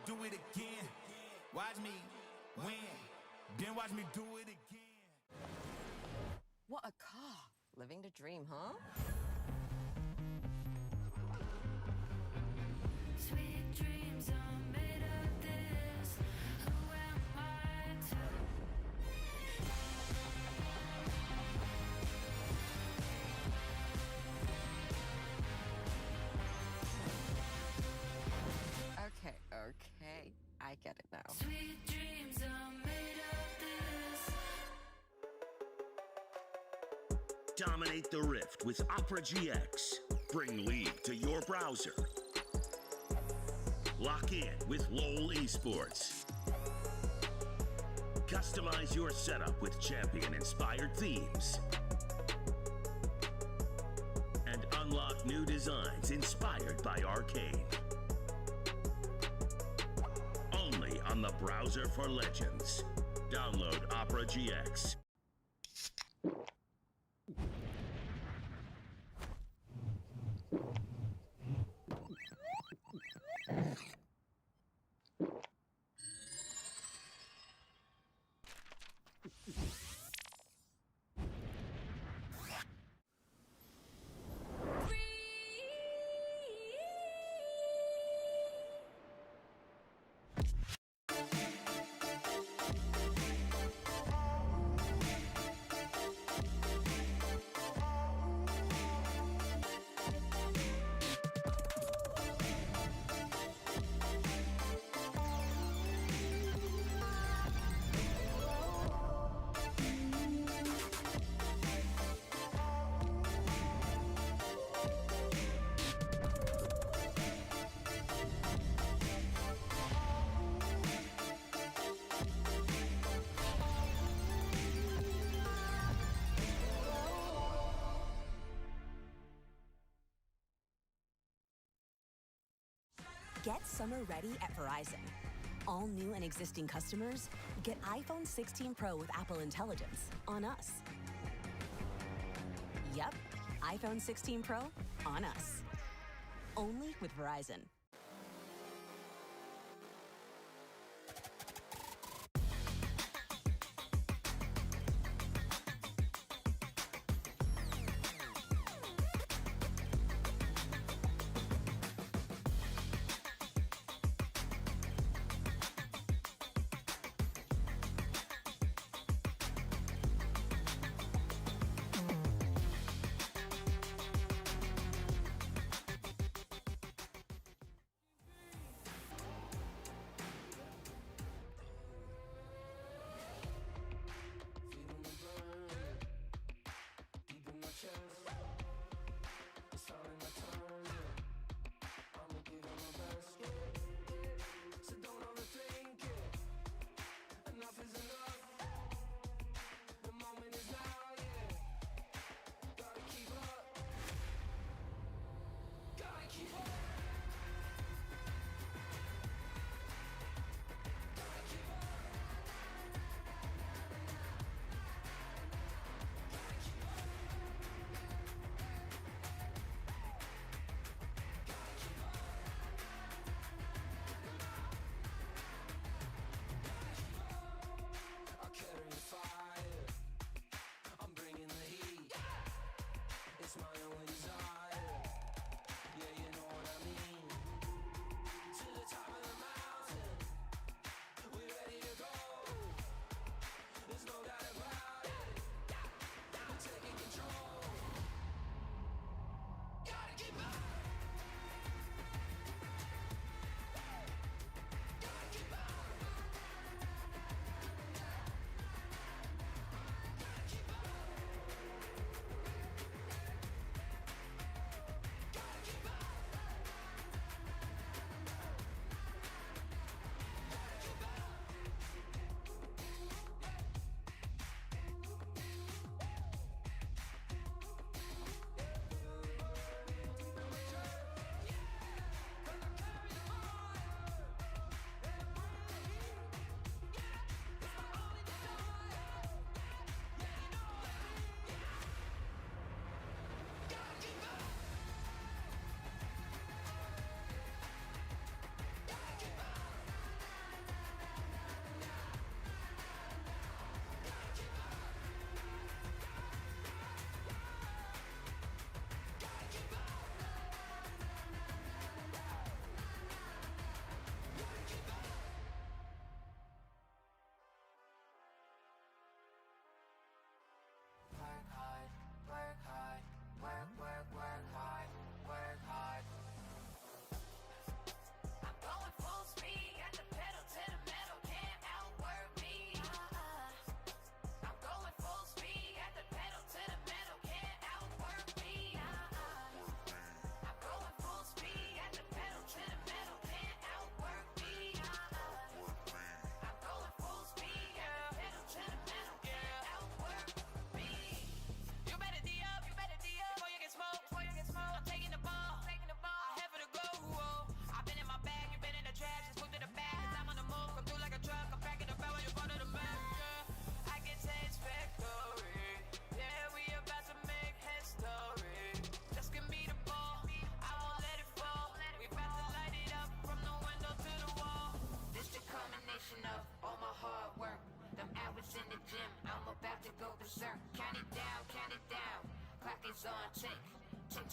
do it again. Watch me win, then watch me do it again. What a car. Living the dream, huh? Sweet dreams are made of this. Who am I to? Okay. I get it now. Sweet dreams are made of this. Dominate the Rift with Opera GX. Bring League to your browser. Lock in with LOL Esports. Customize your setup with champion-inspired themes. And unlock new designs inspired by Arcane. Only on the browser for legends. Download Opera GX. Get summer ready at Verizon. All new and existing customers get iPhone 16 Pro with Apple Intelligence on us. Yep, iPhone 16 Pro on us. Only with Verizon.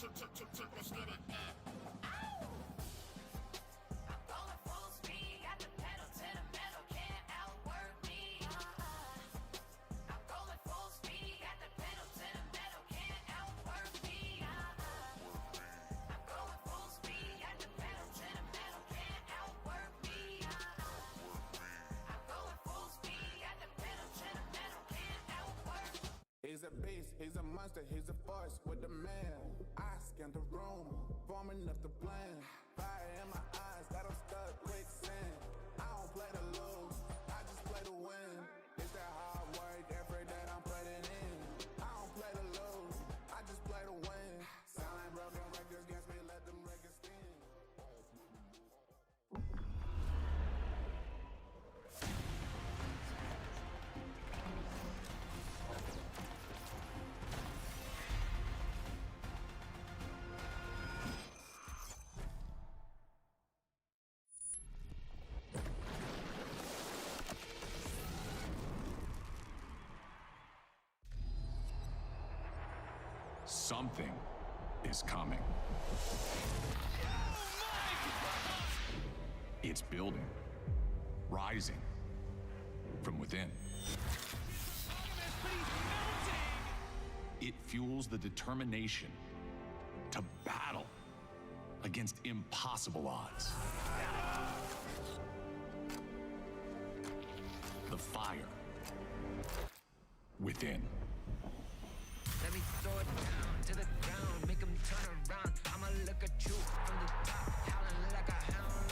Let's get it. I'm going full speed, got the pedal to the metal, can't outwork me. I'm going full speed, got the pedal to the metal, can't outwork me. I'm going full speed, got the pedal to the metal, can't outwork me. I'm going full speed, got the pedal to the metal, can't outwork me. He's a beast, he's a monster, he's a force with the man. I scanned the room, forming up the plan. Fire in my eyes, got him stuck quicksand. I don't play to lose, I just play to win. It's that hard work, effort that I'm putting in. I don't play to lose, I just play to win. Sound like broken records against me, let them records spin. Something is coming. It's building, rising from within. It fuels the determination to battle against impossible odds. The fire within. Let me throw it down to the ground, make them turn around. I'ma look at you from the top, howling like a hound.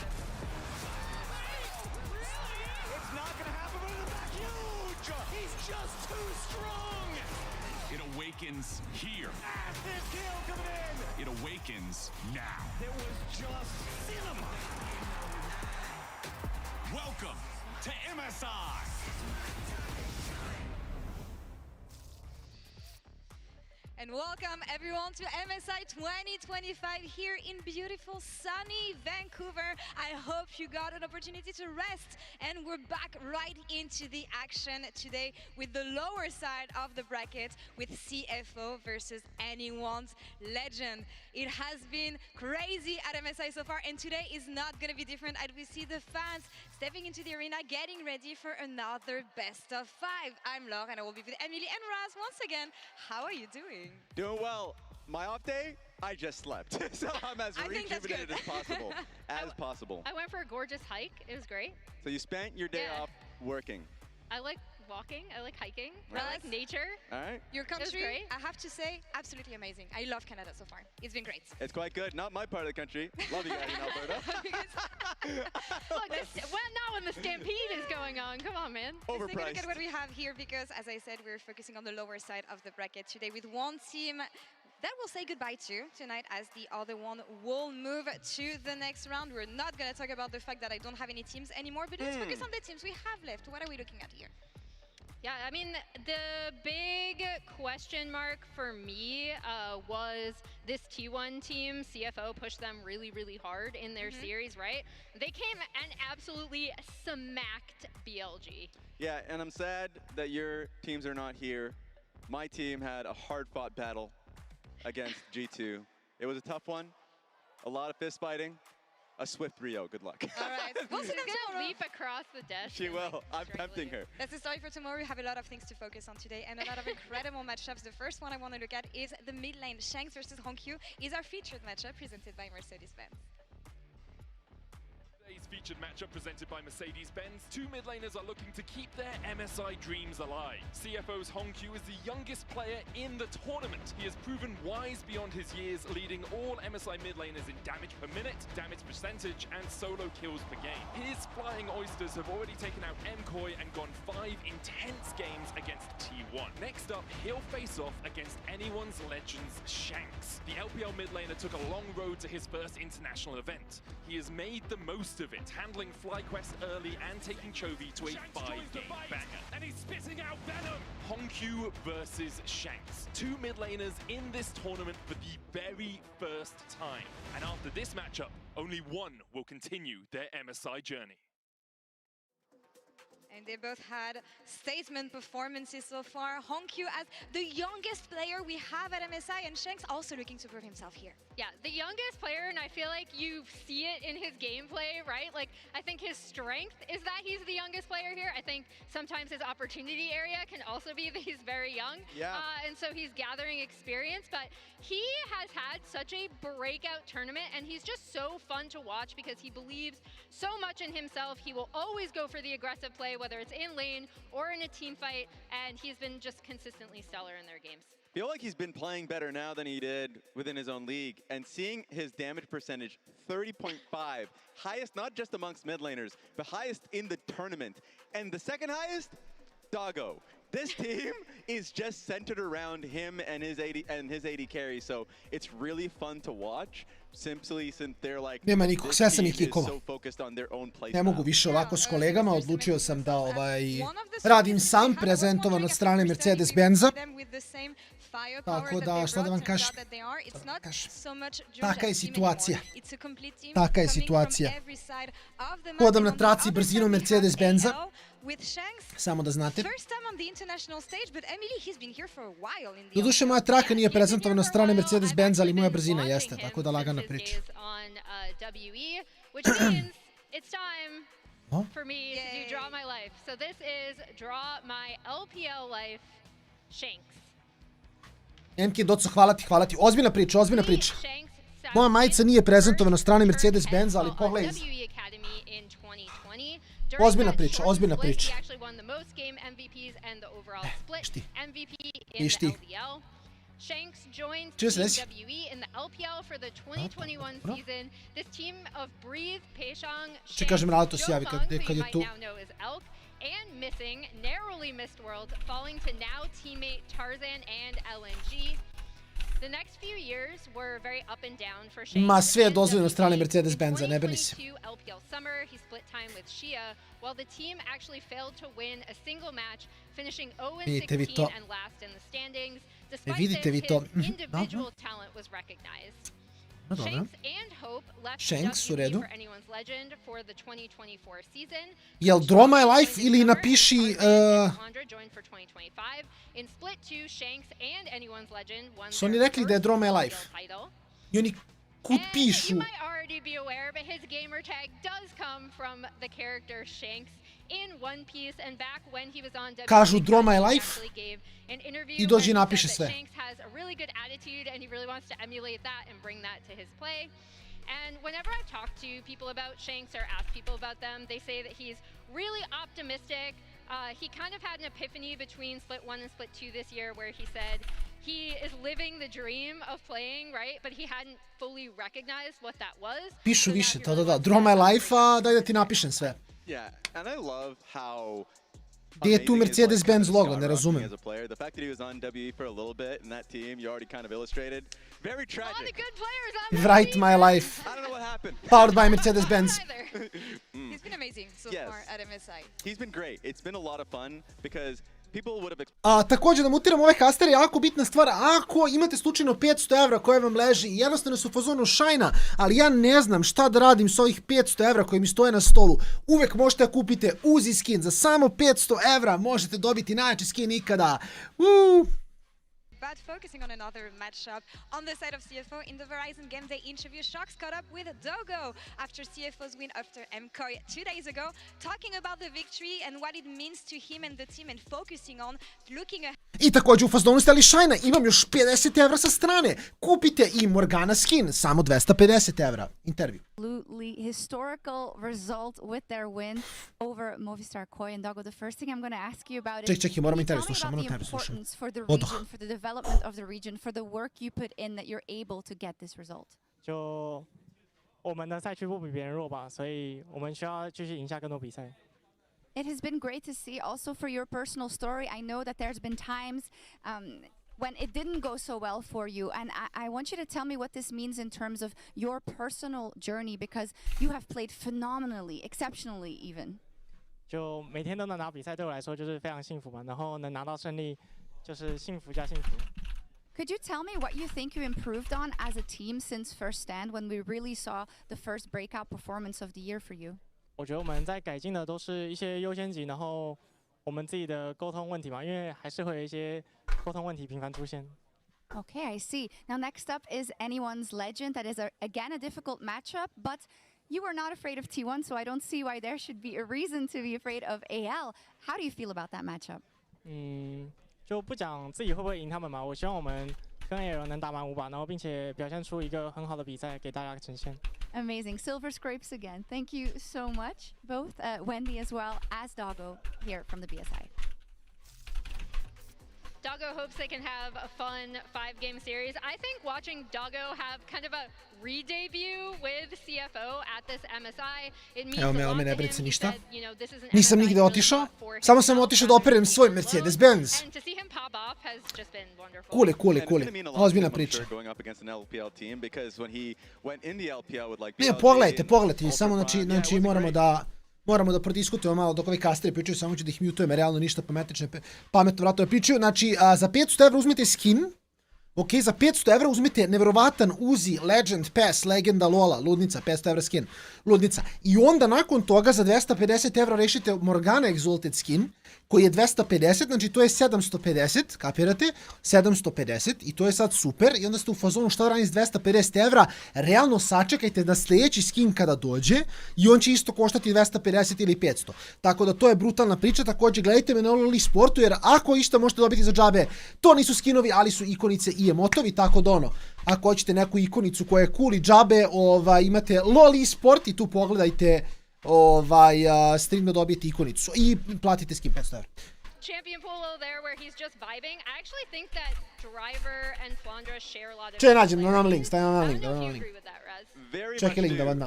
It's not gonna happen, but it's back huge! He's just too strong! It awakens here. Massive kill coming in! It awakens now. It was just cinema! Welcome to MSI. And welcome everyone to MSI 2025 here in beautiful sunny Vancouver. I hope you got an opportunity to rest, and we're back right into the action today with the lower side of the bracket with CFO versus anyone's legend. It has been crazy at MSI so far, and today is not going to be different as we see the fans stepping into the arena getting ready for another best of 5. I'm Laure and I will be with Emily and Raz once again. How are you doing? Doing well. My off day, I just slept. So I'm as rejuvenated as possible. I went for a gorgeous hike. It was great. So you spent your day off working. I like walking. I like hiking. Nice. I like nature. All right. Your country, great. I have to say, absolutely amazing. I love Canada so far. It's been great. It's quite good. Not my part of the country. Love you guys in Alberta. Look, not when the stampede is going on. Come on, man. Let's take a look Overpriced. at what we have here because, as I said, we're focusing on the lower side of the bracket today with one team that we'll say goodbye to tonight as the other one will move to the next round. We're not going to talk about the fact that I don't have any teams anymore, but let's focus on the teams we have left. What are we looking at here? Yeah, I mean, the big question mark for me was this T1 team. CFO pushed them really, really hard in their series, right? They came and absolutely smacked BLG. Yeah, and I'm sad that your teams are not here. My team had a hard-fought battle against G2. It was a tough one, a lot of fist fighting, a swift 3-0. Good luck. All right. We'll see She's them gonna tomorrow. leap across the desk. She and, will. like, I'm strangle tempting you. her. That's the story for tomorrow. We have a lot of things to focus on today and a lot of incredible matchups. The first one I want to look at is the mid lane. Shanks versus Honkyu is our featured matchup presented by Mercedes-Benz. Today's featured matchup presented by Mercedes-Benz. Two mid laners are looking to keep their MSI dreams alive. CFO's Honkyu is the youngest player in the tournament. He has proven wise beyond his years, leading all MSI mid laners in damage per minute, damage percentage, and solo kills per game. His Flying Oysters have already taken out MKOI and gone 5 intense games against T1. Next up, he'll face off against anyone's legends, Shanks. The LPL mid laner took a long road to his first international event. He has made the most of it, handling FlyQuest early and taking Chovy to a 5-game banger. And he's spitting out Venom! Honkyu versus Shanks. Two mid laners in this tournament for the very first time. And after this matchup, only one will continue their MSI journey. And they both had statement performances so far. Hongkyu as the youngest player we have at MSI, and Shanks also looking to prove himself here. Yeah, the youngest player, and I feel like you see it in his gameplay, right? Like, I think his strength is that he's the youngest player here. I think sometimes his opportunity area can also be that he's very young. Yeah. And so he's gathering experience, but he has had such a breakout tournament, and he's just so fun to watch because he believes so much in himself. He will always go for the aggressive play, whether it's in lane or in a team fight, and he's been just consistently stellar in their games. I feel like he's been playing better now than he did within his own league, and seeing his damage percentage 30.5, highest not just amongst mid laners, but highest in the tournament, and the second highest, Doggo. This team is just centered around him and his AD carry, so it's really fun to watch. Simply since they're like, nema nikog, sve sam ih kikova. so focused on their own play. Ne mogu više ovako s kolegama, odlučio sam da radim sam, prezentovan od strane Mercedes-Benza. Tako da, šta da vam kažem? Taka je situacija. Taka je situacija. Hodam na traci brzinom Mercedes-Benza. Samo da znate. Doduše, moja traka nije prezentovana od strane Mercedes-Benza, ali moja brzina jeste, tako da lagana priča. For me to do Draw My Life. So this is Draw My LPL Life Shanks. MK Doco, hvala ti. Ozbiljna priča, ozbiljna priča. Moja majica nije prezentovana od strane Mercedes-Benza, ali pogledaj. Ozbiljna priča, ozbiljna priča. Viš ti. Shanks joined WWE in the LPL for the 2021 season. This team of Breathe, Peishang, Shanks, Jofeng, who I now know as Elk, and missing, narrowly missed World, falling to now teammate Tarzan and LNG. The next few years were very up and down for Shanks. Ma sve je dozvoljeno od strane Mercedes-Benza, ne brini se. LPL summer, he split time with Shia, while the team actually failed to win a single match, finishing 0-16 and last in the standings. Despite this, his individual talent was recognized. Shanks and Hope left WP for Anyone's Legend for the 2024 season. Jel Draw My Life ili napiši... joined for 2025. In Split 2, Shanks and Anyone's Legend won Su oni rekli da je Draw My Life. I oni kud pišu. You might already be aware, but his gamer tag does come from the character Shanks in One Piece, and back when he was on WP, kažu Draw My Life i dođe i napiše sve. Shanks has a really good attitude and he really wants to emulate that and bring that to his play. And whenever I talk to people about Shanks or ask people about them, they say that he's really optimistic. He kind of had an epiphany between Split 1 and Split 2 this year where he said he is living the dream of playing, right? But he hadn't fully recognized what that was. Pišu više, da. Draw My Life, a daj da ti napišem sve. Yeah, and I love how gdje je tu Mercedes-Benz logo, ne razumem. The fact that he was on WE for a little bit in that team, you already kind of illustrated. Very tragic. All the good players on Write My Life. I don't know what happened. Powered by Mercedes-Benz. He's been amazing so far at MSI. He's been great. It's been a lot of fun because people would have... Također da mutiram ove kastere, jako bitna stvar, ako imate slučajno 500 evra koje vam leži i jednostavno su u fazonu šajna, ali ja ne znam šta da radim s ovih 500 evra koji mi stoje na stolu, uvek možete da kupite Uzi skin, za samo 500 evra možete dobiti najjači skin ikada. But focusing on another matchup on the side of CFO in the Verizon game day interview, Sharks caught up with Dogo after CFO's win after MKOI 2 days ago, talking about the victory and what it means to him and the team and focusing on looking ahead. I također u fazonu ste li šajna, imam još 50 evra sa strane. Kupite i Morgana skin, samo 250 evra. Intervju. Absolutely historical result with their win over Movistar Koi and Dogo. The first thing I'm going to ask you about is, čekaj, moram intervju tell me slušam, about the importance for the region, for the development of the region, for the work you put in that you're able to get this result. 就我们的赛区不比别人弱吧，所以我们需要继续赢下更多比赛。 It has been great to see also for your personal story. I know that there's been times when it didn't go so well for you, and I want you to tell me what this means in terms of your personal journey, because you have played phenomenally, exceptionally even. 就每天都能拿比赛，对我来说就是非常幸福嘛。然后能拿到胜利，就是幸福加幸福。 Could you tell me what you think you improved on as a team since first stand, when we really saw the first breakout performance of the year for you? 我觉得我们在改进的都是一些优先级，然后我们自己的沟通问题嘛，因为还是会有一些沟通问题频繁出现。Okay, I see. Now next up is anyone's legend. That is again a difficult matchup, but you were not afraid of T1, so I don't see why there should be a reason to be afraid of AL. How do you feel about that matchup? 就不讲自己会不会赢他们嘛，我希望我们跟 AL 能打满5把，然后并且表现出一个很好的比赛给大家呈现。Amazing. Silver scrapes again. Thank you so much, both Wendy as well as Doggo here from the BSI. Doggo hopes they can have a fun 5-game series. I think watching Doggo have kind of a re-debut with CFO at this MSI, it means a lot to him. He said, you know, this is an Nisam nigde otišao, samo sam otišao da operem svoj Mercedes-Benz. And to see him pop off has just been wonderful. Kule. Ozbiljna priča. Ne, pogledajte, samo znači moramo da prodiskutujemo malo dok ovi kasteri pričaju, samo ću da ih mutujem, realno ništa pametno vratove pričaju. Znači, za 500 evra uzmite skin, ok, za 500 evra uzmite nevjerovatan Uzi, Legend, Pass, Legenda, Lola, ludnica, 500 evra skin, ludnica. I onda nakon toga za 250 evra rešite Morgana Exalted skin, koji je 250, znači to je 750, kapirate? 750 i to je sad super i onda ste u fazonu šta radim s 250 evra, realno sačekajte na sljedeći skin kada dođe i on će isto koštati 250 ili 500. Tako da to je brutalna priča, također gledajte me na Oli Sportu jer ako išta možete dobiti za džabe, to nisu skinovi, ali su ikonice i emotovi, tako da ono, ako hoćete neku ikonicu koja je cool i džabe, imate Loli Sport i tu pogledajte stream da dobijete ikonicu i platite skin 500 evra. Champion polo there where he's just vibing. I actually think that Driver and Flandra share a lot of... Če nađem, da nam link, stavim na link. Check link da vam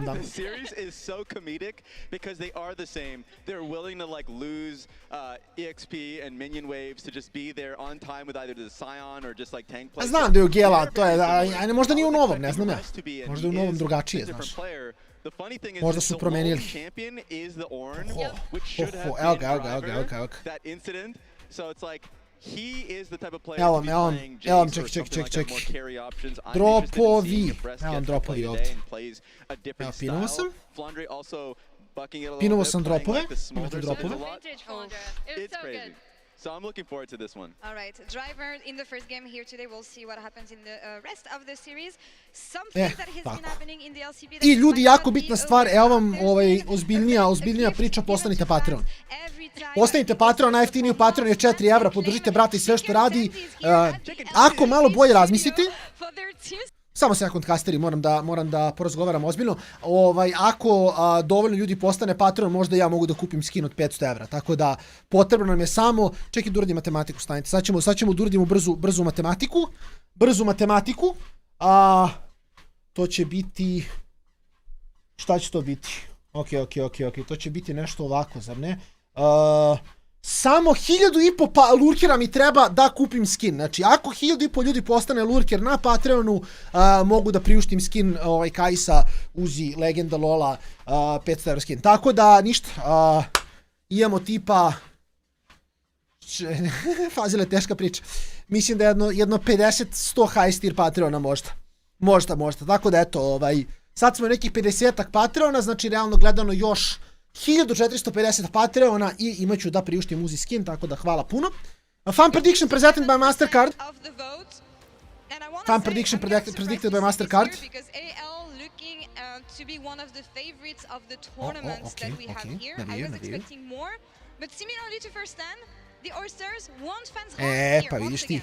dam, The series is so comedic because they are the same. They're willing to like lose EXP and minion waves to just be there on time with either the Scion or just like tank play. Znam da je u Gela, to je, možda nije u novom, ne znam ja. Možda je u novom drugačije, znaš. The funny thing is možda su promenili. Champion is the Ornn, which should have been that incident. So it's like he is the type of player to be playing Jace or something like that, more carry options. I'm interested in seeing if Brest gets to play today and plays a different style. Flandre also bucking it a little bit, playing like the smolder side a lot. It's crazy. So I'm looking forward to this one. All right, Driver in the first game here today. We'll see what happens in the rest of the series. Something that has been happening in the LCP. I ljudi, jako bitna stvar, evo vam ozbiljnija priča, postanite Patreon. Postanite Patreon, najjeftiniji Patreon je 4 evra, podržite brata i sve što radi. Ako malo bolje razmislite, samo sekund kasteri, moram da porazgovaram ozbiljno. Ako dovoljno ljudi postane Patreon, možda ja mogu da kupim skin od 500 evra. Tako da potrebno nam je samo, čekaj da uradim matematiku, stanite. Sad ćemo da uradimo brzu matematiku. To će biti, šta će to biti? Ok, to će biti nešto ovako, zar ne? Samo 1500 lurkera mi treba da kupim skin. Znači, ako 1500 ljudi postane lurker na Patreonu, mogu da priuštim skin Kajsa, Uzi, Legenda, Lola, 500 evra skin. Tako da, ništa. Imamo tipa... Fazile, teška priča. Mislim da jedno 50-100 high tier Patreona možda. Možda. Tako da, eto, sad smo nekih 50-ak Patreona, znači, realno gledano još 1450 Patreona i imaću da priuštim Uzi skin, tako da hvala puno. Fan prediction presented by Mastercard. Fan prediction predicted by Mastercard. To be one of the favorites of the tournaments that we have here. I was expecting more, but similarly to first stand, the Oysters won't fans here vidiš ti.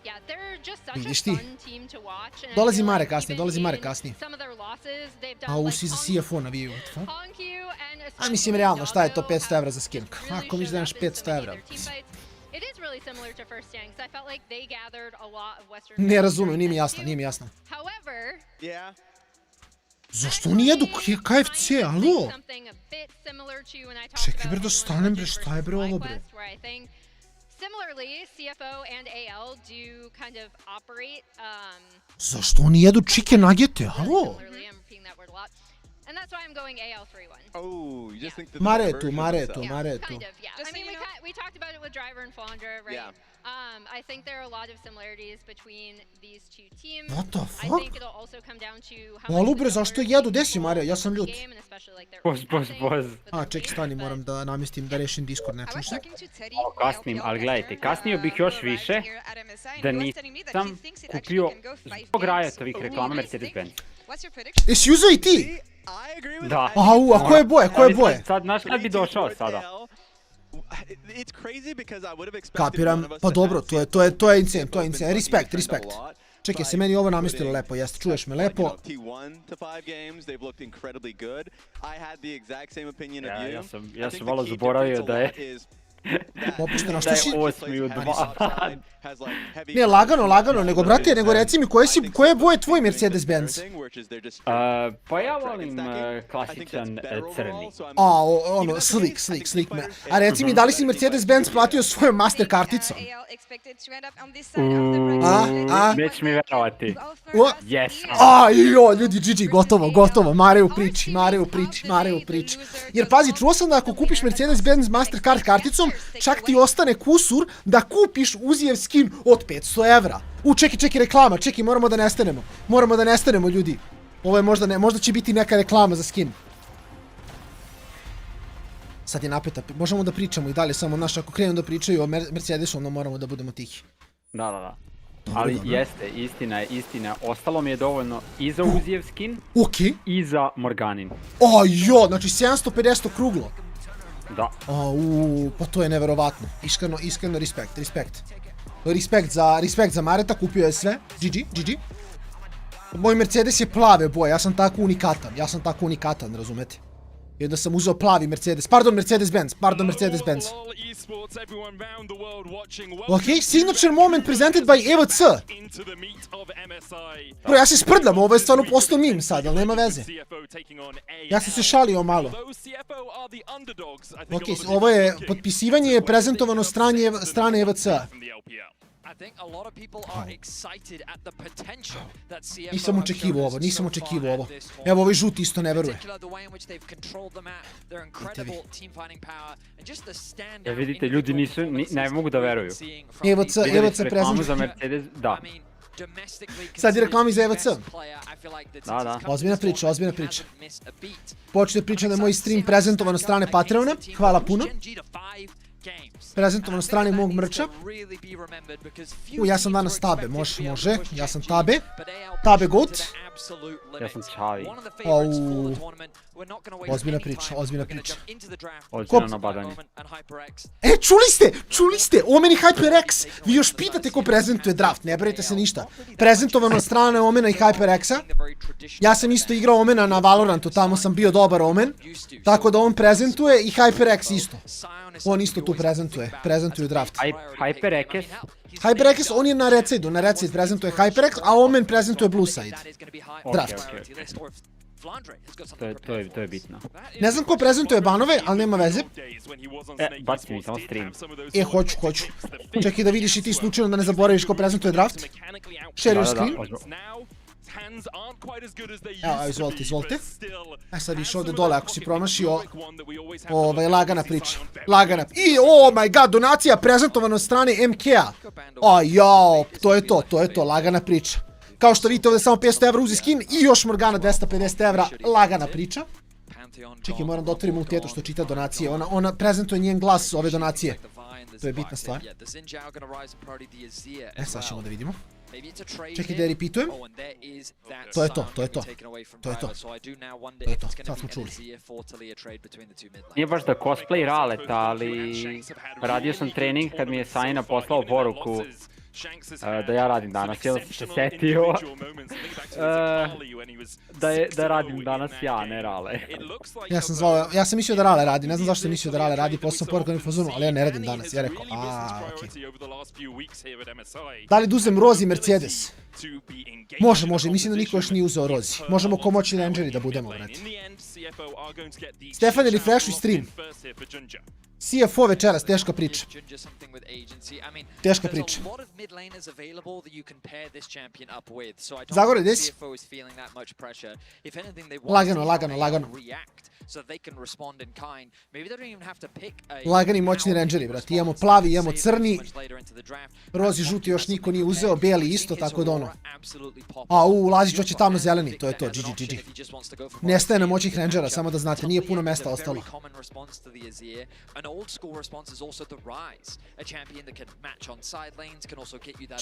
Yeah, they're just such a fun team to watch. Dolazi Mare kasnije. AORUS i za CFO navijaju. A mislim realno, šta je to 500 evra za skin? Kako misliš da imaš 500 evra? It is really similar to first stand because I felt like they gathered a lot of Western. Ne razumem, nije mi jasno. However, zašto oni jedu KFC, alo? Čekaj bre da stanem bre, šta je bre ovo bre? Similarly, CFO and AL do kind of operate. Zašto oni jedu chicken nuggete, alo? And that's why I'm going AL31. Oh, you just think that Maretu. Kind of, yeah. I mean, we talked about it with Driver and Flandre, right? Yeah. I think there are a lot of similarities between these two teams. What the I fuck? think it'll also come down to how Malo bre, zašto jedu? Gde si, Marija? Ja sam ljut. game and especially like their Poz. A, ček, stani, moram da namestim, da rešim Discord, ne čuš se. Kasnim, ali gledajte, kasnio bih još više da nisam kupio zbog Riotovih reklama Mercedes-Benz. Jesi uzeo i ti? Da. Au, a koje boje, koje boje? Sad, znaš kad bi došao sada? Kapiram, pa dobro, to je insane, respekt. Čekaj, se meni ovo namestilo lepo, jeste, čuješ me lepo. Ja sam malo zaboravio da je... Opušteno, da što je si... 8 u 2. Ne, lagano, nego brate, nego reci mi koje je boje tvoj Mercedes-Benz? Pa ja volim klasičan crni. A, ono, slick. A reci mi, da li si Mercedes-Benz platio svojom master karticom? Nećeš mi verovati. Yes. A, jo, ljudi, GG, gotovo, Mare u priči. Jer pazi, čuo sam da ako kupiš Mercedes-Benz Mastercard karticom, čak ti ostane kusur da kupiš Uzijev skin od 500 evra. Čeki, reklama, moramo da nestanemo, ljudi. Ovo je možda će biti neka reklama za skin. Sad je napeta, možemo da pričamo i dalje, samo naš, ako krenu da pričaju o Mercedesu, onda moramo da budemo tihi. Da. Ali jeste, istina. Ostalo mi je dovoljno i za Uzijev skin i za Morganin. O jo, znači 750 okruglo. Da. Pa to je neverovatno. Iskreno respekt. Respekt za Mareta, kupio je sve. GG. Moj Mercedes je plave boje, ja sam tako unikatan, razumete? Jedna sam uzeo plavi Mercedes, pardon Mercedes-Benz. Ok, signature moment presented by EVC. Bro, ja se sprdam, ovo je stvarno postao meme sad, ali nema veze. Ja sam se šalio malo. Ok, ovo je, potpisivanje je prezentovano strane EVC-a. Nisam očekivao ovo. Evo, ovaj žuti isto ne veruje. Ja vidite, ljudi ne mogu da veruju. EVC reklamu za Mercedes, da. Sad je reklami za EVC. Da. Ozbiljna priča. Počne priča da je moj stream prezentovan od strane Patreona. Hvala puno. Prezentovan od strane mog mrča. Ja sam danas Tabe, može. Ja sam Tabe. Tabe goat. Ja sam Čavi. Ozbiljna priča. Ozbiljno nabadanje. Čuli ste, Omen i HyperX. Vi još pitate ko prezentuje draft, ne brinite se ništa. Prezentovano od strane Omena i HyperX-a. Ja sam isto igrao Omena na Valorantu, tamo sam bio dobar Omen. Tako da on prezentuje i HyperX isto. On isto tu prezentuju draft. HyperX, on je na Redside prezentuje HyperX, a Omen prezentuje Blueside. Draft. To je bitno. Ne znam ko prezentuje banove, ali nema veze. Baci mi samo stream. Hoću. Čekaj da vidiš i ti slučajno da ne zaboraviš ko prezentuje draft. Share your screen. Evo, izvolite. Sad viš ovdje dole, ako si promašio, lagana priča. I, oh my god, donacija prezentovana od strane MK-a. To je to, lagana priča. Kao što vidite ovdje samo 500 evra uzi skin i još Morgana 250 evra, lagana priča. Čekaj, moram da otvorim multijetu što čita donacije, ona prezentuje njen glas ove donacije. To je bitna stvar. Sad ćemo da vidimo. Čekaj da je repeatujem. To je to. Sad smo čuli. Nije baš da cosplay Raleta, ali radio sam trening kad mi je Sajna poslao poruku da ja radim danas, jer sam se setio da radim danas ja, ne Rale. Ja sam mislio da Rale radi, ne znam zašto sam mislio da Rale radi, posle sam poruka na fazonu, ali ja ne radim danas, ja rekao, okej. Da li da uzem Rozi Mercedes? Može, mislim da niko još nije uzeo Rozi. Možemo ko moći na Angeli da budemo, brate. Stefan, refreshuj stream. CFO večeras, teška priča. Teška priča. Zagore, gdje si? Lagano. Lagani moćni rangeri, brati. Imamo plavi, imamo crni. Rozi, žuti još niko nije uzeo, bijeli isto, tako da ono. Lazić hoće tamo zeleni, to je to, GG. Nestaje nam moćnih rangera, samo da znate, nije puno mesta ostalo.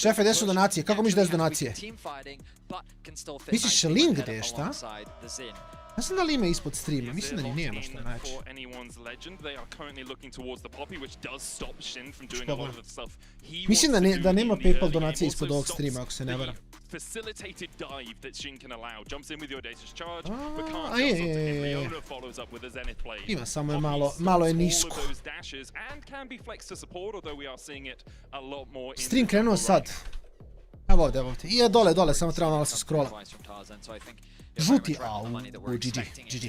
Šefe, gdje su donacije? Kako misliš da su donacije? Misliš link gdje je, šta? Ne znam da li ima ispod streama, mislim da ni nije možda naći. Mislim da nema PayPal donacije ispod ovog streama, ako se ne varam. Ima, samo je malo je nisko. Stream krenuo sad. Evo ovdje. I je dole, samo treba malo se scrolla. Žuti, GG.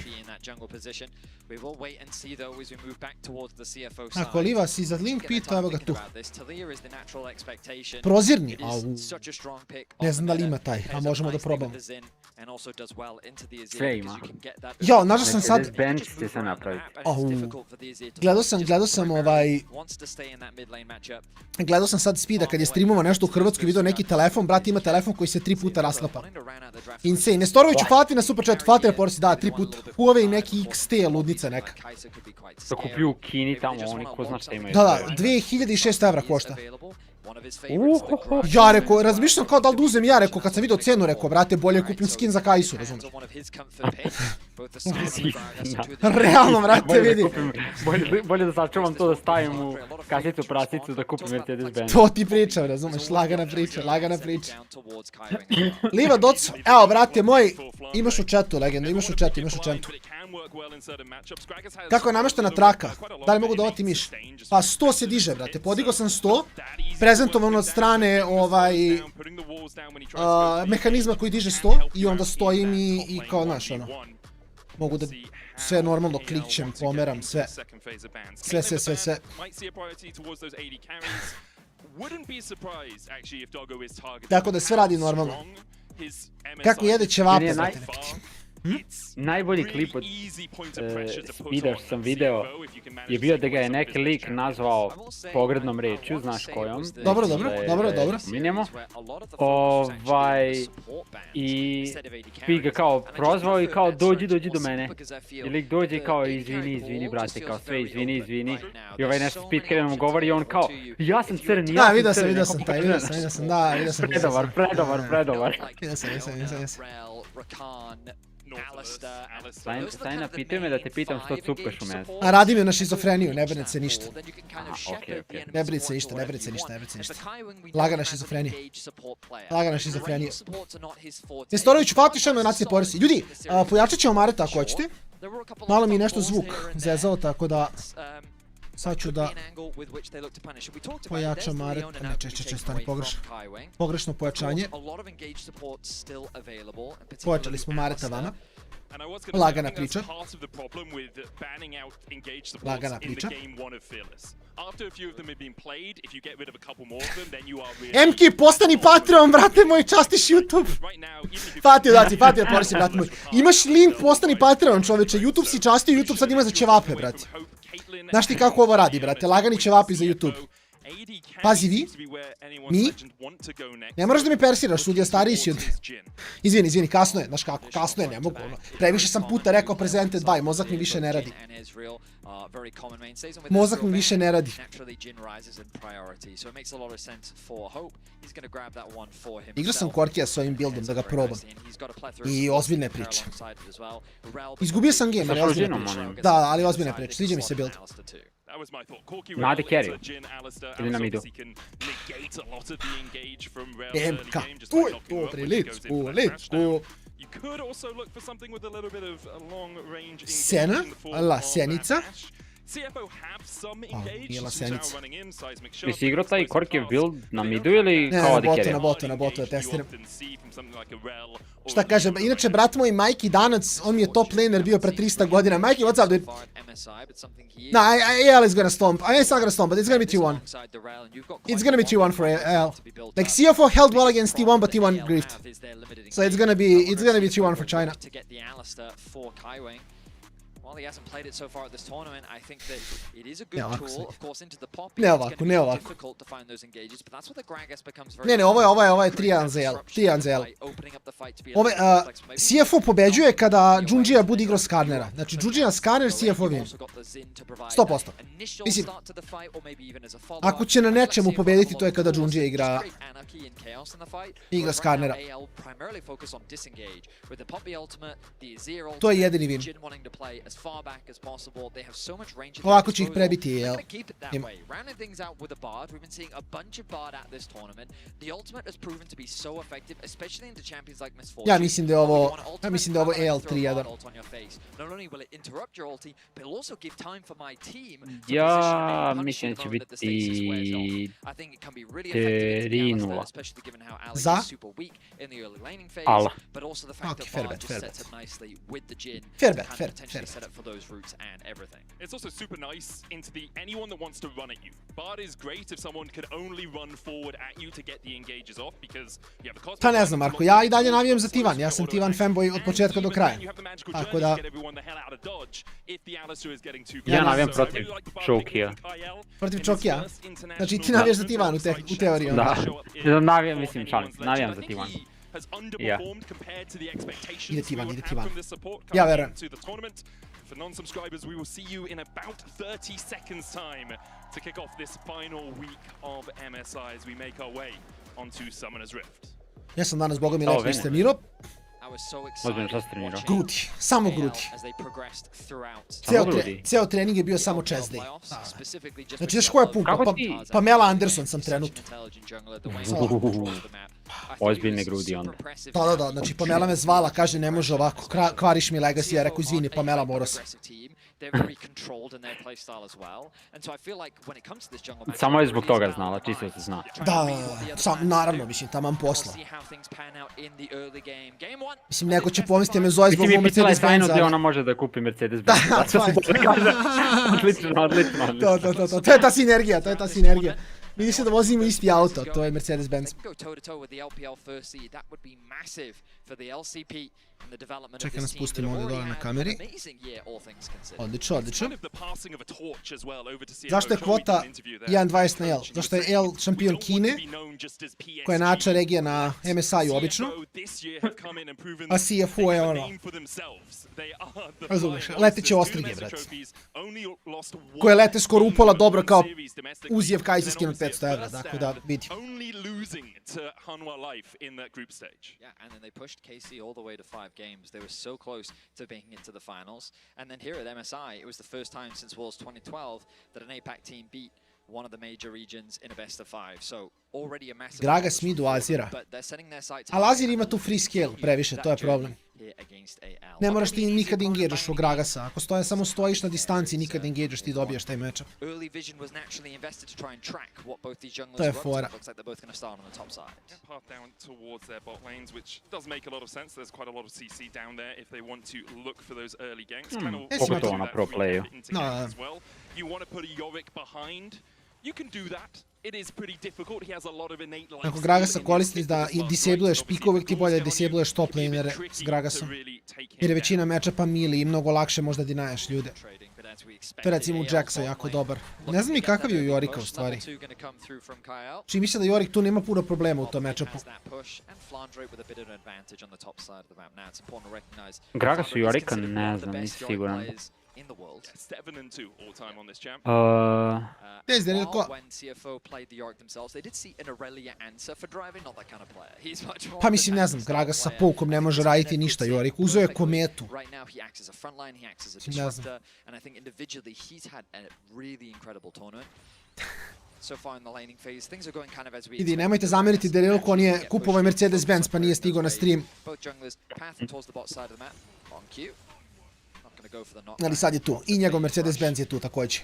Ako Liva si za link pitao, evo ga tu. Prozirni, ne znam da li ima taj, a možemo da probamo. Sve ima. Jo, našao sam sad... Bench će se napraviti. Gledao sam sad Speeda kad je streamovao nešto u Hrvatskoj, vidio neki telefon, brat ima telefon koji se 3 puta raslapa. Insane. Nestoroviću, hvala ti na super chatu, hvala ti na porsi, da, 3 puta. Huawei neki XT, ludnica neka. Da kuplju u Kini tamo, oni ko zna šta imaju. Da, 2600 evra košta. Ja rekao, razmišljam kao da li da uzem, ja rekao, kad sam vidio cenu, rekao, brate, bolje kupim skin za Kaisu, razumiješ? Realno, brate, vidi. Bolje da sačuvam to da stavim u kasicu prasicu da kupim Mercedes-Benz. To ti pričam, razumiješ, lagana priča. Liva Doco, evo, brate moj, imaš u chatu, legenda, imaš u chatu. Kako je nameštena traka? Da li mogu dodati miš? Pa 100 se diže, brate, podigao sam 100, prezentovano od strane mehanizma koji diže 100 i onda stojim i kao, znaš, ono, mogu da sve normalno klikćem, pomeram, sve. Tako da sve radi normalno. Kako jede ćevape, brate, nekati. Najbolji klip od Speeda što sam video je bio da ga je neki lik nazvao pogrdnom rečju, znaš kojom. Dobro. Minjamo. I Speed ga kao prozvao i kao dođi do mene. I lik dođe i kao izvini brate, kao sve izvini. I ovaj nešto Speed kada mu govori i on kao ja sam crni. Da, vidio sam taj. Predovar. Vidio sam. Stajna, pitaju me da te pitam što cupkaš u mesu. A radim je na šizofreniju, ne brinite se ništa. Ne brinite se ništa. Lagana šizofrenija. Nestoroviću, hvala ti što me nacije porisi. Ljudi, pojačat ćemo Mareta ako hoćete. Malo mi je nešto zvuk zezao, tako da... Sad ću da pojačam Maret, ne, stani, pogrešno pojačanje. Pojačali smo Mareta vama. Lagana priča. MK, postani Patreon, brate moj, častiš YouTube. Fatio, porisi, brate moj. Imaš link, postani Patreon, čoveče. YouTube si častio, YouTube sad ima za ćevape, brate. Znaš ti kako ovo radi, brate, lagani ćevapi za YouTube. Pazi vi, mi, ne moraš da mi persiraš, sudija stariji si od... Izvini, kasno je, znaš kako, kasno je, ne mogu, ono. Previše sam puta rekao presented by, mozak mi više ne radi. Igrao sam Korkija s ovim buildom da ga probam. I ozbiljne priče. Izgubio sam game, ali ozbiljne priče. Da, ali ozbiljne priče, sviđa mi se build. Nade carry. Ili na midu. MK. Dobri, let's go. Sena, senica. CFO have some engaged. Bijela Who's now sjenica. running in, seismic shot. Jesi igrao taj Korkijev build na midu ili Ne, kao na botu da testiram. Šta kaže, inače brat moj Mikey Danac, on mi je top laner bio pre 300 godina. Mikey, what's up, dude? No, AL is gonna stomp. It's not gonna stomp, but it's gonna be T1. It's gonna be T1 for AL. Like, CFO held well against T1, but T1 griefed. So it's gonna be T1 for China. While he hasn't played it so far at this tournament, I think that it is a good tool, of course, into the pop. Ne ovako, ne ovako. Difficult to find those engages, but that's what the Gragas becomes very. Ne, ovo je 3-1 za L. 3-1 za L. CFO pobeđuje kada Džundžija bude igrao Skarnera. Znači, Džundžija Skarner, CFO win. 100%. Mislim, ako će na nečemu pobediti, to je kada Džundžija igra Skarnera. To je jedini win. Ovako će ih prebiti, jel? Ja mislim da je ovo AL 3-1. Ja mislim da će biti 3-0. Za? Ala. Ok, fair bet. It's also super nice into the anyone that wants to run at you. Bard is great if someone can only run forward at you to get the engages off because you have the cost. Pa ne znam, Marko, ja i dalje navijam za T1. Ja sam T1 fanboy od početka do kraja. Tako da... Ja navijam protiv Chokija. Protiv Chokija? Znači ti navijaš za T1 u teoriji. Da, navijam, mislim, šalim se, navijam za T1. Ja. Ide T1. Ja verujem. For non-subscribers, we will see you in about 30 seconds time to kick off this final week of MSI as we make our way onto Summoner's Rift. Ja sam danas, boga mi, lepo istrenirao. Ozbiljno, šta si trenirao? Grudi, samo grudi. Ceo trening je bio samo chest day. Znači, znaš ko je pumpa? Pamela Anderson sam trenutno. Ozbiljne grudi onda. Da, znači Pamela me zvala, kaže ne može ovako, kvariš mi legacy, ja rekao izvini Pamela, morao sam. Samo je zbog toga znala, čisto se zna. Da, naravno, mislim, taman posla. Mislim, neko će pomisliti me zove zbog Mercedes-Benza. Tajno gdje ona može da kupi Mercedes-Benz. Odlično. To je ta sinergija. Vidi se da vozimo isti auto, to je Mercedes-Benz. Čekaj, nas pustimo ovdje dole na kameri. Odlično. Zašto je kvota 1.20 na L? Zašto je L šampion Kine, koja je nača regija na MSI-u obično, a CFO je ono... Razumiješ, leteće ostrige, brate. Koje lete skoro upola dobro kao Uzijev Kajziskin od 500 evra, dakle da vidi. Games. They were so close to making it to the finals. And then here at MSI, it was the first time since Worlds 2012 that an APAC team beat one of the major regions in a best of 5. So already a massive... Gragas midu Azira. Ali Azir ima tu free scale previše, to je problem. Ne moraš ti nikad engageaš u Gragasa. Ako samo stojiš na distanci, nikad engageaš, ti dobijaš taj matchup. To je fora. Pogotovo na pro playu. You can do that. It is pretty difficult. He has a lot of innate life. Ako Gragasa koristiš da disabluješ pik, uvijek ti bolje disabluješ top lanere s Gragasom. Jer je većina matchupa melee i mnogo lakše možda dinaješ ljude. To je recimo u Jacksa jako dobar. Ne znam ni kakav je u Yorika u stvari. Čini mi se da Yorik tu nema puno problema u tom matchupu. Gragas u Yorika ne znam, nisi siguran. In the world. 7-2 all time on this champ. When CFO played the Yorick themselves, they did see an Aurelia answer for driving, not that kind of player. He's much more. Pa mislim, ne znam, Gragas sa poukom ne može raditi ništa, Yorik. Uzeo je kometu. Right now he acts as a frontline, he acts as a disruptor, and I think individually he's had a really incredible tournament. So far in the laning phase, things are going kind of as we. Idi, nemojte zameriti Derelku, on je kupovao Mercedes-Benz pa nije stigao na stream. Both junglers path towards the bot side of the map. On cue. Ali sad je tu. I njegov Mercedes-Benz je tu također.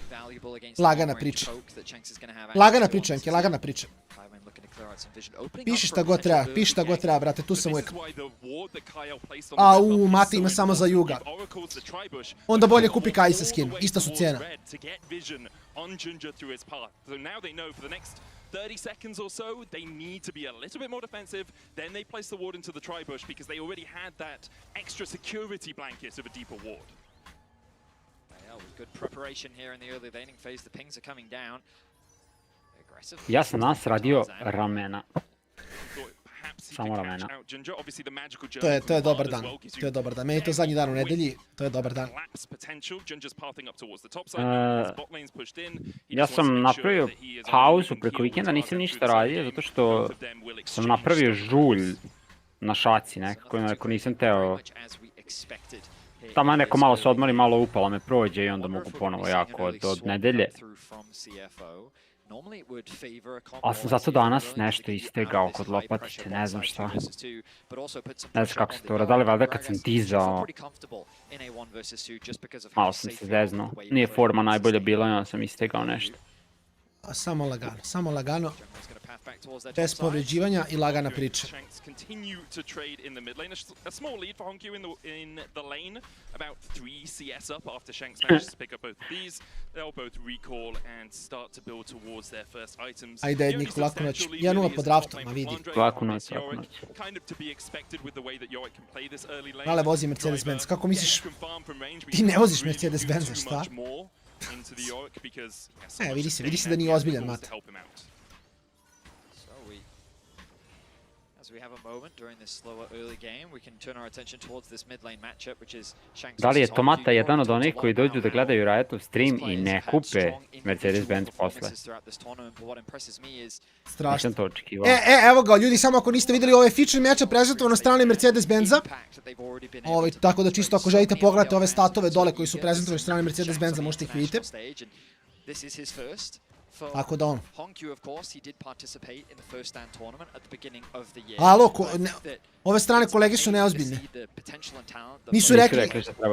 Lagana priča. Lagana priča, Enke, lagana priča. Piši šta god treba, brate, tu sam uvijek. Mate ima samo za juga. Onda bolje kupi Kajsa skin, ista su cijena. 30 seconds or so, they need to be a little bit more defensive. Then they place the ward into the tri-bush because they already had that extra security blanket of a deeper ward. With good preparation here in the early laning phase, the pings are coming down. Aggressive. Ja sam nas radio ramena. Samo ramena. To je dobar dan. To je dobar dan. Meni je to zadnji dan u nedelji. To je dobar dan. Ja sam napravio pauzu preko vikenda, nisam ništa radio, zato što sam napravio žulj na šaci nekako nisam teo. Tamo neko malo se odmori, malo upala me prođe i onda mogu ponovo jako od nedelje. Ali sam zato danas nešto istegao kod lopatice, ne znam šta. Ne znam kako se to radali, valjda kad sam dizao. Malo sam se zeznuo. Nije forma najbolja bila i onda sam istegao nešto. Samo lagano. Bez povređivanja i lagana priča. Ajde, jednik, laku noć. 1-0 po draftu, ma vidi. Laku noć. Ale vozi Mercedes-Benz, kako misliš? Ti ne voziš Mercedes-Benza, šta? Vidi se da nije ozbiljan, mate. Da li je Tomata jedan od onih koji dođu da gledaju Riotov stream i ne kupe Mercedes-Benz posle? Strašno. To očekivao. Evo ga, ljudi, samo ako niste vidjeli ove feature meča prezentovano na strani Mercedes-Benza. Tako da čisto ako želite pogledati ove statove dole koji su prezentovani na strani Mercedes-Benza, možete ih vidite. Tako da on. Alo, ove strane kolege su neozbiljne.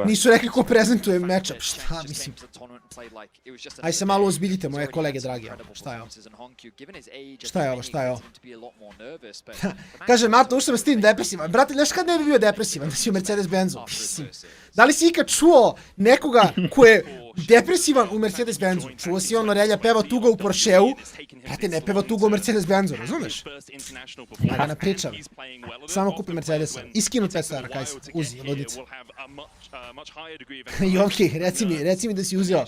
Nisu rekli ko prezentuje matchup. Šta, mislim. Aj se malo ozbiljite, moje kolege dragi. Šta je ovo? Kaže, Marto, ušto me s tim depresivan. Brate, znaš kad ne bi bio depresivan da si u Mercedes-Benzu? Da li si ikad čuo nekoga ko je depresivan u Mercedes-Benzu? Čuo si ono Relja peva tugo u Porscheu, brate, ne peva tugo u Mercedes-Benzu, razumeš? Ja ga napričam. Samo kupi Mercedesa. Iskinu 500 € Kajsa, uzi, ludica. Jonki, reci mi da si uzeo.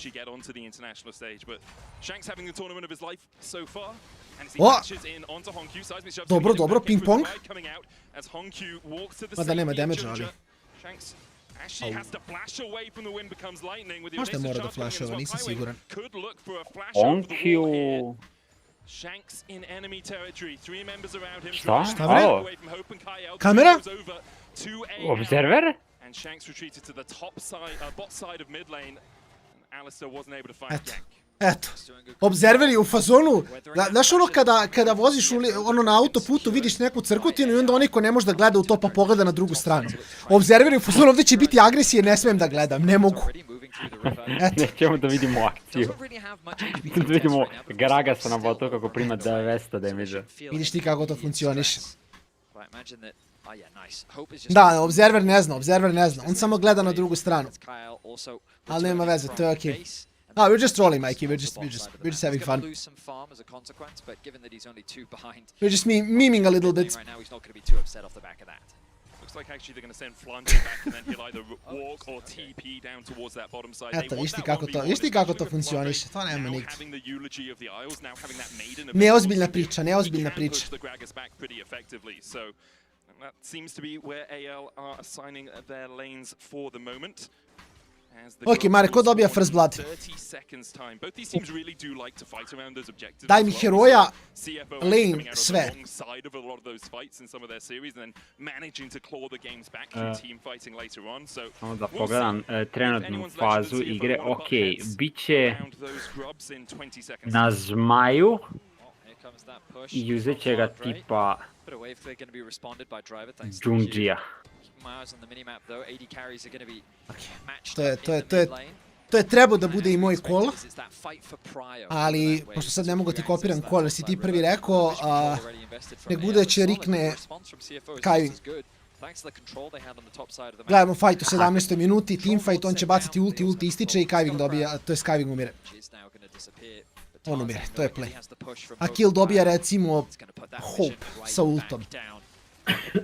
Dobro, ping pong. Mada nema damage, ali. Možda mora da flashova, nisam siguran. Onkiju... Šta? Kamera? Observer? Eto. Observer je u fazonu. Znaš ono kada voziš na autoputu, vidiš neku crkotinu i onda onaj ko ne može da gleda u to pa pogleda na drugu stranu. Observer je u fazonu, ovdje će biti agresije, ne smijem da gledam, ne mogu. Nećemo da vidimo akciju. Da vidimo Garagasa na botu kako prima 900 damage. Vidiš ti kako to funkcioniše. Da, Observer ne zna. On samo gleda na drugu stranu. Ali nema veze, to je okej. We're just trolling, Mikey. We're just having fun. We're just memeing a little bit. Looks like actually they're going to send Flander back and then he'll either walk or TP down towards that bottom side. Eto, viš ti kako to funkcioniše, to nema nigdje. Neozbiljna priča. That seems to be where AL are assigning their lanes for the moment. Ok, Mare, ko dobija first blood? Daj mi heroja, lane, sve. Samo da pogledam trenutnu fazu igre. Ok, bit će na zmaju i uzet će ga tipa Džundžija. To je trebao da bude i moj call, ali pošto sad ne mogu ti kopiram call, jer si ti prvi rekao, nek bude da će rikne Kajving. Gledamo fight u 17. minuti, teamfight, on će baciti ulti, ulti ističe i Kajving dobija, to je Kajving umire. On umire, to je play. A kill dobija recimo Hope sa ultom.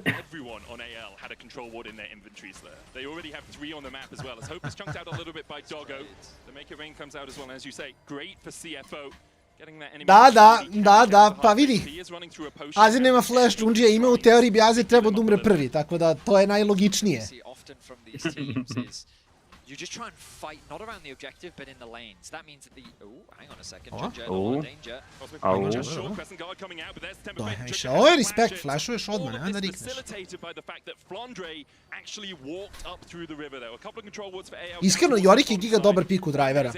Everyone on AL had a control ward in their inventories there. They already have 3 on the map as well, as Hope is chunked out a little bit by Doggo. The Make It Rain comes out as well, and as you say, great for CFO. Da, pa vidi. Azir nema flash, Junjija ima, u teoriji bi Azir trebao da umre prvi, tako da to je najlogičnije. You just try and fight not around the objective but in the lanes. That means that the hang on a second, Junjija in danger. Ovo je respect, flashuješ odmah, nema da rikneš. Iskreno, Yorick je giga dobar pik u drivera.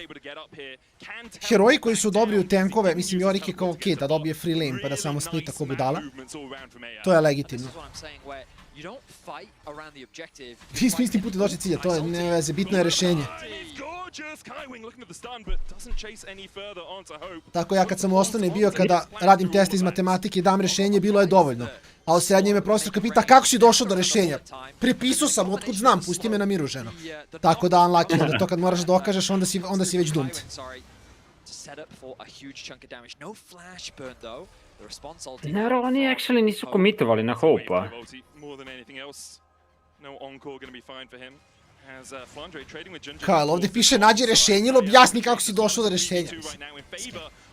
Heroji koji su dobri u tankove, mislim Yorick je kao okej da dobije free lane pa da samo splita ko budala. To je legitimno. Vi smo isti put došli cilja, to je ne veze, bitno je rešenje. Tako ja kad sam u osnovnoj bio, kada radim test iz matematike i dam rešenje, bilo je dovoljno. A u srednje me profesorka pita kako si došao do rešenja. Prepisao sam, otkud znam, pusti me na miru, ženo. Tako da unlucky, onda to kad moraš da dokažeš, onda si već dumt. Naravno, oni actually nisu commitovali na Hope-a. Kao, ali ovdje piše nađi rešenje ili objasni kako si došao do rešenja.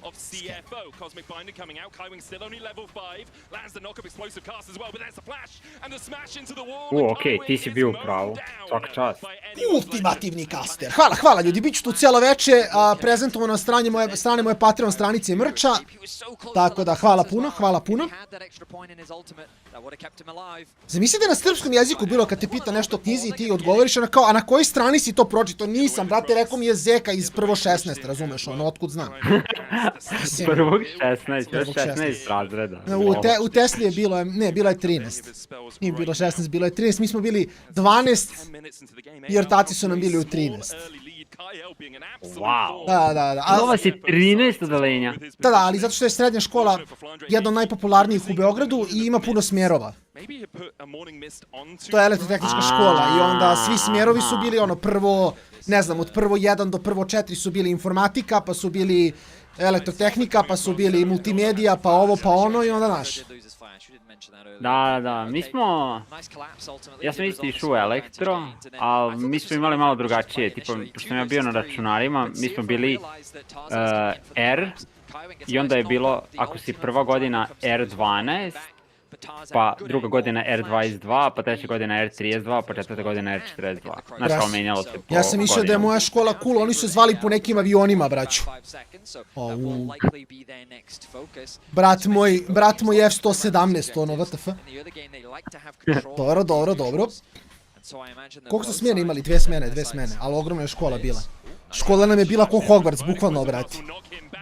Of CFO. Cosmic Binder coming out. Kaiwing still only level 5. Lands the knock-up explosive cast as well, but there's a flash and the smash into the wall. Okej, ti si bio u pravu. Svaka čast. Ultimativni caster. Hvala ljudi, bit ću tu cijelo veče, prezentovano od strane moje Patreon stranice i mrča. Tako da, hvala puno. Zamislite na srpskom jeziku bilo kad te pita nešto o knjizi i ti odgovoriš, a na kojoj strani si to pročito? Nisam, brate, rekao mi je Zeka iz prvo 16, razumeš, otkud znam. Prvog 16, još 16 razreda. U Tesli je bilo, ne, bilo je 13. Nije bilo 16, bilo je 13, mi smo bili 12 i ortaci su nam bili u 13. Wow. Da. Ovo si 13 odalenja. Da, ali zato što je srednja škola jedna od najpopularnijih u Beogradu i ima puno smjerova. To je elektrotehnička škola i onda svi smjerovi su bili prvo, ne znam, od prvo 1 do prvo 4 su bili informatika, pa su bili elektrotehnika, pa su bili multimedija, pa ovo, pa ono i onda naš. Da, ja sam isto išao u elektro, ali mi smo imali malo drugačije, tipa, pošto sam ja bio na računarima, mi smo bili R i onda je bilo, ako si prva godina R12, pa druga godina R22, pa treća godina R32, pa četvrta godina R42. Znaš kao menjalo se po godinu. Ja sam mislio da je moja škola cool, oni su zvali po nekim avionima, braću. Brat moj F-117, WTF. Dobro. Koliko su smjene imali? 2 smjene, ali ogromna je škola bila. Škola nam je bila ko Hogwarts, bukvalno, brati.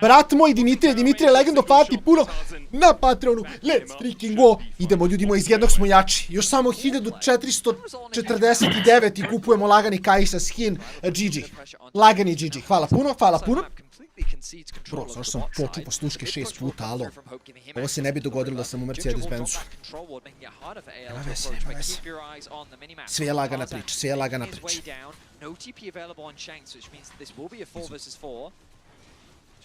Brat moj, Dimitrije, legendo, pati puno na Patreonu, let's freaking go. Idemo, ljudi moji, iz jednog smo jači. Još samo 1449 i kupujemo lagani Kajsa skin, GG. Lagani GG, hvala puno. Bro, zašto sam počupo sluške 6 puta, alo. Ovo se ne bi dogodilo da sam u Mercedes-Benzu. Nema veze. Sve je lagana priča. No TP available on Shanks, which means that this will be a 4 versus 4.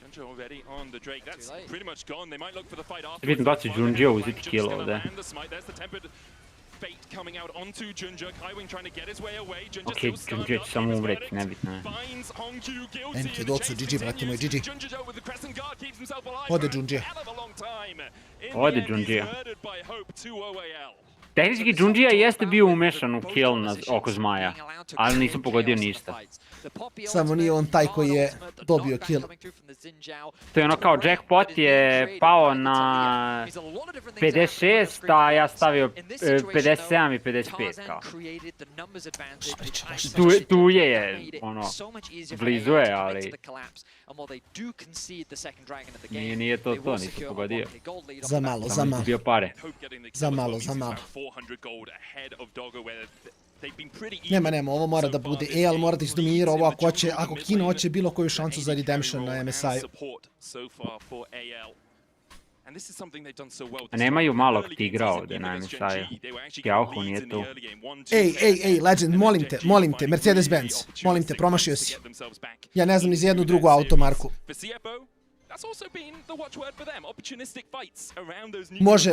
Junjija already on the Drake. That's pretty much gone. They might look for the fight after. Vidim da će Junjija uzeti kill ovdje. Okej, Junjija će samo umreti, nebitno je. MK docu, GG, brati moj, GG. Ode Junjija. Tehnički Junjija jeste bio umešan u kill oko zmaja, ali nisam pogodio ništa. Samo nije on taj koji je dobio kill. To je ono kao jackpot je pao na 56, a ja stavio 57 i 55 kao. Tu je ono, blizu je, ali nije to, nisi pogodio. Za malo. Bio pare. Za malo. Nema, ovo mora da bude AL, mora da izdominira ovo ako Kina hoće bilo koju šansu za redemption na MSI-u. A nemaju malog tigra ovdje na MSI-u. Jauhu nije tu. Ej, Legend, molim te, Mercedes-Benz, molim te, promašio si. Ja ne znam ni za jednu drugu automarku.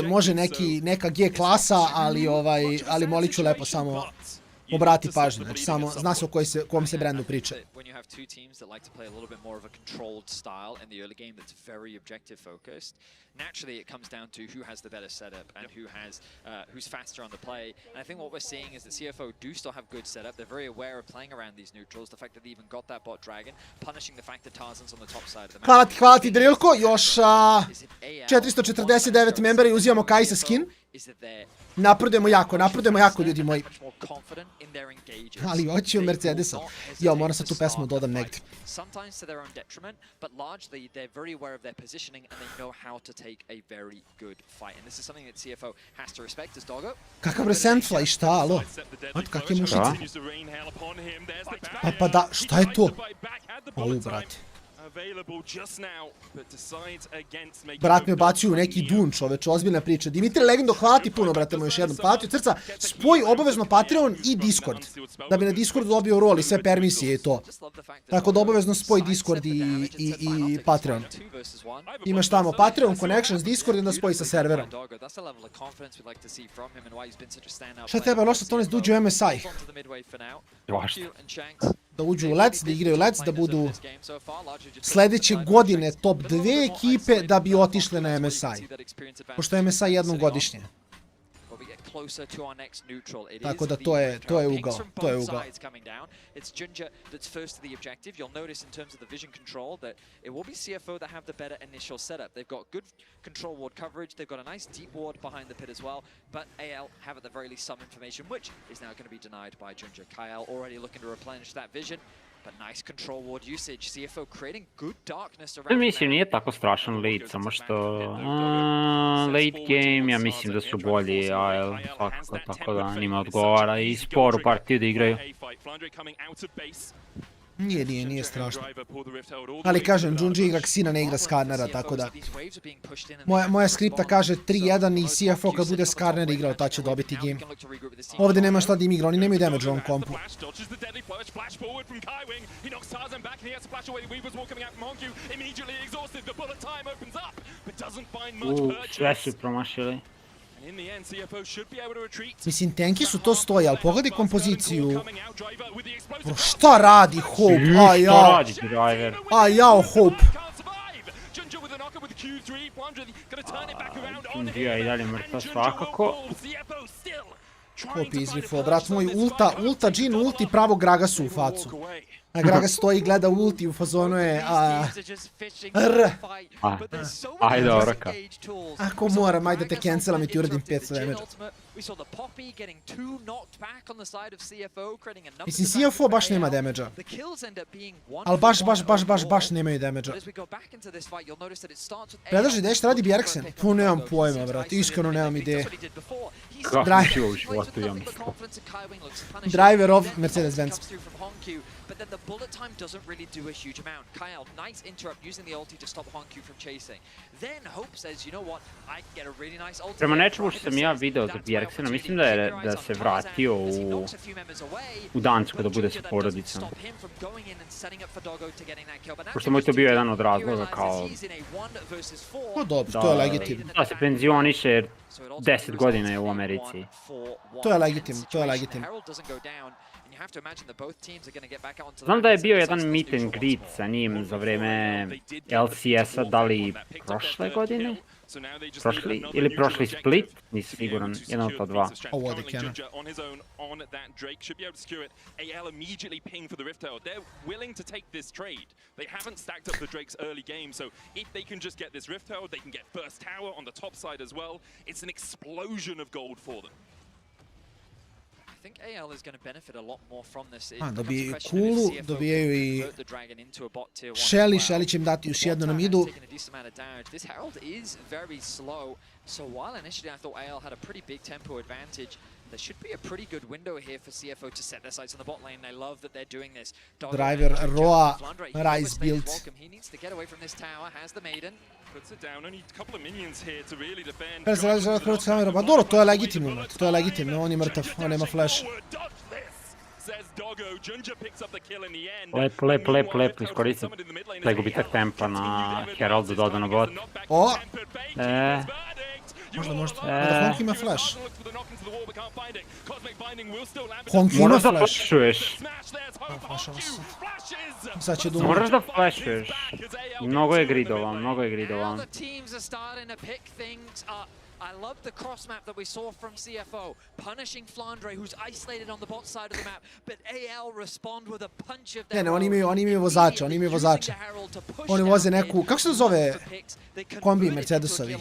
Može neka G klasa, ali molit ću lepo samo obrati pažnju, znači samo zna se o kom se brendu priča. Naturally, it comes down to who has the better setup and who's faster on the play. And I think what we're seeing is that CFO do still have good setup. They're very aware of playing around these neutrals. The fact that they even got that bot dragon, punishing the fact that Tarzan's on the top side of the map. Hvala ti Drilko, još 449 membera i uzimamo Kajsa skin. Napredujemo jako, ljudi moji. Ali hoću Mercedesa. Ja, moram sad tu pesmu dodam negdje. Kakav Resentfly, šta, alo? Kakve mušice? Pa da, šta je to? Ovu, brate. Brat me bacio u neki dun, čoveč, ozbiljna priča. Dimitri Legendo, hvala ti puno, brate moj, još jednom. Hvala ti od srca. Spoj obavezno Patreon i Discord. Da bi na Discordu dobio rol i sve permisije i to. Tako da obavezno spoj Discord i Patreon. Imaš tamo Patreon, Connections, Discord i onda spoj sa serverom. Šta treba loša to ne dođe u MSI? Da uđu u Let's, da igraju Let's, da budu sljedeće godine top 2 ekipe da bi otišle na MSI. Pošto je MSI jednom godišnje. Tako da to je ugao. It's Ginger that's first to the objective. You'll notice in terms of the vision control that it will be CFO that have the better initial setup. They've got good control ward coverage. They've got a nice deep ward behind the pit as well. But AL have at the very least some information, which is now going to be denied by Ginger. Kyle already looking to replenish that vision. But nice control ward usage. CFO creating good darkness around. Mislim, nije tako strašan late, samo što late game, ja mislim da su bolji AL, svakako, tako da njima odgovara i sporu partiju da igraju. Nije strašno. Ali kažem, Junji igra Xina, ne igra Skarnera, tako da... Moja skripta kaže 3-1 i CFO kad bude Skarner igrao, ta će dobiti game. Ovdje nema šta da im igra, oni nemaju damage u ovom kompu. Sve su promašili. Mislim, tanki su to stoji, ali pogledaj kompoziciju. Šta radi Hope? A jao Hope. Junji i dalje mrtav svakako. Hope izrifo, brat moj, ulta, Jin ulti, pravo Gragasu u facu. A Gragas stoji i gleda ulti u fazonu je... Ajde, oraka. Ako moram, ajde te cancelam i ti uradim 500 damage. Mislim, CFO baš nema damage-a. Ali baš nemaju damage-a. Predlaži da šta radi Bjergsen? Tu nemam pojma, brat, iskreno nemam ideje. Driver of Mercedes-Benz. But then the bullet time doesn't really do a huge amount. Kyle, nice interrupt using the ulti to stop Honku from chasing. Then Hope says, you know what, I can get a really nice ulti. Prema nečemu što sam ja video za Bjergsena, mislim da se vratio u Dansku da bude sa porodicom. Pošto mu je to bio jedan od razloga kao... No dobro, to je legitimno. Da se penzioniše jer 10 godina je u Americi. To je legitimno. Znam da je bio jedan meet and greet sa njim za vreme LCS-a, da li prošle godine? Prošli, ili prošli split, nisam siguran, jedan od to dva. Ovo ode Canon. On his own on that Drake should be able to secure it. AL immediately ping for the Rift Herald. They're willing to take this trade. They haven't stacked up the Drake's early game, so if they can just get this Rift Herald, they can get first tower on the top side as well. It's an explosion of gold for them. I think AL is going to benefit a lot more from this. Dobijaju kulu, dobijaju i Shelly će im dati još jedno na midu. This Herald is very slow, so while initially I thought AL had a pretty big tempo advantage, there should be a pretty good window here for CFO to set their sights on the bot lane. I love that they're doing this. Driver, Roa, Rise build. He needs to get away from this tower, has the Maiden. Puts it down, only a couple of minions here to really defend. Pa dobro, to je legitimno, to je legitimno, on je mrtav, on nema flash. Lep, iskoristit taj gubitak tempa na Heraldu doda na bot. O! Možda. Honk ima flash. Honk ima Moraš da flash. flashuješ. Sad će Duma. Moraš da flashuješ. Mnogo je gridovan. The teams are starting to pick things up. I love the cross map that we saw from CFO, punishing Flandre, who's isolated on the bot side of the map, but AL respond with a punch of their Ne, oni imaju vozača. Oni voze neku, kako se to zove, kombi Mercedesovi.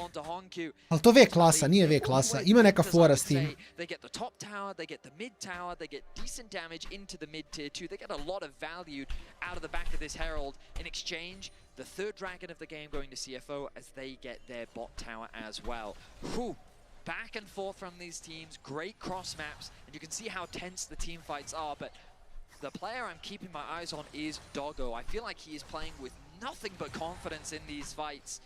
Ali to V klasa, nije V klasa, ima neka fora s tim. They get the top tower, they get the mid tower, they get decent damage into the mid tier 2, they get a lot of value out of the back of this Herald. In exchange, the third dragon of the game going to CFO as they get their bot tower as well. Whew. Back and forth from these teams, great cross maps, and you can see how tense the team fights are, but the player I'm keeping my eyes on is Doggo. I feel like he is playing with nothing but confidence in these fights.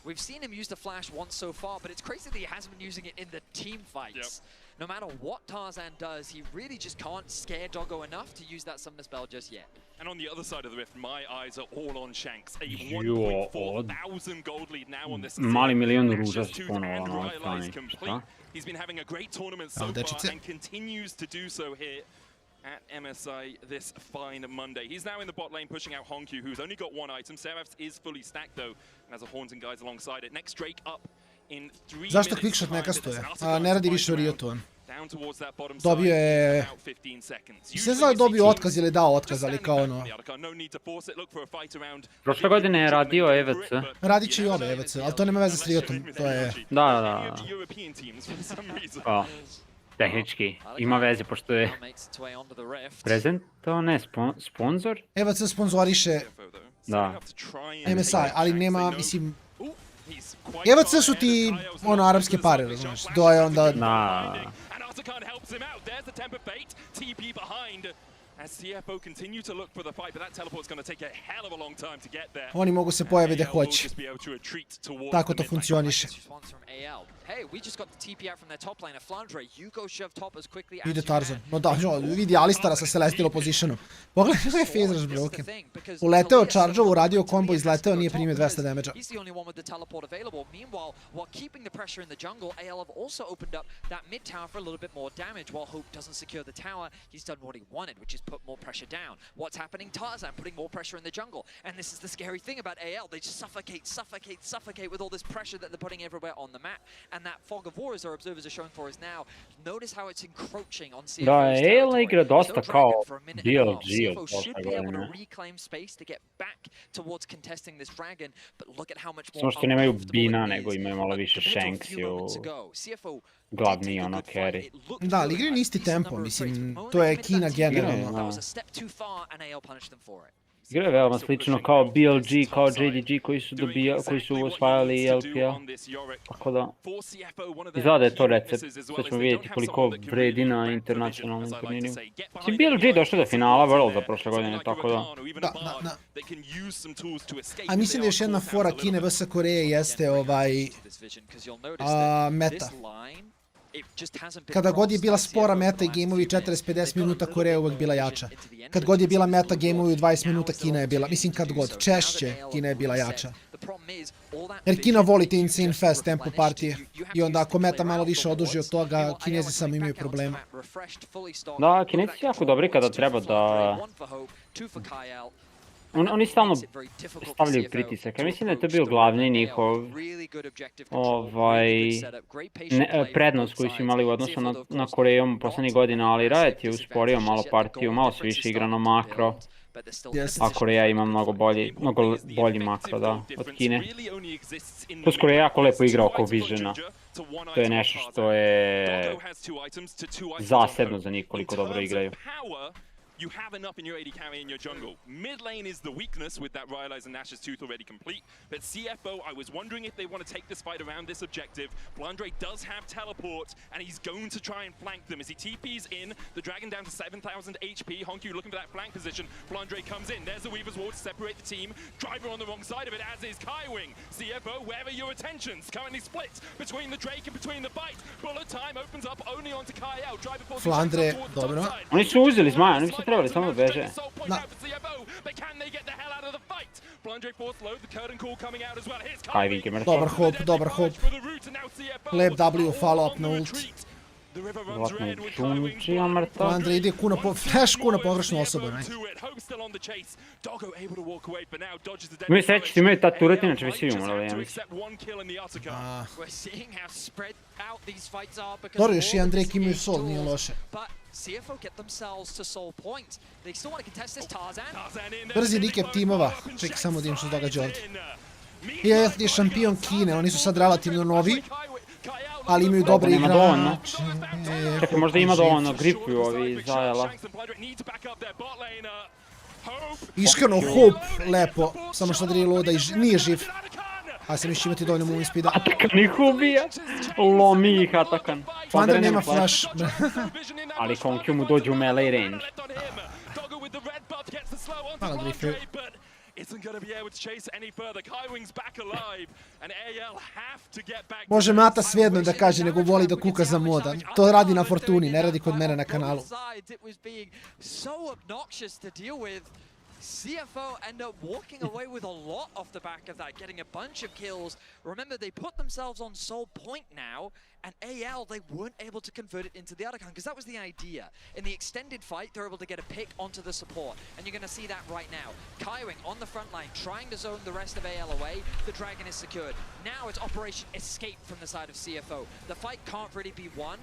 We've seen him use the flash once so far, but it's crazy that he hasn't been using it in the team fights. No matter what Tarzan does, he really just can't scare Doggo enough to use that summoner spell just yet. And on the other side of the rift, my eyes are all on Shanks. A 1.4,000 gold lead now on this. Mali milion ruža sponovo na ovoj strani. He's been having a great tournament so far and continues to do so here at MSI this fine Monday. He's now in the bot lane pushing out Honkyu, who's only got one item. Seraph is fully stacked though, and has a Horns and guys alongside it. Next Drake up in 3 minutes. Zašto quickshot ne kastuje? Ne radi više u Riotu. Dobio je... Sve zna je dobio otkaz ili dao otkaz, ali kao ono... Prošle godine je radio EVC. Radit će i ove EVC, ali to nema veze s Riotom, to je... Da. Tehnički, ima veze, pošto je... Prezent, to ne, sponsor? EVC sponzoriše... Da. MSI, ali nema, mislim... EVC su ti, ono, arapske pare, razumiješ, to je onda... Helps him out. There's the temper bait. TP behind. As CFO continue to look for the fight, but that teleport's going to take a hell of a long time to get there. Oni mogu se pojaviti gdje hoće. Tako to funkcioniše. Hey, we just got the TP out from their top lane. Flandre, you go shove top as quickly as Ide Tarzan. No da, vidi Alistara sa Celestial positionu. Pogledaj kako je phase rush broken. Uleteo charge-ovo, uradio combo, izleteo, nije primio 200 damage-a. He's the only one with the teleport available. Meanwhile, while keeping the pressure in the jungle, AL have also opened up that mid tower for a little bit more damage. While Hope doesn't secure the tower, he's done what he wanted, which is put more pressure down. What's happening? Tarzan putting more pressure in the jungle. And this is the scary thing about AL. They just suffocate with all this pressure that they're putting everywhere on the map. And that fog of war, as our observers are showing for us now, notice how it's encroaching on CFO's territory. Da, AL igra dosta kao DLG CFO should be able to reclaim space to get back towards contesting this dragon, but look at how much more... Samo što nemaju Bina, nego imaju malo više Shanks i glavni ono carry. Da, ali igraju isti tempo, mislim, to je Kina generalno. Igra je veoma slično kao BLG, kao JDG koji su osvajali LPL. Tako da, izgleda da je to recept. Sad ćemo vidjeti koliko vredi na internacionalnim turnirima. Mislim, BLG je došao do finala Worlda prošle godine, tako da... Da. A mislim da još jedna fora Kine vs Koreje jeste meta. Kada god je bila spora meta i gameovi 40-50 minuta, Koreja je uvek bila jača. Kad god je bila meta gameovi 20 minuta, Kina je bila, mislim kad god, češće Kina je bila jača. Jer Kina voli te insane fast tempo partije i onda ako meta malo više oduži od toga, Kinezi samo imaju problema. Da, Kinezi su jako dobri kada treba da Oni stalno stavljaju pritisak. Ja mislim da je to bio glavni njihov prednost koju su imali u odnosu na Korejom posljednjih godina, ali Riot je usporio malo partiju, malo se više igra na makro. A Koreja ima mnogo bolji makro, da, od Kine. Plus Koreja jako lepo igra oko Visiona. To je nešto što je zasebno za njih koliko dobro igraju. You have enough in your AD carry in your jungle. Mid lane is the weakness with that Rylize and Nash's tooth already complete. But CFO, I was wondering if they want to take this fight around this objective. Blandre does have teleport, and he's going to try and flank them as he TPs in. The Dragon down to 7,000 HP. Honku looking for that flank position. Blandre comes in. There's the Weaver's Wall to separate the team. Driver on the wrong side of it, as is Kaiwing. CFO, where are your attentions? Currently split between the Drake and between the Bite. Bullet time opens up only onto Kyle. Driver forces Flandre, dobro. Oni su uzeli Zmaja, oni bi se trebali samo da beže. Kaiwing je mrtav. Dobar hop. Lep W, follow up na ult. Zlatno Džunđija mrtav. Flandre ide flash ku na pogrešnu osobu. Imaju sreći, imaju ta turret, inače bi svi umrali, ja mislim. Dobro, još jedan Drake imaju sol, nije loše. CFO get themselves to Soul Point. They still want to contest this Tarzan. Brzi recap timova. Čekaj samo da im što se događa ovdje. Yeti je šampion Kine, oni su sad relativno novi. Ali imaju dobre igrače. Čekaj, možda ima dovoljno gripuju ovi zajela. Iskreno, Hope, lepo. Samo što da reloada i nije živ. A sam još imati dovoljno movement speeda. Atakan ih ubija. Lomi ih Atakan. Flandre nema flash. Ali Konkyu mu dođe u melee range. Hvala Griffe. Može Mata svejedno da kaže nego voli da kuka za moda. To radi na Fortuni, ne radi kod mene na kanalu. CFO end up walking away with a lot off the back of that, getting a bunch of kills. Remember, they put themselves on Soul Point now, and AL, they weren't able to convert it into the Arakan, because that was the idea. In the extended fight, they're able to get a pick onto the support, and you're going to see that right now. Kaiwing on the front line, trying to zone the rest of AL away. The Dragon is secured. Now it's Operation Escape from the side of CFO. The fight can't really be won.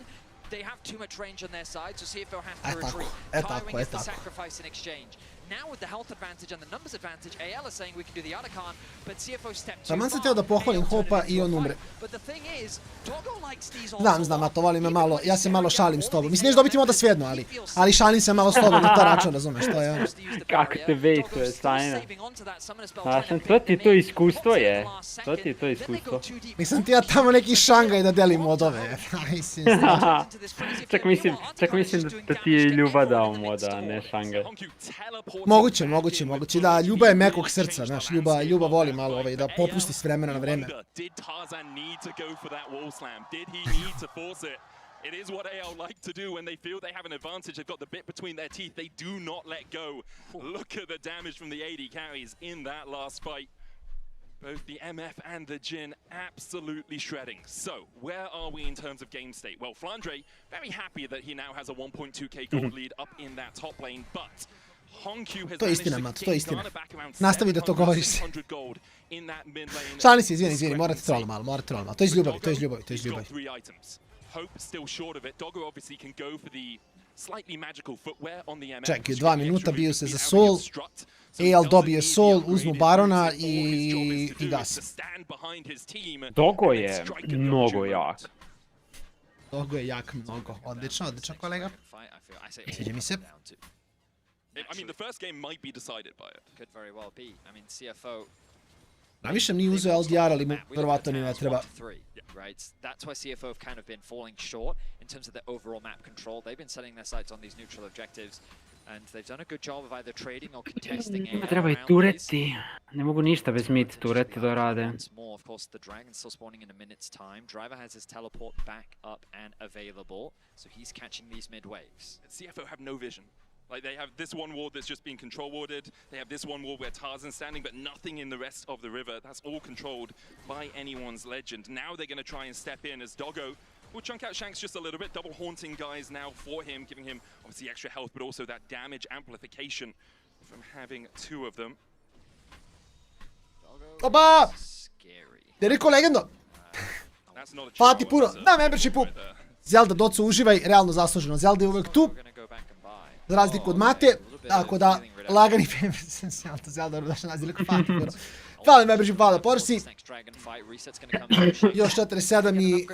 They have too much range on their side, so CFO has to retreat. Kaiwing is the sacrifice in exchange. Now with the health advantage and the numbers advantage, AL is saying we can do the Arakan, but CFO stepped too far. Taman sam teo da pohvalim Hopa I on umre. But the thing is, Doggo likes these also. Znam, a to volim me malo, ja se malo šalim s tobom. Mislim, neću dobiti moda svejedno, ali šalim se malo s tobom na to račun, razumeš, to je ono. Kako te bejtuje, Stajna. Sašan, to ti to iskustvo je. To ti je to iskustvo. Nisam ti ja tamo neki Šangaj da delim modove. Čak mislim da ti je Ljuba dao moda, a ne Šangaj. Moguće. Da, Ljuba je mekog srca, znaš, Ljuba voli malo da popusti s vremena na vreme. It is what AL like to do when they feel they have an advantage. They've got the bit between their teeth. They do not let go. Look at the damage from the AD carries in that last fight. Both the MF and the Jin absolutely shredding. So, where are we in terms of game state? Well, Flandre, very happy that he now has a 1.2k gold lead up in that top lane, but to je istina, Mato, to je istina. Nastavi da to govoriš. Šalim se, izvini, morate troll malo. To je iz ljubavi. Čekaj, 2 minuta, bio se za Soul. AL dobije Soul, uzmu Barona i gasi. Dogo je mnogo jak. Dogo je jak mnogo. Odlično, kolega. Sviđa mi se. I mean, the first game might be decided by it. Could very well be. I mean, CFO. Naviše nije uzeo LDR, ali mu verovatno ni ne treba. Right, that's why CFO have kind of been falling short in terms of their overall map control. They've been setting their sights on these neutral objectives, and they've done a good job of either trading or contesting. Treba I tureti. Ne mogu ništa bez mid tureta da rade. More, of course, the Dragon still spawning in a minute's time. Driver has his teleport back up and available, so he's catching these mid waves. CFO have no vision. Like, they have this one ward that's just being control warded. They have this one ward where Tarzan's standing, but nothing in the rest of the river. That's all controlled by anyone's legend. Now they're going to try and step in as Doggo will chunk out Shanks just a little bit. Double haunting guys now for him, giving him obviously extra health, but also that damage amplification from having 2 of them. Oba! Je rekao legendo. Hvala ti puno. Da, membershipu. Zelda Docu, uživaj, realno zasluženo. Zelda je uvek tu. Za razliku od Mate. Tako da, lagani Zelda došla naziv, liko hvala ti puno. Hvala membership, hvala Porsi. Još 47 i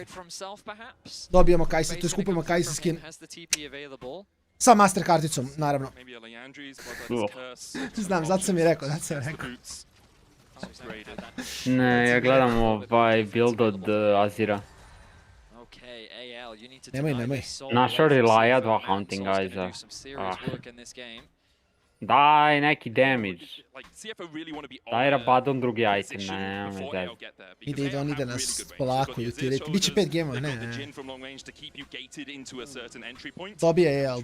dobijemo Kajsa, to je skupimo Kajsa skin. Sa master karticom, naravno. Znam, zato sam i rekao, Ne, ja gledam ovaj build od Azira. Nemoj. Našao Relaya, 2 hunting guysa. Daj neki damage. Daj Rabadon drugi item, ne zez. Ide, on ide nas polako, utility. Biće 5 game-ova, ne. Dobije AL.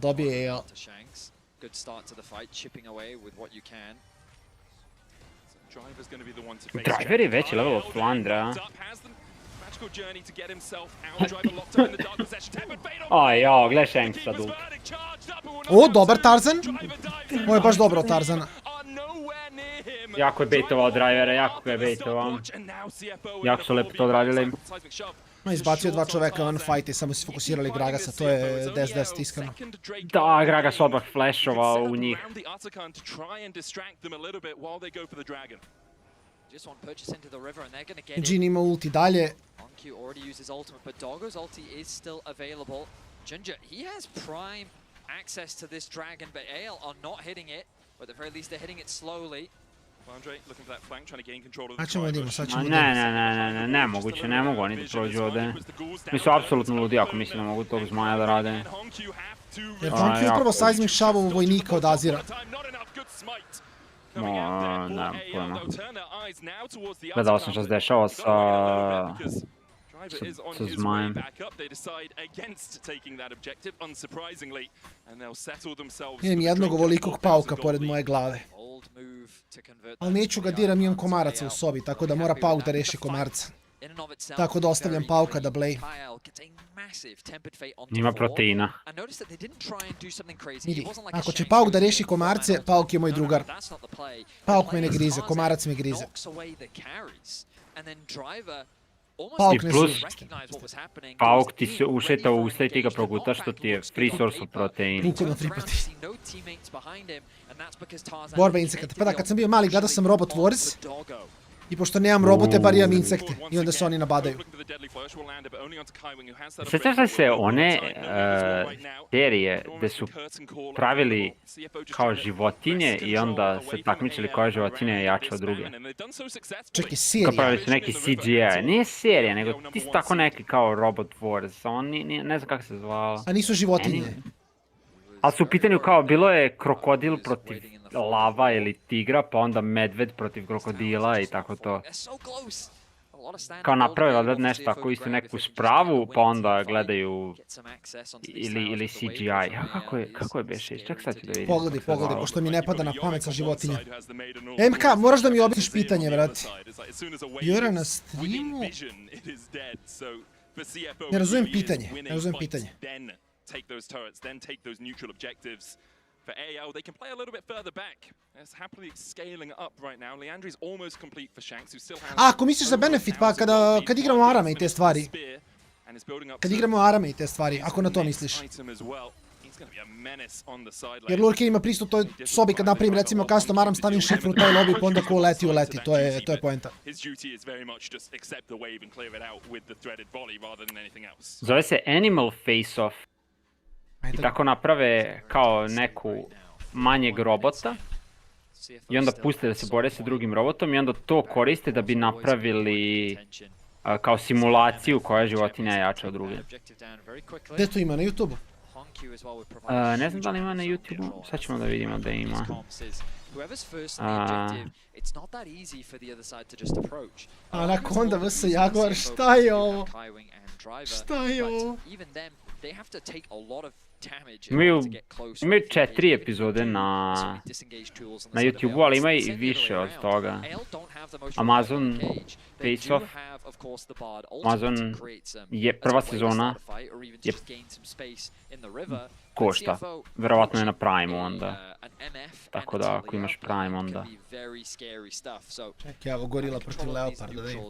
Driver je veći level od Flandra. Aj, jao, gledaj Shanks sad ult. O, dobar Tarzan. Ovo je baš dobro od Tarzana. Jako je baitovao drivera, jako ga je baitovao. Jako su lepo to odradili. Izbacio 2 čoveka van fight i samo si fokusirali Gragasa, to je 10-10 iskreno. Da, Gragas odmah flashovao u njih. Jin ima ulti dalje. Already uses ultimate, but Doggo's ulti is still available. Ginger, he has prime access to this dragon, but AL are not hitting it, or at the very least they're hitting it slowly. Andre looking for that flank, trying to gain control of the Sad ćemo vidimo. Ne, nemoguće, ne mogu oni da prođu ovdje. Mi su apsolutno ludi ako mislim da mogu tog zmaja da rade. Jer Honky je upravo seismic šavao vojnika od Azira. Nemam pojma. Gledao sam što se dešava sa zmajem. Imam jednog ovolikog pauka pored moje glave. Ali neću ga diram, imam komaraca u sobi, tako da mora pauk da reši komarca. Tako da ostavljam pauka da blej. Ima proteina. Vidi, ako će pauk da reši komarce, pauk je moj drugar. Pauk me ne grize, komarac me grize. I plus, pauk ti se ušeta u usta i ti ga progutaš što ti je free source of protein. Bukvalno free protein. Borba insekata. Pa da, kad sam bio mali gledao sam Robot Wars. I pošto nemam robote, bar imam insekte. I onda se oni nabadaju. Sjećaš li se one serije gdje su pravili kao životinje i onda se takmičili koja životinja je jača od druge? Čekaj, serija? Kao pravili su neki CGI. Nije serija, nego ti su tako neki kao Robot Wars. On ne znam kako se zvala. A nisu životinje? Ali su u pitanju kao bilo je krokodil protiv lava ili tigra, pa onda medved protiv krokodila i tako to. Kao napravila nešto tako isto neku spravu, pa onda gledaju ili CGI. A kako je beše? Čak sad ću da vidim. Pogledaj, pošto mi ne pada na pamet sa životinja. MK, moraš da mi objasniš pitanje, brate. Jura na streamu? Ne razumijem pitanje. Take those turrets, then take those neutral objectives. For AL, they can play a little bit further back. It's happily scaling up right now. Leandri's almost complete for Shanks, who still has... Ako misliš za benefit, pa kad igramo arame i te stvari. Ako na to misliš. Jer Lurker ima pristup toj sobi kad napravim recimo custom aram, stavim šifru u taj lobby, pa onda ko uleti. To je poenta. Zove se Animal Face Off. I tako naprave kao neku manjeg robota i onda puste da se bore sa drugim robotom i onda to koriste da bi napravili kao simulaciju koja životinja je jača od druge. Gdje to ima, na YouTube-u? Ne znam da li ima na YouTube-u, sad ćemo da vidimo da ima. Anaconda vs. Jaguar, šta je ovo? Imaju 4 epizode na YouTube-u, ali ima i više od toga. Amazon Face Off Amazon je prva sezona je košta. Verovatno je na Prime onda. Tako da ako imaš Prime onda. Čekaj, evo gorila protiv Leoparda, da im.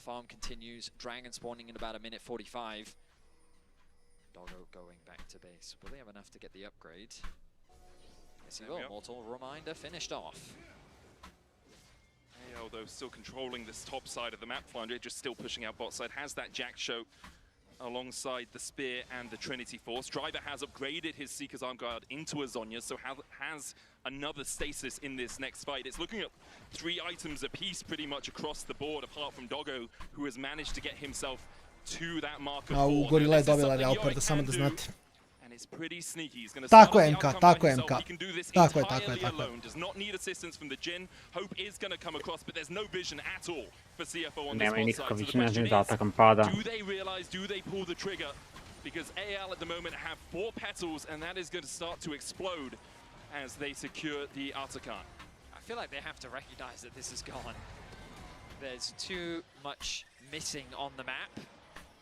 Farm continues. Dragon spawning in about a minute 45. Doggo going back to base. Will they have enough to get the upgrade? Yes, he will. Mortal Reminder finished off. AL, though, still controlling this top side of the map. Flounder just still pushing out bot side. Has that Jack show alongside the Spear and the Trinity Force. Driver has upgraded his Seeker's Arm Guard into a Zonya, so has another stasis in this next fight. It's looking at 3 items apiece pretty much across the board, apart from Doggo, who has managed to get himself to that mark of 4. Gorila je dobila Leoparda, samo da znate. And it's pretty sneaky. He's going to Tako je MK, tako je MK. Tako je, tako je, tako je. Does not need assistance from the Jin. Hope is going to come across, but there's no vision at all for CFO on this Nema one nikakav side. So the vision, question zadatak is, pada. do they realize, do they pull the trigger? Because AL at the moment have 4 petals, and that is going to start to explode as they secure the Artican. I feel like they have to recognize that this is gone. There's too much missing on the map,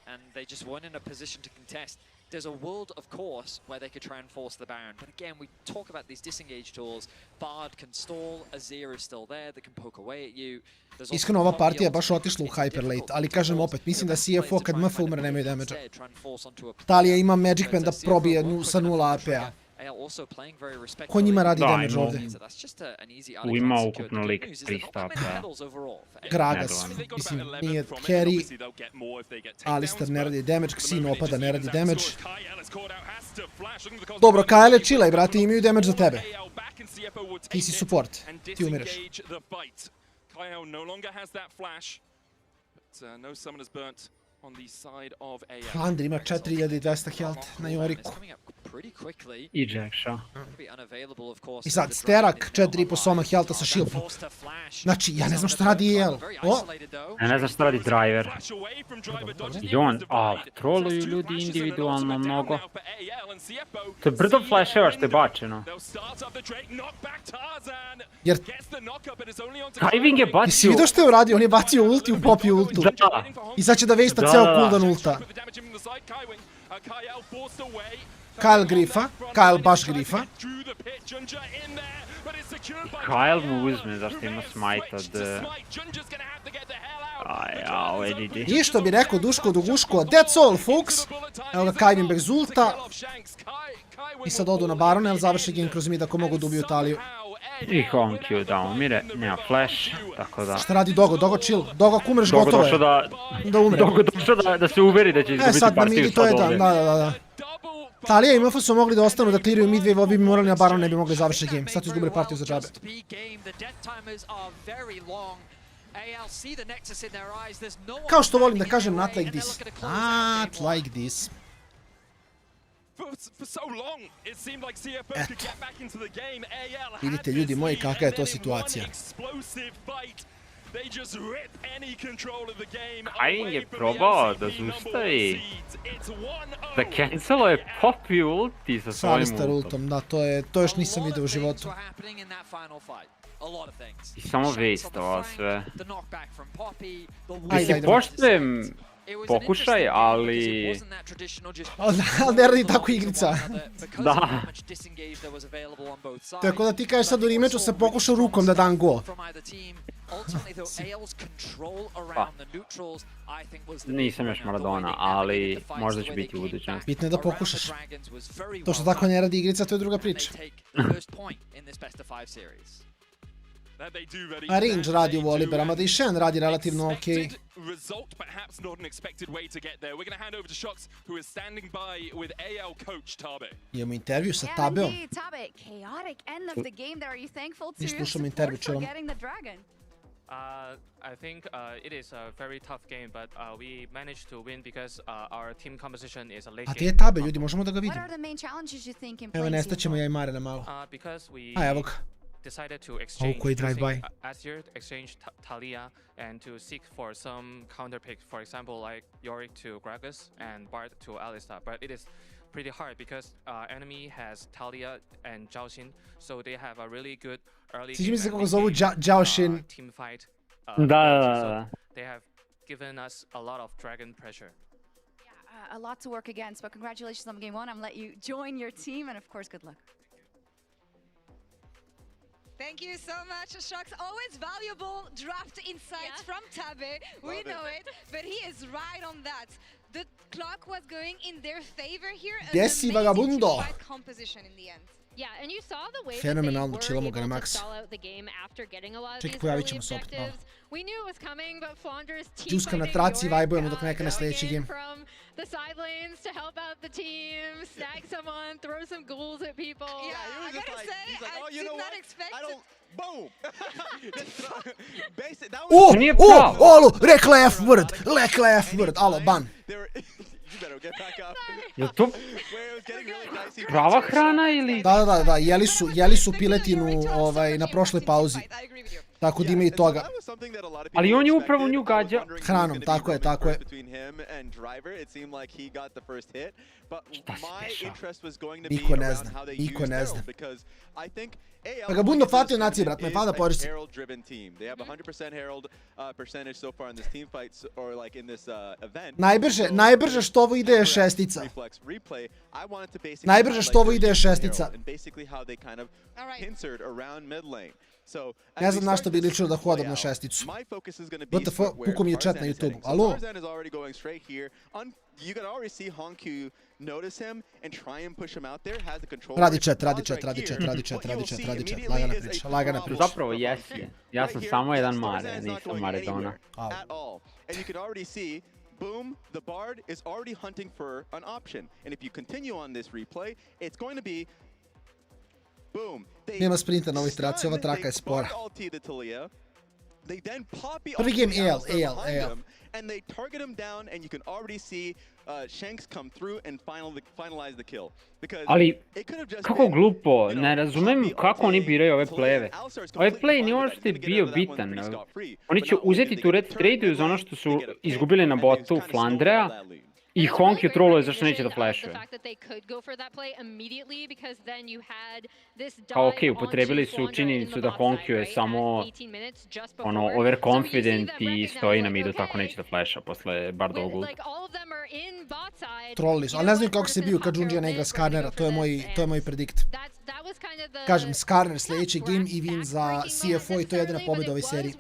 and they just weren't in a position to contest. There's a world, of course, where they could try and force the Baron. But again, we talk about these disengage tools. Bard can stall, Azir is still there, that can poke away at you. Iskreno, ova partija je baš otišla u Hyperlate, ali kažem opet, mislim da CFO kad MF umre nemaju damage-a. Talija ima Magic Pen da probije sa 0 AP-a. Ko njima radi damage ovdje? Ima ukupno lik 300 AP-a. Gragas, mislim, nije carry. Alistar ne radi damage, Xin opada ne radi damage. Dobro, Kyle je chillaj, brate, imaju damage za tebe. Ti si support, ti umireš. Kyle no longer has that flash, but no summon has burnt on the side of AL. Andri ima 4200 health na Yoriku. I Jacksha. I sad Sterak 4,5 soma healtha sa shieldom. Znači, ja ne znam što radi EL. O! Ja ne znam što radi Driver. I on, troluju ljudi individualno mnogo. To je brdo flasheva što je bačeno. Jer... Diving je bacio... Jesi vidio što je uradio? On je bacio ulti u popi ultu. Da. I sad će da vejsta ceo cooldown ulta. Kyle grifa, Kyle baš grifa. Kyle mu uzme zašto ima smite od... Ajao, EDD. I što bi rekao Duško Duguško, that's all folks. Evo ga Kajvin bez ulta. I sad odu na Barone, ali završi game kroz mid ako mogu da ubiju Taliju. I home Q da umire, nema flash, tako da... Šta radi Dogo? Dogo chill. Dogo ako umreš gotovo je. Da umre. Dogo došao da se uveri da će izgubiti partiju sad ovdje. Da. Talija i MF su mogli da ostanu da clearuju midwave, ovi bi morali na Baron, ne bi mogli završiti game. Sad su izgubili partiju za džabe. Kao što volim da kažem, not like this. Not like this. Eto. Vidite ljudi moji kakva je to situacija. Kajin je probao da zustavi. Da cancelo je popi ulti sa svojim Alistar ultom, da, to još nisam vidio u životu. I samo waste ovo sve. Mislim, poštujem pokušaj, ali... Ali ne radi tako igrica. Da. Tako da ti kažeš sad u rematchu se pokušao rukom da dam go. Nisam još Maradona, ali možda će biti u budućnosti. Bitno je da pokušaš. To što tako ne radi igrica, to je druga priča. A Range radi u Voliberama, da i Shen radi relativno okej. Imamo intervju sa Tabeom. I slušamo intervju čelom. I think it is a very tough game, but we managed to win because our team composition is a late game. A gdje je Tabe, ljudi, možemo da ga vidimo. Evo, nestaćemo ja i Mare na malo. A, evo ga. Decided to exchange Azir, exchange Talia, and to seek for some counter pick, for example, like Yorick to Gragas and Bard to Alistar. But it is pretty hard because enemy has Talia and Zhaoxin, so they have a really good early Sviđa mi se game kako zovu Zhaoxin. team fight. Da. They have given us a lot of dragon pressure. A lot to work against, but congratulations on game 1. I'm let you join your team, and of course, good luck. Thank you so much, Shucks. Always valuable draft insights from Tabe. We know it, but he is right on that. The clock was going in their favor here. Desi vagabundo. Composition in the end. Yeah, and you saw the way Fenomenalno, that they čilamo were ga na able max. to stall out the game after getting a lot of Čekaj, these pojavit early ćemo se opet malo. objectives. We knew it was coming, but Flaunder's team Džuska na traci, vibujemo dok ne krene sljedeći game. from the side lanes to help out the team, snag someone, throw some ghouls at people. Yeah, I gotta say, I did not expect it. Boom! Alo, rekla je F-word, alo, ban. Je to prava hrana ili? Da, jeli su piletinu na prošloj pauzi. Tako da ima i toga. Ali on je upravo nju gađa. Hranom, tako je. Šta se dešava? Niko ne zna. Pa ga budno fatio nacije, brat, me pada poristi. Najbrže što ovo ide je šestica. Ne znam na što bi ličilo da hodam na šesticu. WTF, puko mi je chat na YouTube. Alo? Radi chat. Lagana priča. Zapravo jesi. Ja sam samo jedan Mare, nisam Maradona. Boom, the Bard is already hunting for an option. And if you continue on this replay, it's going to be boom. Nema sprinta na ovoj traci, ova traka je spora. Prvi game AL. And they target him down and you can already see Shanks come through and finalize the kill. Ali, kako glupo, ne razumem kako oni biraju ove playeve. Ovaj play nije ono što je bio bitan. Oni će uzeti turret, traduju za ono što su izgubili na botu Flandrea i Honk je troluje zašto neće da flashuje. Kao okej, upotrebili su činjenicu da Honk je samo overconfident i stoji na midu tako neće da flasha posle Bardovog ulta. Trollili su, ali ne znam kako se bio kad Junjia ne igra Skarnera, to je moj predikt. Kažem, Skarner sljedeći game i win za CFO i to je jedina pobjeda u ovoj seriji.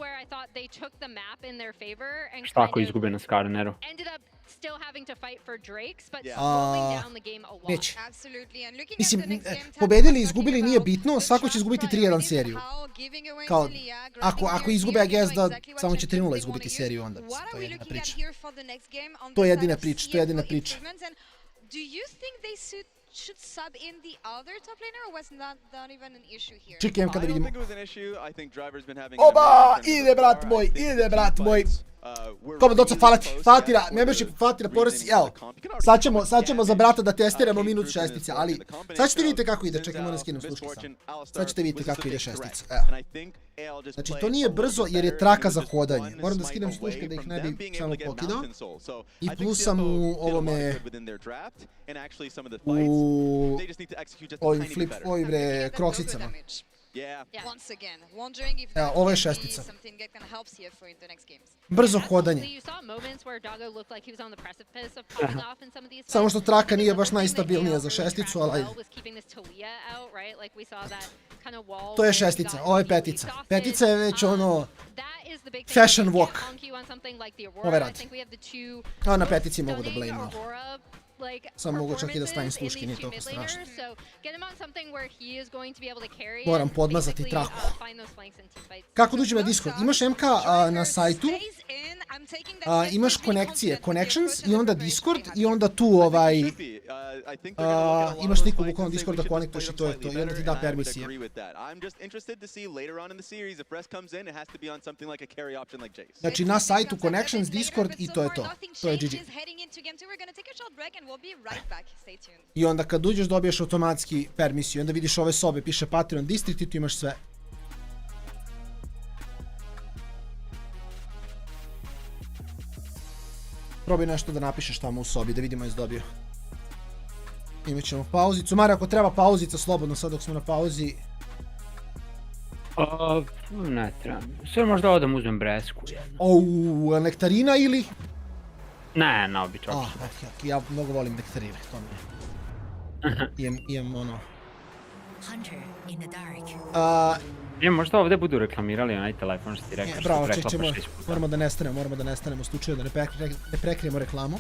Šta ako izgube na Skarneru? Neće. Mislim, pobedili i izgubili nije bitno, svako će izgubiti 3-1 seriju. Kao, ako izgube, I guess da samo će 3-0 izgubiti seriju onda. To je jedina priča. To je jedina priča. Should sub in the other top laner or was not even an issue here? Čekaj, kada vidimo. Oba! Ide brat moj. Kome doca Fatira, membership Fatira porasi, evo. Sad ćemo za brata da testiramo minut šestice, ali sad ćete vidjeti kako ide, čekaj, moram skinem sluške sam. Sad ćete vidjeti kako ide šestica, evo. Znači to nije brzo jer je traka za hodanje. Moram da skinem sluške da ih ne bi samo pokidao. I plus sam u ovome... ovim kroksicama. Evo, ovo je šestica. Brzo hodanje. Samo što traka nije baš najstabilnija za šesticu, ali... To je šestica, ovo je petica. Petica je već ono... fashion walk. Ovo radi. A na petici mogu da blame. Samo mogu čak i da stavim sluške, nije toliko strašno. Moram podmazati traku. Kako da uđem na Discord? Imaš MK na sajtu, imaš konekcije, connections i onda Discord i onda tu imaš liku bukvalno Discord da konektuješ i to je to i onda ti da permisije. Znači na sajtu connections, Discord i to je to. To je GG. I onda kad uđeš dobiješ automatski permisiju. Onda vidiš ove sobe, piše Patreon District i tu imaš sve. Probaj nešto da napišeš tamo u sobi, da vidimo jesi dobio. Imat ćemo pauzicu. Mare, ako treba pauzica, slobodno sad dok smo na pauzi. Ne treba. Sve možda odam uzmem bresku. Nektarina ili? Ne, na običaj. Ja mnogo volim nektarine, to mi je. Imam ono... Možda ovdje budu reklamirali onaj telefon što ti rekao što bravo, preklapaš 6 puta. Moramo da nestanemo u slučaju da ne prekrijemo reklamu.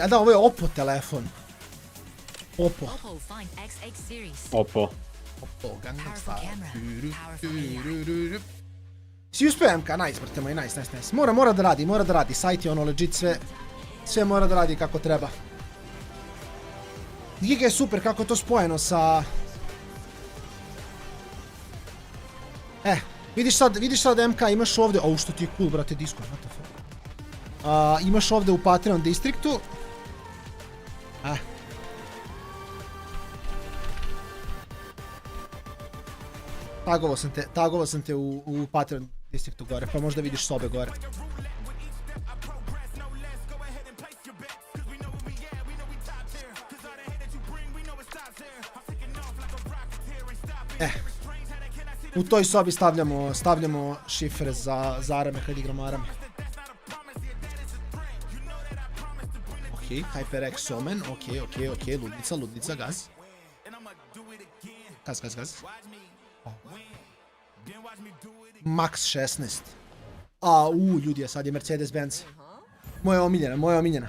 A da, ovo je Oppo telefon. Oppo. Gangnam Style. Si uspio MK, nice, brate moj, nice. Mora da radi, sajt je ono legit sve mora da radi kako treba. Giga je super kako je to spojeno sa... vidiš sad MK, imaš ovdje, što ti je cool, brate, Discord, what the fuck. Imaš ovdje u Patreon distriktu. Tagovao sam te u Patreon distriktu gore, pa možda vidiš sobe gore. U toj sobi stavljamo šifre za arame kad igramo arame. Ok, HyperX Omen, ok, ludnica, gaz. Gaz. Max 16. Ljudi, sad je Mercedes-Benz. Moja omiljena.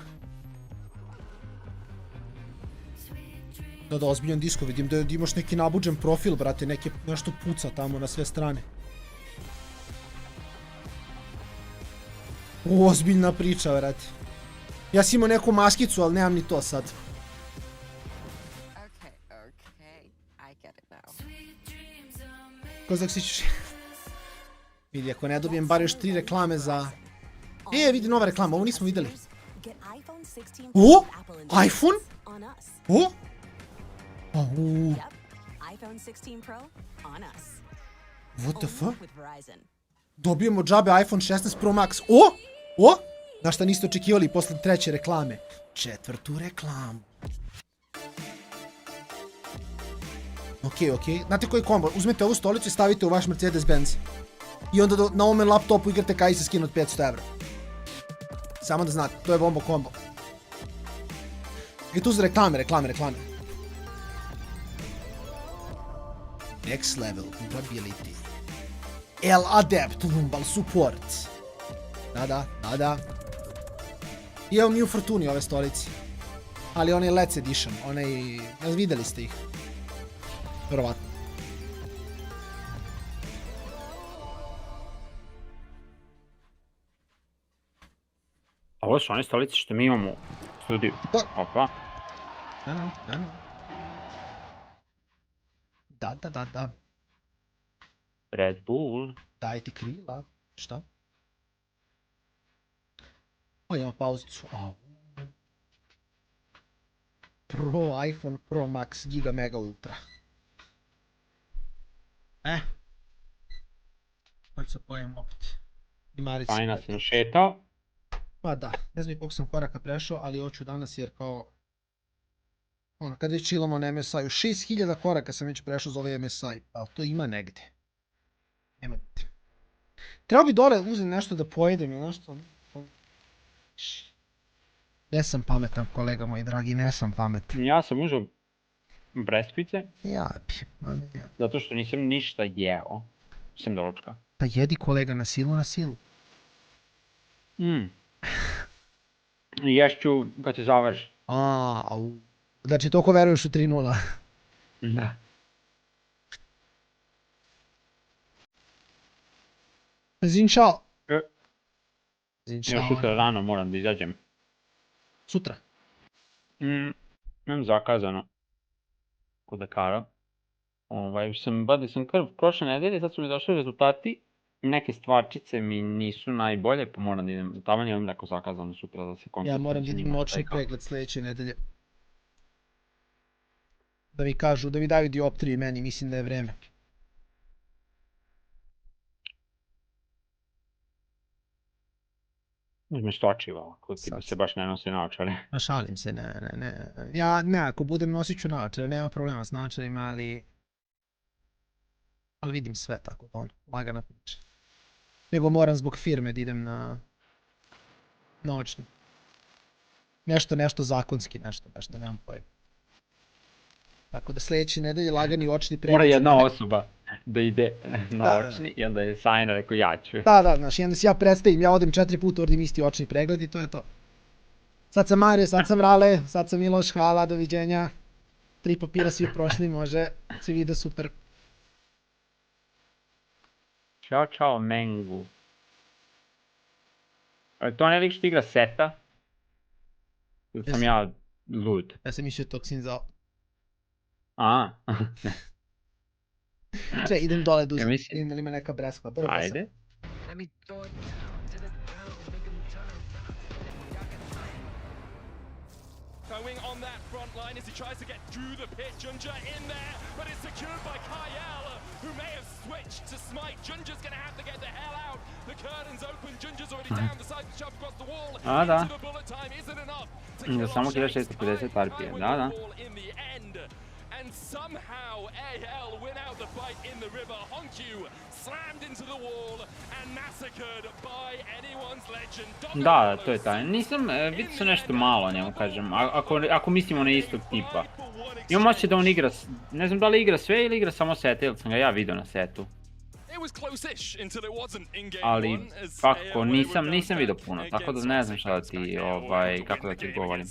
Da, ozbiljan disko, vidim da imaš neki nabuđen profil, brate, nešto puca tamo na sve strane. Ozbiljna priča, brate. Ja sam imao neku maskicu, ali nemam ni to sad. Ko znak si ćeš... Vidi, ako ne dobijem bar još 3 reklame za... Vidi nova reklama, ovo nismo videli. iPhone? What the fuck? Dobijemo džabe iPhone 16 Pro Max. Na šta niste očekivali posle 3. reklame? 4. reklamu. Ok. Znate koji kombo? Uzmete ovu stolicu i stavite u vaš Mercedes-Benz. I onda na ovome laptopu igrate kaj se skin od 500 evra. Samo da znate, to je bombo kombo. I tu za reklame. Next level durability. El Adept Lumbal Support. Da. I evo mi u Fortuni ove stolici. Ali onaj Let's Edition, videli ste ih. Verovatno. A ovo su one stolice što mi imamo u studiju. Opa. Da. Red Bull. Daj ti krila. Šta? Imamo pauzicu. Pro iPhone Pro Max Giga Mega Ultra. Pa ću se pojem opet. Fajna si našetao. Pa da, ne znam koliko sam koraka prešao, ali hoću danas jer kao... kad već chillamo na MSI-u, 6000 koraka sam već prešao za ovaj MSI, ali to ima negde. Nemojte. Treba bi dole uzeti nešto da pojedem ili nešto... Ne sam pametan, kolega moj dragi, ne sam pametan. Ja sam uzeo breskvice. Ja. Zato što nisam ništa jeo. Sem doručka. Pa jedi, kolega, na silu. Ješću kad se završi. Znači, toliko veruješ u 3:0. Da. Zinčao. Ja sutra rano moram da izađem. Sutra? Imam zakazano. Kod Dakara. Badio sam krv prošle nedelje, sad su mi došli rezultati. Neke stvarčice mi nisu najbolje, pa moram da idem za tavan, imam neko zakazano sutra da se kontaktujem. Ja moram da idem noćni pregled sljedeće nedelje. Da mi kažu, da mi daju dioptriju meni, mislim da je vreme. Uzmeš točivo, ako ti se baš ne nosi naočare. Ma šalim se, ne. Ja, ne, ako budem nosit ću naočare, nema problema s naočarima, ali vidim sve tako, lagana priča. Nego moram zbog firme da idem na očni. Nešto zakonski, nešto, nemam pojma. Tako da sljedeće nedelje lagani očni pregled. Mora jedna osoba da ide na očni i onda je Sajna rekao ja ću. Da, znaš, i onda se ja predstavim, ja odem 4 puta, uradim isti očni pregled i to je to. Sad sam Mario, sad sam Rale, sad sam Miloš, hvala, doviđenja. 3 papira svi prošli, može, se vide super. Ćao, Mengu. To ne lik što igra seta? Ili sam ja lud? Ja sam mislio toksin za... Če, idem dole da uzem, vidim da li ima neka breskva. Ajde. Going on that front line as he tries to get through the pit. Junja in there, but it's secured by Kyle, who may have switched to smite. Junja's gonna have to get the hell out. The curtain's open. Junja's already down. Decides to shove across the wall. Into the bullet time isn't enough to kill off 650 RPM, da. In the end. And somehow AL win out the fight in the river. Honkyu slammed into the wall and massacred by anyone's legend. Da, to je taj. Nisam, vidio sam nešto malo o njemu, kažem, ako mislimo na istog tipa. Imam osjećaj da on igra, ne znam da li igra sve ili igra samo sete, ili sam ga ja vidio na setu. Ali, kako, nisam vidio puno, tako da ne znam šta da ti, kako da ti odgovorim.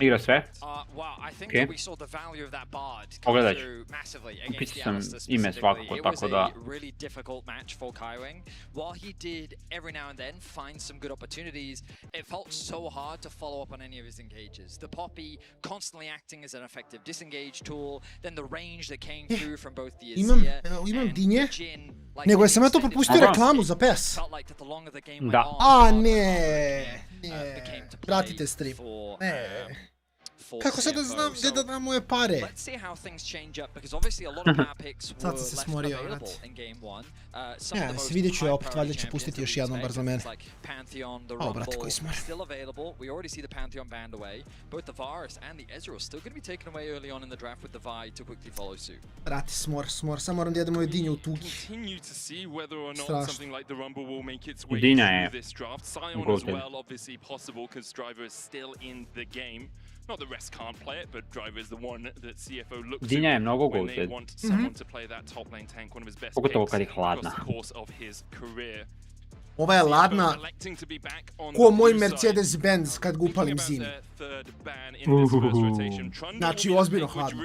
Igra sve? Okej. Pogledat ću. Upisao sam ime svakako, tako da... Constantly acting as an effective disengage tool, then the range that came through from both the Azir imam dinje, nego jesam ja to propustio reklamu za PES. Da. Ne. Pratite stream. Ne. Kako sad da znam gdje da dam moje pare? Sad sam se smorio, vrat. Ne, se vidjet ću ja opet, valjda ću pustiti još jednom bar za mene. O, brate, koji smor. Brate, smor, samo moram da jedem moje dinje u tugi. Strašno. Dinja je gotovo. Not the rest can't play it, but Driver is the one that CFO looks Dinja je mnogo when they goated. want someone to play that top lane tank, one of his best Pogotovo picks kad je across hladna. the course of his career. Ova je ladna ko moj Mercedes-Benz kad ga upalim zimi. Znači, ozbiljno hladno.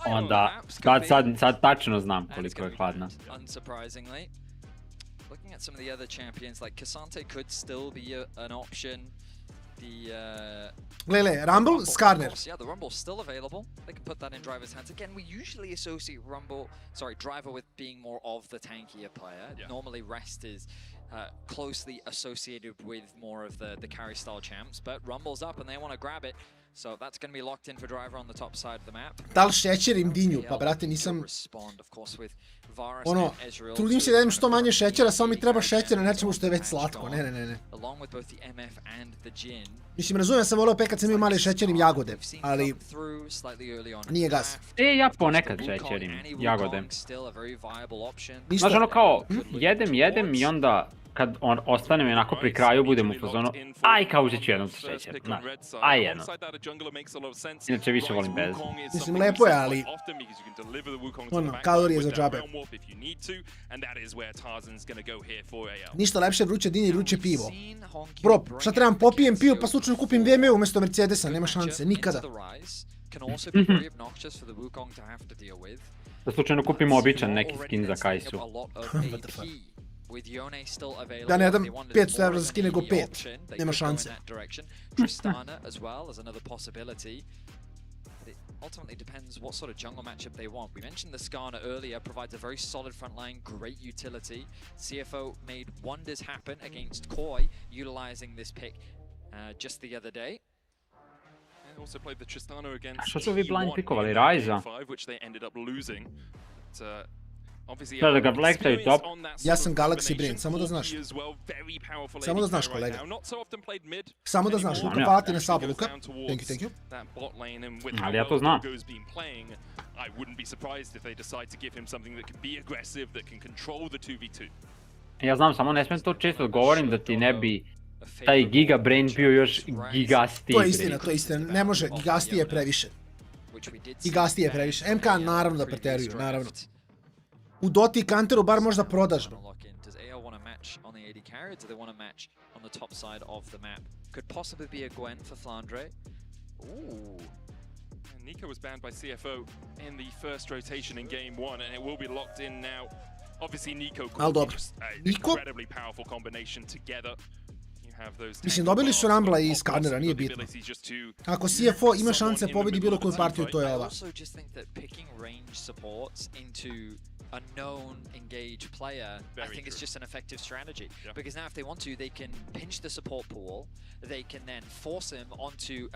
Onda, sad tačno znam koliko je hladna. Looking at some of the other champions, like Cassante could still be an option. Lele, Rumble, Skarner. Yeah, the Rumble's still available. They can put that in Driver's hands. Again, we usually associate Driver with being more of the tankier player. Yeah. Normally Rest is closely associated with more of the carry style champs, but Rumble's up and they want to grab it. So that's going to be locked in for Driver on the top side of the map. Da li šećerim dinju? Pa brate, nisam... Ono, trudim se da jedem što manje šećera, samo mi treba šećer na nečemu što je već slatko. Ne. Mislim, razumijem, sam volio opet kad sam imao mali šećerim jagode, ali nije gas. Ja ponekad šećerim jagode. Znaš ono kao, jedem i onda kad ostane mi onako pri kraju budem u fazonu, aj kao uzet ću jednom sa šećer, znaš, aj jedno. Inače više volim bez. Mislim, lepo je, ali ono, kalorije za džabe. Ništa lepše vruće dinje i vruće pivo. Bro, šta trebam, popijem pivo pa slučajno kupim NVMe umjesto Mercedesa, nema šanse, nikada. Da slučajno kupimo običan neki skin za Kaisu. Ja ne dam 500 evra za skin nego 5, nema šanse. Ultimately depends what sort of jungle matchup they want. We mentioned the Skarner earlier, provides a very solid front line, great utility. CFO made wonders happen against Koi, utilizing this pick just the other day. also played the Tristano against Što su vi blind T1 pikovali, in Ryza? Game 5, which they ended up losing. But, obviously, Da ga flektaju top. Ja sam Galaxy Brain, samo da znaš. Samo da znaš, kolega. Samo da znaš, Luka, hvala ti na sabu, Luka. Thank you. Ali ja to znam. I wouldn't be surprised if they decide to give him something that can be aggressive, that can control the 2v2. Ja znam, samo ne smijem to često govorim da ti ne bi taj Giga Brain bio još gigastiji. To je istina, ne može, gigastije je previše. Gigastije je previše. MK naravno da preteruju, naravno. U Doti i Counteru bar možda prodaš, bro. Nico was banned by CFO in the first rotation in game 1, and it will be locked in now. Obviously, Nico just an incredibly powerful combination together. Mislim, dobili su Rambla i Skarnera, nije bitno. Ako CFO ima šanse pobedi bilo koju partiju, to je ova. A known engage player, I think it's just an effective strategy. Because now if they want to, they can pinch the support pool, they can then force him onto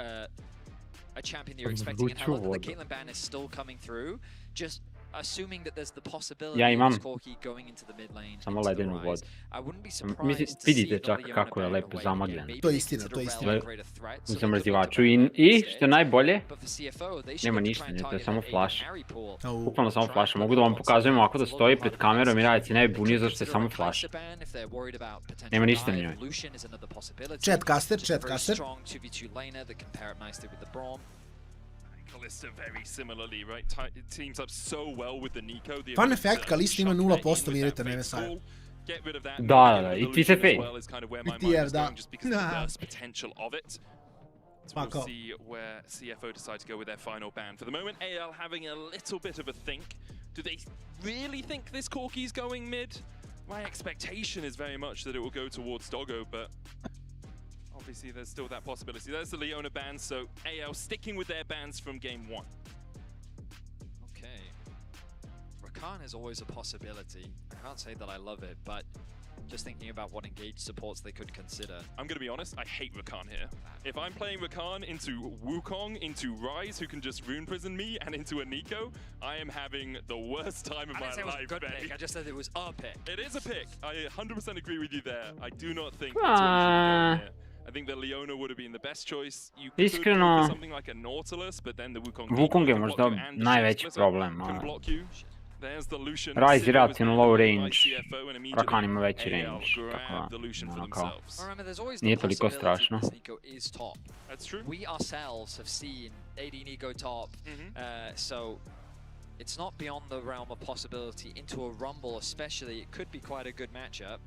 a champion you're expecting, and I love that the Caitlyn ban is still coming through, just assuming that there's the possibility of Corki going into the mid lane, samo ledenu vodu. I wouldn't be surprised to see Vidite čak kako je lepo zamagljen. To je istina. U zamrzivaču i što je najbolje, nema ništa, to je samo flash. Bukvalno samo flash. Mogu da vam pokazujem ovako da stoji pred kamerom i radit se ne bi bunio zašto je samo flash. Nema ništa njoj. Chat caster. Very similarly, right? It teams up so well with the Nico. Fun fact, Kalista ima 0% virita na MSI. Da, i ti se fej. I ti je, da. Potential of it. So we'll see where CFO decide to go with their final ban. For the moment, AL having a little bit of a think. Do they really think this Corki's going mid? My expectation is very much that it will go towards Doggo, but obviously there's still that possibility. There's the Leona ban, so AL sticking with their bans from game 1. Okay. Rakan is always a possibility. I can't say that I love it, but just thinking about what engage supports they could consider. I'm going to be honest, I hate Rakan here. If I'm playing Rakan into Wukong, into Ryze, who can just rune prison me, and into a Nico, I am having the worst time of my life. I didn't say it was a good pick, I just said it was a pick. It is a pick. I 100% agree with you there. I do not think that's what you should go here. I think the Leona would have been the best choice. You could go for something like a Nautilus, but then the Wukong je možda najveći problem. Ryze je relativno low range, Rakan ima veći range, tako nije toliko strašno. We ourselves have seen AD Nico top, so it's not beyond the realm of possibility. Into a rumble especially, it could be quite a good matchup.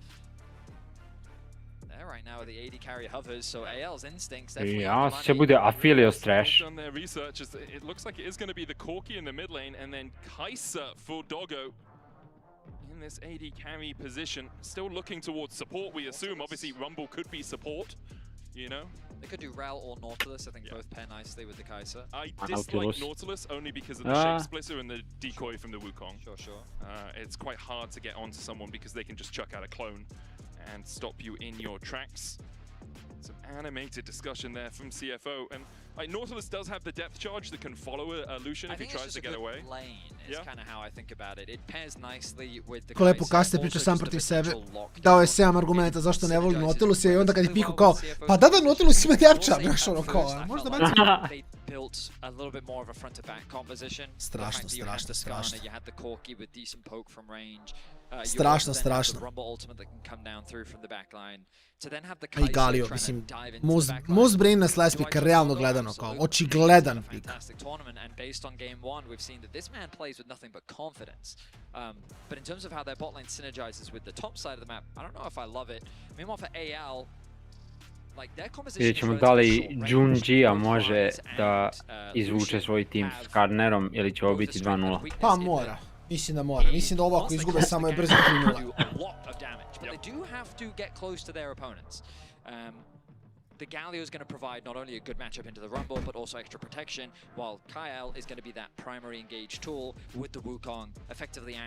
Right now the AD carry hovers, so AL's instincts definitely. Ja, se bude Aphelios trash. On their research, it looks like it is going to be the Corki in the mid lane, and then Kai'Sa for Doggo in this AD carry position. Still looking towards support, we assume. Obviously, Rumble could be support, you know. They could do Rel or Nautilus. I think both pair nicely with the Kai'Sa. I dislike Nautilus only because of the shape splitter and the decoy from the Wukong. Sure. It's quite hard to get onto someone because they can just chuck out a clone and stop you in your tracks. Some animated discussion there from CFO, and like Nautilus does have the depth charge that can follow a Lucian if he tries to get away. Is kind of how I think about it. It pairs nicely with the Ko lepo Kaste priča sam protiv sebe. Dao je 7 argumenta zašto ne voli Nautilus i onda kad je pikao kao pa da Nautilus ima depča, znaš ono kao, možda baci. They built a little bit more of a front to back composition. Strašno. You had the Corki with decent poke from range. Strašno. Rumble ultimate that can come down through from the backline. To then have the I Galio, mislim, Mousepad na last pick, realno gledano, kao očigledan pick. Fantastic tournament, and based on game 1, we've seen that this man plays with nothing but confidence. But in terms of how their bot lane synergizes with the top side of the map, I don't know if I love it. Meanwhile for AL, vidjet ćemo da li Junjia može da izvuče svoj tim s Karnerom ili će ovo biti 2-0. Pa mora. Mislim da mora. Mislim da ovo ako izgube samo je brzo 3-0. the Galio is going to provide not only a good matchup into the Rumble, but also extra protection, while Kyle is going to be that primary engage tool with the Wukong, effectively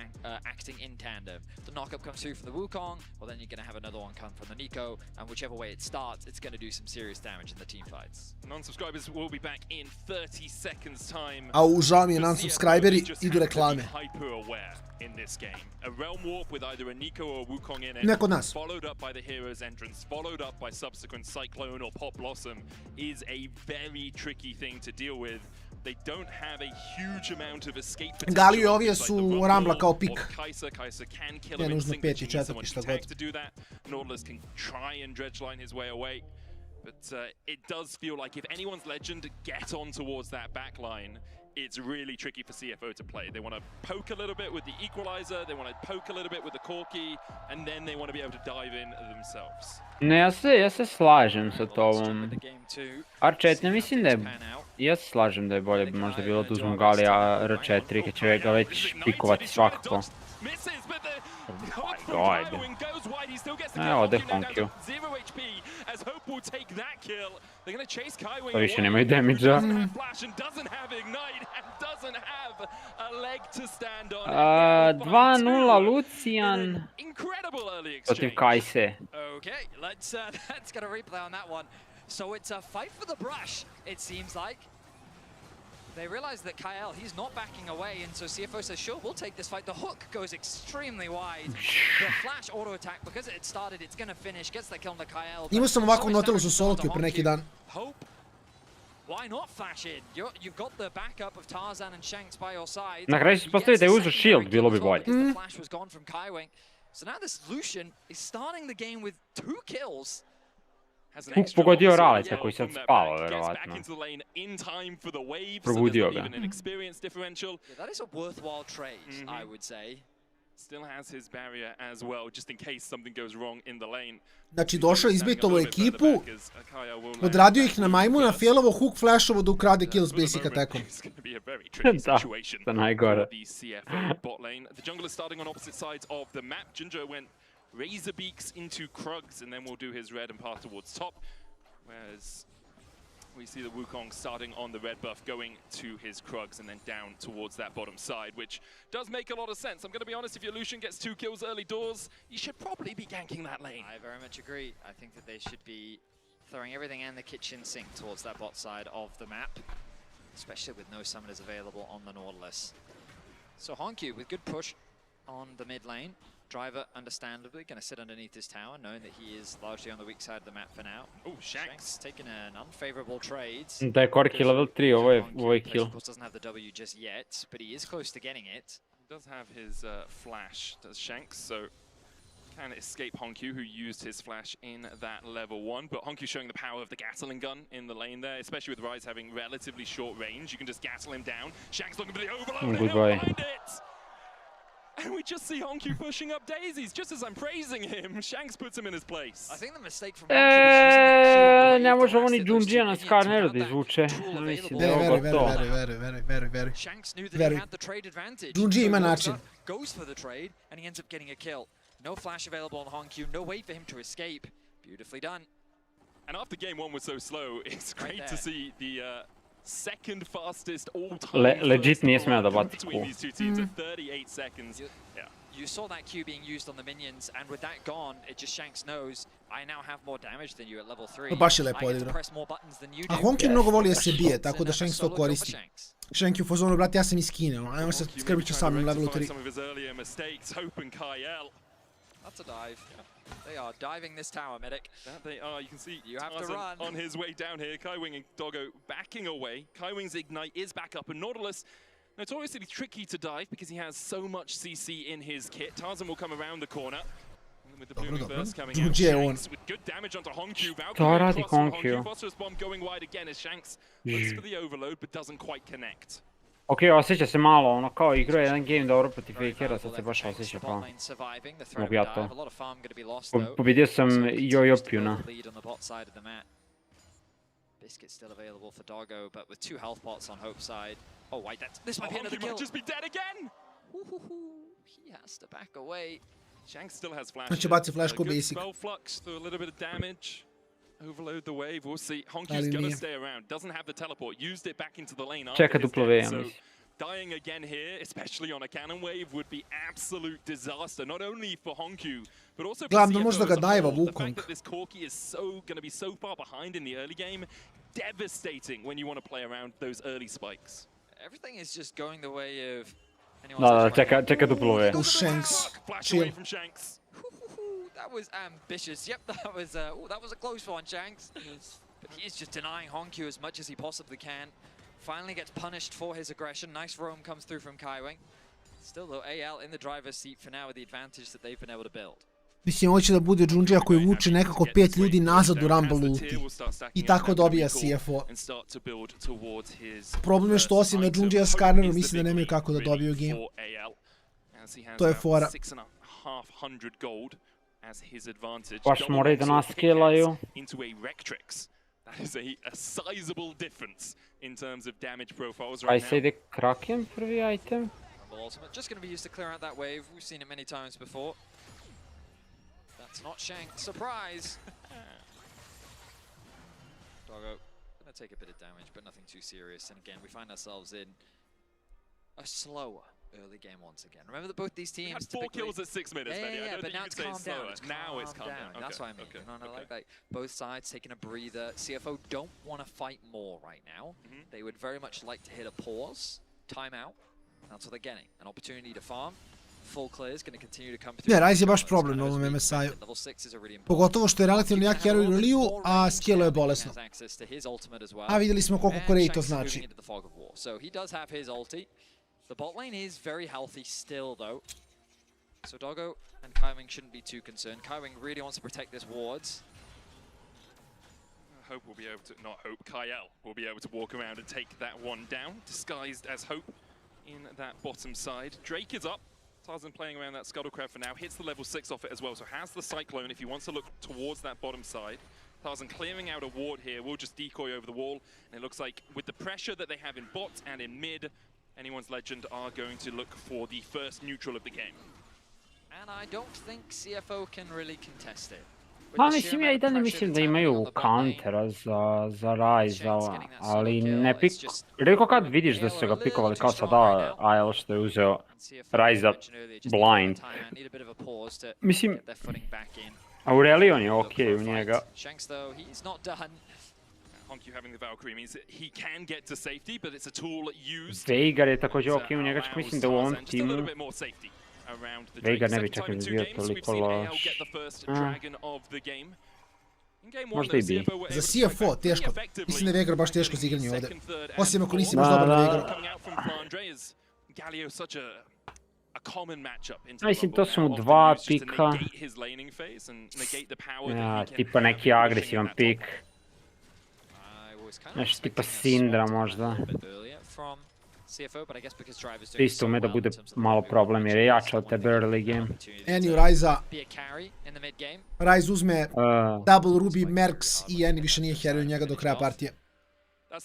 acting in tandem. The knockup comes through from the Wukong, well then you're going to have another one come from the Nico, and whichever way it starts, it's going to do some serious damage in the team fights. Non-subscribers will be back in 30 seconds time. Au, žao mi je, non-subscriberi, idu reklame. Hyper-aware in this game. A realm warp with either a Nico or a Wukong in it, Ne kod nas. followed up by the hero's entrance, followed up by subsequent Cyclone or Pop Blossom, is a very tricky thing to deal with. They don't have a huge amount of escape potential. Galio ovdje su Rambla kao pik. Kai'Sa can kill Ne him nužno instinct, peti, but you need someone četvrti, who šta tanks god. to do that. Nautilus can try and dredgeline his way away. But it does feel like if anyone's Legend get on towards that back line, it's really tricky for CFO to play. They want to poke a little bit with the equalizer, they want to poke a little bit with the Corki, and then they want to be able to dive in themselves. Ne, ja se slažem sa tobom. R4 ne mislim da je... Ja se slažem da je bolje bi možda bilo da uzmu Galija R4 kad će ga već pikovati svakako. Oh my god. Evo, ode Honkyu. To više nemaju damage-a. 2-0 Lucian protiv Kai'Se. Okay, let's get a replay on that one. So it's a fight for the brush, it seems like. They realize that Kyle, he's not backing away, and so CFO says, sure, we'll take this fight. The hook goes extremely wide. The flash auto attack, because it started, it's gonna finish, gets that kill on the Kyle. Imao sam ovakvu Nautilusu solo queue pre neki dan. Hope. Why not flash in? You've got the backup of Tarzan and Shanks by your side. Na kraju se postavi da je uzeo shield, bilo bi bolje. The flash was gone from Kaiwing. So now this Lucian is starting the game with 2 kills. Huk pogodio Ralica koji sad spava, verovatno. Probudio ga. That is a worthwhile trade, I would say. Still has his barrier as well, just in case something goes wrong in the lane. Znači, došao, izbitovo ekipu, odradio ih na majmuna, failovo, hook flashovo da ukrade kill s basic attackom. Da, to najgore. The jungle is starting on opposite sides of the map. Ginger went Razor Beaks into Krugs, and then we'll do his red and path towards top. Whereas we see the Wukong starting on the red buff, going to his Krugs, and then down towards that bottom side, which does make a lot of sense. I'm going to be honest, if your Lucian gets 2 kills early doors, you should probably be ganking that lane. I very much agree. I think that they should be throwing everything in the kitchen sink towards that bot side of the map, especially with no summoners available on the Nautilus. So Honkyu with good push on the mid lane. Driver, understandably, going to sit underneath his tower, knowing that he is largely on the weak side of the map for now. Oh, Shanks taking an unfavorable trade. Da je Corki level 3, ovo je kill. Of course, doesn't have the W just yet, but he is close to getting it. He does have his flash, does Shanks, so can escape Honkyu, who used his flash in that level 1. But Honkyu showing the power of the Gatling gun in the lane there, especially with Ryze having relatively short range. You can just Gatling him down. Shanks looking for the overload, and he'll find it! And we just see Honkyu pushing up daisies, just as I'm praising him. Shanks puts him in his place. I think the mistake from Honkyu is ne može oni Junjija na Skarneru da izvuče. Mislim da je ovo to. Very. Shanks knew that he had the trade advantage. Junji ima način. Goes for the trade, and he ends up getting a kill. No flash available on Honkyu, no way for him to escape. Beautifully done. And after game 1 was so slow, it's great to see the second fastest all-time legit nije smeo da baci between these two teams at 38 seconds. You saw that Q being used on the minions, and with that gone, it just Shanks knows, I now have more damage than you at level 3. Baš je lepo odigrao. A Honkyu mnogo voli da se bije, tako da Shanks to koristi. Shanks u fazonu, brate, ja sam iskineo, ajmo se skrbit ću sam na levelu 3. That's a dive. They are diving this tower, medic. That they are. You can see you have to Tarzan run on his way down here. Kaiwing and Doggo backing away. Kaiwing's ignite is back up, and Nautilus notoriously tricky to dive because he has so much CC in his kit. Tarzan will come around the corner. And with the blooming burst coming out, Shanks with good damage onto Honkyu. Valkyrie across from Honkyu. Phosphorus bomb going wide again as Shanks looks for the overload but doesn't quite connect. Ok, osjeća se malo, ono kao igrao jedan game dobro protiv Fakera, sad se baš osjeća pa mogu ja to. Pobidio sam Jojopjuna. Biscuit still available for Doggo, but with 2 health pots on Hope's side. Oh wait, this might be another kill. Might just be dead again. He has to back away. Shanks still has flash. Znači baci flash ko basic. Spell flux through a little bit of damage. overload the wave. We'll see. Honky's gonna stay around. Doesn't have the teleport. Used it back into the lane Čeka after his W, ja death, so mislim. dying again here, especially on a Canon wave, would be absolute disaster, not only for Honku, but also for Gledam da CFO možda ga as a dajeva whole. The Wukong. fact that this Corki is gonna be so far behind in the early game, devastating when you want to play around those early spikes. Everything is just going the way of Da, čeka W. Shanks. Flash Chill. away from Shanks. That was ambitious. Yep, that was a close one, Shanks. But he is just denying Honku as much as he possibly can. Finally gets punished for his aggression. Nice roam comes through from Kaiwing. Still though, AL in the driver's seat for now with the advantage that they've been able to build. Mislim, ovo će da bude Džundžija koji vuče nekako 5 ljudi nazad u Rumble ulti. I tako dobija CFO. Problem je što osim na Džundžija s Karnerom mislim da nemaju kako da dobiju game. To je fora. Baš moraju da nas skillaju. That is a sizable difference in terms of damage profiles Aj right se now. ide Kraken prvi item. Ultimate just going to be used to clear out that wave. We've seen it many times before. That's not Shank. Surprise! Doggo going to take a bit of damage, but nothing too serious. And again, we find ourselves in a slower early game once again. Remember that both these teams had 4 kills at 6 minutes, yeah, but now it's calmed down. Now it's calmed down. That's what I mean. No, like that. Both sides taking a breather. CFO don't want to fight more right now. They would very much like to hit a pause, timeout. That's what they're getting. An opportunity to farm. Full clear is going to continue to come through. Ne, Ryze je baš problem na ovom MSI-u. Pogotovo što je relativno jak hero u Liu, a skill je bolesno. A vidjeli smo koliko Koreji to znači. So he does have his ulti. The bot lane is very healthy still, though. So Doggo and Kaiwing shouldn't be too concerned. Kaiwing really wants to protect this wards. Hope will be able to, not Hope, Kyle will be able to walk around and take that one down, disguised as Hope in that bottom side. Drake is up. Tarzan playing around that Scuttlecraft for now, hits the level 6 off it as well, so has the Cyclone if he wants to look towards that bottom side. Tarzan clearing out a ward here, will just decoy over the wall, and it looks like with the pressure that they have in bot and in mid, anyone's Legend are going to look for the first neutral of the game. And I don't think CFO can really contest it. Ma mislim, ja i dalje mislim da imaju countera za Ryze, ali ne pik... Rijetko kad vidiš da su ga pikovali kao sada AL što je uzeo Ryze blind. Mislim, Aurelion je okej u njega. Honku having the Valkyrie means that he can get to safety, but it's a tool used. Veigar je također okej u njega, čak mislim da u ovom timu... Veigar ne bi čak bio toliko loš. Možda i bi. Za CFO teško. Mislim da je Veigar baš teško za igranje ovdje. Osim ako nisi baš dobar na Veigaru. Mislim, to su mu 2 pika. Ja, tipa neki agresivan pik. Nešto tipa Syndra možda. Isto ume da bude malo problem jer je jača od tebe early game. Eni u Ryza. Ryze uzme double Ruby, Mercs i Eni više nije hero u njega do kraja partije. Da,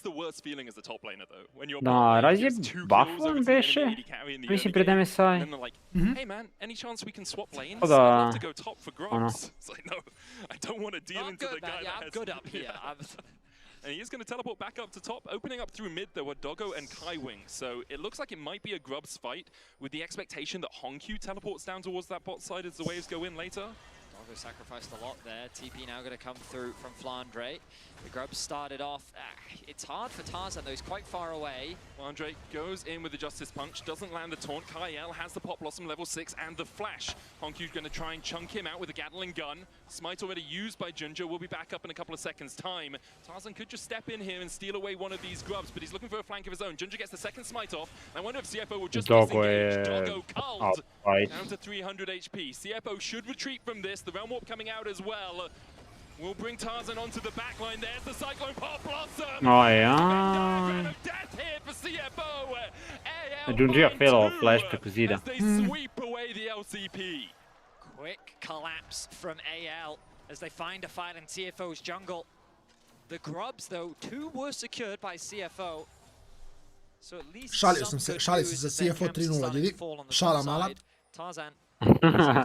Ryze je buffovan beše, mislim pred MSI. O da, ono. And he is going to teleport back up to top, opening up through mid though are Doggo and Kaiwing. So it looks like it might be a Grubs fight with the expectation that Honku teleports down towards that bot side as the waves go in later. Doggo sacrificed a lot there. TP now going to come through from Flandre. The Grubs started off. It's hard for Tarzan though, he's quite far away. Flandre goes in with the Justice Punch, doesn't land the taunt. Kyle has the Pop Blossom level 6 and the Flash. Honku's going to try and chunk him out with a Gatling gun. Smite already used by Junja, will be back up in a couple of seconds time. Tarzan could just step in here and steal away one of these Grubs, but he's looking for a flank of his own. Junja gets the second Smite off. I wonder if CFO will just disengage. Doggo culled down to 300 HP. CFO should retreat from this. The Realm Warp coming out as well. We'll bring Tarzan onto the back line. There's the Cyclone Pop Blossom! Oj, aj. Death here for CFO! Junja failao flash preko zida. They sweep away the LCP. Quick collapse from AL as they find a fight in CFO's jungle. The Grubs, though, 2 were secured by CFO. So at least Šalio sam se za CFO 3-0, ljudi. Šala mala. Tarzan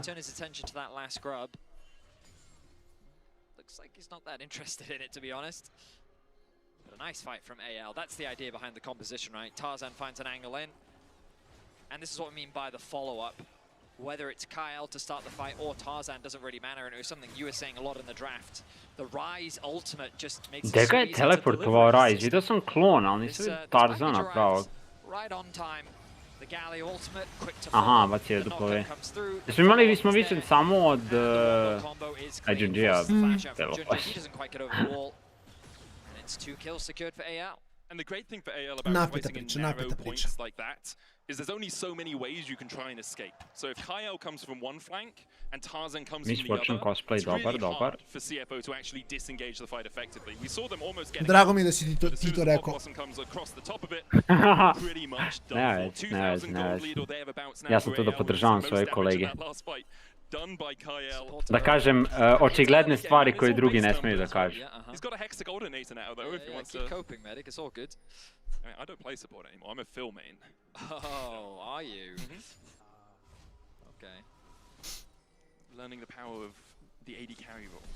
turn his attention to that last Grub. Looks like he's not that interested in it, to be honest. But a nice fight from AL. That's the idea behind the composition, right? Tarzan finds an angle in. And this is what I mean by the follow-up. Whether it's Kyle to start the fight or Tarzan doesn't really matter, and it was something you were saying a lot in the draft. The Rise ultimate just makes Gde ga je teleportovao Rise? Vidio sam klon, ali nisam vidio Tarzana pravog. Right on time. The Galley ultimate, quick to Aha, bacio je W. Mi smo više samo od IGG-a. He doesn't quite get over the wall. And it's 2 kills secured for AL. And the great thing for AL about fighting in narrow points like that is there's only so many ways you can try and escape. So if Kyle comes from one flank and Tarzan comes from the other, it's really hard for CFO to actually disengage the fight effectively. We saw them almost getting Drago mi je da si ti to rekao. comes across the top of it, pretty much done Ne for. već. 2000 gold lead or thereabouts now Ja sam for tu da AL, podržavam most svoje damage kolege. in that last fight. Done by Kyle. Da kažem očigledne stvari koje drugi ne smiju da kažu. He's got a hexagoldinator now though if he wants to. Keep coping, medic. It's all good. I mean, I don't play support anymore. I'm a Phil main. Oh, are you? Okay. Learning the power of the AD carry role.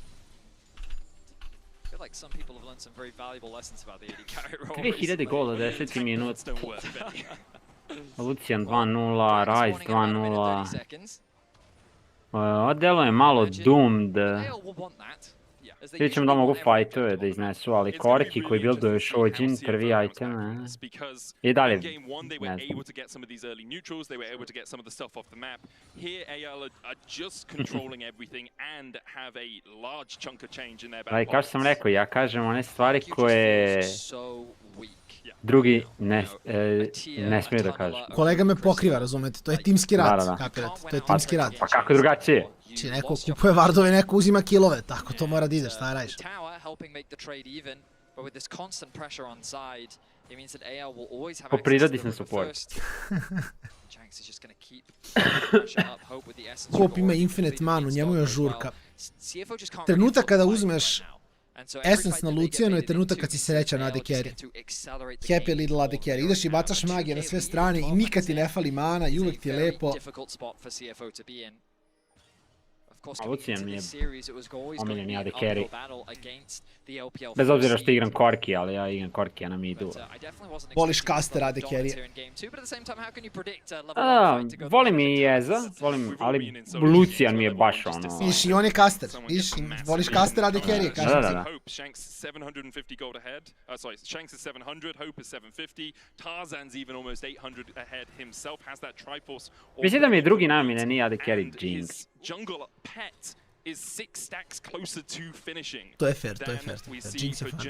I feel like some people have learned some very valuable lessons about the AD carry role. 2000 gola, 10 minuta. Lucian 2-0, Rise 2-0. Ovo delo je malo doomed. Vidjet ćemo da mogu fightove da iznesu, ali Korki koji builduje Shojin, prvi item, i dalje, ne znam. Ali kao što sam rekao, ja kažem one stvari koje drugi ne smiju da kažu. Kolega me pokriva, razumete, to je timski rat, kapirate, to je timski rat. Pa kako drugačije? Znači, neko kupuje vardove, neko uzima kilove, tako to mora da ideš, šta radiš? Po prirodi sam support. Kop ima infinite manu, njemu je žurka. Trenutak kada uzmeš Essence na Lucianu je trenutak kad si srećan na AD carry. Happy little AD carry. Ideš i bacaš magije na sve strane i nikad ti ne fali mana i uvek ti je lepo. Lucian mi je omiljeni AD carry. Bez obzira što igram Korki, ali ja igram Korki na midu. Voliš caster AD carry. Volim i Jeza, ali Lucian mi je baš ono... Viš, i on je caster. Viš, voliš caster AD carry. Da. Shanks 750 gold ahead. Sorry, Shanks is 700, Hope is 750. Tarzan's even almost 800 ahead himself. Has that Triforce. Mislim da mi je drugi najomiljeniji AD carry Jinx. Jungle pet is 6 stacks closer to finishing. To je fair. Jinx je fair.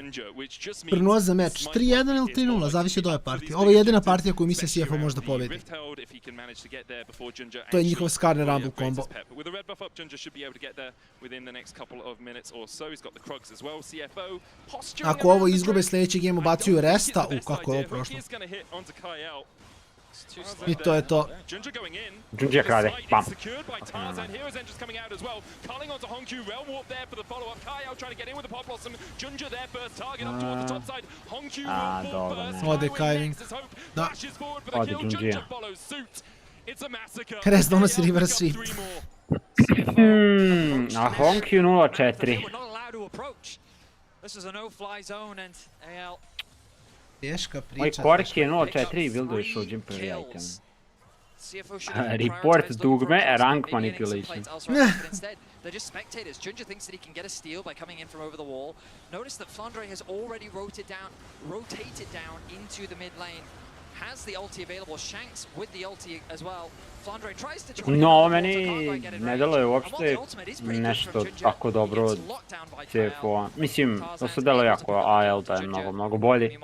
Prognoza Prognoza za meč 3-1 ili 3-0, zavisi od ove partije. Ovo je jedina partija koju misle CFO može da pobedi. To je njihov Skarner Rumble combo. Ako ovo izgube, sljedeći game ubacuju resta. Kako je ovo prošlo? I to je to. Junja krade, bam. Dobro, ne. Ode Kailing. Da. Ode Junja. Kres donosi reverse sweep. A Honkyu 0-4. Teška priča. Moj Korki je 0-4 i builduje Shojin prvi item. Report dugme, rank manipulation. They're just spectators. Junja thinks that he can get a steal by coming in from over the wall. Notice that Flandre has already rotated down into the mid lane. Has the ulti available. Shanks with the ulti as well. Flandre tries to join. No, meni ne deluje uopšte nešto tako dobro od CFO-a. Mislim, to se deluje jako AL da je mnogo bolji.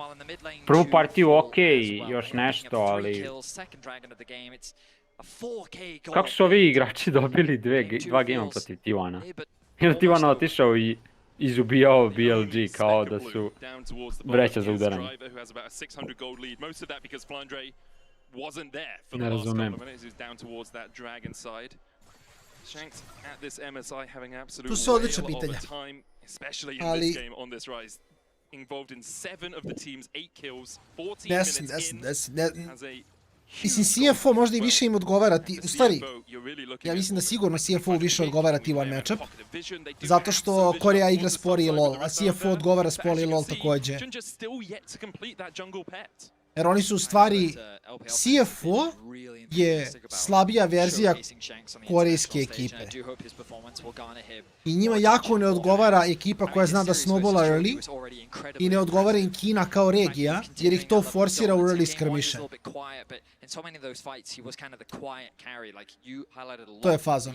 Prvu partiju okej, još nešto, ali... Kako su ovi igrači dobili dva gema protiv Tivana? Jer Tivan otišao i izubijao BLG kao da su vreća za udaranje. Ne razumem. Tu su odlična pitanja. Ali... Desin. Mislim, CFO možda i više im odgovara u stvari, ja mislim da sigurno CFO više odgovara T1 matchup, zato što Korea igra sporiji LoL, a CFO odgovara sporiji LoL takođe. Jer oni su u stvari, CFO je slabija verzija korejske ekipe. I njima jako ne odgovara ekipa koja zna da snowballa early i ne odgovara im Kina kao regija, jer ih to forsira u early skirmishe. To je faza.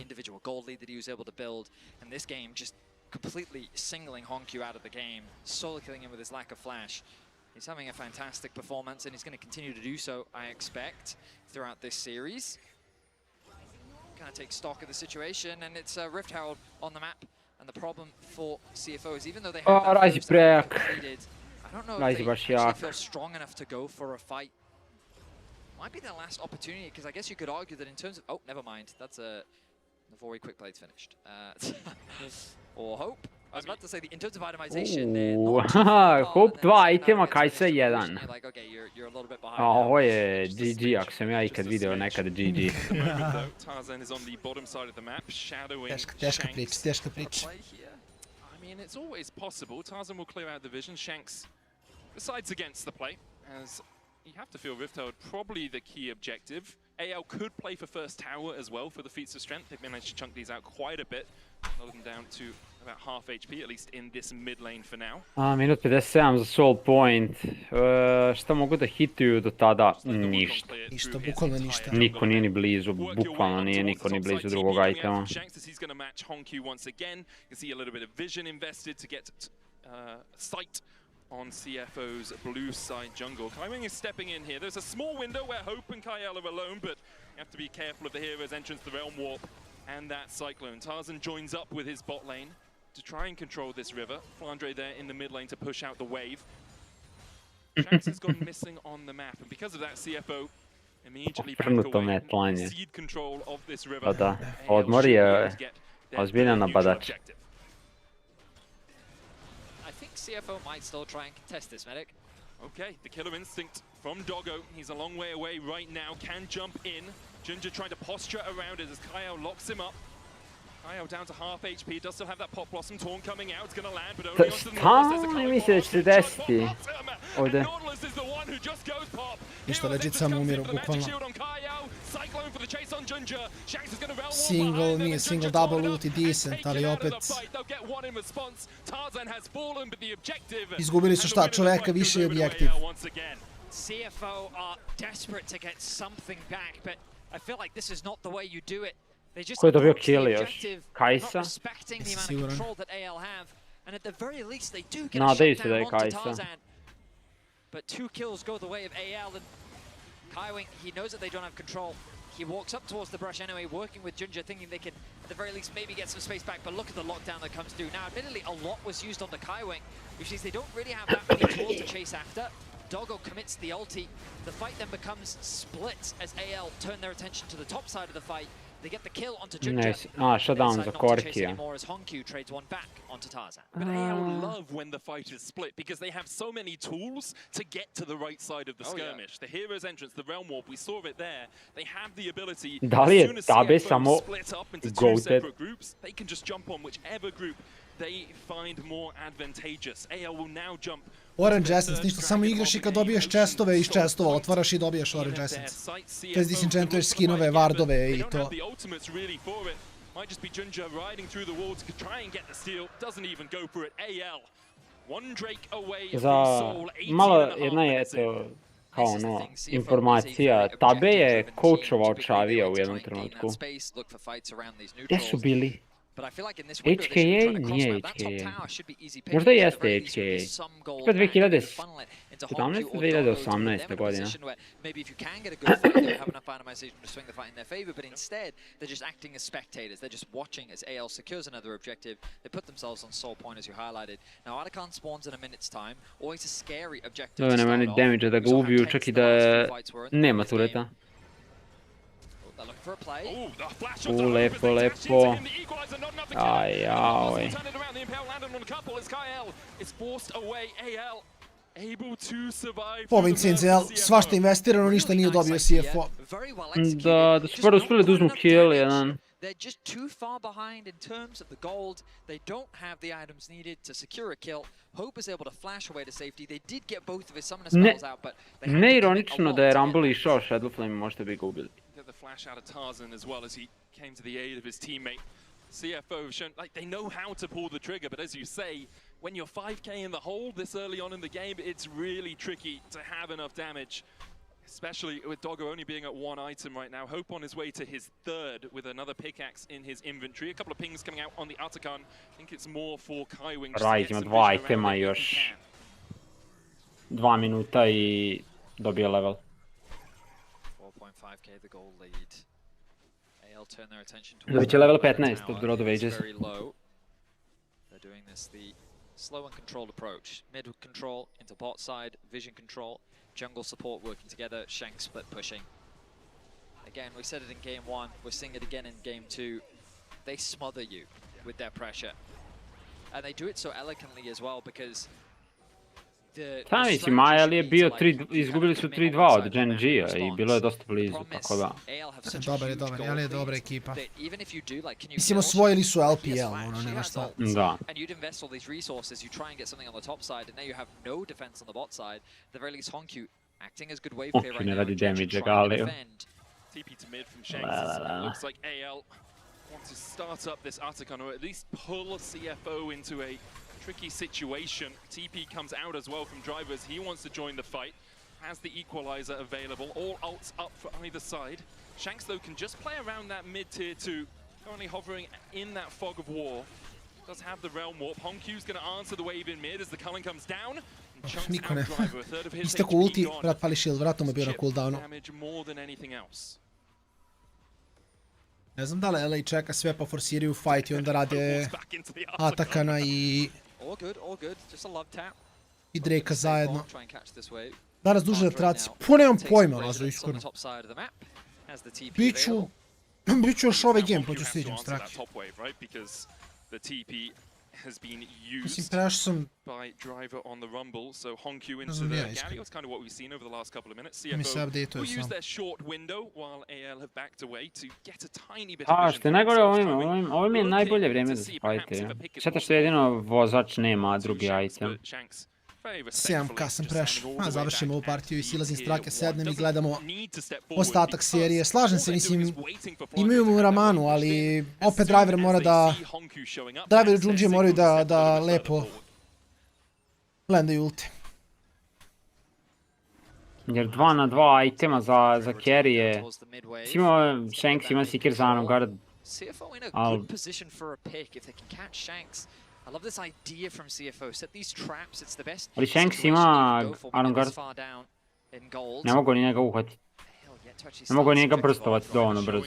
Completely singling Honkyu out of the game, solo killing him with his lack of flash. He's having a fantastic performance, and he's going to continue to do so, I expect, throughout this series. Going to take stock of the situation, and it's Rift Herald on the map. And the problem for CFO is even though they have that first completed, I don't know if they actually feel strong enough to go for a fight. Might be their last opportunity, because I guess you could argue that in terms of... Oh, never mind. That's a... Before quick play's finished. Or Hope. I was about to say, in terms of itemization, Hope 2 itema, Kajsa 1. A ovo je GG, ako sam ja ikad video nekada GG. Teška priča. I mean, it's always possible. Tarzan will clear out the vision. Shanks decides against the play, as you have to feel Rift Herald probably the key objective. AL could play for first tower as well for the feats of strength. They've managed to chunk these out quite a bit. Load them down to about half HP, at least in this mid lane for now. Minut 57 za soul point. Šta mogu da hituju do tada? Ništa. Ništa, bukvalno ništa. Niko nije ni blizu, bukvalno nije niko ni blizu drugog itema. Shanks as he's going to match Honkyu once again. You can see a little bit of vision invested to get sight on CFO's blue side jungle. Kaiwing is stepping in here. There's a small window where Hope and Kyle are alone, but you have to be careful of the hero's entrance to the Realm Warp and that Cyclone. Tarzan joins up with his bot lane to try and control this river. Flandre there in the mid lane to push out the wave. Shanks has gone missing on the map, and because of that, CFO immediately back away, concede control of this river. Da, odmor je ozbiljan napadač. CFO might still try and contest this, Medic. Okay, the killer instinct from Doggo. He's a long way away right now, can jump in. Ginger trying to posture around it as Kyle locks him up. Kyle down to half HP, does still have that Pop Blossom Taunt coming out. It's going to land, but only onto the Nautilus. Ne mislim da će se desiti ovdje. Nautilus is the one who just goes pop. Ništa, legit samo umiru, bukvalno. Single, nije single, double ulti, decent, ali opet... Izgubili su šta, čoveka, više i objektiv. CFO are desperate to get something back, but I feel like this is not the way you do it. Ko je dobio kill još? Kajsa? Siguran. Nadaju se da je Kajsa. But 2 kills go the way of AL, and Kaiwing, he knows that they don't have control. He walks up towards the brush anyway, working with Ginger, thinking they can, at the very least, maybe get some space back, but look at the lockdown that comes through. Now, admittedly, a lot was used on the Kaiwing, which means they don't really have that many tools to chase after. Doggo commits the ulti. The fight then becomes split as AL turn their attention to the top side of the fight. They get the kill onto Ginger. Shutdown za Korkija. But AL love when the fight is split because they have so many tools to get to the right side of the skirmish. The hero's entrance, the realm warp, we saw it there. They have the ability. Da li je Tabe samo split up into 2 goated? separate groups. They can just jump on whichever group they find more advantageous. AL will now jump. Orange Essence, ništa, samo igraš i kad dobiješ chestove iz chestova, otvaraš i dobiješ Orange Essence. To je disenchantuješ skinove, wardove i to. Might just be Ginger riding through the wall to try and get the steal. Doesn't even go for it. AL. One Drake away from Soul. Malo jedna je eto, kao ono, informacija. Tabe je coachovao Čavija u jednom trenutku. Gdje su bili? HKA? Nije HKA. Možda jeste HKA. Pa 2017-2018 godina. Maybe if you can get a good fight, they'll have enough itemization to swing the fight in their favor, but instead, they're just acting as spectators. They're just watching as AL secures another objective. They put themselves on soul point, as you highlighted. Now, Artican spawns in a minute's time. Always a scary objective to nema ni damage da ga ubiju, čak i da nema tureta. Lepo, lepo. Aj, aj. Ovo incident, svašta investirano, ništa nije dobio CFO. Da su prvo uspjeli da uzmu kill jedan. They're just too far behind in terms of the gold. They don't have the items needed to secure a kill. Hope is able to flash away to safety. They did get both of his summoner spells out, but they had Ne ironično da je Rumble išao Shadowflame, možda bi ga ubili. Get the flash out of Tarzan as well as he came to the aid of his teammate. CFO have shown like they know how to pull the trigger, but as you say, when you're 5k in the hole this early on in the game, it's really tricky to have enough damage. Especially with Doggo only being at one item right now. Hope on his way to his third with another pickaxe in his inventory. A couple of pings coming out on the Atakan. I think it's more for Kaiwing. Right, ima 2 itema još 2 minuta i dobije level. 4.5k the goal lead. AL turn their attention to Dobit će level 15 od Road of Ages. They're doing this the slow and controlled approach. Mid control into bot side, vision control. Jungle support working together, Shank split pushing. Again, we said it in game 1, we're seeing it again in game 2. They smother you with their pressure. And they do it so elegantly as well because Ta mislim, Maja je bio izgubili su 3-2 od Gen G-a i bilo je dosta blizu, tako da. Dobar, ali je dobra ekipa. Mislim, osvojili su LPL, ono, nema šta. Da. And you'd invest all these resources, you try and get something on the top side, and now you have no defense on the bot side. The very least Honkyu acting as good wave clear right ne now. radi damage, Galio. TP to mid from Shanks. Looks like AL want to start up this Atakan, or at least pull CFO into a tricky situation. TP comes out as well from drivers. He wants to join the fight. Has the equalizer available. All ults up for either side. Shanks, though, can just play around that mid-tier 2. Currently hovering in that fog of war. Does have the realm warp. Honkyu's going to answer the wave in mid as the Cullen comes down. Niko ne. Istako ulti, vrat pali shield, vratom je bio na cooldownu. Ne znam da li LA čeka sve pa forsiraju fight i onda rade Atakana i Drakea zajedno. Danas duže retraci. Puno nemam pojma, Lazo, iskreno. Biću još ovaj game, pa ću sviđam straki. Has been used by driver on the rumble, so Honkyu into the galley. That's kind of what we've seen over the last couple of minutes. CFO will use their short window while AL have backed away to get a tiny bit of vision. Što je najgore ovo mi je najbolje vrijeme da se fajte. Zato što jedino vozač nema drugi item. 7k sam prešao. Završimo ovu partiju i silazim strake, sednem i gledamo ostatak serije. Slažem se, mislim, imaju mu Ramanu, ali opet driver mora da... Driver i Junji moraju da lepo landaju ulti. Jer 2 na 2 itema za carry je... Imao Shanks, ima Seeker za Anogard. I love this idea from CFO. Set these traps. It's the best. Ali Shanks ima Arongard. Ne mogu ni njega uhvatiti. Ne mogu ni njega brstovati dovoljno brzo.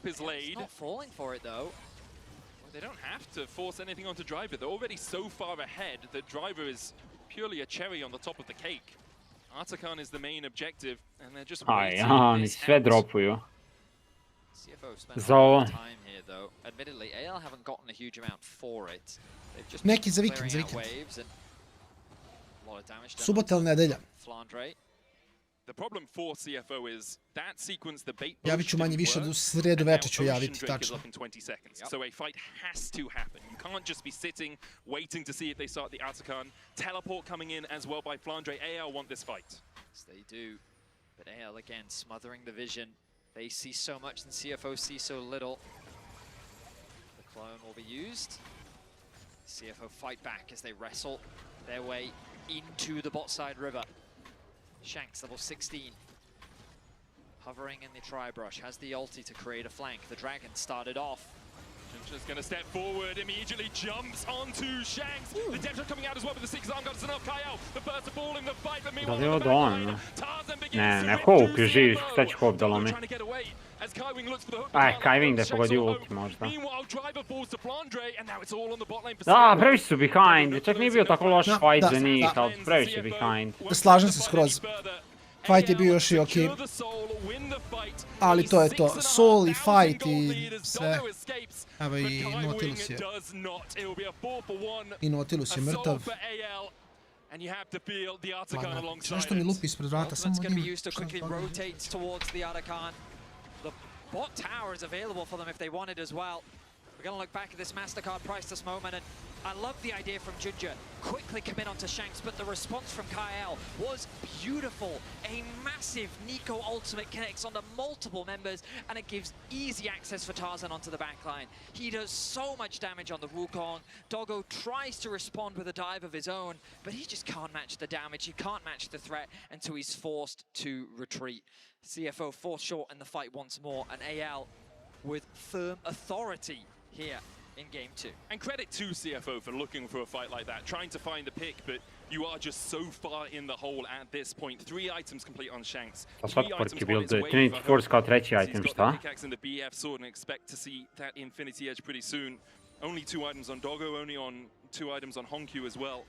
He's not falling for it though. They don't have to force anything onto driver. They're already so far ahead that driver is purely a cherry on the top of the cake. Atakan is the main objective, and they're just waiting. Oni sve dropuju. CFO spent a lot of time here though. Admittedly, AL haven't gotten a huge amount for it. They've just Neki za been vikend, clearing out waves and a lot of damage done. Subota ili nedelja. Flandre. The problem for CFO is that sequence, the bait Javit ću manje više u sredu večer ću javiti, tačno. So a fight has to happen. You can't just be sitting, waiting to see if they start the Atakan. Teleport coming in as well by Flandre. AL want this fight. Yes, they do. But AL again smothering the vision. They see so much and CFO see so little. The clone will be used. CFO fight back as they wrestle their way into the bot side river. Shanks, level 16. Hovering in the tri-brush, has the ulti to create a flank. The dragon started off. Just going to step forward, immediately jumps onto Shanks. The depth coming out as well with the 6 arm got enough. Kyle, the first of all in the fight, but meanwhile on the backline, Tarzan begins Ne, Hope, živiš, šta će Hope da lomi? Kaiwing da je pogodio ulti možda. Da, previše su behind, čak nije bio tako loš fight za njih, ali previše behind. Slažem se skroz. Fight je bio još i okej. Ali to je to. Soul i fight i sve. Evo i Nautilus je. I Nautilus je mrtav. And you have to feel the Artican alongside Nešto mi lupi ispred vrata, samo Ultimate's going to be used to quickly rotate towards the Artican. The bot tower is available for them if they want it as well. We're going to look back at this MasterCard priceless moment, and I love the idea from Ginger. Quickly commit onto Shanks, but the response from Kyle was beautiful. A massive Nico ultimate connects onto multiple members, and it gives easy access for Tarzan onto the backline. He does so much damage on the Wukong. Doggo tries to respond with a dive of his own, but he just can't match the damage. He can't match the threat until he's forced to retreat. CFO forced short in the fight once more, and AL with firm authority here in game 2. And credit to CFO for looking for a fight like that, trying to find the pick, but you are just so far in the hole at this point. 3 items complete on Shanks. Svakporki bil da je Trinity Force kao treći item, šta? Pickaxe and the BF sword, and expect to see that Infinity Edge pretty soon. Only 2 items on Doggo, only on 2 items on Honkyu as well.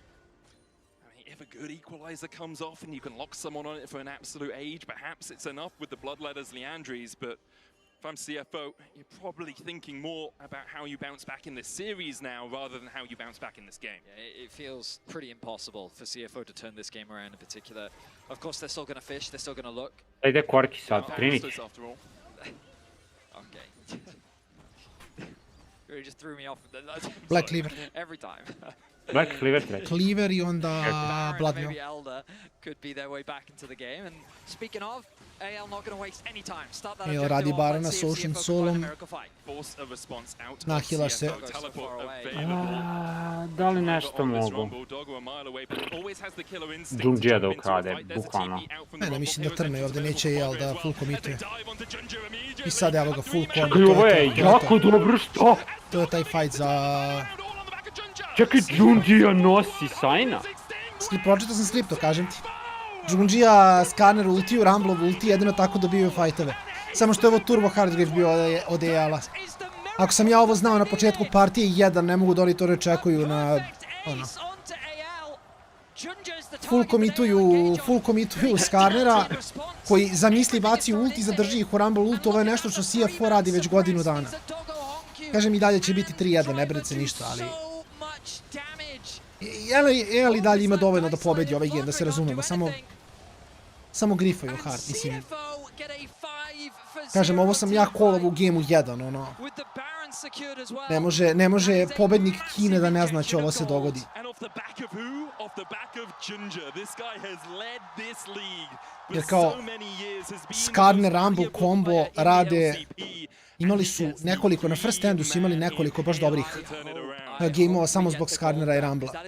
I mean, if a good equalizer comes off and you can lock someone on it for an absolute age, perhaps it's enough with the Bloodletters Leandries, but if I'm CFO, you're probably thinking more about how you bounce back in this series now rather than how you bounce back in this game. Yeah, it feels pretty impossible for CFO to turn this game around in particular. Of course, they're still going to fish, they're still going to look. Ide Quarky sad, Trinity. Okay. You just threw me off. Black Cleaver. Every time. Black Cleaver treći. Cleaver I onda Bloodmail. Maybe Elder could be their way back into the game. And speaking of, AL not going to waste any time. Start that Evo radi Barana s Ocean Solom. Nahila se. Da li nešto mogu? Džungija da ukrade, bukvalno. Ne, mislim da trne ovdje, neće Jel da full commituje. I sad evo ga full commituje. Ovo je jako dobro, što? To je taj fight za... Čekaj, Džungija nosi sajna. Pročitao sam skripto, kažem ti. Džungija, Skarner ultiju, Rumble ulti, jedino tako dobijaju fajtove. Samo što je ovo turbo hard već bio od EL-a. Ako sam ja ovo znao na početku partije 1, ne mogu da oni to ne čekuju na... Full commituju Skarnera, koji zamisli baci ulti, zadrži ih u Rumble ultu, ovo je nešto što CFO radi već godinu dana. Kažem i dalje će biti 3-1, ne brinite se ništa, ali... EL i dalje ima dovoljno da pobedi ovaj game, da se razumemo, samo grifaju hard, mislim. Kažem, ovo sam ja call u gameu 1, ono. Ne može pobednik Kine da ne zna će ovo se dogodi. Jer kao Skarner, Rumble, combo rade, imali su nekoliko, na first standu su imali nekoliko baš dobrih gameova samo zbog Skarnera i Rumble-a.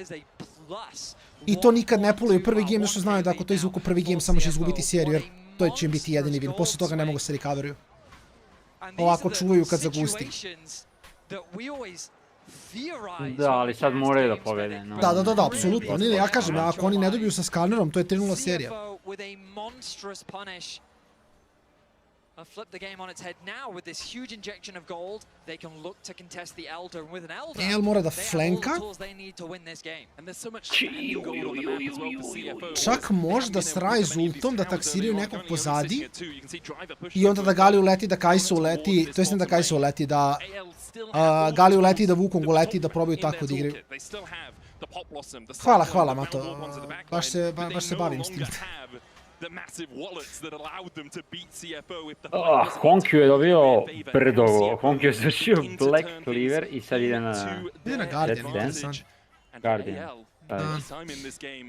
I to nikad ne puluju prvi game, što znaju da ako to izvuku prvi game samo će izgubiti seriju, jer to će im biti jedini win. Posle toga ne mogu se recoveruju. Ovako čuvaju kad zagusti. Da, ali sad moraju da pobede. Da, apsolutno. Ja kažem, ako oni ne dobiju sa Skarnerom, to je 3-0 serija. Flip the game on its head now with this huge injection of gold. They can look to contest the Elder, and with an Elder, EL mora da flanka. Čak možda s Ryze ultom da taksiraju nekog pozadi i onda da Gali uleti, da Kai'Sa uleti, to jest ne da Kai'Sa uleti, da Gali uleti i da Wukong uleti, da probaju tako da igraju. Hvala, Mato. Baš se bavim s tim. Honkyu je dobio brdovo. Honkyu je završio Black Cleaver i sad ide na Guardian.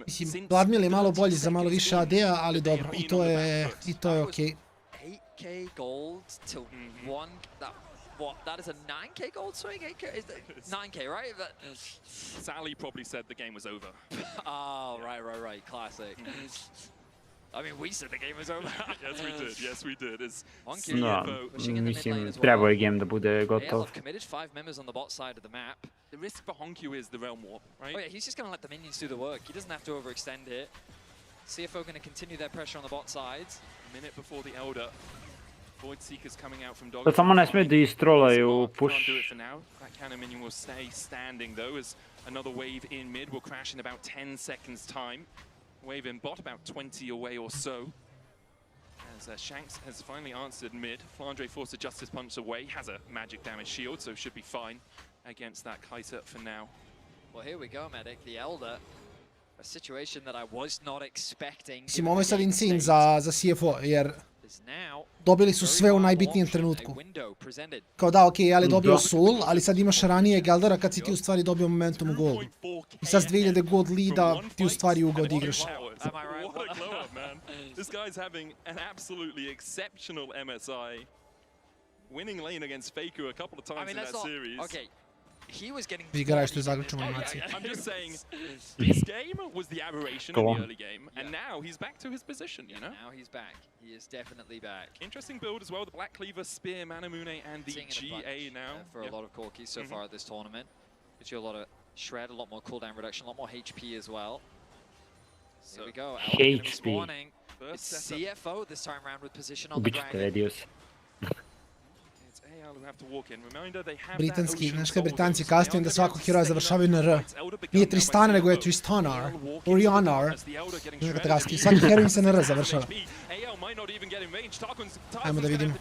Mislim, Bloodmail je malo bolji za malo više AD-a, ali dobro, i to je okej. 8k gold to 1, that is a 9k gold swing? 9k, right? Sally probably said the game was over. Oh, right, classic. I mean, we said the game was over. Yes, we did. Da, mislim, trebao je game da bude gotov. AL have committed 5 members on the bot side of the map. The risk for Honkyu is the realm warp, right? Oh yeah, he's just going to let the minions do the work. He doesn't have to overextend it. CFO going to continue their pressure on the bot sides. A minute before the Elder. Void Seekers coming out from Dog. Sad samo ne smije da istrolaju push. That Canon minion will stay standing though, as another wave in mid will crash in about 10 seconds time. Wave in bot, about 20 away or so. As Shanks has finally answered mid. Flandre forced a Justice Punch away, has a magic damage shield, so should be fine against that Kai'Sa for now. Well, here we go, Medic. The Elder A situation that I was not expecting. Mislim, ovo je sad insane za CFO, jer dobili su sve u najbitnijem trenutku. Kao da, okej, Jel je dobio Soul, ali sad imaš ranije Geldara kad si ti u stvari dobio momentum u golu. I sad s 2000 gold leada ti u stvari ugod igraš. This guy's having an absolutely exceptional MSI. Winning lane against Faku a couple of times in that series. Okay. He was getting Igraj što je zaključeno animacije. I'm just saying, this game was the aberration in the early game, and now he's back to his position, you know? Now he's back. He is definitely back. Interesting build as well, the Black Cleaver, Spear, Manamune, and the GA now. For a lot of Corkies so far at this tournament. Gives you a lot of shred, a lot more cooldown reduction, a lot more HP as well. So here we go. HP. It's CFO this time around with position on the Dragon. Radius. Britanski, znaš kad Britanci kastuju da svakog heroja završavaju na R. Nije Tristana, nego je Tristanar. Orianar. Znaš kad kastuju, svaki heroj se na R završava. Ajmo da vidimo.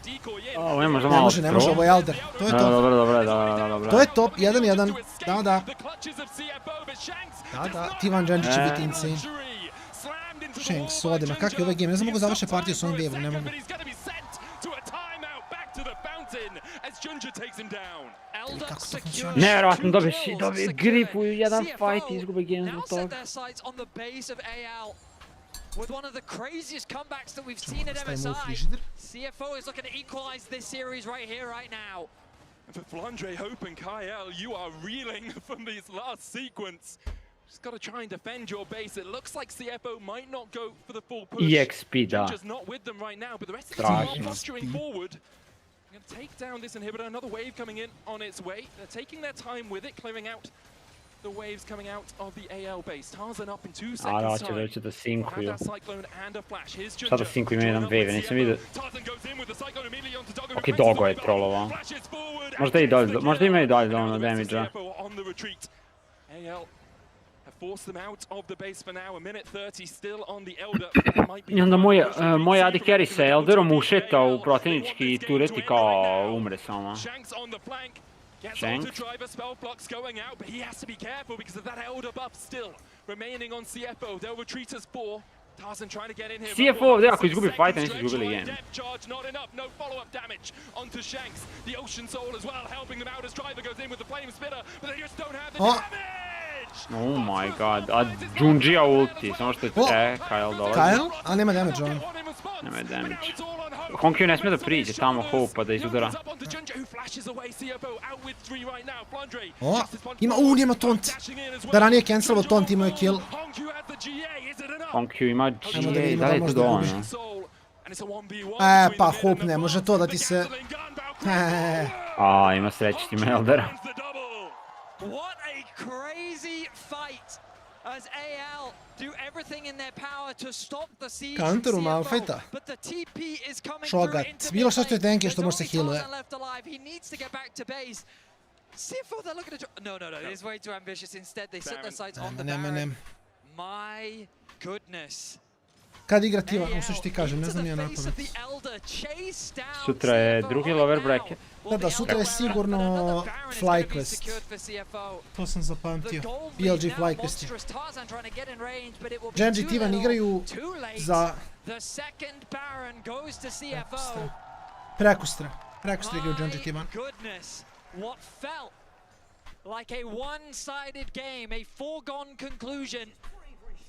Ovo je možda malo ne može, ovo je Elder. To je to. Dobro. To je top, 1-1. Da. Tivan Dženčić će biti insane. Shanks, odema, kakvi je ovaj game? Ne znam mogu završiti partiju s ovim waveom, ne mogu. Nevjerovatno dobije gripu i jedan fight i izgube game zbog toga. With one of the craziest comebacks that we've seen at MSI, CFO is looking to equalize this series right here, right now. For Flandre, Hope and Kyle, you are reeling from this last sequence. Just got to try and defend your base. It looks like CFO might not go for the full push. EXP, da. Just not with them right now, but the rest of the team are posturing forward. Going to take down this inhibitor. Another wave coming in on its way. They're taking their time with it, clearing out the waves coming out of the AL base. Tarzan up in 2 seconds time. Će da sinkuju. That cyclone and a flash. Here's Junja. Sada sinkuju ima jedan wave, nisam vidio. Ok, Dogo je trollovao. Možda ima i dalje ono damage-a. Force them out of the base for now. A minute 30 still on the Elder. I onda moj AD carry sa Elderom ušeta u protivnički turret i kao umre samo. Shanks on the flank. Gets on to driver spell blocks going out, but he has to be careful because of that Elder buff still remaining on CFO. They'll retreat as 4. Tarzan trying to get in here. CFO, ako izgubi fight, nisu izgubili game. Charge not enough, no follow-up damage onto Shanks. The Ocean Soul as well helping them out as driver goes in with the flame spitter, but they just don't have the damage. Oh my god, a Junjia ulti, samo što je Kyle dolazi. Kyle? A nema damage on. Nema damage. Honkyu ne smije da priđe tamo Hope-a da izudara. Nema taunt. Da ranije cancelovo taunt, imao je kill. Honkyu ima GA, da li je to dovoljno? Pa Hope ne može to da ti se... Ima sreći s tim Eldera. What a crazy fight as AL do everything in their power to stop the siege from CFO, but the TP is coming through into bilo što je tanky što može se healuje. He needs to get back to base. CFO, they're looking to... No, it is way too ambitious. Instead, they set their sights on the Baron. My goodness. Kad igra Tivan, što ti kažem, ne znam nije napamet. Sutra je drugi lower bracket. Da, sutra je sigurno FlyQuest. To sam zapamtio. BLG FlyQuest je. Genji i Tivan igraju za... Prekustra. Prekustra igraju Genji i Tivan. Like a one-sided game, a foregone conclusion.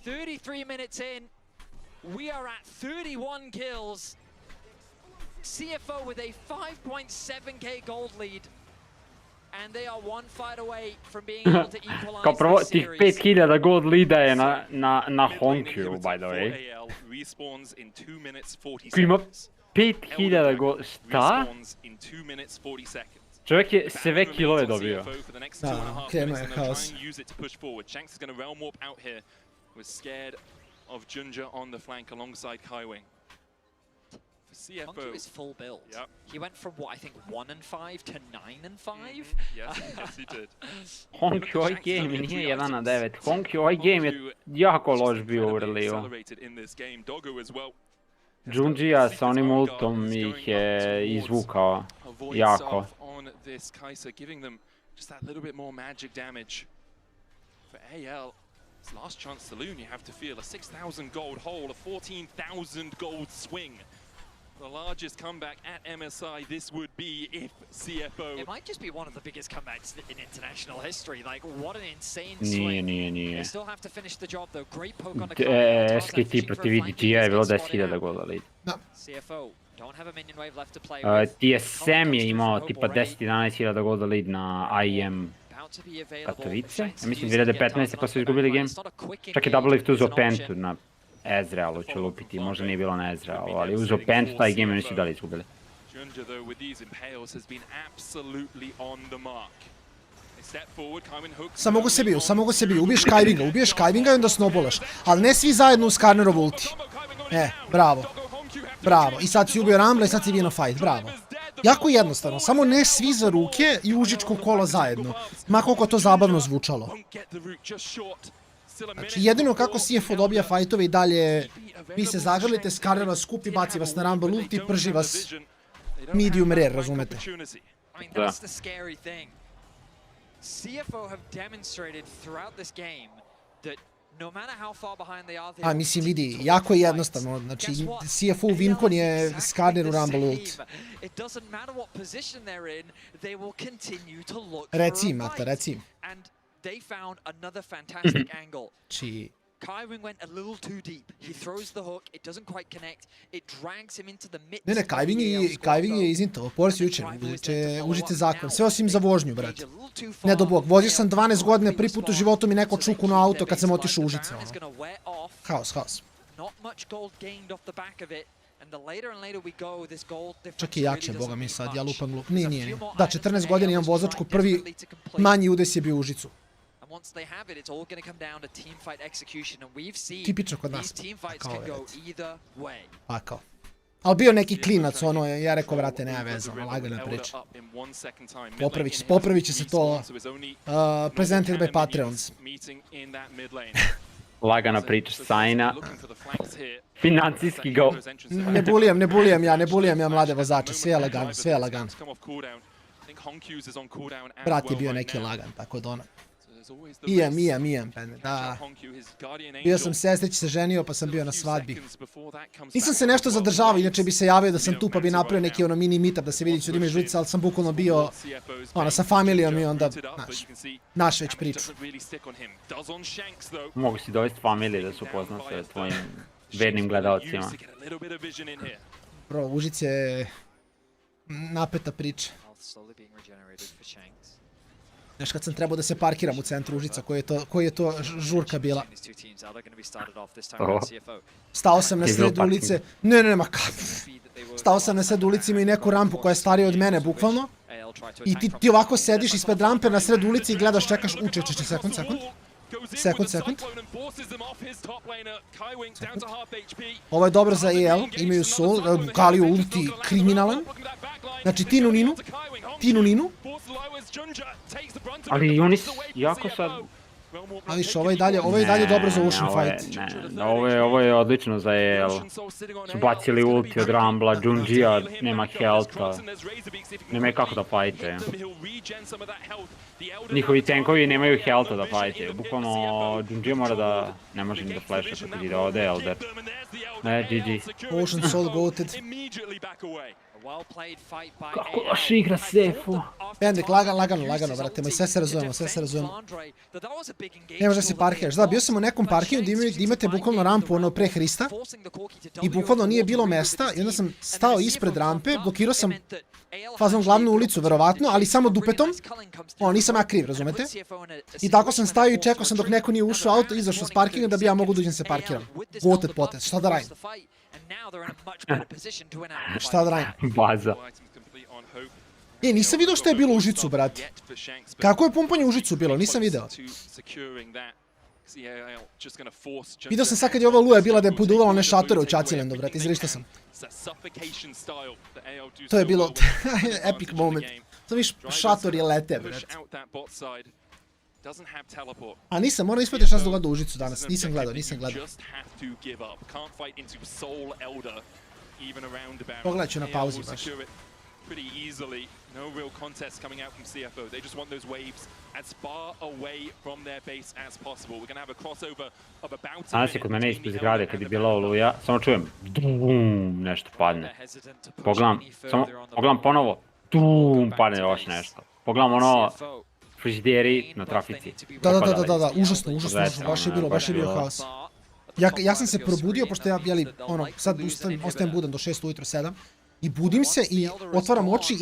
33 minutes in. We are at 31 kills. CFO with a 5.7k gold lead. And they are one fight away from being able to equalize Kao prvo, this tih series. 5000 gold leada je na Honkyu, by the way. Ko ima 5000 gold... Šta? Čovjek je sve killove dobio. Da, krenuo je haos. Of Junja on the flank alongside Kaiwing. For CFO, Honkyu is full build. Yep. He went from what I think 1-5 to 9-5. Yes, he did. Honkyu ovaj game nije 1-9. Honkyu ovaj game je jako loš bio u reliju. Junjia sa onim ultom ih je izvukao jako. On this Kai'Sa, giving them just that little bit more magic damage. For AL, This last chance saloon, you have to feel a 6,000 gold hole, a 14,000 gold swing. The largest comeback at MSI this would be if CFO... It might just be one of the biggest comebacks in international history. Like, what an insane swing. Nije. They still have to finish the job, though. Great poke on the cover. SKT protiv VDG-a je bilo 10.000 gola lead. CFO don't have a minion wave left to play with. TSM je imao tipa 10-11.000 gola lead na IEM Katowice. Ja mislim 2015. pa su izgubili game. Čak je Double Lift uzeo pentu na Ezrealu, ću lupiti, možda nije bilo na Ezrealu, ali uzeo pentu taj game i nisu dalje izgubili. Samo go se biju, ubiješ Kajvinga i onda snowballaš. Ali ne svi zajedno uz Karnerov ulti. Bravo. I sad si ubio Rambla i sad si bio na fight, bravo. Jako jednostavno, samo ne svi za ruke i užičko kola zajedno. Ma koliko to zabavno zvučalo. Znači jedino kako CFO dobija fightove i dalje, vi se zagrlite, Skarner vas skupi, baci vas na Rumble ulti, prži vas medium rare, razumete? Da. A mislim vidi, jako je jednostavno, znači CFO Vincon je Skarner u Rumble ulti. Reci im, Mata, reci im. They found another fantastic angle. Či... Kaiwing went a little too deep. He throws the hook, it doesn't quite connect. It drags him into the midst. Ne, Kaiwing je izinto, Poris jučer, užite zakon, sve osim za vožnju, brate. Ne do bog, vozio sam 12 godine, prvi put u životu mi neko čuku na auto kad sam otišao u Užice, ono. Haos. Čak i jače, boga mi sad, ja lupam lup. Nije. Da, 14 godina imam vozačku, prvi manji udes je bio u Užicu. Tipično kod nas. Pakao. Ali bio neki klinac, ono, ja rekao, vrate, nema veze, ono, lagana priča. Popravit će se to, presented by Patreons. Lagana priča sajna. Financijski go. Ne bulijam ja mlade vozače, sve je lagano. Brat je bio neki lagan, tako da ono. Imam, da. Bio sam sestrić, se ženio, pa sam bio na svadbi. Nisam se nešto zadržavao, inače bi se javio da sam tu, pa bi napravio neki ono mini meetup da se vidi ću da ima žudica, ali sam bukvalno bio sa familijom i onda, naš već priču. Mogu si dovesti familije da se upoznam sa tvojim vernim gledalcima. Bro, Užice je napeta priča. Znaš, kad sam trebao da se parkiram u centru Užica, koji je to žurka bila. Stao sam na sred ulice, ma kako? Stao sam na sred ulici, ima i neku rampu koja je starija od mene, bukvalno. I ti ovako sediš ispred rampe na sred ulici i gledaš, čekaš, sekund. Ovo je dobro za EL, imaju soul, Galio ulti kriminalan. Znači Tinu. Ali oni su jako sad... A viš, ovo je dalje dobro za Ocean fight. Ovo je odlično za EL. Su bacili ulti od Rambla, Junjia nema healtha. Nema kako da fajte. Njihovi tankovi nemaju healtha da fajte. Bukvalno Junjia mora da... Ne može ni da flasha kako ide ovdje Elder. Ne, GG. Ocean Soul goated. Kako loš igra CFO. Pendek, lagano, brate moj, sve se razumemo. Ne možda se parkiraš. Da, bio sam u nekom parkingu gdje imate bukvalno rampu ono pre Hrista i bukvalno nije bilo mesta i onda sam stao ispred rampe, blokirao sam fazom glavnu ulicu, verovatno, ali samo dupetom. Nisam ja kriv, razumete? I tako sam stajao i čekao sam dok neko nije ušao auto, izašao s parkinga da bi ja mogu da uđem se parkiram. Goated potez, šta da radim? Šta da radim? Baza. Nisam vidio što je bilo u Užicu, brate. Kako je pumpanje u Užicu bilo, nisam video. Vidio sam sad kad je ova luja bila da je poduvala one šatore u Čacilendu, brate, izrišta sam. To je bilo epic moment. To viš šator je lete, brate. A nisam, moram ispratiti šta se dogodilo u Užicu danas, nisam gledao. Pogledat ću na pauzi baš. pretty easily. No real contest coming out from CFO. They just want those waves as far away from their base as possible. We're going to have a crossover of about a Danas je kod mene ispred zgrade kad je bila oluja, samo čujem dum, nešto padne. Pogledam ponovo, dum, padne još nešto. Pogledam ono, frižideri na trafici. Da, užasno, baš je bio haos. Ja sam se probudio, pošto ja, sad ostajem budan do 6 ujutro, 7, i budim se i otvaram oči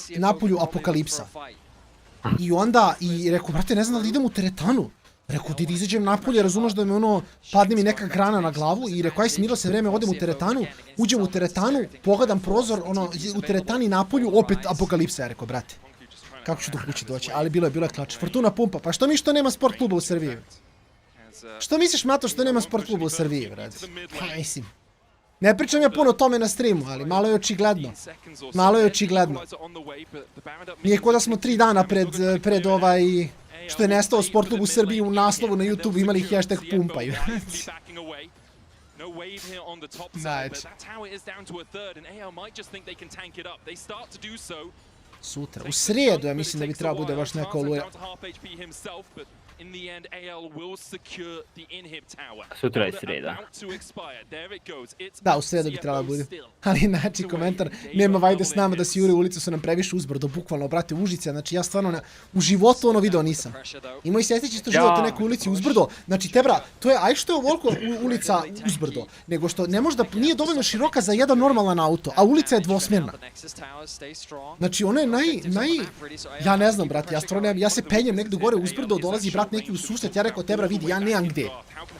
i napolju apokalipsa. I onda, rekao, brate, ne znam da li idem u teretanu. Rekao, da izađem napolje, razumeš da me padne mi neka grana na glavu i rekao, aj smirilo se vreme, odem u teretanu, uđem u teretanu, pogledam prozor, u teretani napolju, opet apokalipsa, ja rekao, brate. Kako ću do kuće doći, ali bilo je klač. Fortuna pumpa, pa što nema sport kluba u Srbiji? Što misliš, Mato, što nema sport kluba u Srbiji, brate? Pa, mislim. Ne pričam ja puno o tome na streamu, ali malo je očigledno. Nije ko da smo 3 dana pred što je nestao sport klub u Srbiji u naslovu na YouTube imali hashtag pumpaju. Sutra, u srijedu ja mislim da bi trebalo bude baš neka oluja. Sutra je sreda. Da, u sredu bi trebalo bude. Ali znači komentar, nema vajde s nama da si jure ulicu, su nam previše uzbrdo, bukvalno, brate, Užice, znači ja stvarno u životu video nisam. I moji sestri čisto život u nekoj ulici uzbrdo, znači tebra, to je, aj što je ovoliko ulica uzbrdo, nego što ne može da, nije dovoljno široka za jedan normalan auto, a ulica je dvosmjerna. Znači ono je ja ne znam, brate, ja stvarno ja se penjem negdje gore uzbrdo, dolazi brat neki u susret, ja rekao, tebra vidi, ja nemam gde.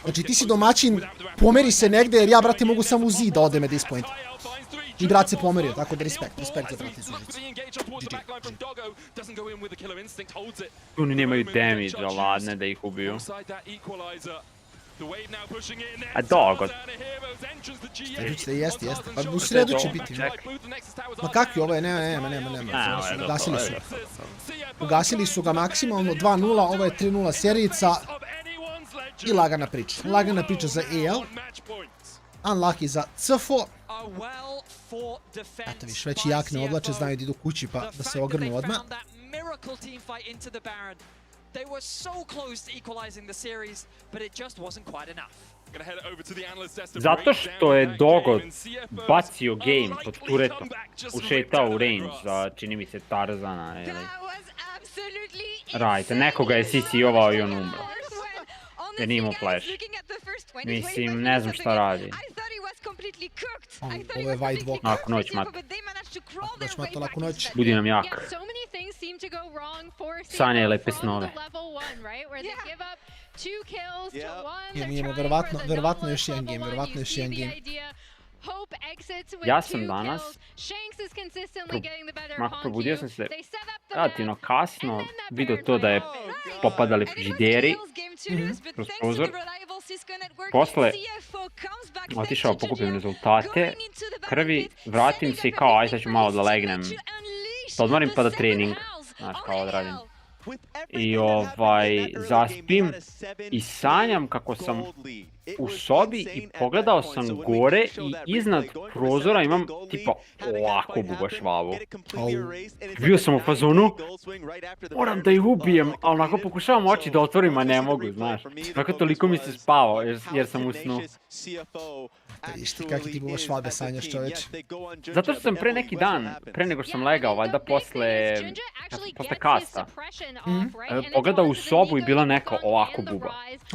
Znači ti si domaćin, pomeri se negde, jer ja, brate, mogu samo u zid da odem at this point. I brat se pomerio, tako da respekt za brate iz Užice. Oni nemaju damage, ladne da ih ubiju. A dogo. Jeste. Pa u sredu će biti. Ma kakvi, ovo je, nema. Ugasili su ga maksimalno 2-0, ovo je 3-0 serijica. I lagana priča za EL. Unlucky za CFO. Eto viš, već i jak ne oblače, znaju da idu kući pa da se ogrnu odmah. They were so close to equalizing the series, but it just wasn't quite enough. Zato što je Dogo bacio game pod turetom, ušetao u range za, čini mi se, Tarzana ili... Right, nekoga je CC-ovao i on umro. Jer nije imao flash. Mislim, ne znam šta radi. Ovo je White Walk. Laku noć, Mat. Laku noć. Budi nam jak. Sanja lepe snove. Imamo verovatno još jedan game, Ja sam danas, probudio sam se relativno kasno, vidio to da je popadali frižideri kroz prozor. Posle otišao, pokupim rezultate krvi, vratim se i kao aj sad ću malo da legnem, da odmorim pa da trening, znaš kao odradim. I zaspim i sanjam kako sam u sobi i pogledao sam gore i iznad prozora imam tipa ovako bubašvavu. Bio sam u fazonu, moram da ih ubijem, ali onako pokušavam oči da otvorim, a ne mogu, znaš. Tako toliko mi se spavao jer sam u snu. Viš ti kakvi ti bubašvabe sanjaš, čoveč. Zato što sam pre neki dan, pre nego što sam legao, valjda posle kasta, pogledao u sobu i bila neka ovako buba.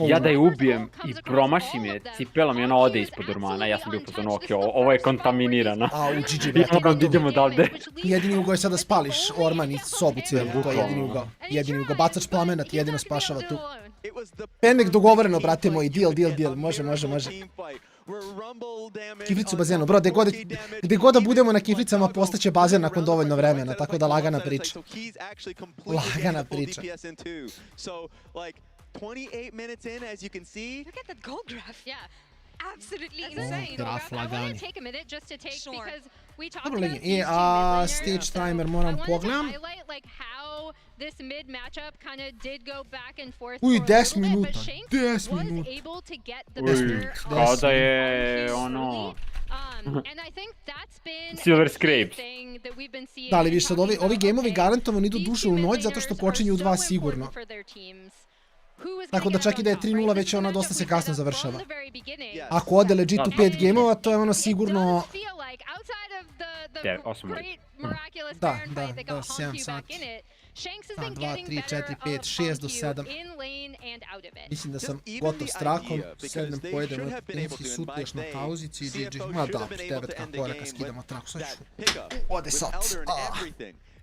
Ja da je ubijem i promašim je cipelom i ona ode ispod ormana. Ja sam bio po zonu, ok, ovo je kontaminirano. A, u GG, brate. Idemo odavde. Jedini ugao je sada spališ orman i sobu cijelu, to je jedini ugao. Bacač plamena ti jedino spašava tu. Pendek dogovoreno, brate moji, deal, može. Kiflicu u bazenu, bro, gde god da budemo na kiflicama postaće bazen nakon dovoljno vremena, tako da lagana priča. Lagana priča. 28 minutes in, as you can see. Look at that goal graph. Yeah. Absolutely insane. Graf lagani. I want to take a minute just to take because we talked about these stage timer moram pogledam. Highlight like how this mid matchup kind of did go back and forth. Uj, 10 minuta. 10 was minuta. able to get the Uj, kao da je ono Silver Scrapes. Da, ali više, ovi gameovi garantovano idu duže u noć zato što počinju u 2 sigurno. Tako da čak i da je 3-0 već ona dosta se kasno završava. Ako ode legit u 5 gameova, to je ono sigurno... 8 Da, 7 sati. Da, 2, 3, 4, 5, 6 do 7. Mislim da sam gotov s trakom, sednem, pojedem, neki sutuješ na pauzici i GG. Ma da, 9 kako koraka skidamo traku, sad ću. Ode sat.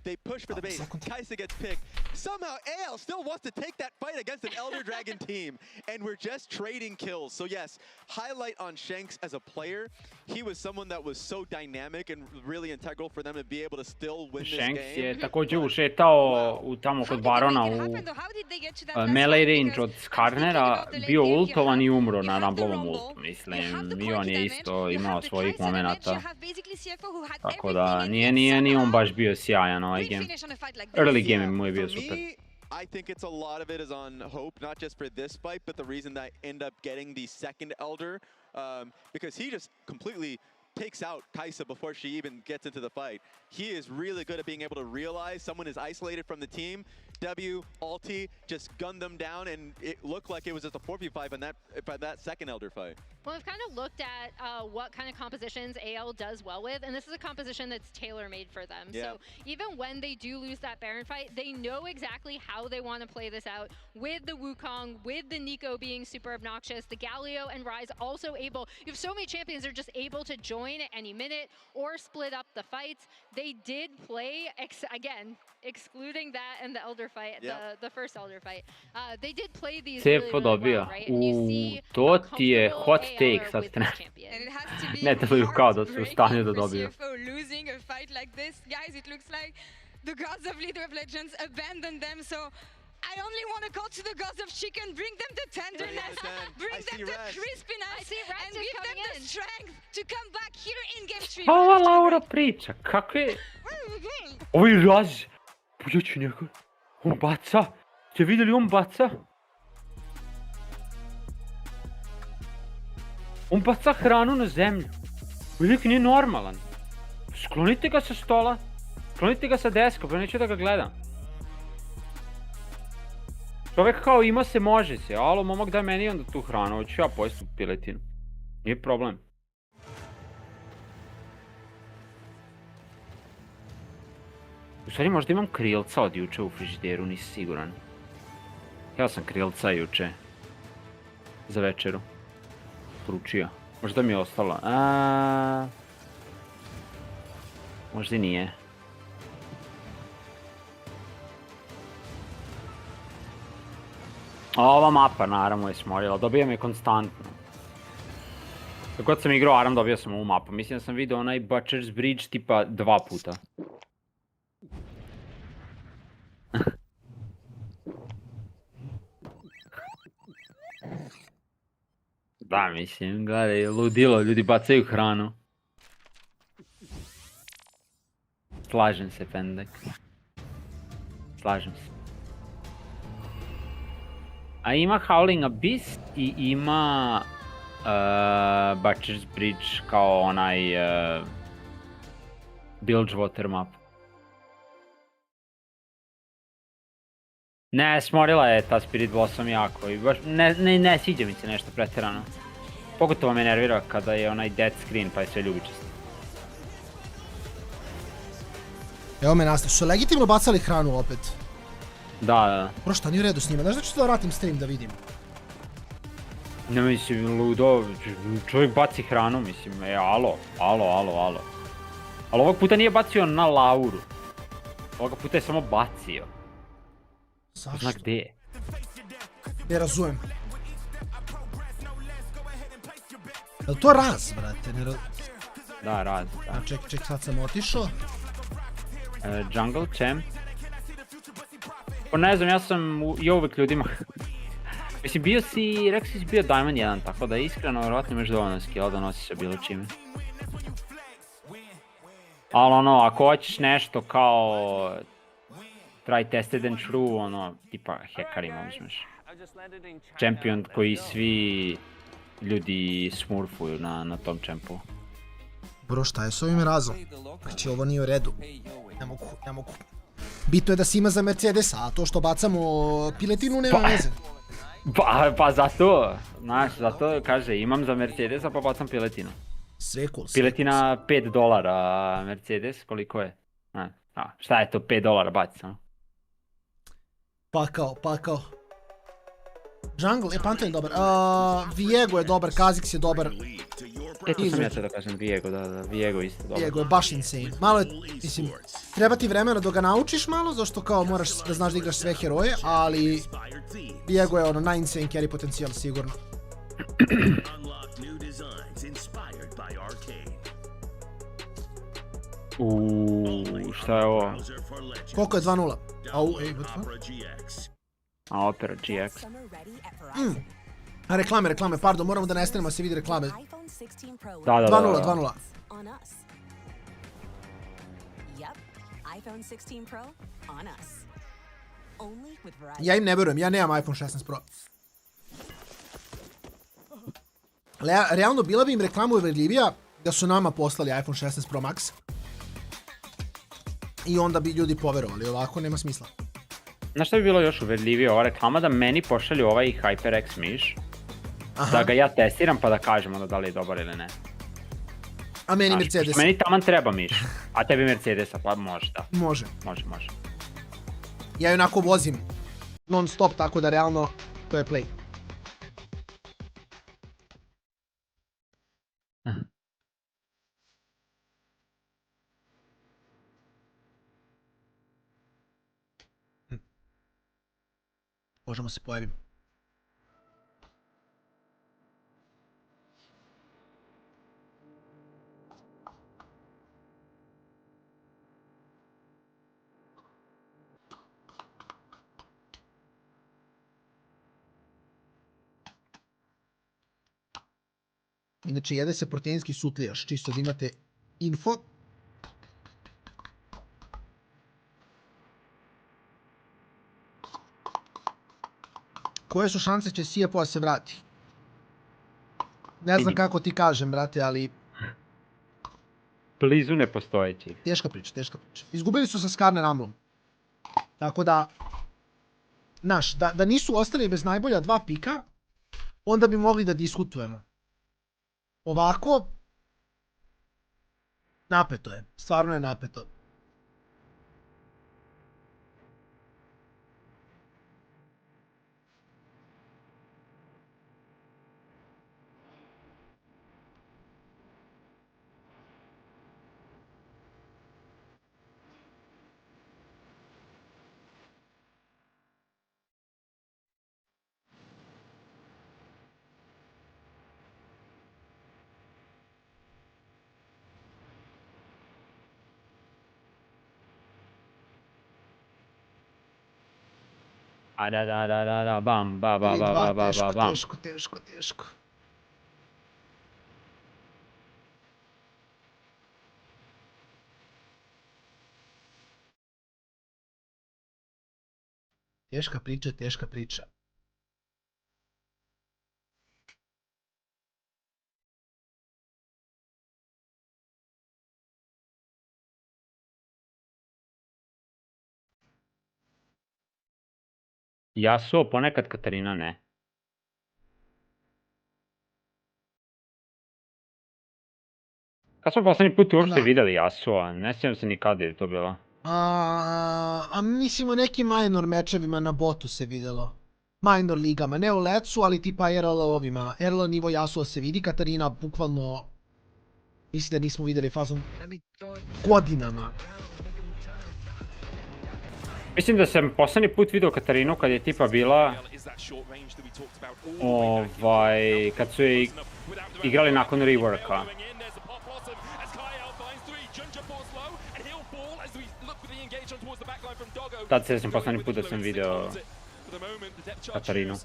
They push for the base. Kaisa gets picked. Somehow AL still wants to take that fight against an Elder Dragon team. And we're just trading kills. So yes, highlight on Shanks as a player. He was someone that was so dynamic and really integral for them to be able to still win this game. Shanks je također ušetao tamo kod Barona u melee range od Skarnera, bio ultovan i umro na Rumblovom ultu, mislim. I on je isto imao svojih momenata. Tako da nije on baš bio sjajan ovaj game. Early game mu je bio super. I think it's a lot of it is on hope, not just for this fight, but the reason that I end up getting the second Elder, because he just completely takes out Kaisa before she even gets into the fight. He is really good at being able to realize someone is isolated from the team. W, ulti, just gunned them down, and it looked like it was just a 4v5 in that second Elder fight. Well, we've kind of looked at what kind of compositions AL does well with, and this is a composition that's tailor-made for them. Yeah. So even when they do lose that Baron fight, they know exactly how they want to play this out with the Wukong, with the Nico being super obnoxious, the Galio and Ryze also able. You have so many champions that are just able to join at any minute or split up the fights. They did play, again, excluding that and the Elder fight, the first Elder fight. They did play these really, really well, right? And you see to ti je hot take sad ne deluju kao da su u stanju da dobiju. CFO losing a fight like this, guys, it looks like the gods of League of Legends abandoned them, so I only want to call to the gods of chicken, bring them the tenderness, bring them the crispiness, and give them the strength to come back here in game stream. Ova Laura priča, kakve... Ovo je raz. Pođeću njega. On baca. Ste vidjeli, on baca? On baca hranu na zemlju. Uvijek nije normalan. Sklonite ga sa stola. Sklonite ga sa deska, pa neću da ga gledam. Čovjek kao ima se, može se. Alo, momak daj meni onda tu hranu. Hoću ja pojesti piletinu. Nije problem. U stvari možda imam krilca od juče u frižideru, nisi siguran. Ja sam krilca juče. Za večeru. Poručio. Možda mi je ostalo. Možda i nije. Ova mapa naravno je smorila, dobijam je konstantno. Kako god sam igrao Aram dobio sam ovu mapu, mislim da sam vidio onaj Butcher's Bridge tipa 2 puta. Da, mislim, gledaj, ludilo, ljudi bacaju hranu. Slažem se, pendek. Slažem se. A ima Howling Abyss i ima Butcher's Bridge kao onaj Bilgewater map. Ne, smorila je ta Spirit Blossom jako i baš ne sviđa mi se nešto pretjerano. Pogotovo me nervira kada je onaj dead screen pa je sve ljubičast. Evo me nastav, su legitimno bacali hranu opet? Da. Bro, šta nije u redu s njima? Znaš da ću da vratim stream da vidim? Ne, mislim, ludo, čovjek baci hranu, mislim, alo. Ali ovog puta nije bacio na Lauru. Ovoga puta je samo bacio. Zašto? Zna gdje je. Ne razumem. Je li to Raz, brate? Da, Raz, da. Ček, sad sam otišao. Jungle Champ. Pa ne znam, ja sam i uvijek ljudima... Mislim, rekao si bio Diamond 1, tako da iskreno, vjerojatno imaš dovoljno skilla da nosiš se bilo čime. Ali ono, ako hoćeš nešto kao... Try tested and true, ono, tipa hekarima uzmeš. Champion koji svi ljudi smurfuju na tom champu. Bro, šta je s ovim razom? Znači, ovo nije u redu. Ne mogu. Bitno je da si ima za Mercedesa, a to što bacamo piletinu nema veze. Pa zato, znaš, zato kaže imam za Mercedesa pa bacam piletinu. Sve cool. Piletina $5, Mercedes koliko je? Šta je to $5 baci samo? Pakao. Jungle, Panther je dobar. Viego je dobar, Kha'Zix je dobar. To sam ja to da kažem, Viego, da, Viego isto dobar. Viego je baš insane. Malo je, mislim, treba ti vremena da ga naučiš malo, zašto kao moraš da znaš da igraš sve heroje, ali Viego je ono najinsane carry potencijal, sigurno. Šta je ovo? Koliko je 2-0? Opera GX. Reklame, pardon, moramo da nestanemo da se vidi reklame. Da. 2-0. Ja im ne verujem, ja nemam iPhone 16 Pro. Realno, bila bi im reklama uverljivija da su nama poslali iPhone 16 Pro Max. I onda bi ljudi poverovali, ovako nema smisla. Znaš šta bi bilo još uverljivije, ova reklama da meni pošalju ovaj HyperX miš, da ga ja testiram pa da kažem onda da li je dobar ili ne. A meni Mercedes. Meni taman treba miš, a tebi Mercedesa, pa može da. Može. Može. Ja onako vozim non stop, tako da realno to je play. Možemo se pojaviti. Inače, jede se proteinski sutlijaš, čisto da imate info. Koje su šanse će CFO se vrati? Ne znam kako ti kažem, brate, ali... Blizu nepostojeći. Teška priča. Izgubili su sa Skarner Amlom. Tako da... Znaš, da nisu ostali bez najbolja 2 pika, onda bi mogli da diskutujemo. Ovako... Napeto je. Stvarno je napeto. Da, bam, ba. Teško. Teška priča. Yasuo ponekad, Katarina ne. Kad smo posljednji put uopšte vidjeli Yasuo, ne sjećam se ni kada je to bilo. Mislim u nekim minor mečevima na botu se vidjelo. Minor ligama, ne u lecu, ali tipa RL ovima. RL nivo Yasuo se vidi, Katarina bukvalno... Mislim da nismo vidjeli fazom godinama. Mislim da sam posljednji put vidio Katarinu kad je tipa bila... kad su je igrali nakon reworka. Tad se sam posljednji put da sam vidio Katarinu.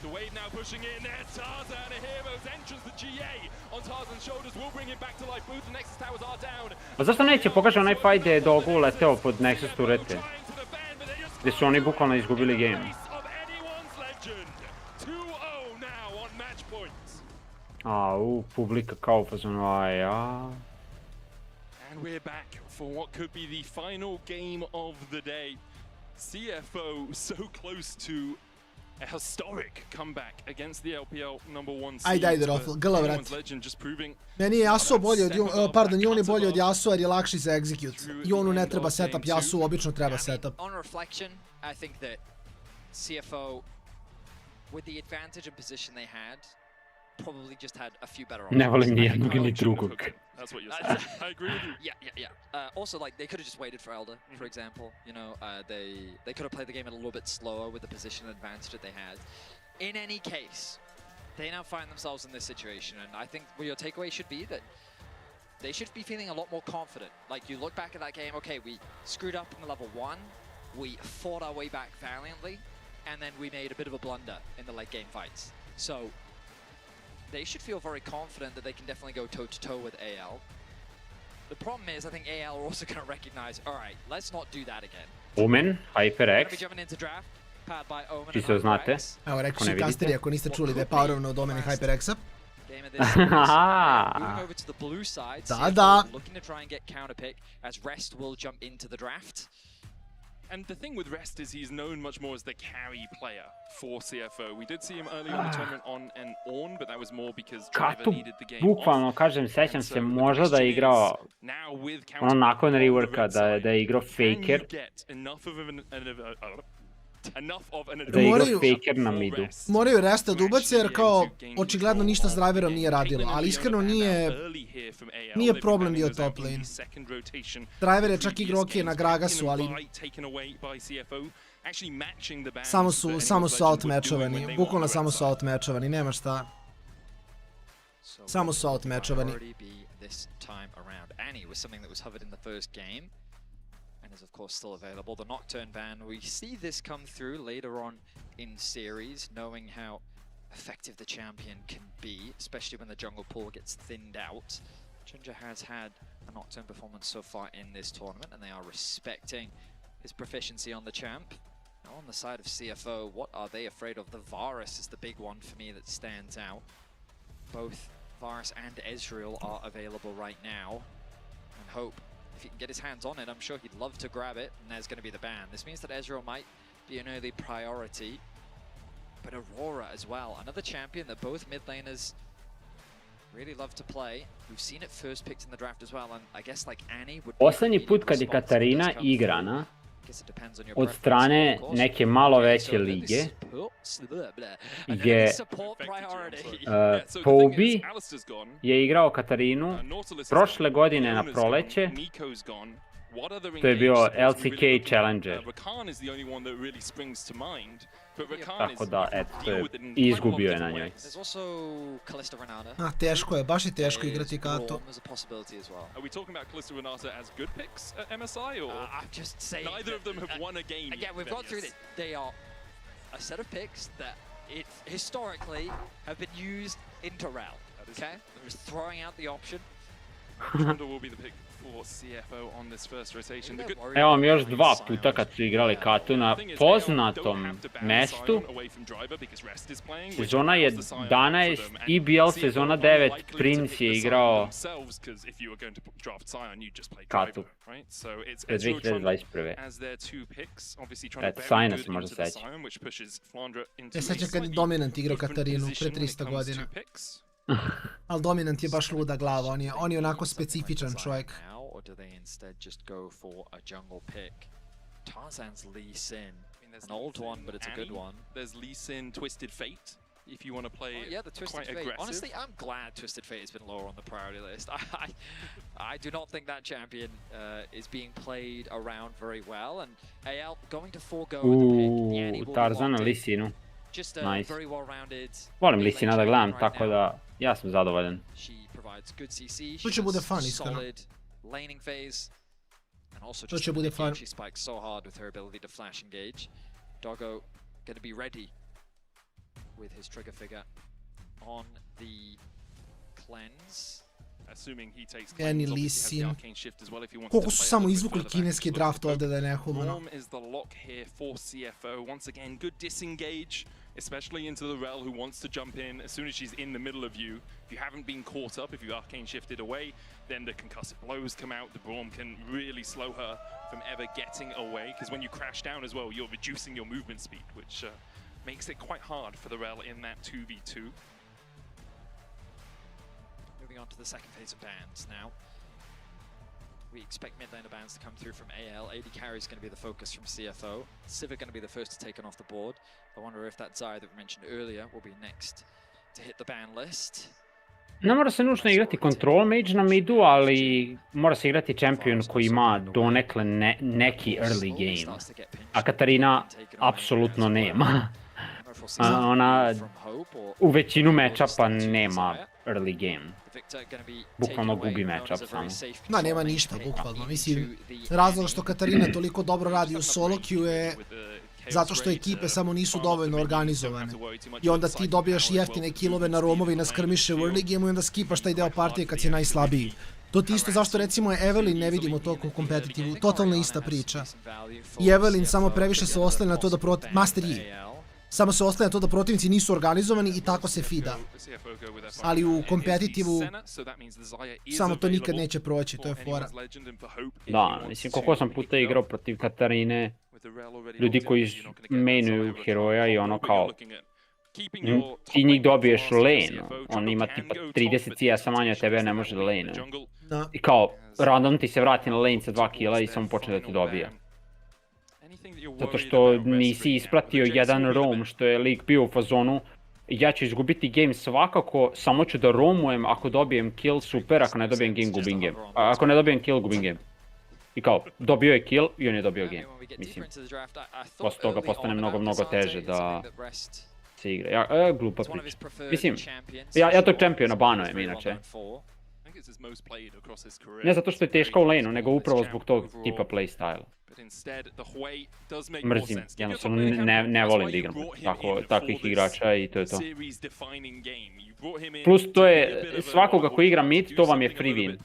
The wave now pushing in there, Tarzan, a hero's entrance, the GA on Tarzan's shoulders will bring him back to life. Both the Nexus towers are down. A zašto neće pokaže onaj fight gdje je Dogu leteo pod Nexus turete? Gdje su oni bukvalno izgubili game. Publika kao u fazonu, And we're back for what could be the final game of the day. CFO so close to a historic comeback against the LPL #1 seed. Ajde, Rofl, gala vrati. Meni je Yasuo bolji od, Jon je bolji od Yasuo jer je lakši za execute. Jonu ne treba setup, Yasuo obično treba setup. On reflection, I think that CFO, with the advantage and position they had, probably just had a few better options. Ne volim nijednog ni drugog. That's what you're saying. I agree with you. Yeah. Also, like, they could have just waited for Elder, for example. You know, they could have played the game a little bit slower with the position advantage that they had. In any case, they now find themselves in this situation, and I think your takeaway should be that they should be feeling a lot more confident. Like, you look back at that game, okay, we screwed up in the level 1, we fought our way back valiantly, and then we made a bit of a blunder in the late game fights. So, they should feel very confident that they can definitely go toe-to-toe with AL. The problem is, I think AL are also going to recognize, all right, let's not do that again. Omen, HyperX. Jumping into draft, powered by Omen Čisto and znate. HyperX. Evo, rekao su kasteri, ako niste čuli da je powerovno od Omen i HyperX-a. Moving over to the blue side, CFO looking to try and get counterpick as Rest will jump into the draft. And the thing with Rest is he's known much more as the carry player for CFO. We did see him early on the tournament on an Ornn, but that was more because Driver needed the game bukvalno, kažem, sećam se možda da je igrao ono nakon reworka, da je igrao Faker. Da je igrao Faker na midu. Moraju Resta da ubace jer kao očigledno ništa s driverom nije radilo, ali iskreno nije problem bio top lane. Driver je čak igrao okej na Gragasu, ali samo su outmatchovani, bukvalno samo su outmatchovani, nema šta. Samo su outmatchovani. Is of course still available. The Nocturne ban, we see this come through later on in series, knowing how effective the champion can be, especially when the jungle pool gets thinned out. Ginger has had a Nocturne performance so far in this tournament, and they are respecting his proficiency on the champ. Now on the side of CFO, what are they afraid of? The Varus is the big one for me that stands out. Both Varus and Ezreal are available right now, and Hope, if he can get his hands on it, I'm sure he'd love to grab it, and there's going to be the ban. This means that Ezreal might be an early priority, but Aurora as well. Another champion that both mid laners really love to play. We've seen it first picked in the draft as well, and I guess like Annie would... Posljednji put kad je Katarina igrana od strane neke malo veće lige je Pobi je igrao Katarinu prošle godine na proleće. To je bio LCK Challenger. Tako da, eto, izgubio je na njoj. Teško je, baš je teško igrati Kato. Are we talking about Kalista Renata as good picks at MSI, or I'm just saying neither of them have won a game? Again, we've gone through this. They are a set of picks that historically have been used into RAL. Okay? They're just throwing out the option. Trundle will be the pick for CFO on this first rotation. Evo vam još dva puta kad su igrali Katu na poznatom mestu. Sezona 11, EBL sezona 9, Prince je igrao Katu. Pred 2021. Eto, Sajna se možda seća. Ja sećam kad je Dominant igrao Katarinu pre 300 godina. Ali Dominant je baš luda glava, on je onako specifičan čovjek. Or do they instead just go for a jungle pick? Tarzan's Lee Sin, an old one, but it's a good one. There's Lee Sin, Twisted Fate, if you want to play quite aggressive. Honestly, I'm glad Twisted Fate has been lower on the priority list. I do not think that champion is being played around very well, and AL going to forego the pick. Tarzan Lee Sinu. Just nice. very well-rounded. Volim Lee Sina da gledam, tako da ja sam zadovoljan. She provides good CC. To će bude fun, iskreno. Laning phase, and also to će bude fun. She spikes so hard with her ability to flash engage. Doggo going to be ready with his trigger figure on the cleanse. Assuming he takes Any Lee Sin. Koliko su samo izvukli kineski draft ovdje da je nehumano. Is the lock here for CFO. Once again, good disengage especially into the Rel who wants to jump in as soon as she's in the middle of you. If you haven't been caught up, if you arcane shifted away, then the concussive blows come out. The Braum can really slow her from ever getting away, because when you crash down as well, you're reducing your movement speed, which makes it quite hard for the Rel in that 2v2. Moving on to the second phase of bans now. We expect mid laner bans to come through from AL. AD carry is going to be the focus from CFO. Civ are going to be the first to take off the board. I wonder if that Zaya that we mentioned earlier will be next to hit the ban list. Ne mora se nužno igrati control mage na midu, ali mora se igrati champion koji ima donekle neki early game. A Katarina apsolutno nema. Ona u većinu matchupa nema early game. Bukvalno gubi matchup samo. Ma, nema ništa, bukvalno. Mislim, razlog što Katarina toliko dobro radi u solo queue je zato što ekipe samo nisu dovoljno organizovane. I onda ti dobijaš jeftine killove na romovi i na skrmiše u early game-u i onda skipaš taj deo partije kad si najslabiji. To ti isto zašto recimo Evelyn ne vidimo toliko u kompetitivu. Totalno ista priča. I Evelyn samo previše se oslanja na to da Master Yi. Samo se oslanja to da protivnici nisu organizovani i tako se fida. Ali u kompetitivu samo to nikad neće proći, to je fora. Da, mislim, koliko sam puta igrao protiv Katarine, ljudi koji mainuju heroja i ono kao, ti njih dobiješ u lane, on ima tipa 30 CS-a manje od tebe, ne može da lane. I kao, random ti se vrati na lane sa 2 killa i samo počne da ti dobija. Zato što nisi ispratio jedan roam, što je lik bio u fazonu, ja ću izgubiti game svakako, samo ću da roamujem, ako dobijem kill, super, ako ne dobijem game, gubim game. Ako ne dobijem kill, gubim game. I kao, dobio je kill i on je dobio game. Mislim, posle toga postane mnogo teže da se igra. Glupa priča. Mislim, ja tog čempiona banujem inače. Ne zato što je teško u lane-u, nego upravo zbog tog tipa playstyle. Mrzim, jednostavno ne volim da igram takvih igrača i to je to. Plus to je, svakoga ko igra mid, to vam je free win.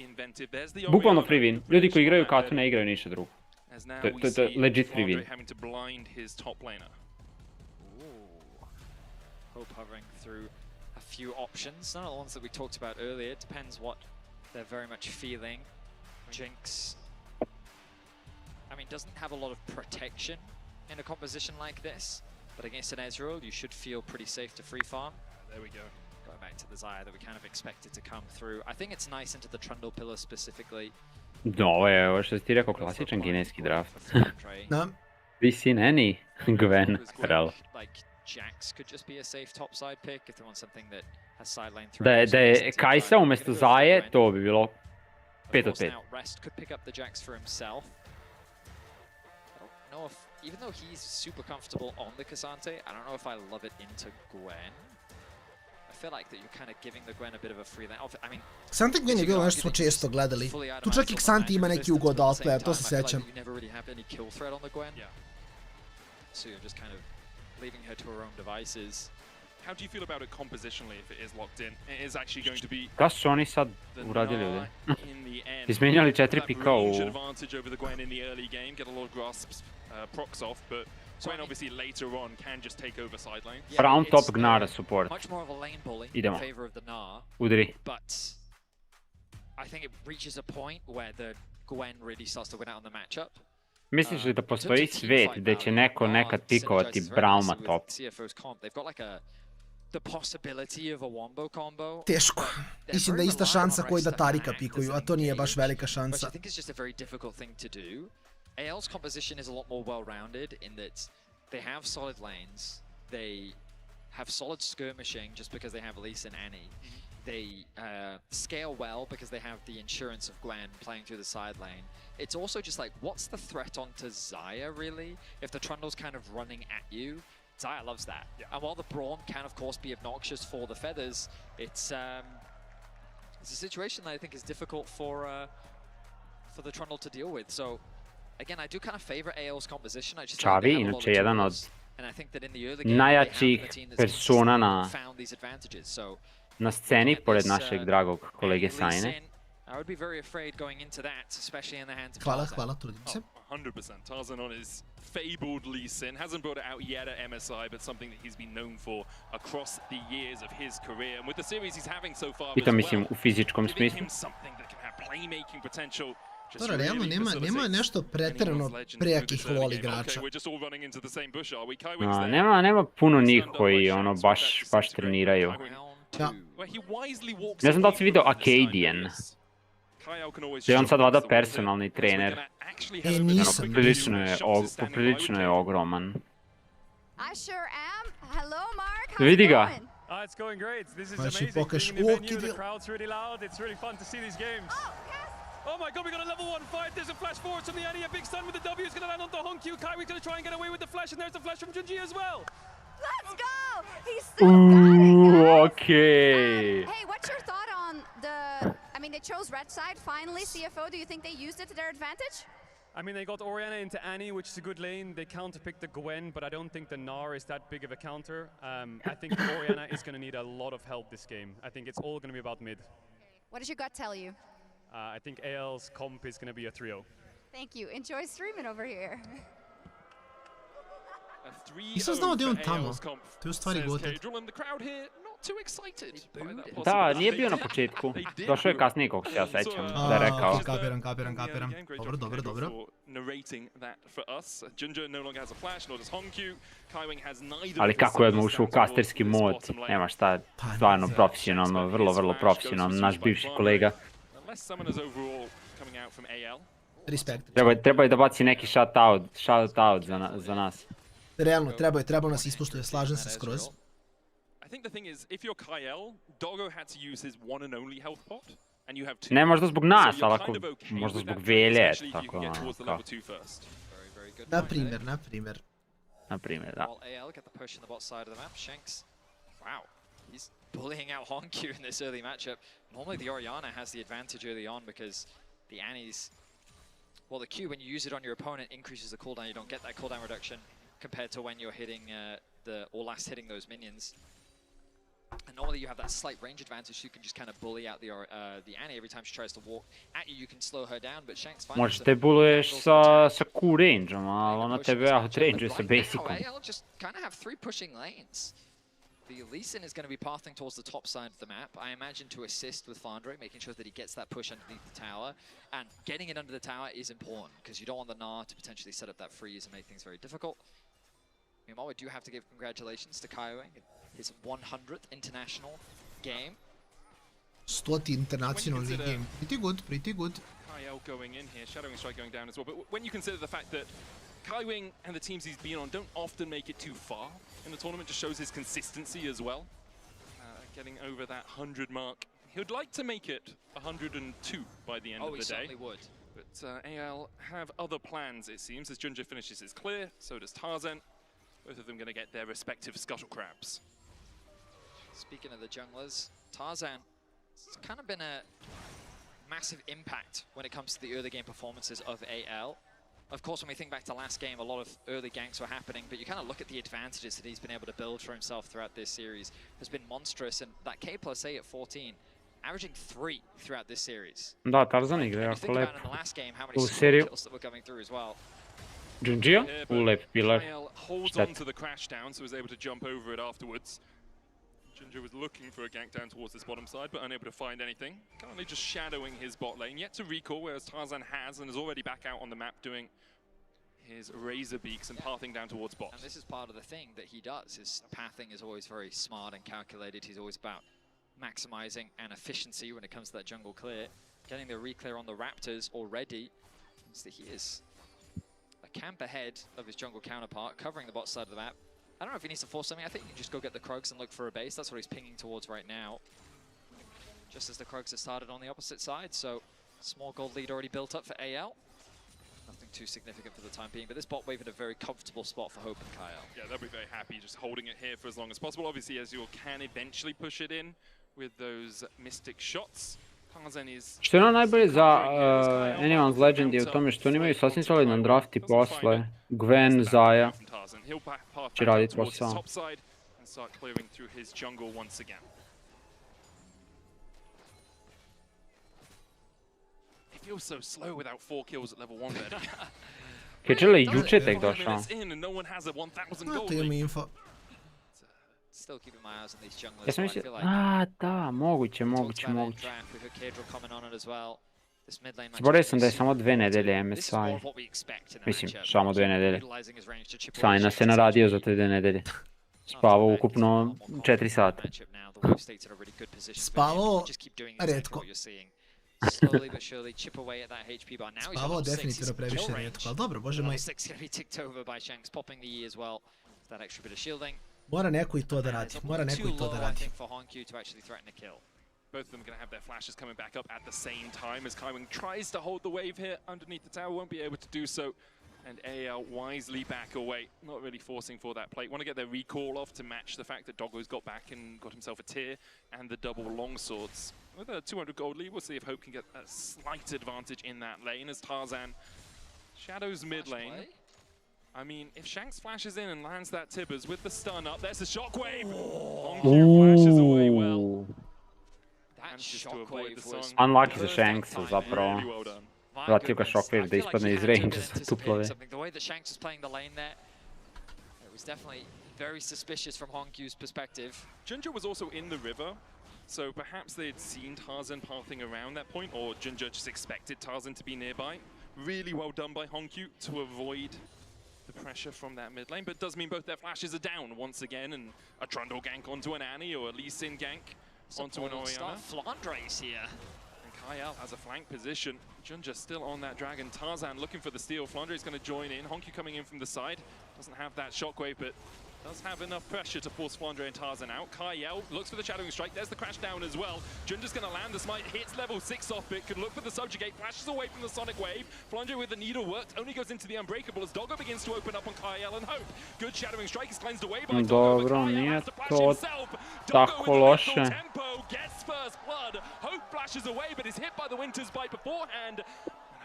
Bukvalno free win. Ljudi koji igraju katu ne igraju ništa drugo. To je legit free win. Few options, none of the ones that we talked about earlier. It depends what they're very much feeling. Jinx, I mean, doesn't have a lot of protection in a composition like this, but against an Ezreal, you should feel pretty safe to free farm. There we go. Going back to the Zaya that we kind of expected to come through. I think it's nice into the Trundle pillar specifically. No, ovo što ti rekao, klasičan kineski draft. Da. Be seen any Gwen Rel. Jax could just be a safe top side pick if they want something that has sideline threat. Da je Kajsa umjesto Zaje, to bi bilo 5 od 5. Rest could pick up the Jax for himself. I don't know if, even though he's super comfortable on the Cassante, I don't know if I love it into Gwen. I feel like that you're kind of giving the Gwen a bit of a free lane. I mean, Xante Gwen je bilo nešto smo često gledali. Tu čak i Xante ima neki ugod outplayer, to se sećam. You never really have any kill threat on the Gwen. So you're just kind of leaving her to her own devices. How do you feel about it compositionally if it is locked in? It is actually going to be Da su oni sad uradili ovdje? Izmenjali 4 pika u... advantage over the Gwen in the early game, get a lot of grasps, procs off, but Gwen obviously later on can just take over side lane. Round top Gnara support. Much more of a lane bully Idemo. in favor of the Gnar. Udri. But I think it reaches a point where the Gwen really starts to win out on the matchup. Misliš li da postoji svijet gdje će neko nekad pikovati Brauma top? Teško. Mislim da je ista šansa koji da Tarika pikuju, a to nije baš velika šansa. AL's composition is a lot more well-rounded in that they have solid lanes, they have solid skirmishing just because they have Elise and Annie. They scale well because they have the insurance of Gwen playing through the side lane. It's also just like, what's the threat onto Zaya, really? If the Trundle's kind of running at you, Zaya loves that. Yeah. And while the Braum can, of course, be obnoxious for the feathers, it's a situation that I think is difficult for the Trundle to deal with. So, again, I do kind of favor AO's composition. I just Čavi, inače jedan od najjačih persona na sceni, pored našeg dragog kolege Sajne. I would be very afraid going into that, especially in the hands of Hvala, Tarzan. hvala, trudim se. 100%. Tarzan on his fabled Lee Sin. Hasn't brought it out yet at MSI, but something that he's been known for across the years of his career. And with the series he's having so far I to as mislim well, u fizičkom giving smislu. him something that can have playmaking potential. Just Dobro, realno really nema facilitates nešto preterano anyone's legend prejakih through this early wall game. igrača. Okay, we're just all running into the same bush, are we? Kaiwing's there. Nema puno njih koji ono baš treniraju. Da. Where he wisely walks Ne znam da li si away vidio from this time, Acadian. because Kyle can always Da je on shoot sad vada against the wall here. personalni trener. Actually E, have a bit of nisam. quicker Poprilično view je, of shots standing by with poprilično je Kane. ogroman. I sure am. Hello, Mark. How's Vidi it ga. going? It's going great. This is Znači, amazing. pokaž Being in the oki venue, the dio. crowd's really loud. It's really fun to see these games. Oh my god, we got a level 1 fight. There's a flash forward from the Annie. A big stun with the W is going to land onto Honkyu. Kaiwing's going to try and get away with the flash, and there's the flash from Junji as well. Let's go. He's still got it, guys. Okay. Hey, what's your thought on the... I mean, they chose red side finally. CFO, do you think they used it to their advantage? I mean, they got Orianna into Annie, which is a good lane. They counterpicked the Gwen, but I don't think the Gnar is that big of a counter. I think Orianna is going to need a lot of help this game. I think it's all going to be about mid. What does your gut tell you? I think AL's comp is going to be a 3-0. Thank you. Enjoy streaming over here. A 3-0 Nisam znao da je on for tamo. AL's comp, To je u stvari says gotovo. Kadril, and the crowd here not too excited by that Da, possibility. nije bio na početku. Došao je kasnije, kako se ja sećam, da je rekao. Kapiram. Dobro. Narrating that for us. Junja no longer has a flash, nor does Honkyu. Kaiwing has neither. Ali kako je odmah ušao u kasterski mod, nema šta, stvarno profesionalno, vrlo profesionalno, naš bivši kolega. Unless summoners overall coming out from AL. Respekt. Treba je da baci neki shoutout za nas. Realno, treba nas ispoštuje, slažem se skroz. I think the thing is, if you're Kyle, Doggo had to use his one and only health pot, and you have two. Ne možda zbog nas, So you're ali ako, kind of okay možda with zbog that, Velje, especially if you tako can get towards the kao. level 2 first. Na primjer. Da. While AL get the push in the bot side of the map, Shanks, wow, he's bullying out Honkyu in this early matchup. Normally the Orianna has the advantage early on because the Annie's, well, the Q, when you use it on your opponent, increases the cooldown. You don't get that cooldown reduction compared to when you're hitting or last hitting those minions. And normally you have that slight range advantage, so you can just kind of bully out the Annie every time she tries to walk at you. You can slow her down, but Shanks finds Možeš te buluješ sa Q range-om, ali ona tebe out range sa basicom. AL just kind of have 3 pushing lanes. The Lee Sin is going to be pathing towards the top side of the map, I imagine to assist with Fandre, making sure that he gets that push underneath the tower. And getting it under the tower is important, because you don't want the Gnar to potentially set up that freeze and make things very difficult. Meanwhile, we do have to give congratulations to Kaiwing, his 100th international game. 100th internationalni game. Pretty good. Kyle going in here, Shadowing Strike going down as well. But when you consider the fact that Kaiwing and the teams he's been on don't often make it too far in the tournament, just shows his consistency as well. Getting over that 100 mark. He would like to make it 102 by the end of the day. He certainly would. But AL have other plans, it seems, as Junja finishes his clear, so does Tarzan. Both of them going to get their respective scuttle crabs. Speaking of the junglers, Tarzan, it's kind of been a massive impact when it comes to the early game performances of AL. Of course, when we think back to last game, a lot of early ganks were happening, but you kind of look at the advantages that he's been able to build for himself throughout this series has been monstrous, and that K+A at 14, averaging 3 throughout this series. Da, Tarzan igra You jako think lep. about in the last game how many U solo seriju. kills that were coming through as well. Junjio, lep pilar. Kyle holds on to the crash down, so was able to jump over it afterwards. Junja was looking for a gank down towards this bottom side, but unable to find anything. Currently just shadowing his bot lane, yet to recall, whereas Tarzan has and is already back out on the map doing his razor beaks and pathing down towards bot. And this is part of the thing that he does. His pathing is always very smart and calculated. He's always about maximizing and efficiency when it comes to that jungle clear. Getting the re-clear on the Raptors already means that he is a camp ahead of his jungle counterpart, covering the bot side of the map. I don't know if he needs to force something. I think you can just go get the Krugs and look for a base. That's what he's pinging towards right now. Just as the Krugs have started on the opposite side, so small gold lead already built up for AL. Nothing too significant for the time being, but this bot wave in a very comfortable spot for Hope and Kyle. Yeah, they'll be very happy just holding it here for as long as possible. Obviously, Ezreal can eventually push it in with those mystic shots. Tarzan is... Što je ono najbolje za Anyone's Legend je u tome što oni imaju sasvim solidan draft i posle Gwen, Zaya će raditi posao. Top side and start clearing through his jungle once again. feels so slow without 4 kills at level 1 Betty. Keđele je juče tek došao. To imamo info. Still keeping my eyes on these junglers. Ja sam mislio, a da, moguće. Zaboravio sam da je samo 2 nedelje MSI. Mislim, samo 2 nedelje. Sajna se naradio za te 2 nedelje. Spavao ukupno 4 sata. Spavao retko. Spavao definitivno previše retko, ali dobro, bože moj. Mora neko i to da radi, Both of them going to have their flashes coming back up at the same time as Kaiwing tries to hold the wave here underneath the tower, won't be able to do so. And AL wisely back away, not really forcing for that plate. Want to get their recall off to match the fact that Doggo's got back and got himself a tier and the double longswords. With a 200 gold lead, we'll see if Hope can get a slight advantage in that lane as Tarzan shadows mid lane. I mean, if Shanks flashes in and lands that Tibbers with the stun up, there's a shockwave! Hongkyu flashes away well. Unlucky za Shanksa zapravo. Vratio ga shockwave da ispadne iz range za tuplove. The way that Shanks was playing the lane there, it was definitely very suspicious from Hongkyu's perspective. Ginger was also in the river, so perhaps they had seen Tarzan pathing around that point, or Ginger just expected Tarzan to be nearby. Really well done by Hongkyu to avoid the pressure from that mid lane, but it does mean both their flashes are down once again, and a Trundle gank onto an Annie, or a Lee Sin gank onto an Oriana. Flandre's here. And Kyle has a flank position. Junja still on that dragon. Tarzan looking for the steal. Flandre is going to join in. Hongkyu coming in from the side. Doesn't have that shockwave, but does have enough pressure to force Flandre and Tarzan out. Kyle looks for the Shadowing Strike. There's the crash down as well. Junja's going to land the smite. Hits level 6 off it. Could look for the Subjugate. Flashes away from the Sonic Wave. Flandre with the needle worked. Only goes into the Unbreakable as Doggo begins to open up on Kyle and Hope. Good Shadowing Strike is cleansed away by Doggo. Dobro, nije to tako loše. Gets first blood. Hope flashes away, but is hit by the Winter's Bite beforehand. I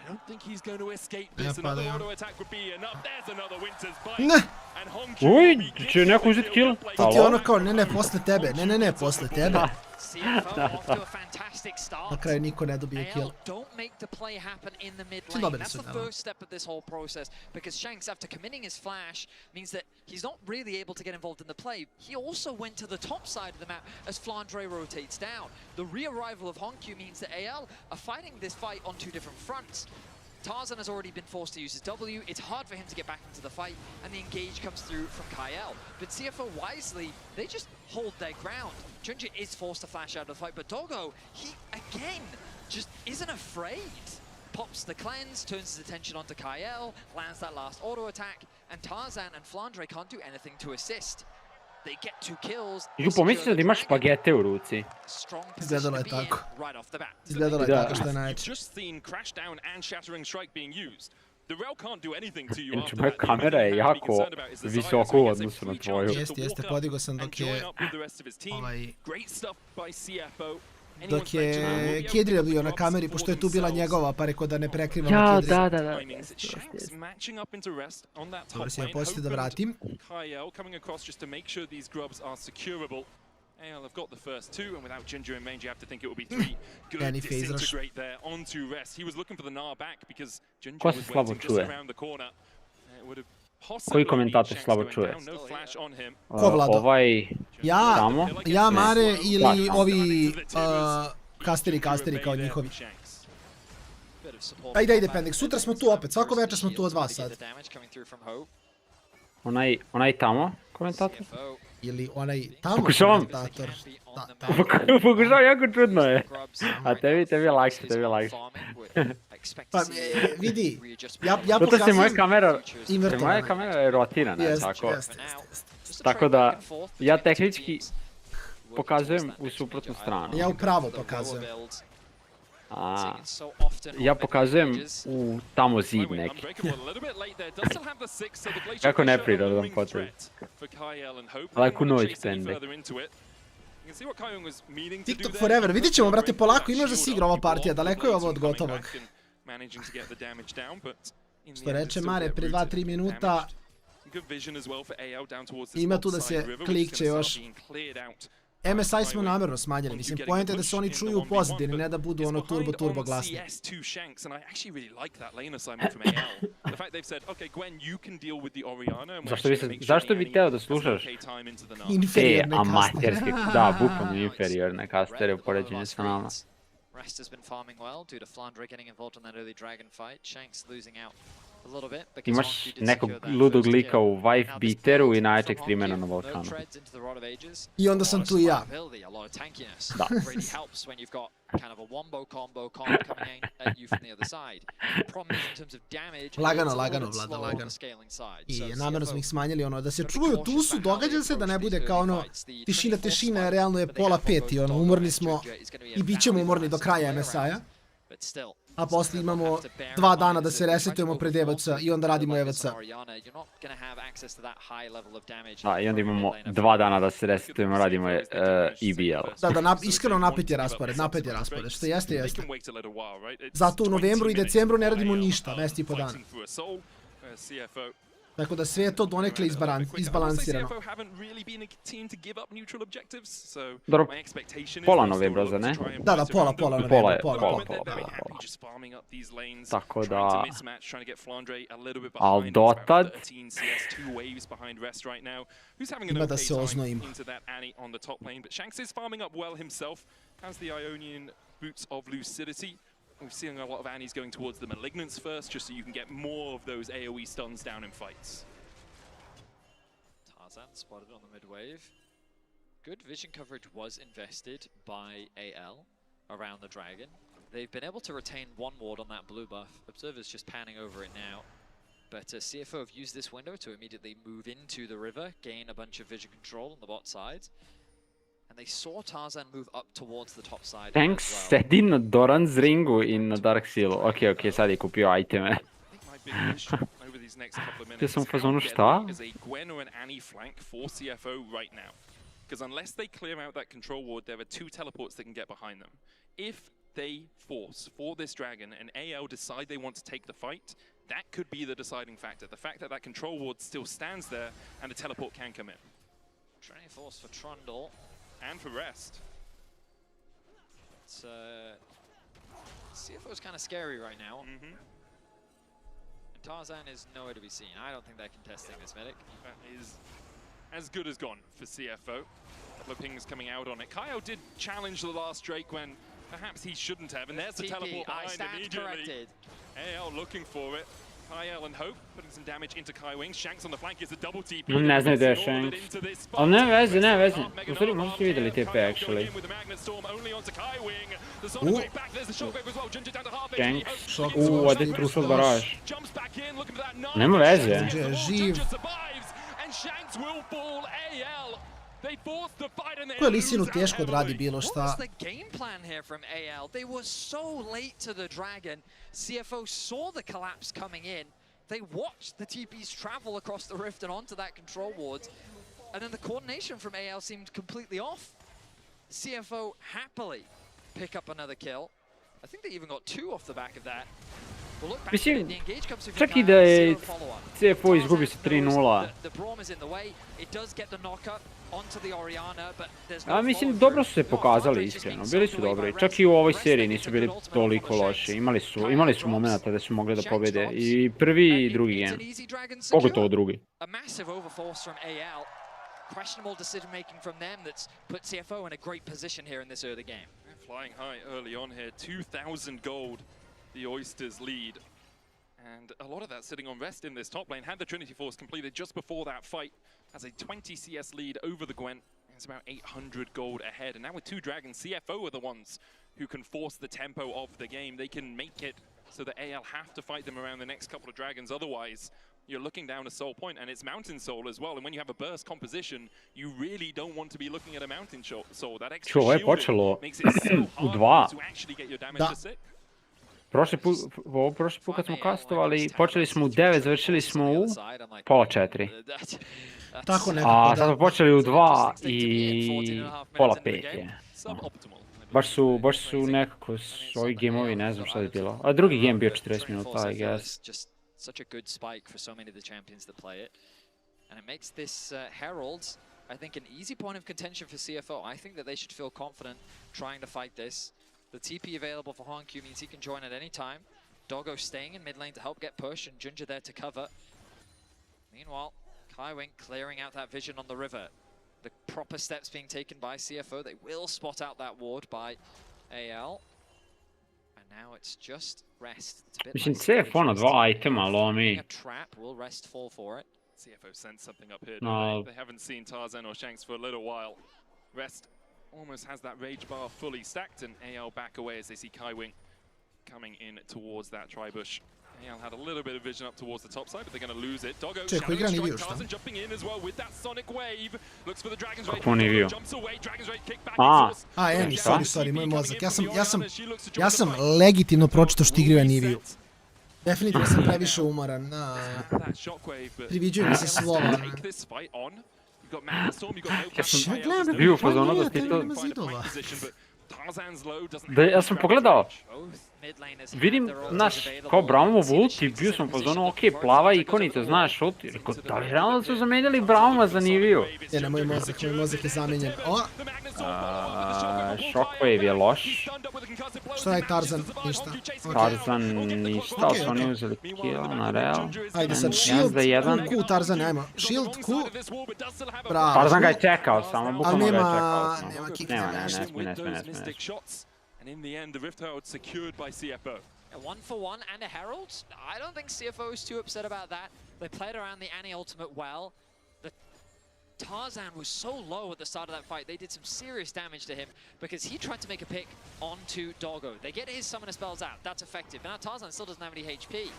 don't think he's going to escape this. Another auto attack would be enough. There's another Winter's Bite. And Hongkyu Uj, će neko uzeti kill? To ti ono kao, ne, posle tebe, ne, posle tebe. Na kraju niko ne dobije kill. Don't make the play happen in the mid lane. That's the first step of this whole process, because Shanks, after committing his flash, means that he's not really able to get involved in the play. He also went to the top side of the map as Flandre rotates down. The re-arrival of Hongkyu means that AL are fighting this fight on 2 different fronts. Tarzan has already been forced to use his W. It's hard for him to get back into the fight, and the engage comes through from Kyle. But CFO wisely, they just hold their ground. Junja is forced to flash out of the fight, but Doggo, he again just isn't afraid. Pops the cleanse, turns his attention onto Kyle, lands that last auto attack, and Tarzan and Flandre can't do anything to assist. They get 2 kills. Ju pomislio da imaš špagete u ruci. Izgledalo je tako. Izgledalo je tako što je najče. Znači, moja kamera je jako visoko u odnosu na tvoju. Jeste, podigo sam dok je Kedrija bio na kameri, pošto je tu bila njegova, pa rekao da ne prekrivam na Kedriju. Da. Dobro, si ja poslije da vratim. AL have got the first 2, and without Ginger in range, you have to think it will be 3. Good disintegrate there onto rest. He was looking for the Gnar back because Ginger was waiting just around the corner. It would have Koji komentator slabo čuje? Ovaj... Ja, Mare ili ovi kasteri kao njihovi. Ajde, Pendek, sutra smo tu opet, svako večer smo tu od vas sad. Onaj tamo komentator? Ili onaj tamo komentator. Pokušavam, jako čudno je. A tebi je lakše. Pa vidi, ja pokazujem... Zato se moja kamera je rotirana, tako. Tako da, ja tehnički pokazujem u suprotnu stranu. Ja upravo pokazujem. Ja pokazujem u tamo zid neki. Kako neprirodan potez. Like u noć pende. TikTok forever, vidit ćemo, brate, polako, imaš da si igra ova partija, daleko je ovo od gotovog. Što reče Mare, pre 2-3 minuta, ima tu da se klikće još MSI smo namjerno smanjili, mislim, point je da se oni čuju u pozadini, ne da budu ono turbo glasni. Zašto bi teo da slušaš inferiorne amaterske, da, bukvalno inferiorne kastere u poređenju sa nama. Rest has been farming well due to Flandre getting involved in that early dragon fight. Shanks losing out a little bit. Imaš nekog ludog lika u wife beateru i najjačeg streamera na Balkanu. I onda sam tu i ja. Da. Really helps when you've got kind of a wombo combo coming at you from the other side. Problem is in terms of damage, Lagano, Vlada, lagano. I namjerno smo ih smanjili, ono, da se čuju, tu su, događa se da ne bude kao ono, tišina, realno je 4:30 i ono, umorni smo i bit ćemo umorni do kraja MSI-a. A posle imamo 2 dana da se resetujemo pred EVC i onda radimo EVC. Da, i onda imamo 2 dana da se resetujemo, radimo EBL. Da, iskreno napet je raspored, što jeste. Zato u novembru i decembru ne radimo ništa, mjesec i po dana. Tako da sve je to donekle izbalansirano. Dobro, pola novembra, za ne? Da, pola novembra. Tako da... Al dotad... Ima da se oznojim. We're seeing a lot of Annies going towards the Malignants first, just so you can get more of those AoE stuns down in fights. Tarzan spotted on the mid-wave. Good vision coverage was invested by AL around the Dragon. They've been able to retain one ward on that blue buff. Observer's just panning over it now. But CFO have used this window to immediately move into the river, gain a bunch of vision control on the bot side. And they saw Tarzan move up towards the top side. Tanks sedi na Doran's ringu i na Dark Sealu. Ok, sad je kupio iteme. Gdje sam u fazonu šta? Because unless they clear out that control ward, there are 2 teleports that can get behind them. If they force for this dragon and AL decide they want to take the fight, that could be the deciding factor. The fact that that control ward still stands there and a teleport can come in. Training force for Trundle. And for Rest. It's, CFO's kind of scary right now. And Tarzan is nowhere to be seen. I don't think they're contesting this medic. That is as good as gone for CFO. A couple of pings coming out on it. Kyle did challenge the last Drake when perhaps he shouldn't have, and there's the teleport behind immediately. AL looking for it. Kyle and Hope putting some damage into Kai Wings. Shanks on the flank is a double TP. Ne znaju da je Shanks. Ali ne veze. U stvari možda ste vidjeli TP actually. Shanks. Ode trušao baraž. Nema veze. Živ. Ko je Lisinu teško da radi bilo šta. Game plan here from AL. They were so late to the Dragon. CFO saw the collapse coming in. They watched the TPs travel across the rift and onto that control ward. And then the coordination from AL seemed completely off. CFO happily pick up another kill. I think they even got 2 off the back of that. Mislim, čak i da je CFO izgubi sa 3-0. A mislim, dobro su se pokazali iskreno, bili su dobri. Čak i u ovoj seriji nisu bili toliko loši. Imali su momenta da su mogli da pobjede i prvi i drugi game. Pogotovo drugi. Questionable decision making from them that's put CFO in a great position here in this early game. Flying high early on here, 2,000 gold. The Oysters lead, and a lot of that sitting on Rest in this top lane. Had the Trinity Force completed just before that fight, has a 20 CS lead over the Gwent. It's about 800 gold ahead, and now with 2 dragons, CFO are the ones who can force the tempo of the game. They can make it so that AL have to fight them around the next couple of dragons. Otherwise, you're looking down a soul point, and it's Mountain Soul as well. And when you have a burst composition, you really don't want to be looking at a Mountain Soul. That extra shielding makes it so hard to actually get your damage to sit. Prošli put kad smo kastovali, počeli smo u 9, završili smo u pola 4. Tako nekako, da. A sad smo počeli u 2 i pola 5 je. Baš su nekako ovi gameovi, ne znam šta je bilo. A drugi game bio 40 minuta, I guess. Such a good spike for so many of the champions that play it. And it makes this Herald I think, an easy point of contention for CFO. I think that they should feel confident trying to fight this. The TP available for Hongq means he can join at any time. Doggo staying in mid lane to help get push, and Junja there to cover. Meanwhile, Kaiwing clearing out that vision on the river. The proper steps being taken by CFO. They will spot out that ward by AL. And now it's just rest. Mislim, CFO na 2 itema lomi. A trap will rest fall for it. CFO sent something up here. No. They haven't seen Tarzan or Shanks for a little while. Rest almost has that rage bar fully stacked, and AL back away as they see Kaiwing coming in towards that tri-bush. AL had a little bit of vision up towards the top side, but they're going to lose it. Doggo strike, Tarzan jumping in as well with that sonic wave. Looks for the Dragon's Rage. Jumps away, Dragon's Rage kick back. Eni, sorry, moj mozak. Ja sam legitimno pročito što igraju Aniviju. Definitivno sam previše umoran. Priviđuju mi se slova. Ja sam bio u fazonu da ti to... Ja sam pogledao, vidim, znaš, kao Braumov ult i bio sam u fazonu, ok, plava ikonica, znaš, ult, i rekao, da li realno su zamenjali Brauma za Niviju? Ne, moj mozak je zamenjen. Shockwave je loš. Šta je Tarzan? Ništa. Tarzan ništa, ali su oni uzeli kill na real. Ajde sad, shield, Q, Tarzan, ajmo. Shield, Q. Bravo. Tarzan ga je čekao, samo bukvalno ga je čekao. Nema kick. Ne. And in the end, the Rift Herald secured by CFO. A 1-for-1 and a Herald? I don't think CFO is too upset about that. They played around the Annie ultimate well. The Tarzan was so low at the start of that fight, they did some serious damage to him because he tried to make a pick onto Doggo. They get his summoner spells out, that's effective. Now Tarzan still doesn't have any HP.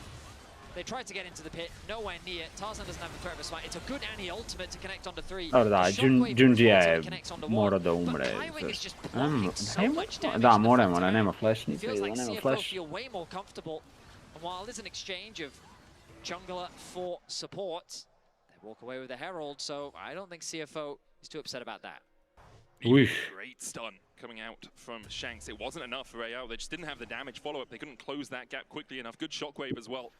They tried to get into the pit, nowhere near. Tarzan doesn't have the threat of a smite. It's a good Annie ultimate to connect onto 3. Dobro da, Junja je mora da umre. Da, mora, nema flash niti, nema flash. And while there's an exchange of jungler for support, they walk away with the Herald, so I don't think CFO is too upset about that. Great stun coming out from Shanks. It wasn't enough for AO. They just didn't have the damage follow-up. They couldn't close that gap quickly enough. Good shockwave as well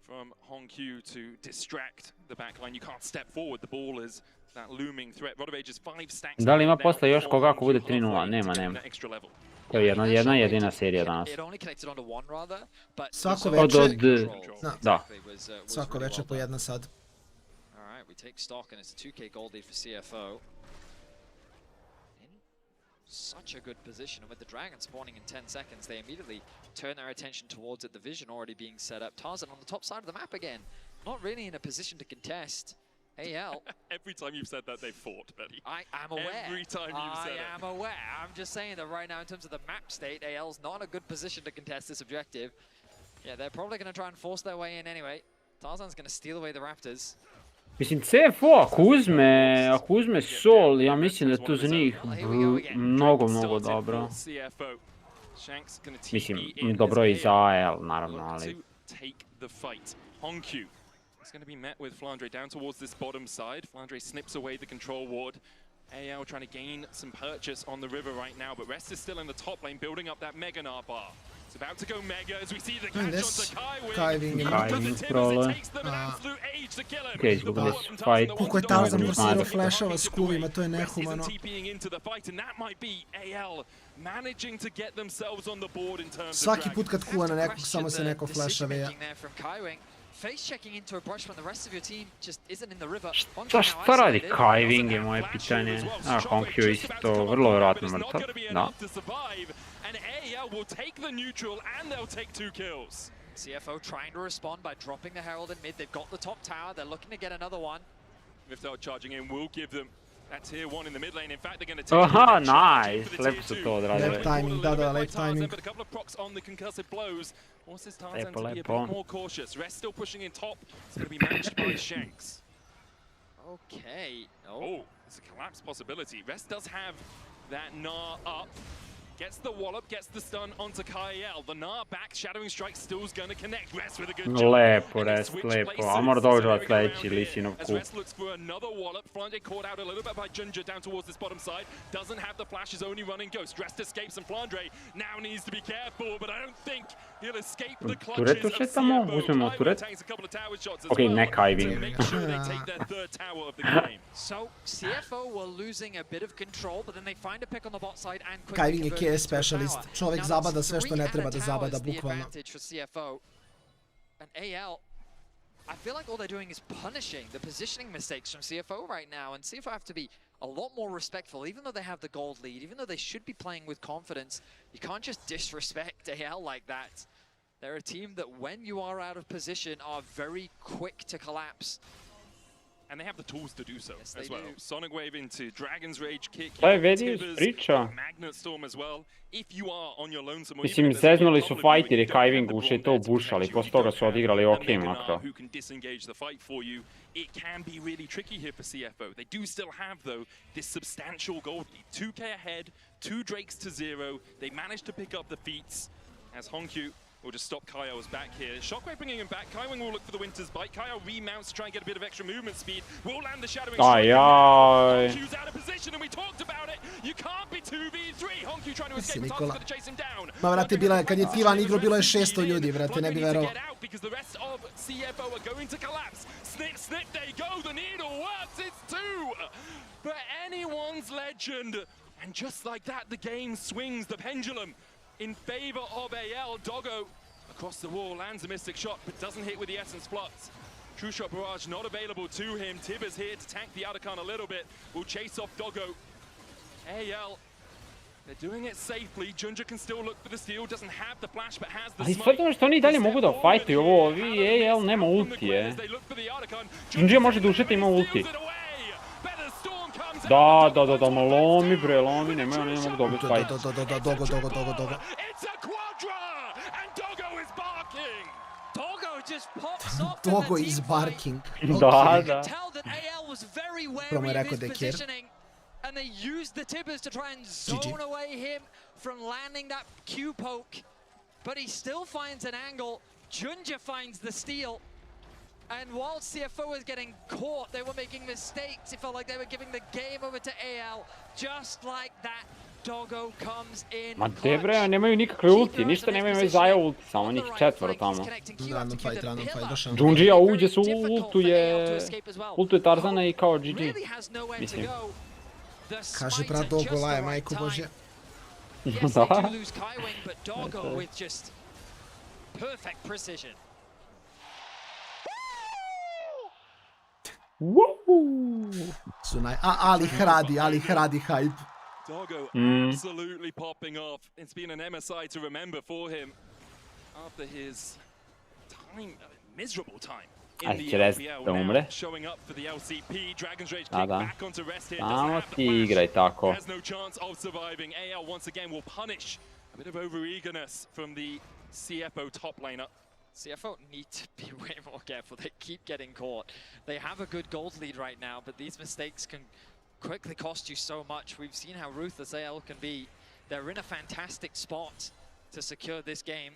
from Hongq to distract the backline. You can't step forward. The ball is that looming threat. Rodovage is 5 stacks. Da li ima posle još koga ako bude 3-0? Nema. To je jedna jedina serija danas. Svako večer. Da. Svako večer po jedna sad. Alright, we take stock and it's a 2k gold lead for CFO. Such a good position, and with the dragon spawning in 10 seconds, they immediately turn their attention towards it, the vision already being set up. Tarzan on the top side of the map again, not really in a position to contest. AL. Every time you've said that, they've fought, Betty. I am aware. Every time you've said it. I am aware. I'm just saying that right now, in terms of the map state, AL's not in a good position to contest this objective. Yeah, they're probably going to try and force their way in anyway. Tarzan's going to steal away the Raptors. Mislim, CFO ako uzme Sol, ja mislim da je to za njih mnogo dobro. Mislim, dobro je i za AL, naravno, ali... Hongq is going to be met with Flandre down towards this bottom side. Flandre snips away the control ward. AL trying to gain some purchase on the river right now, but Rest is still in the top lane, building up that Mega Gnar bar. It's about to go Mega as we see the catch onto Kaiwing. Prole. Ok, izgubili su fight. Koliko je Tarzan forsirao flashova s kuvima, to je nehumano. Svaki put kad kuva na nekog, samo se neko flasha veja. Šta radi Kaiwing je moje pitanje. Hongq je isto vrlo vjerojatno mrtav. Da. And AL will take the neutral and they'll take 2 kills. CFO trying to respond by dropping the Herald in mid. They've got the top tower. They're looking to get another one. Riftel charging in will give them that tier 1 in the mid lane. In fact, they're going to take Aha, nice. Lepo su to odradili. Lep timing, da, lep timing. But a couple of procs on the concussive blows. Forces Tarzan to be a bit more cautious. Rest still pushing in top. It's going to be managed by Shanks. Okay. Oh, it's a collapse possibility. Rest does have that Gnar up. Gets the wallop, gets the stun onto Kyle. The Gnar back, Shadowing Strike still's gonna connect. Rest with a good jump. Lepo, Rest, lepo. A mora dođe sledeći Lisinov As kup. Rest looks for another wallop. Flange caught out a little bit by Junja down towards this bottom side. Doesn't have the flash, is only running Ghost. Rest escapes and Flandre now needs to be careful, but I don't think he'll escape the clutches Turetu of še tamo, CFO. uzmemo Kyle turet. takes a couple of tower shots as Okej, well ne Kiving. to make sure they take their third tower of the game. So CFO were losing a bit of control, but then they find a pick on the bot side and quickly Kiving je convert KS it into a specialist. tower. Čovjek Now zabada that's sve što 3 ne treba and da a zabada, tower is the bukvalno. advantage for CFO. And AL, I feel like all they're doing is punishing the positioning mistakes from CFO right now, and CFO have to be a lot more respectful, even though they have the gold lead, even though they should be playing with confidence. You can't just disrespect AL like that. They're a team that when you are out of position are very quick to collapse. And they have the tools to do so Yes, as they well. do. Sonic Wave into Dragon's Rage kick. Šta je Vedius priča? Magnet Storm as well. If you are on your lonesome, Mislim, zeznuli su fight jer je Kiving ušli to bušali, poslije toga su odigrali ok makro. who can disengage the fight for you. It can be really tricky here for CFO. They do still have, though, this substantial gold lead. 2k ahead, 2 Drakes to 0. They managed to pick up the feats as Honkyu will just stop Kyo's back here. Shockwave bringing him back. Kywing will look for the Winter's Bite. Kyo remounts to try and get a bit of extra movement speed. Will land the Shadowing Strike. Honkyu's out of position and we talked about it. You can't be 2v3. Honkyu trying to escape. It's going to chase him down. Ma vrate, kad je Tivan igro bilo je 600 ljudi, vrate, ne bi verovao. Because the rest of CFO are going to collapse. Snip, snip, they go. The needle works. It's 2 for anyone's legend. And just like that, the game swings the pendulum in favor of AL. Doggo across the wall lands a mystic shot, but doesn't hit with the Essence Flux. True Shot Barrage not available to him. Tibber's here to tank the Otacon a little bit. Will chase off Doggo. AL, they're doing it safely. Junja can still look for the steal. Doesn't have the flash, but has the Ali smite. stvarno što oni dalje mogu da fajtuju ovo, ovi AL nema ulti je. Junja može da ušete, ima ulti. Da, ma lomi bre, lomi, ne mogu dobiti fight. Dogo. Dogo is barking. Da. Prvo je rekao da je kjer. And they use the Tibbers to try and zone away him from landing that Q poke. But he still finds an angle. Junja finds the steal. And while CFO was getting caught, they were making mistakes. It felt like they were giving the game over to AL. Just like that, Doggo comes in. Ma te bre, nemaju nikakve ulti, ništa nemaju Messiah ulti, samo njih 4 tamo. Random fight, došao. Junjija uđe su ultuje Tarzana i kao GG. Mislim. Kaže brat Dogo laje, majko Božje. Da. Ali hradi hype. Doggo absolutely popping off. It's been an MSI to remember for him after his time, miserable time in the LPL. Now showing up for the LCP. Dragon's Rage kick back onto rest here. Doesn't have the flash. Has no chance of surviving. AL once again will punish a bit of over-eagerness from the CFO top laner. CFO need to be way more careful. They keep getting caught. They have a good gold lead right now, but these mistakes can quickly cost you so much. We've seen how ruthless AL can be. They're in a fantastic spot to secure this game.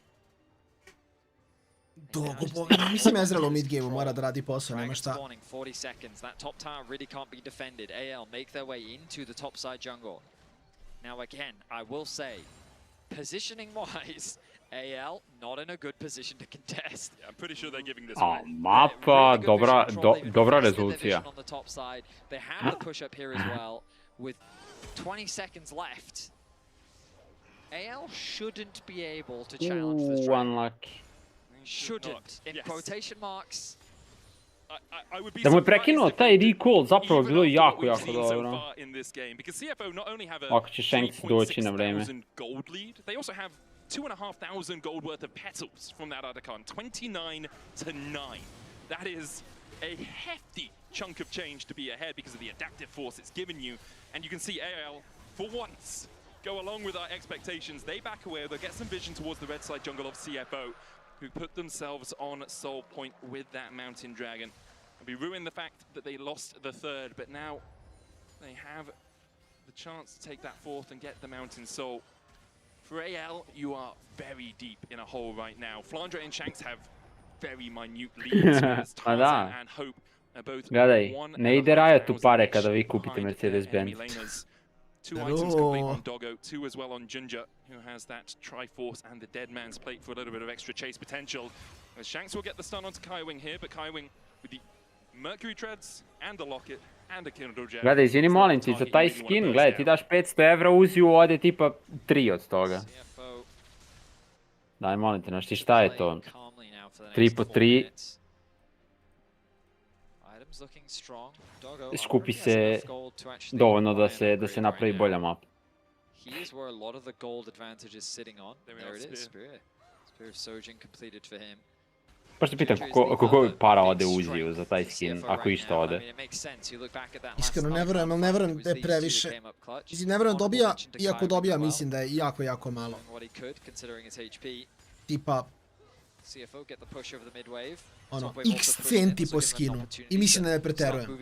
Dogo, mislim Ezreal u mid game mora da radi posao, nema šta. 40 seconds. That top tower really can't be defended. AL make their way into the top side jungle. Now again, I will say, positioning wise, AL not in a good position to contest. Yeah, I'm pretty sure they're giving this away. Mapa, dobra rezolucija. On the top side. They have the push up here as well with 20 seconds left. AL shouldn't be able to challenge this dragon. Unlucky. Shouldn't, in quotation marks. Da mu je prekinuo taj recall, zapravo bilo jako dobro. Ako će Shanks doći na vreme. 2,500 gold worth of petals from that Otacon, 29 to 9. That is a hefty chunk of change to be ahead because of the adaptive force it's given you. And you can see AL, for once, go along with our expectations. They back away, they'll get some vision towards the red side jungle of CFO, who put themselves on Soul Point with that Mountain Dragon. We ruined the fact that they lost the third, but now they have the chance to take that fourth and get the Mountain Soul. For AL, you are very deep in a hole right now. Flandre and Shanks have very minute leads. Pa da. And Hope are both Gledaj, ne ide Riot u pare kada vi kupite behind Mercedes-Benz. enemy laners. 2 items complete on Doggo, 2 as well on Ginger, who has that Triforce and the Dead Man's Plate for a little bit of extra chase potential. As Shanks will get the stun onto Kaiwing here, but Kaiwing with the Mercury Treads and the Locket and the Kindle Gem. Gledaj, izvini molim ti, za taj skin, gledaj, ti daš 500 evra, uzi u ode tipa 3 od toga. Daj molim te, znaš ti šta je to? 3 po 3. Skupi se dovoljno da se napravi bolja mapa. He is where a lot of the gold advantage is sitting on. There it is, Spirit. Spirit of Sojin completed for him. Baš te pitam koliko para ode uziju za taj skin, ako išta ode. Iskreno ne verujem da je previše. Mislim, ne verujem dobija, iako dobija mislim da je jako, jako malo. Tipa, ono, x centi po skinu. I mislim da ne preterujem.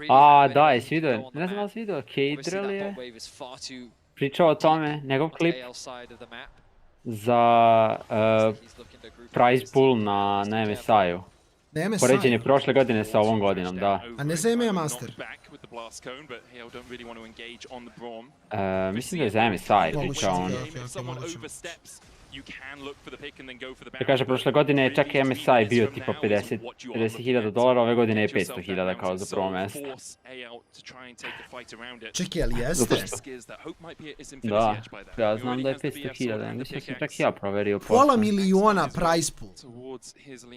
A, da, jesi vidio, ne znam da si vidio, Cadrel je pričao o tome, njegov klip za prize pool na MSI-u. Na MSI? Poređen je prošle godine sa ovom godinom, da. A ne za MA Master? Mislim da je za MSI pričao on. Ja kaže, prošle godine je čak MSI bio tipa $50,000, ove godine je 500,000 kao za prvo mjesto. Čekaj, ali jeste? Da, ja znam da je 500,000, mislim sam čak ja proverio. Pola miliona prize pool.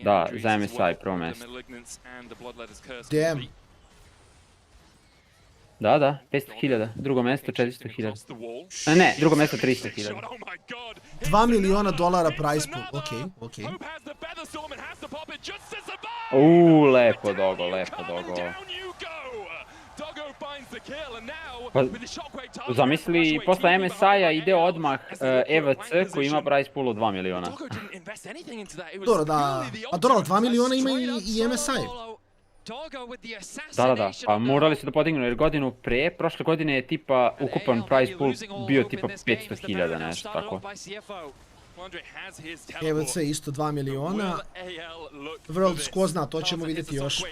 Da, za MSI prvo mjesto. Damn. Da, 500,000, drugo mjesto 400,000. Ne, drugo mjesto 300,000. $2 miliona prize pool, okej. Lepo dogo. Pa, zamisli, posle MSI-a ide odmah EVC koji ima prize pool od 2 miliona. Dobro, da, a dobro, 2 miliona ima i MSI. Da, pa morali su da podignu jer godinu pre, prošle godine je tipa ukupan prize pool bio tipa 500,000, nešto tako. EVC isto 2 miliona. Worlds, ko zna, to ćemo vidjeti još.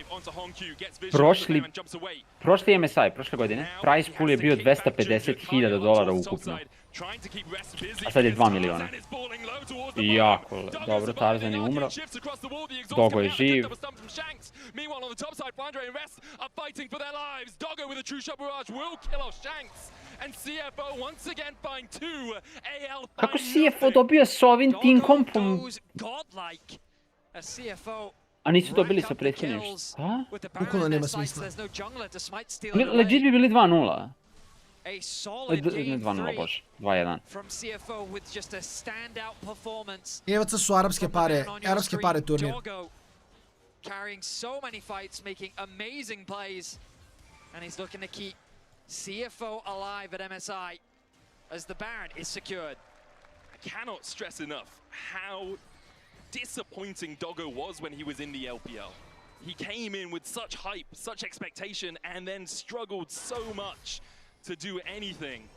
Prošli MSI, prošle godine, prize pool je bio $250,000 ukupno. A sad je 2 miliona. Jako dobro, Tarzan je umro. Dogo je živ. Kako CFO dobio s ovim team kompom? A nisu dobili sa prethodnim, šta? Bukvalno nema smisla. Legit bi bili 2-0. Ne 2-0, bože, 2-1. EVC su arapske pare turnir. Carrying so many fights, making amazing plays, and he's looking to keep CFO alive at MSI as the Baron is secured. I cannot stress enough how disappointing Doggo was when he was in the LPL. He came in with such hype, such expectation, and then struggled so much to do anything.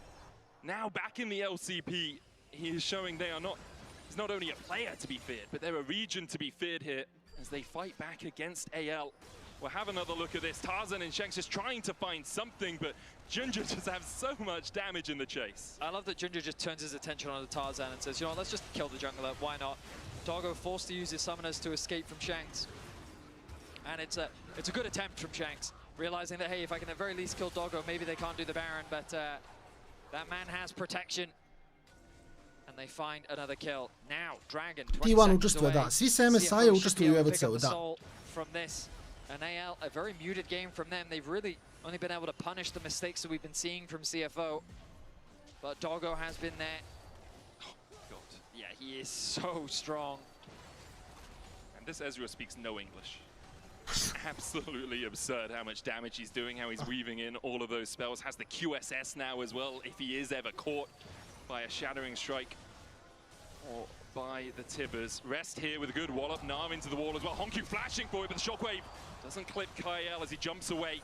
Now back in the LCP, he is showing he's not only a player to be feared, but they're a region to be feared here as they fight back against AL. We'll have another look at this. Tarzan and Shanks just trying to find something, but Ginger just have so much damage in the chase. I love that Ginger just turns his attention onto Tarzan and says, you know what, let's just kill the jungler, why not? Doggo forced to use his summoners to escape from Shanks. And it's a good attempt from Shanks, realizing that, hey, if I can at very least kill Doggo, maybe they can't do the Baron, but that man has protection. And they find another kill. Now, Dragon, 20 T1 seconds učestvuje, away. da. Svi sa MSI-a učestvuju u EVC-u, da. From this. And AL, a very muted game from them. They've really only been able to punish the mistakes that we've been seeing from CFO. But Doggo has been there. Oh, God. Yeah, he is so strong. And this Ezreal speaks no English. Absolutely absurd how much damage he's doing, how he's weaving in all of those spells. Has the QSS now as well, if he is ever caught by a Shattering Strike or by the Tibbers. Rest here with a good wallop. Nav into the wall as well. Honku flashing for it, but the Shockwave doesn't clip Kyle as he jumps away.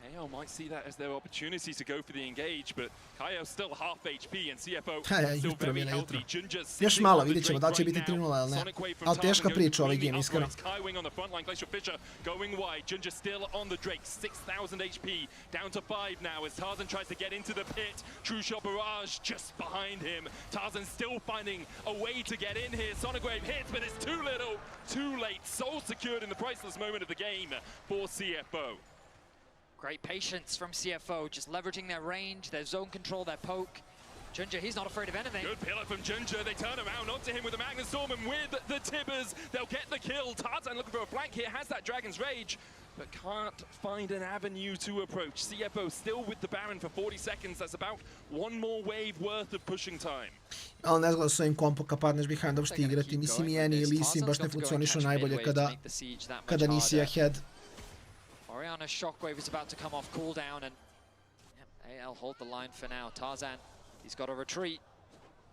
AL might see that as their opportunity to go for the engage, but Kaio's still half HP and CFO still very healthy. Junja's Još malo, vidjet ćemo da li će biti 3-0 ili ne. Ali teška priča ovaj game, iskreno. Skywing on the front line, Glacial Fissure going wide. Junja still on the Drake, 6,000 HP, down to 5 now as Tarzan tries to get into the pit. True Shot Barrage just behind him. Tarzan still finding a way to get in here. Sonic hits, but it's too little, too late. Soul secured in the priceless moment of the game for CFO. Great patience from CFO, just leveraging their range, their zone control, their poke. Junja, he's not afraid of anything. Good pillar from Junja. They turn around onto him with a Magnus Storm, and with the Tibbers, they'll get the kill. Tarzan looking for a flank here, has that Dragon's Rage, but can't find an avenue to approach. CFO still with the Baron for 40 seconds. That's about one more wave worth of pushing time. Ali ne zgleda s ovim kompom kad padneš behind da ti igrati. Mislim, Yeni i Lee Sin baš ne funkcionišu najbolje kada nisi ahead. Oriana's Shockwave is about to come off cooldown, and AL hold the line for now. Tarzan, he's got to retreat.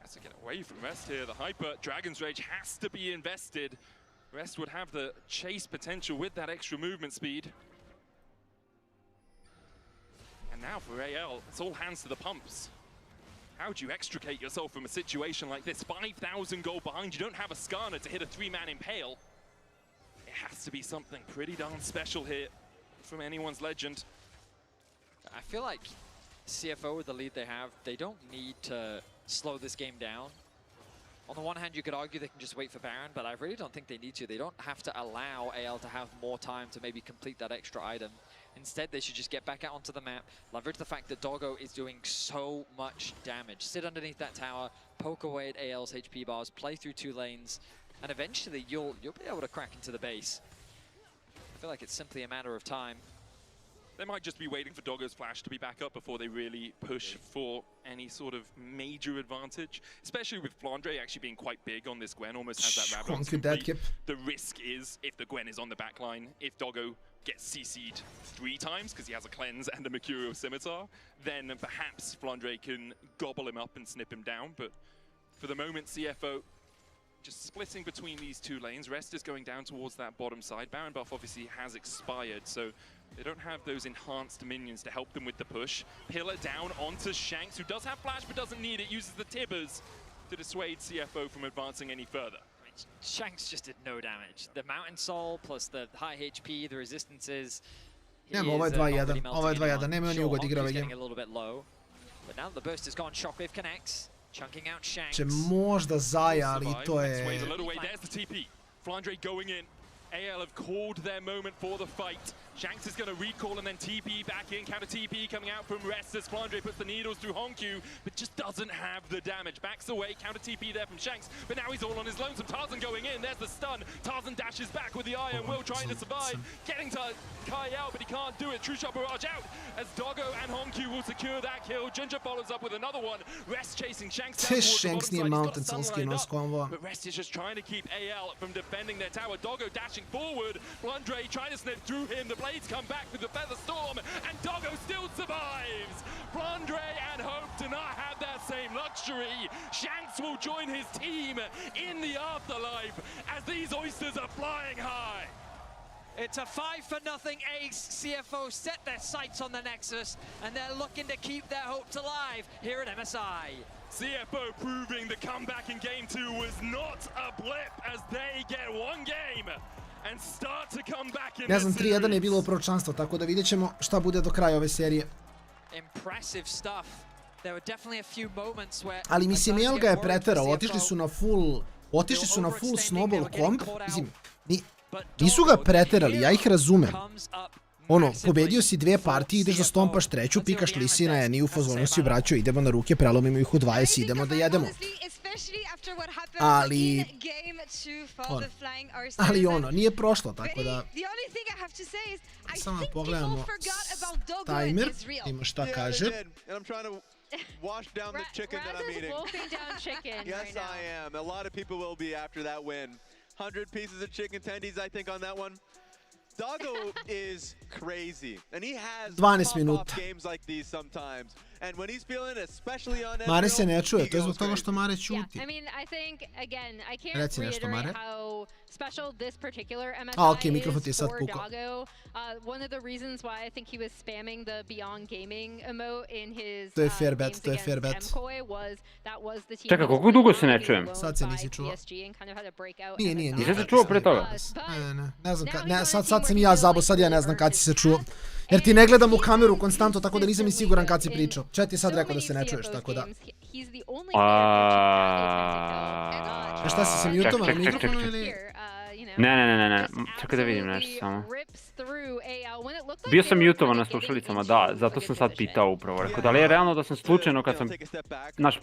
Has to get away from Rest here. The Hyper Dragon's Rage has to be invested. Rest would have the chase potential with that extra movement speed. And now for AL, it's all hands to the pumps. How do you extricate yourself from a situation like this? 5,000 gold behind, you don't have a Skarner to hit a 3-man impale. It has to be something pretty darn special here from anyone's legend. I feel like CFO, with the lead they have, they don't need to slow this game down. On the one hand, you could argue they can just wait for Baron, but I really don't think they need to. They don't have to allow AL to have more time to maybe complete that extra item. Instead, they should just get back out onto the map, leverage the fact that Doggo is doing so much damage. Sit underneath that tower, poke away at AL's HP bars, play through 2 lanes, and eventually you'll be able to crack into the base. I feel like it's simply a matter of time. They might just be waiting for Doggo's flash to be back up before they really push for any sort of major advantage. Especially with Flandre actually being quite big on this Gwen, almost has that rabbit on complete. The risk is, if the Gwen is on the back line, if Doggo gets CC'd 3 times because he has a cleanse and a Mercurial Scimitar, then perhaps Flandre can gobble him up and snip him down. But for the moment, CFO just splitting between these 2 lanes. Rest is going down towards that bottom side. Baron buff obviously has expired, so they don't have those enhanced minions to help them with the push. Pillar down onto Shanks, who does have flash but doesn't need it, uses the Tibbers to dissuade CFO from advancing any further. Shanks just did no damage. The Mountain Soul plus the high HP, the resistances. Nema, ovo je 2-1. Ovo je 2-1. Nema ni ugod igra ovaj game. A little bit low, but now the burst is gone. Shockwave connects, chunking out Shanks. Će možda Zaja, ali to je... There's the TP. Flandre going in. AL have called their moment for the fight. Shanks is going to recall and then TP back in. Counter TP coming out from Rest as Flandre puts the needles through Honkyu, but just doesn't have the damage. Backs away, counter TP there from Shanks, but now he's all on his lonesome. Tarzan going in, there's the stun. Tarzan dashes back with the Iron Will trying to survive. Getting to Kai out, but he can't do it. True Shot Barrage out as Doggo and Honkyu will secure that kill. Junja follows up with another one. Rest chasing Shanks down towards the bottom side. He's got a stun lined up, but Rest is just trying to keep AL from defending their tower. Doggo dashing forward. Flandre trying to snip through him. The blades come back with the Feather Storm, and Doggo still survives. Flandre and Hope do not have that same luxury. Shanks will join his team in the afterlife as these oysters are flying high. It's a 5-0 ace. CFO set their sights on the Nexus, and they're looking to keep their hopes alive here at MSI. CFO proving the comeback in Game 2 was not a blip as they get one game and start to come back in Ne znam, 3-1 je bilo proročanstvo, tako da vidjet ćemo šta bude do kraja ove serije. Impressive stuff. There were definitely a few moments where Ali mislim, Elga je preterao, otišli su na full snowball komp, mislim, nisu ga preterali, ja ih razumem. Ono, pobedio si 2 partije, ideš da stompaš 3, pikaš Lisina, i u fazonu si braćo, idemo na ruke, prelomimo ih u 20, idemo da jedemo. Ali ono, nije prošlo, tako da... Samo pogledamo timer, ima šta kaže. Wash down the chicken that I'm eating. Yes, I am. A lot of people will be after that win. 100 pieces of chicken tendies, I think, on that one. Doggo is crazy, and he has pop-off games like these sometimes. And when he's feeling especially on Mare se ne čuje, to je zbog toga što Mare Yeah, ćuti. I mean, I think again, I can't Reci nešto, Mare. reiterate how special this particular MSI A, okej, mikrofon ti je is sad for pukao. Doggo. One of the reasons why I think he was spamming the Beyond Gaming emote in his To je fair bet, games to je fair against bet. MKOI was that was the team Čekaj, that was koliko dugo se ne being čujem? owned Sad se by nisi čuo. PSG and kind of had a breakout Nije. Nisam se čuo pre toga. Ne znam, sad sam ja zabo, sad ja ne znam kad si se čuo. Jer ti ne gledam u kameru konstantno, tako da nisam ni siguran kad si pričao. Chat je sad rekao da se ne čuješ, tako da. Šta si se mutovao na mikrofonu ili? Ne. Čekaj da vidim nešto samo. Bio sam mutovan na slušalicama, da, zato sam sad pitao upravo. Rekao, da li je realno da sam slučajno kad sam, znaš,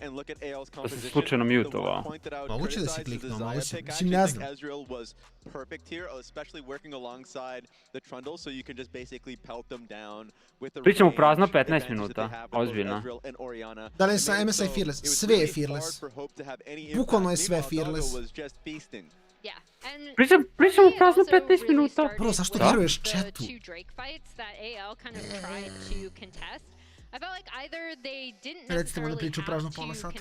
da sam slučajno mutovao? Moguće da si kliknuo, moguće. Mislim, ne znam. Pričam u prazno 15 minuta, ozbiljno. Da li je sa MSI Fearless? Sve je Fearless. Bukvalno je sve Fearless. Pričam u prazno 15 minuta. Bro, zašto vjeruješ chatu? Recite mu da priču u prazno pola sata.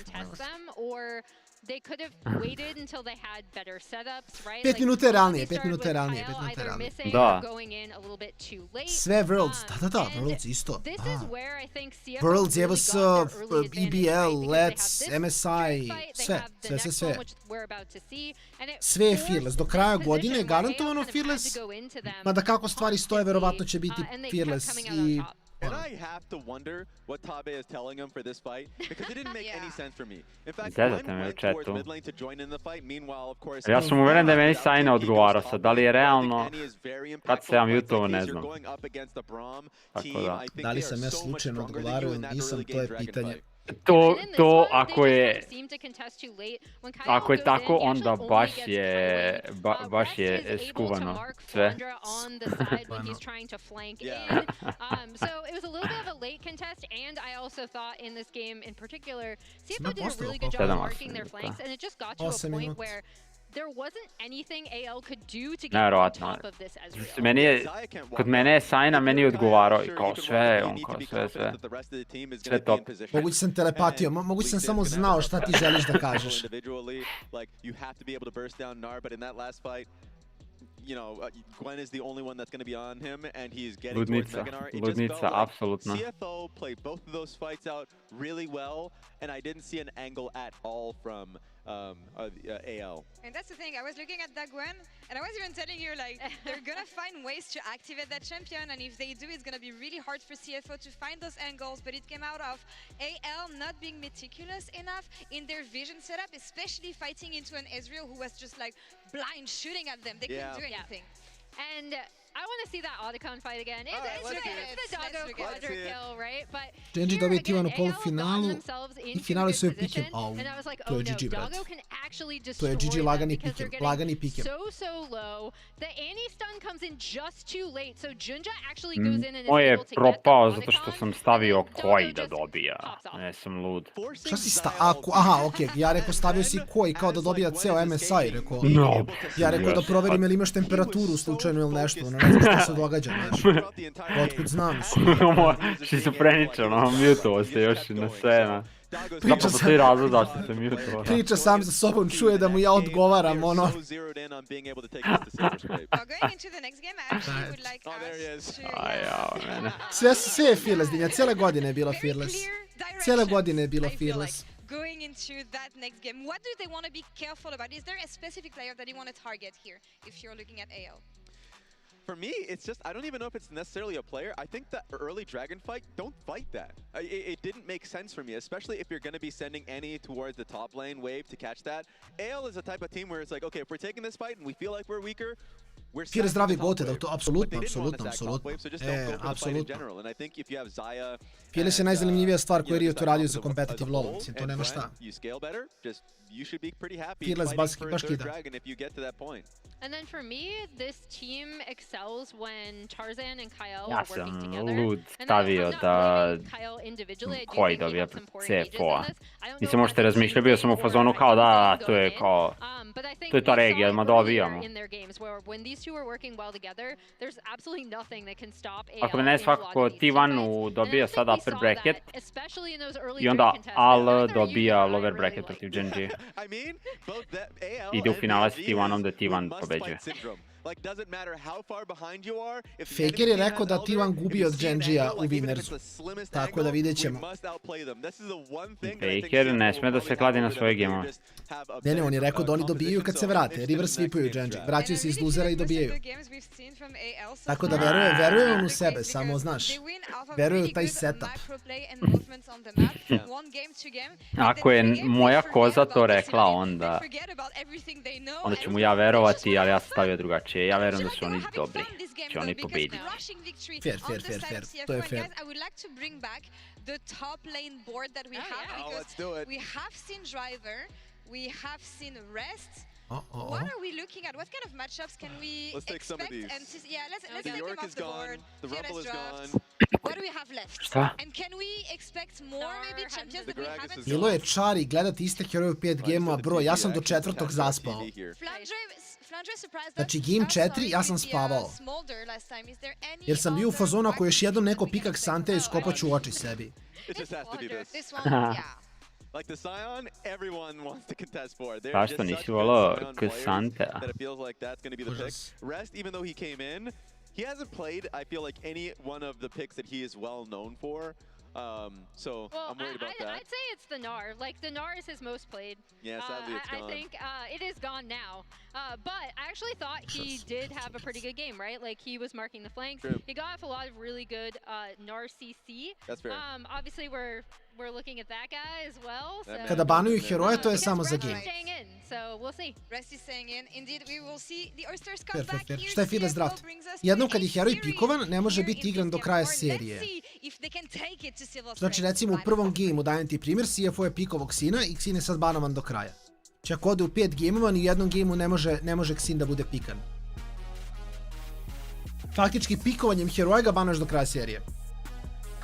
They could have waited until they had better setups, right? 5 minuta je realnije, 5 minuta je Kyle realnije. Da. going in a little bit too late. Sve Worlds, da, Worlds isto. This is where I think CFO Worlds, really evo got s their early advantage, EBL, right? Let's, Because they have this MSI, fight, they sve, have the next sve. one, which we're about to see, and it Sve je forced Fearless, do kraja a godine je position where garantovano AO kind of had Fearless, to go into them mada kako stvari stoje, verovatno će biti and they kept Fearless coming out on i... top. And I have to wonder what Tabe is telling him for this fight, because it didn't make any sense for me. In fact, Zezate Glenn me u went towards chatu. mid lane to join in the fight. Meanwhile, of course, Ja sam uveren da je meni Sajna odgovarao sad, da li je realno, kad se ja mutovao ne znam. Tako da. Da li sam ja slučajno odgovarao ili nisam, to je pitanje. To ako je tako, onda baš je skuvano sve. So it was a little bit of a late contest, and I also thought in this game in particular, CFO did a really good job marking their flanks, and it just got to a point where there wasn't anything AL could do to get on top of this Ezreal. Kod mene je Sajna meni odgovarao i kao sve, on kao sve. Sve top. Moguće sam telepatio, moguće sam samo znao šta ti želiš da kažeš. You know, Gwen is the only one that's going to be on him, and he's getting towards Meganar. It just felt like apsolutno. CFO played both of those fights out really well, and I didn't see an angle at all from AL. And that's the thing, I was looking at that Gwen, and I was even telling you, like, they're gonna find ways to activate that champion, and if they do, it's gonna be really hard for CFO to find those angles, but it came out of AL not being meticulous enough in their vision setup, especially fighting into an Ezreal who was just like blind shooting at them. They couldn't do anything. And I want to see that Otacon fight again. It's the Doggo quadra kill, right? But Genji dobije T1 u polufinalu i finalu su je pikem. Au, to je GG, brat. To je GG lagani pikem. So low. The Annie stun comes in just too late, so Junja actually goes in and is Moj je able to get the propao zato što sam stavio koji da dobija. Ne sam lud. Šta si aha, okej, ja rekao stavio si koji kao da dobija ceo MSI, rekao. No. Ja rekao da proverim ili imaš temperaturu slučajno ili nešto, ne znam šta se događa, znaš. Otkud znam. Šizofreničano, mutovao se još i na sve, zapravo postoji razlog zašto se mutovao. Priča sam za sobom, čuje da mu ja odgovaram, ono. Sve je Fearless, Dinja, cijele godine je bilo Fearless. Cijele godine je bilo Fearless. Going into that next game, what do they want to be careful about? Is there a specific player that you want to target here if you're looking at AL? For me, it's just, I don't even know if it's necessarily a player. I think that early dragon fight, don't fight that. It didn't make sense for me, especially if you're going to be sending Annie towards the top lane wave to catch that. AL is a type of team where it's like, okay, if we're taking this fight and we feel like we're weaker, Fearless zdravi gote, da to apsolutno. Apsolutno. Fearless je najzanimljivija stvar koju je Riot uradio za competitive LoL, mislim, to nema šta. Fearless baš kida. And then for me, this team excels when Tarzan and Kyle Ja are working sam together. lud stavio da koji dobija CFO-a. Mislim, možete razmišljati, bio sam u fazonu kao da, to je kao, to je ta regija, ma dobijamo. two are working well together, there's absolutely nothing that can stop AL. Ako me ne svakako T1 dobija sada upper bracket i onda AL dobija lower bracket protiv Gen.G. Ide u finale s T1-om da T1 pobeđuje. Faker je rekao da T1 gubi od Gen.G-a u Winnersu, tako da vidjet ćemo. Faker ne sme da se kladi na svoje gemove. Ne, on je rekao da oni dobijaju kad se vrate, reverse sweepuju Gen.G, vraćaju se iz luzera i dobijaju. Tako da veruje on u sebe, samo znaš, veruje u taj setup. Ako je moja koza to rekla, onda ću mu ja verovati, ali ja sam stavio drugačije. Ja verujem da su oni dobri, će oni pobediti. Fair, to je fair. The top lane board that we have because we have seen driver, we have seen rest. What are we looking at? What kind of matchups can we expect? Yeah, let's take them off the board. The Rumble is gone. What do we have left? Šta? And can we expect more maybe champions that we haven't seen? Bilo je čar i gledati iste heroje u 5 gemova, bro, ja sam do 4. zaspao. Znači game 4 ja sam spavao. Jer sam bio u fazonu ako još jednom neko pika Ksante i skopaću u oči sebi. Zašto nisi volao Ksantea? He hasn't played, I feel like, any one of the picks that he is well known for. So I'm worried about that. I'd say it's the Gnar. Like, the Gnar is his most played. Yeah, sadly it's gone. I think it is gone now. But I actually thought he did have a pretty good game, right? Like, he was marking the flanks. True. He got off a lot of really good Gnar CC. That's fair. Obviously, we're looking at that guy as well. So. Kada banuju heroje, to je samo za game. So we'll see. Rest is staying in. Indeed, we will see the Oysters come back here. Šta je fearless draft? Jednom kad je heroj pikovan, ne može biti igran do kraja serije. Znači, recimo u prvom gameu, dajem ti primjer, CFO je pikovao Ksina i Ksin je sad banovan do kraja. Znači, ako ode u 5 gameova, ni u jednom gameu ne može Ksin da bude pikan. Faktički pikovanjem heroja ga banuješ do kraja serije.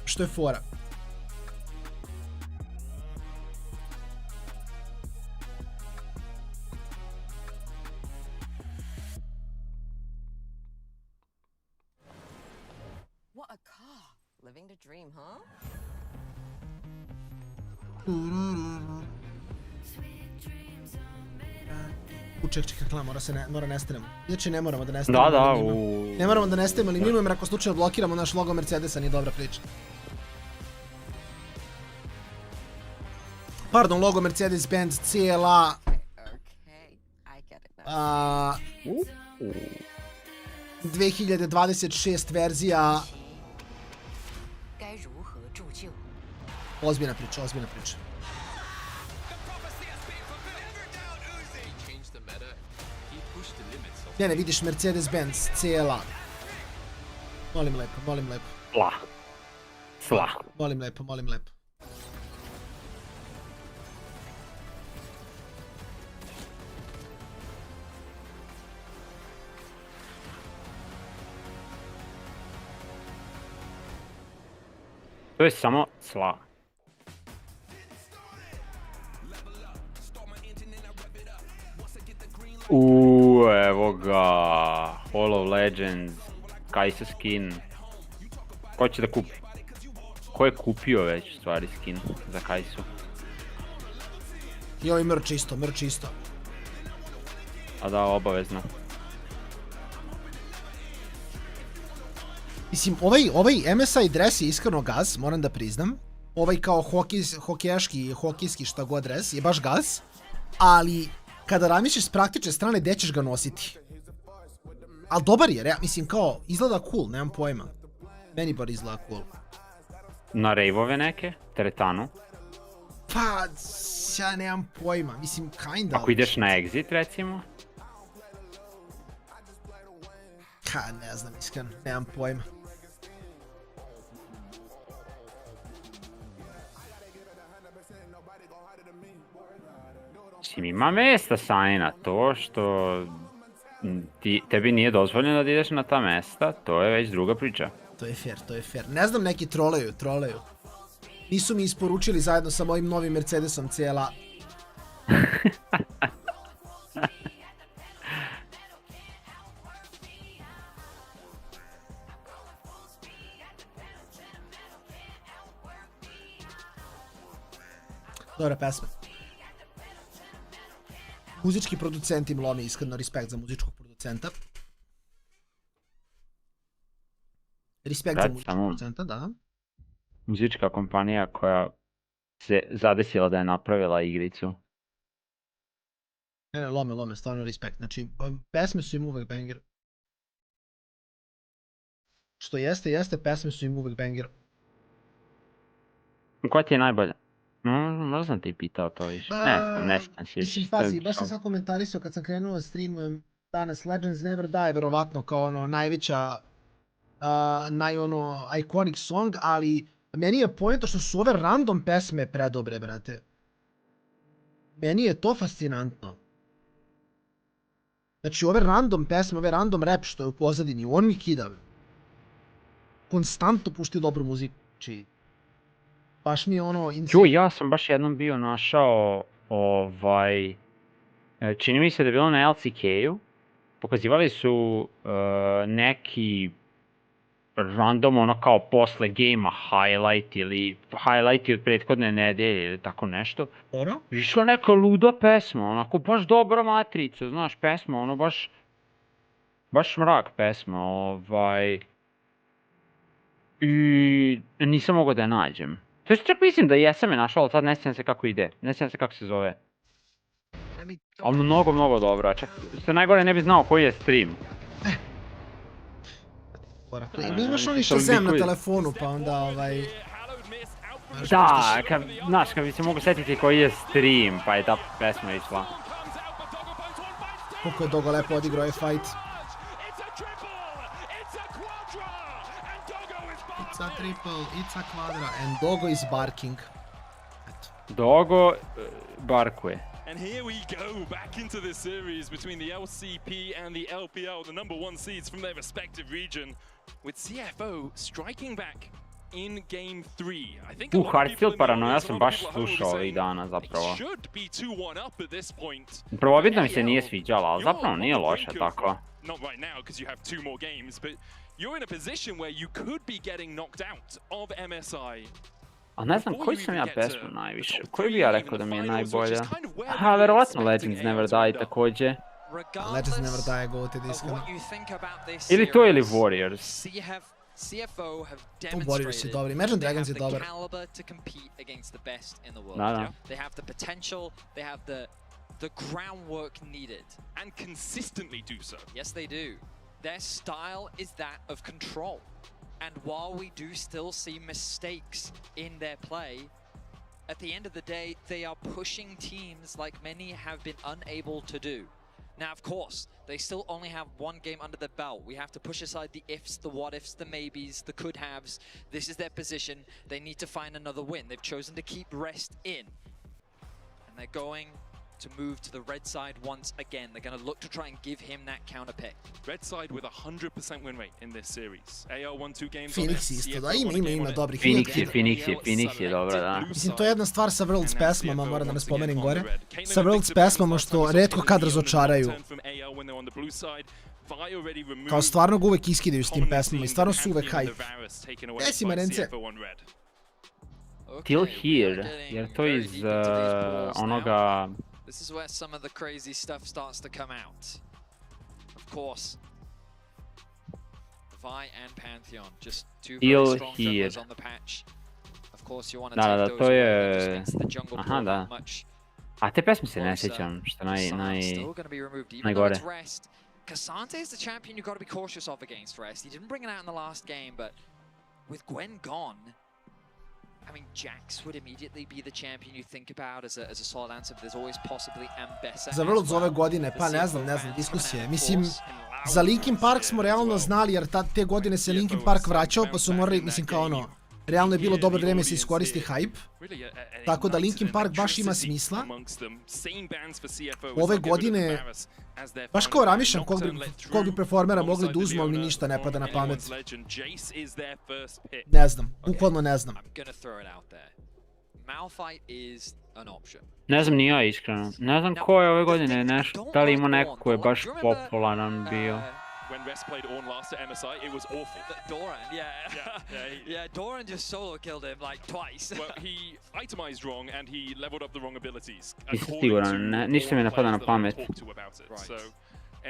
Što je fora. Living the dream, huh? Čekaj, mora nestanemo. Znači ne moramo da nestanemo. Da, ne moramo da nestanemo, ali minujem jer ako slučajno blokiramo naš logo Mercedesa, nije dobra priča. Pardon, logo Mercedes-Benz CLA. 2026 verzija. Ozbiljna priča. Ne, vidiš Mercedes-Benz CLA. Molim lepo. Sla. Molim lepo. To je samo sla. Evo ga. Hall of Legends. Kai'Sa skin. Ko će da kupi? Ko je kupio već stvari skin za Kai'Su? Joj, mrč isto. A da, obavezno. Mislim, ovaj MSI dres je iskreno gaz, moram da priznam. Ovaj kao hokejski šta god dres je baš gaz. Ali, kada razmišljaš s praktične strane, gde ćeš ga nositi? Ali dobar je, mislim kao, izgleda cool, nemam pojma. Meni bar izgleda cool. Na rejvove neke? Teretanu? Pa, ja nemam pojma, mislim, kinda. Ako ideš na exit, recimo? Ne znam, iskreno, nemam pojma. Mislim, ima mesta Sajna, to što tebi nije dozvoljeno da ideš na ta mesta, to je već druga priča. To je fair. Ne znam, neki troleju. Nisu mi isporučili zajedno sa mojim novim Mercedesom CLA. Dobra pesma. Muzički producent im lomi, iskreno respekt za muzičkog producenta. Respekt za muzičkog producenta, da. Muzička kompanija koja se zadesila da je napravila igricu. Ne, lome, stvarno respekt. Znači, pesme su im uvek banger. Što jeste, pesme su im uvek banger. Koja ti je najbolja? Možda sam ti pitao to više. Ne sjećam se. Mislim, pazi, baš sam sad komentarisao kad sam krenuo da streamujem danas Legends Never Die, verovatno kao ono najveća, iconic song, ali meni je poenta što su ove random pesme predobre, brate. Meni je to fascinantno. Znači, ove random pesme, ove random rap što je u pozadini, on mi kida. Konstantno pušti dobru muziku. Znači, baš mi je ono... Ja sam baš jednom bio našao, čini mi se da je bilo na LCK-u, pokazivali su neki random ono kao posle game-a highlighti od prethodne nedelje ili tako nešto. Išla neka luda pesma, onako baš dobra matrica, znaš, pesma, ono baš mrak pesma, i nisam mogao da je nađem. To je čak mislim da jesam je našao, ali sad ne sjećam se kako ide, ne sjećam se kako se zove. Ali mnogo dobro, čak što najgore ne bi znao koji je stream. Imaš oni Shazam na telefonu, pa onda Da, znaš, kad bi se mogu setiti koji je stream, pa je ta pesma išla. Koliko je Dogo lepo odigrao ovaj fight. It's a triple, it's a quadra, and Dogo is barking. Dogo barkuje. And here we go, back into this series between the LCP and the LPL, the number one seeds from their respective region, with CFO striking back in game 3. I think Hardfield Paranoia sam baš slušao ovih dana zapravo. Prvobitno mi se nije sviđala, ali zapravo nije loša tako. Not right now because you have 2 more games, but you're in a position where you could be getting knocked out of MSI. A ne znam koji sam ja pesmu najviše, koji bi ja rekao da mi je najbolja? Aha, verovatno Legends Never Die također. Legends Never Die je goated iskreno. Ili to ili Warriors. CFO have Warriors je dobri, Imagine Dragons je dobar. Da. They have the potential, they have the groundwork needed. And consistently do so. Yes, they do. Their style is that of control. And while we do still see mistakes in their play, at the end of the day, they are pushing teams like many have been unable to do. Now, of course, they still only have 1 game under their belt. We have to push aside the ifs, the what ifs, the maybes, the could haves. This is their position. They need to find another win. They've chosen to keep rest in. And they're going to move to the red side once again. They're going to look to try and give him that counter pick. Red side with a 100% win rate in this series. AL won 2 games. Phoenix isto, da, ima dobrih. Phoenix je dobro, da. Mislim, to je jedna stvar sa Worlds pesmama, moram da ne spomenem gore. Sa Worlds pesmama što retko kad razočaraju. Kao stvarno ga uvek iskidaju s tim pesmama i stvarno su uvek hype. Gdje si, Marence? Till Here, jer to iz onoga... This is where some of the crazy stuff starts to come out. Of course, Vi and Pantheon, just 2 very strong junglers on the patch. Of course, you want to take those warriors against the jungle pool that much. A te pesme se ne sjećam, što najgore. Cassante is the champion you got to be cautious of against Rest. He didn't bring it out in the last game, but with Gwen gone, I mean, Jax would immediately be the champion you think about as a solid answer, but there's always possibly Ambessa. Za Worlds ove godine, pa ne znam, diskusije. Mislim, za Linkin Park smo realno znali, jer te godine se Linkin Park vraćao, pa su morali, mislim kao ono, realno je bilo dobro vreme se iskoristi hype. Tako da Linkin Park baš ima smisla. Ove godine, baš kao ramišljam kog bi performera mogli da uzmu, ali mi ništa ne pada na pamet. Ne znam, bukvalno ne znam. Ne znam ni ja iskreno. Ne znam ko je ove godine nešto, da li ima neko ko je baš popularan bio. when Rest played Ornn last at MSI, it was awful. Doran, yeah. Yeah, Yeah, Doran just solo killed him like twice. Well, he itemized wrong and he leveled up the wrong abilities. Nisam siguran, ništa mi ne pada na pamet. So,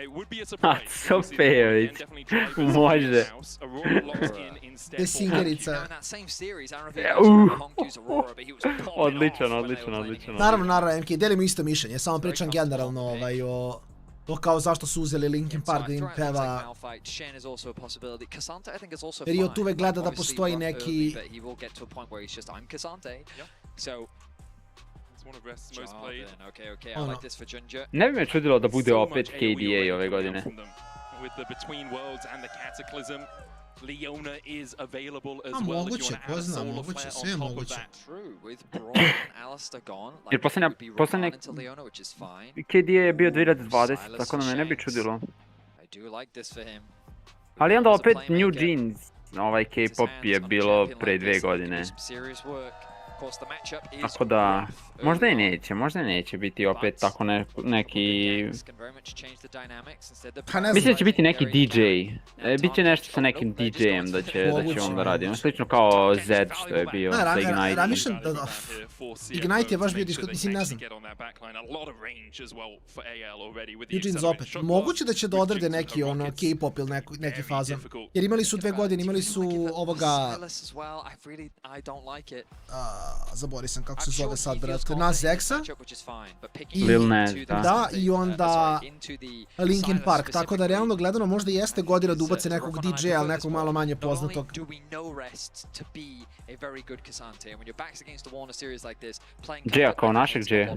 it would be a surprise. So fair, može. Desingerica. In that same series, I don't know if you guys remember Hongju's Aurora, but he was Odličan. Naravno, MK, delimo isto mišljenje, samo pričam generalno o kao zašto su uzeli Linkin Park da im peva. Jer Riot uvek gleda da postoji neki... Ne bi me čudilo da bude opet KDA ove godine. Moguće, ko zna, moguće, sve je moguće. Jer posljednje KDA je bio 2020, tako da me ne bi čudilo. Ali onda opet New Jeans, ovaj K-pop je bilo pre 2 godine. Tako da, možda i neće biti opet tako neki... Mislim da će biti neki DJ. Biće nešto sa nekim DJ-em da će on da radi. Slično kao Zed što je bio sa Ignite. Ignite je baš bio diskot, mislim ne znam. Eugene opet. Moguće da će da odrede neki K-pop ili neki fazon. Jer imali su 2 godine, imali su ovoga... Zaboravio sam kako se zove sad, brate. NZXT. Lil Nas, da. I onda Linkin Park, tako da realno gledano možda jeste godina da ubace nekog DJ-a, ali nekog malo manje poznatog. J-a kao našeg J-a.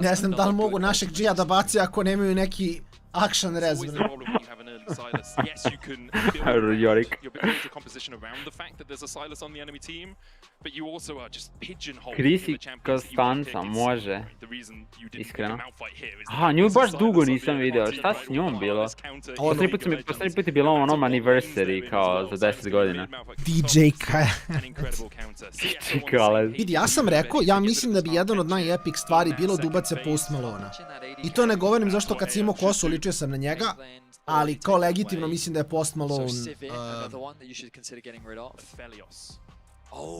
Ne znam da li mogu našeg J-a da baci ako nemaju neki action res. Yes, you can build your composition around the fact that there's a Silas on the enemy team, but you also are just pigeonholed Krisi Konstanca može, iskreno. Aha, nju baš dugo nisam video, šta s njom bilo? Posljednji put je bilo onom anniversary kao za 10 godina. DJ Khaled. Vidi, ja sam rekao, ja mislim da bi jedan od najepic stvari bilo da ubace Post Malona. I to ne govorim zašto kad sam imao kosu ličio sam na njega, ali kao legitimno mislim da je Post Malone...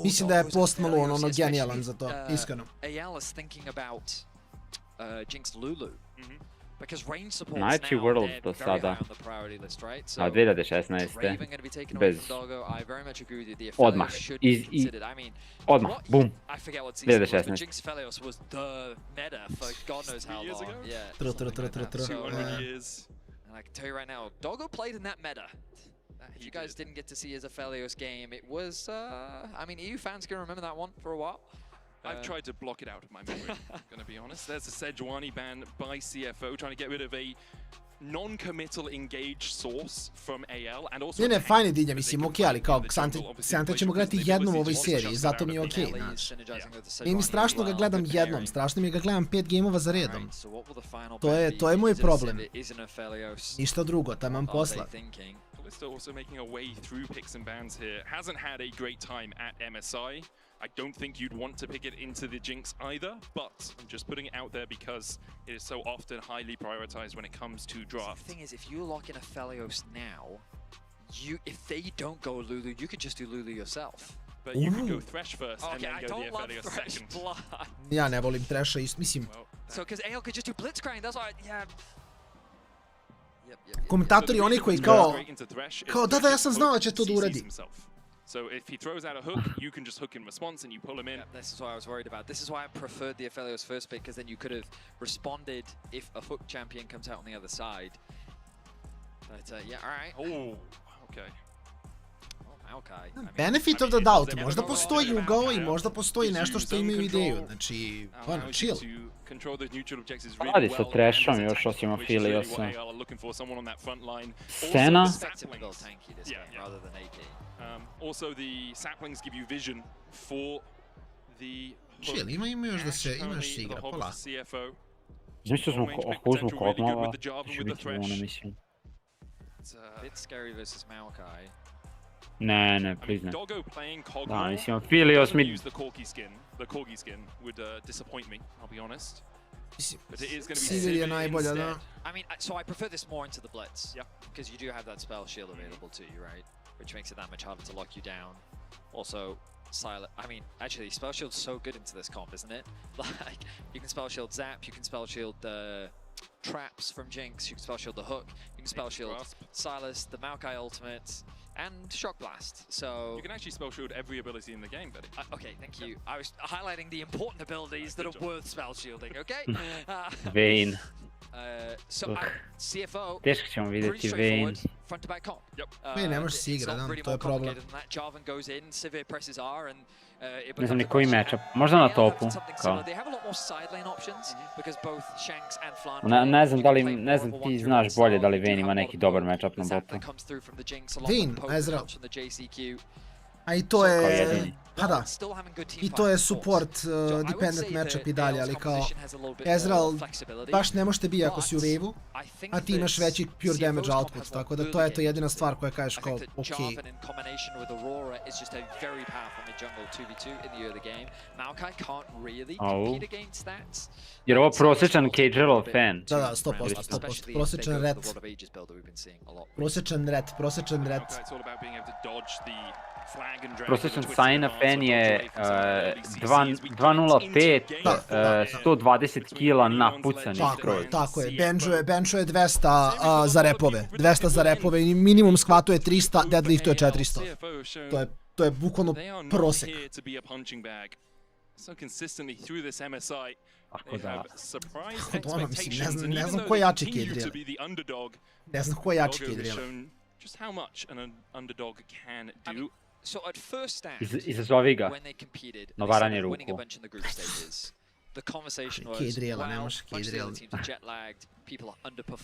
Mislim da je Post Malone ono genijalan za to, iskreno. Najveći World do sada. A 2016. Bez... Odmah. Odmah. Bum. 2016. And I can tell you right now, Doggo played in that meta. If you guys didn't get to see his Aphelios game, it was, I mean, EU fans can remember that one for a while. I've tried to block it out of my memory, gonna be honest. There's a Sejuani ban by CFO trying to get rid of a non-committal engage source from AL and also... Ne, fajne dinja, mislim, okej, ali kao Xante ćemo gledati jednom u ovoj seriji, zato mi je okej, znaš. Nije mi strašno ga gledam jednom, strašno mi ga gledam 5 gameova za redom. To je moj problem. Ništa drugo, taman posla. Still also making a way through picks and bans here. Hasn't had a great time at MSI. I don't think you'd want to pick it into the Jinx either, but I'm just putting it out there because it is so often highly prioritized when it comes to draft. The thing is, if you lock in Aphelios now, if they don't go Lulu, you could just do Lulu yourself. But you could go Thresh first and then go the Aphelios second. Ja ne volim Thresha, mislim. So, because AL could just do Blitzcrank, that's why, yeah. Komentatori oni koji kao da, ja sam znao da će to da uradi. So if he throws out a hook, you can just hook in response and you pull him in. This is what I was worried about. This is why I preferred the Aphelios first pick, because then you could have responded if a hook champion comes out on the other side. But yeah, alright. Oh, okay. Benefit of the doubt, možda postoji ugao i možda postoji nešto što imaju ideju, znači, ono, chill. Radi sa Threshom još osim Aphelios'a. Scena? Also the saplings give you vision for the chill, ima još da se igra, pola. Znači smo uzmu Kogmava, će biti ono, mislim. Bit scary versus Maokai. Ne, please ne. Da, mislim, Aphelios mi... The corgi skin would disappoint me, I'll be honest. But it is going to be Sigurd je Sigurd najbolja, instead. da. I mean, so I prefer this more into the blitz. Yeah. Because you do have that spell shield available to you, right? Which makes it that much harder to lock you down. Also, silent. I mean, actually, spell shield's so good into this comp, isn't it? Like, you can spell shield Zap, you can spell shield the traps from Jinx, you can spell shield the hook, you can spell shield Silas, the Maokai ultimate, and Shock Blast. So you can actually spell shield every ability in the game, buddy. Okay, thank you. I was highlighting the important abilities that are worth spell shielding. Okay. Vayne. So CFO. Teško ćemo vidjeti Vayne. Front to back comp. Yep. Vayne ne može se igra, da, to je problem. Jarvan goes in, Sivir presses R and Ne znam ni koji matchup. Možda na topu. Kao. They have a lot more side lane options because both Shanks and Flandre. Ne znam ti znaš bolje da li Vayne ima neki dobar matchup na botu. Vayne, Ezreal. A i to je, pa da, i to je support dependent matchup i dalje, ali kao Ezreal baš ne možete biti ako si u wave-u, a ti imaš veći pure damage output, tako da to je to jedina stvar koja kažeš kao okej. Jer ovo prosječan casual fan. Da, 100%, prosječan ret. Prosječan ret. Prosječan Sajna fan je 2.05, 120 kila na pucani skroz. Tako je, benchuje 200 za repove. 200 za repove i minimum skvatuje 300, deadliftuje 400. To je bukvalno prosek. Ako da. Ono, mislim, ne znam ko je jači Kedriel. Ne znam ko je jači Kedriel. Izazovi ga. Novaranje ruku. Kedriela, ne može Kedriel.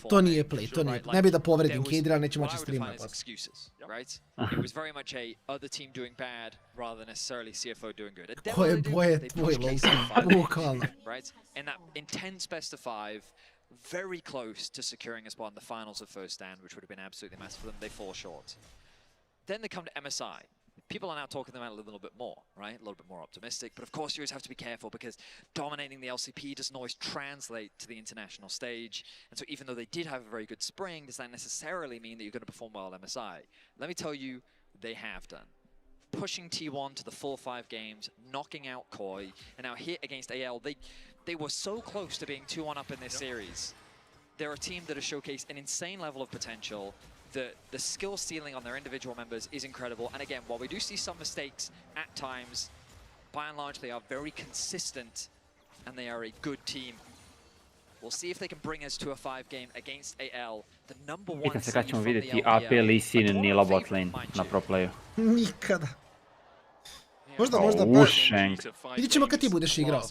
To nije play, to nije play. Ne bi da povredim Kedriela, neće moći stream napad. It was very much a other team doing bad rather than necessarily CFO doing good. Koje boje tvoj low-key, bukvalno. In that intense best of 5, very close to securing a spot in the finals of first stand, which would have been absolutely massive for them. They fall short. Then they come to MSI. People are now talking them out a little bit more, right? A little bit more optimistic. But of course, you always have to be careful because dominating the LCP doesn't always translate to the international stage. And so even though they did have a very good spring, does that necessarily mean that you're going to perform well at MSI? Let me tell you, they have done. Pushing T1 to the full 5 games, knocking out Koi, and now here against AL, they were so close to being 2-1 up in this series. They're a team that has showcased an insane level of potential. The skill ceiling on their individual members is incredible. And again, while we do see some mistakes at times, by and large, they are very consistent and they are a good team. We'll see if they can bring us to a 5-game against AL, the number 1 Pitam se seed kad ćemo from the vidjeti LPL. AP Lee Sin Nila bot lane na pro playu. Nikada. Možda O, Shank. Vidjet ćemo kad ti budeš igrao.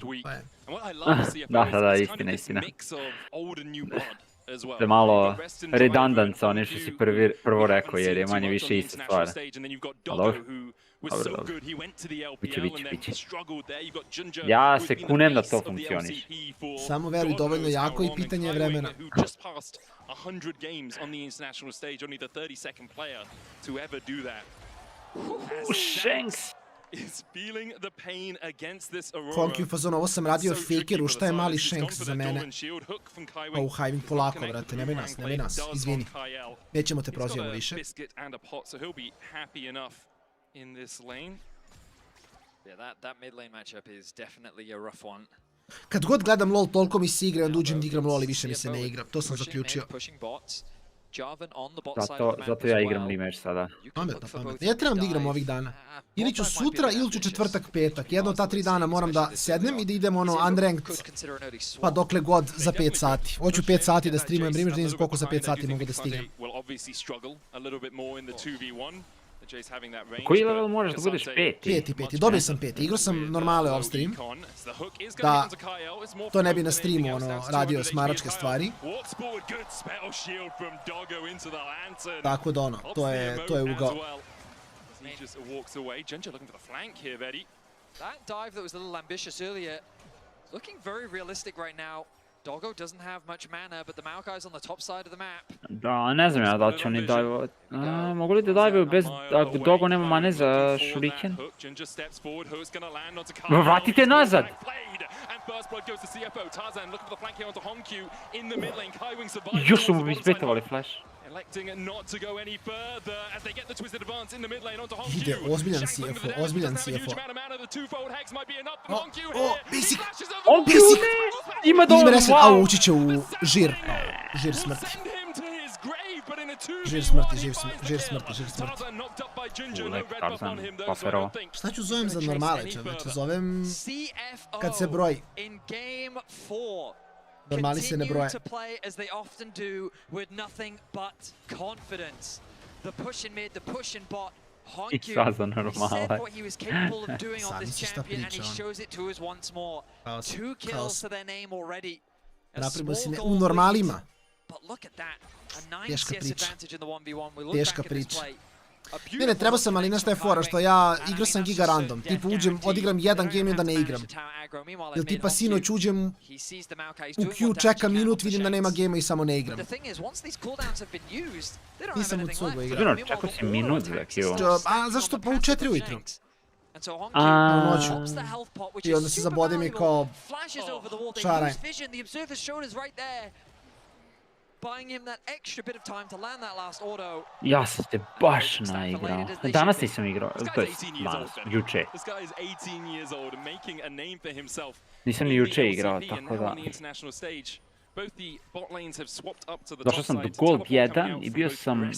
Da, istina. To je malo redundant sa onim što si prvo rekao, jer je manje više ista stvar. A dobro. Biće. Ja se kunem da to funkcioniš. Samo veruj dovoljno jako i pitanje je vremena. Shanks! Konki u fazonu, ovo sam radio fakeru, šta je mali Shanks za mene? Oh, hiving polako, brate, nemoj nas, izvini. Nećemo te prozivamo više. Kad god gledam LoL, toliko mi se igra, onda uđem da igram LoL i više mi se ne igra. To sam zaključio. Zato ja igram Limež sada. Pametno. Ja trebam da igram ovih dana. Ili ću sutra, ili ću četvrtak, petak. Jedno od ta 3 dana moram da sednem i da idem unranked, pa dokle god za 5 sati. Hoću 5 sati da streamujem Limež, da ne znam koliko za 5 sati mogu da stignem. Koji level možeš da budeš 5? 5. Dobio sam 5. Igrao sam normale off stream. Da to ne bi na streamu radio smaračke stvari. Tako da to je ugao. That dive that was a little ambitious earlier, looking very realistic right now. Doggo doesn't have much mana, but the Maokai's on the top side of the map. Da, ne znam ja da će oni dajvati. Mogu li da dajvaju bez... Ako Doggo nema mane za shuriken? Vratite nazad! first blood goes to CFO. Tarzan looking for the flank here onto Honkyu in the mid lane. Kaiwing survives. Još su mu izbetovali flash. Electing not to go any further as they get the twisted advance in the mid lane onto Honkyu. Ide, ozbiljan CFO, ozbiljan CFO. Basic! Basic! Ima dovoljno reset, a ući će u žir. Žir smrti. Žir smrti, žir smrti. Lep Tarzan, pasverovo. Šta ću zovem za normale, čoveče? Zovem kad se broji. Normali se ne broje. I sad za normale. Sami si šta priča on. Kaos. Napravimo si u normalima. Teška priča. Teška priča. Ne, trebao sam, ali nešto je fora, što ja igrao sam giga random. Tipa uđem, odigram jedan game i onda ne igram. Ili tipa sinoć uđem u queue, čekam minut, vidim da nema game i samo ne igram. Nisam u cugu igrao. Zbino, čekao si minut za queue. A zašto? Pa u 4 ujutru. U noću. I onda se zabodim i kao šaraj. Ja sam se baš naigrao. Danas nisam igrao, to je danas, juče. Nisam ni juče igrao, tako da... Došao sam do Gold 1 i bio sam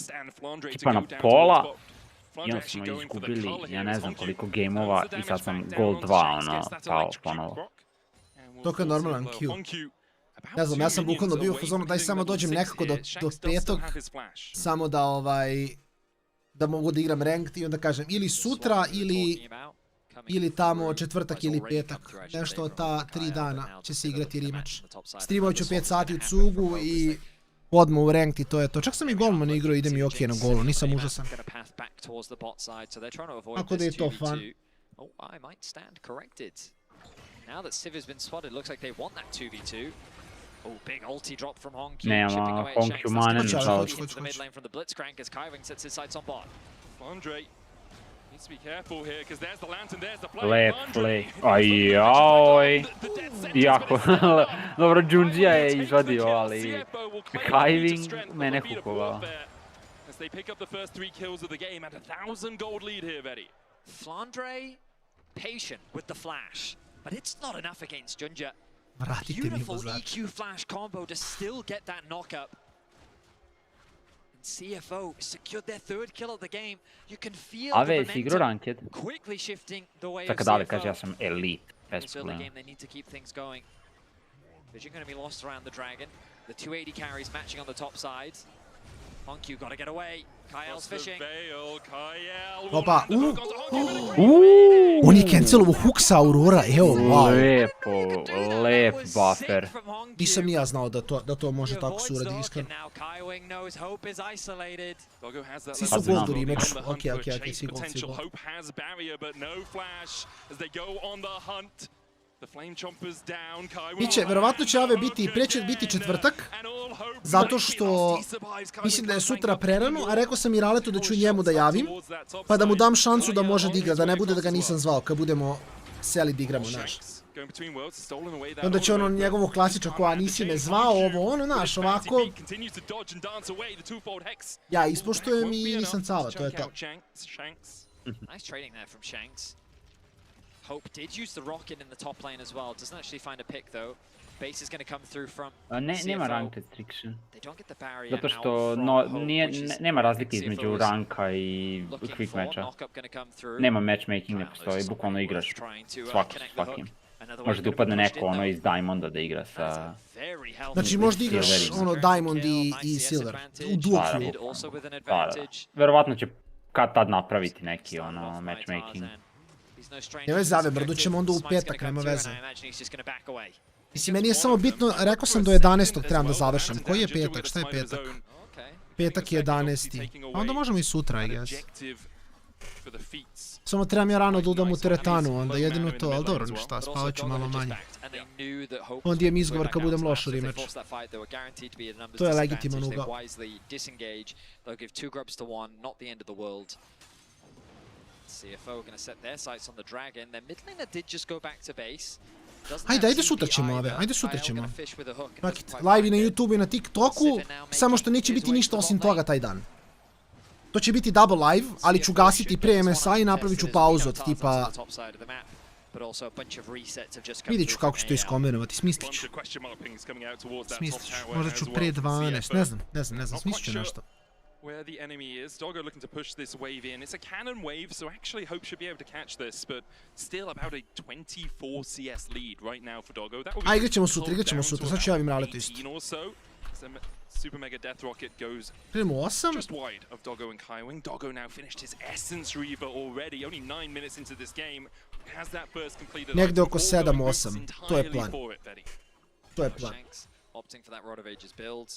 tipa na pola i onda smo izgubili, ja ne znam koliko gameova i sad sam Gold 2, ono, pao ponovo. To je normalan queue. Ne znam, ja sam bukvalno bio u fazonu daj samo dođem nekako do petog, samo da da mogu da igram ranked i onda kažem ili sutra ili tamo četvrtak ili petak. Nešto od ta 3 dana će se igrati rematch. Streamovat ću 5 sati u cugu i odmah u ranked i to je to. Čak sam i golman igrao i idem i okej na golu, nisam užasan. Tako da je to fun. Now that Civ has been spotted, looks like they want that 2v2. Oh, big ulti drop from Honkyu. Nema, Honkyu manen, into the mid lane from the Blitzcrank as Kaiwing sets his sights on bot. Andre needs to be careful here because there's the lantern, there's the play. Lep play. Ajoj. Jako. Dobro, Junjia je izvadio, ali Kaiwing mene hukovao. As they pick up the first 3 kills of the game and 1,000 gold lead here, Vedi. Flandre patient with the flash. But it's not enough against Junjia. Beautiful EQ flash combo to still get that knockup. And CFO secured their 3rd kill of the game. You can feel the momentum quickly shifting the way of Tako da li CFO. kaže ja sam elite, bez This early problema. game they need to keep things going. Vision going to be lost around the dragon. The 280 carries matching on the top side. Honkyu got to get away. Kael's fishing. Opa, on je cancelovo hook sa Aurora, evo, wow. Lep buffer. Nisam ni ja znao da to može tako se uradi, iskreno. Svi su gold u rematchu, okej, svi gold. Biće, verovatno će ove biti, preće biti četvrtak, zato što mislim da je sutra prerano, a rekao sam i Raletu da ću njemu da javim, pa da mu dam šansu da može da igra, da ne bude da ga nisam zvao, kad budemo seli da igramo, znaš. Onda će ono njegovo klasično koja nisi me zvao, ovo ono, znaš, ovako. Ja ispoštujem i nisam cava, to je to. Nice trading there from Shanks. Hope did use the rocket in the top lane as well. Doesn't actually find a pick though. Base is going to come through from Nema rank restriction. They don't get the barrier. Zato što nema razlike između ranka i quick matcha. Nema matchmaking, ne postoji, bukvalno igraš svaki s svakim. Može da upadne neko ono iz Diamonda da igra sa... Znači možda igraš ono Diamond i Silver, u duo queue. Da. Verovatno će kad tad napraviti neki ono matchmaking. Ne veze, Ave, brdo ćemo onda u petak, nema veze. Mislim, meni je samo bitno, rekao sam do 11. trebam da završim. Koji je petak? Šta je petak? Petak je 11. A onda možemo i sutra, I guess. Samo trebam ja rano da udam u teretanu, onda jedino to, ali dobro, ništa, spavat ću malo manje. Onda imam izgovor kad budem loš u rematchu. To je legitiman ugao. CFO going to set their sights on the dragon. Their mid laner did just go back to base. Ajde sutra ćemo ove, ajde sutra ćemo. Live i na YouTube i na TikToku, samo što neće biti ništa osim toga taj dan. To će biti double live, ali ću gasiti pre MSI i napravit ću pauzu od tipa... Vidjet ću kako ću to iskombinovati, smislit ću. Možda ću pre 12, ne znam, smislit ću nešto. Where the enemy is. Doggo looking to push this wave in. It's a Canon wave, so actually Hope should be able to catch this, but still about a 24 CS lead right now for Doggo. That will be igrat ćemo sutra, sad ću ja im raletu isto. Super Mega Death Rocket goes just wide of Doggo and Kaiwing. Doggo now finished his Essence Reaver already, only 9 minutes into this game. Has that burst completed? Negde oko 7-8, to je plan. To je plan. Opting for that Rod of Ages build.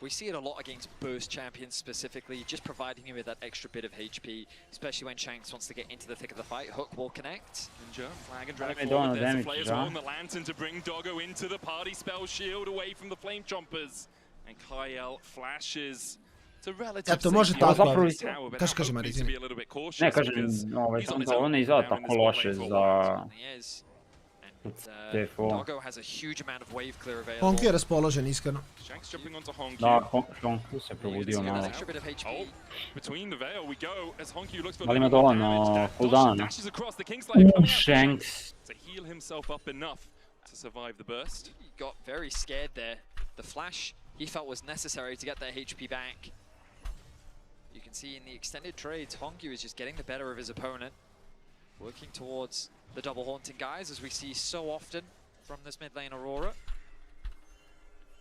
We see it a lot against burst champions specifically, just providing you with that extra bit of HP, especially when Shanks wants to get into the thick of the fight. Hook will connect. Ninja, flag and drag forward. There's the players on the lantern to bring Doggo into the party. Spell shield away from the flame chompers. And Kyle flashes to relative Eto, može tako, kaži Mari, izvini. Ne, kažem, ovo ne izgleda tako loše za... CFO. Honky je raspoložen, iskreno. Da, Honky se probudio malo. Ali ima dovoljno cooldowna. Shanks. To survive the burst. He got very scared there. The flash he felt was necessary to get their HP back. You can see in the extended trades, Hongyu is just getting the better of his opponent, working towards the double haunting guys, as we see so often from this mid lane Aurora.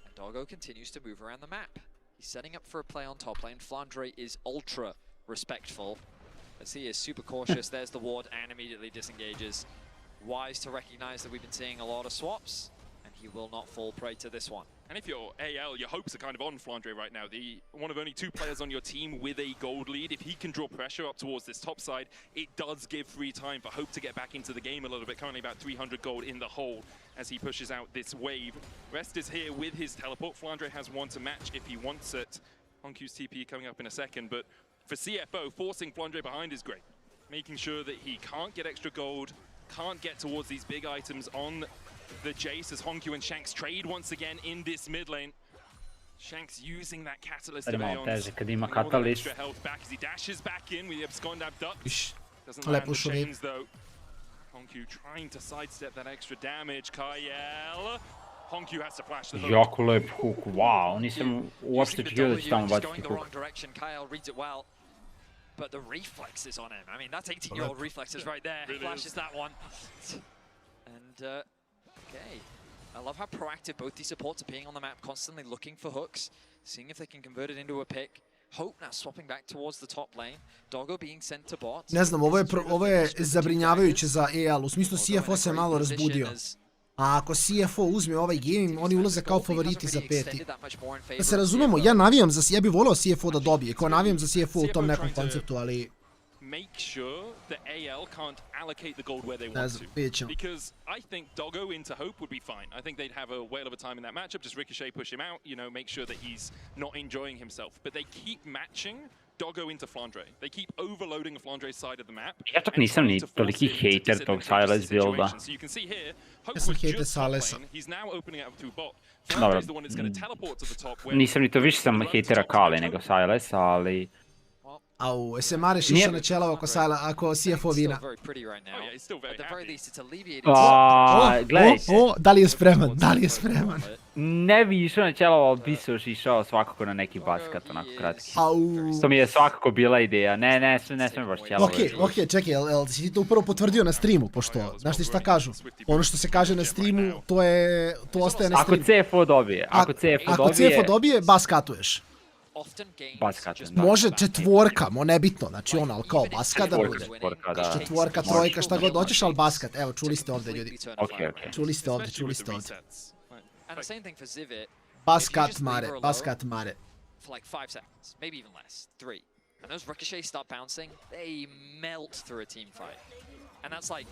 And Doggo continues to move around the map. He's setting up for a play on top lane. Flandre is ultra respectful, as he is super cautious. There's the ward and immediately disengages. Wise to recognize that we've been seeing a lot of swaps, and he will not fall prey to this one. And if you're AL, your hopes are kind of on Flandre right now. One of only 2 players on your team with a gold lead. If he can draw pressure up towards this top side, it does give free time for Hope to get back into the game a little bit. Currently about 300 gold in the hole as he pushes out this wave. Rest is here with his teleport. Flandre has one to match if he wants it. Honkyu's TP coming up in a second, but for CFO, forcing Flandre behind is great. Making sure that he can't get extra gold, can't get towards these big items on the Jace as Honku and Shanks trade once again in this mid lane. Shanks using that catalyst of Aeons. Extra health back as he dashes back in with the abscond abduct. Doesn't land the chains though. Honku trying to sidestep that extra damage. Kyle. Honku has to flash the hook. Jako lep hook, wow, nisam uopšte čekio da će tamo baciti hook. Kyle reads it well, but the reflex is on him. I mean, that's 18-year-old reflexes right there. He flashes that one. And okay. I love how proactive both these supports are being on the map, constantly looking for hooks, seeing if they can convert it into a pick. Hope now swapping back towards the top lane. Doggo being sent to bot. Ne znam, ovo je zabrinjavajuće za EL, u smislu CFO se malo razbudio. A ako CFO uzme ovaj game, oni ulaze kao favoriti za 5. Da se razumemo, ja bih voleo CFO da dobije, kao navijam za CFO u tom nekom konceptu, ali... Make sure that AL can't allocate the gold where they want to. Because I think Doggo into Hope would be fine. I think they'd have a whale of a time in that matchup. Just Ricochet, push him out, you know, make sure that he's not enjoying himself. But they keep matching Doggo into Flandre. They keep overloading the Flandre side of the map. Ja čak nisam ni toliki hater tog Silas builda. So you can see here, Hope was just Silesa. top lane. He's now opening it up through bot. Flandre is the one that's going to teleport to the top. Nisam ni to više sam hatera Kali nego Silas, ali... Au, se Mare šiša na čelo ako CFO vina. Gledaj. Da li je spreman, Ne bi išao na čelo, ali bi se išao svakako na neki basket, onako kratki. To mi je svakako bila ideja. Ne smem baš čelo. Okej, čekaj, jel si ti to upravo potvrdio na streamu, pošto, znaš ti šta kažu? Ono što se kaže na streamu, to ostaje na streamu. Ako CFO dobije. Ako CFO dobije, baskatuješ. Može 4, nebitno, znači ono, ali kao baskat da bude. 4, 3, šta god hoćeš, ali baskat. Evo, čuli ste ovdje, ljudi. Čuli ste ovdje. Baskat mare. For like 5 seconds, maybe even less, 3. And those ricochets start bouncing, they melt through a team fight. And that's like,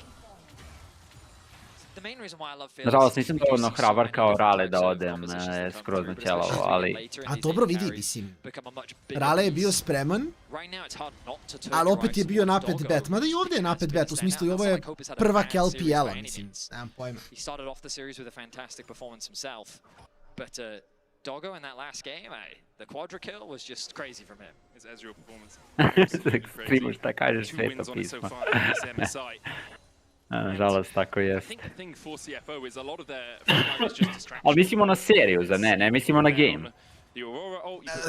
Nažalost, nisam dovoljno hrabar kao Rale da odem skroz na ćelavo, ali... A dobro vidi, mislim, Rale je bio spreman, ali opet je bio napet bet. Mada i ovdje je napet bet, u smislu i ovo je prvak LPL-a, mislim, nemam pojma. Doggo in that last game, the quadra kill was just crazy from him. His Ezreal performance. Ekstremno šta kažeš, sveto pismo. Nažalost, tako jest. Ali mislimo na seriju, za ne mislimo na game.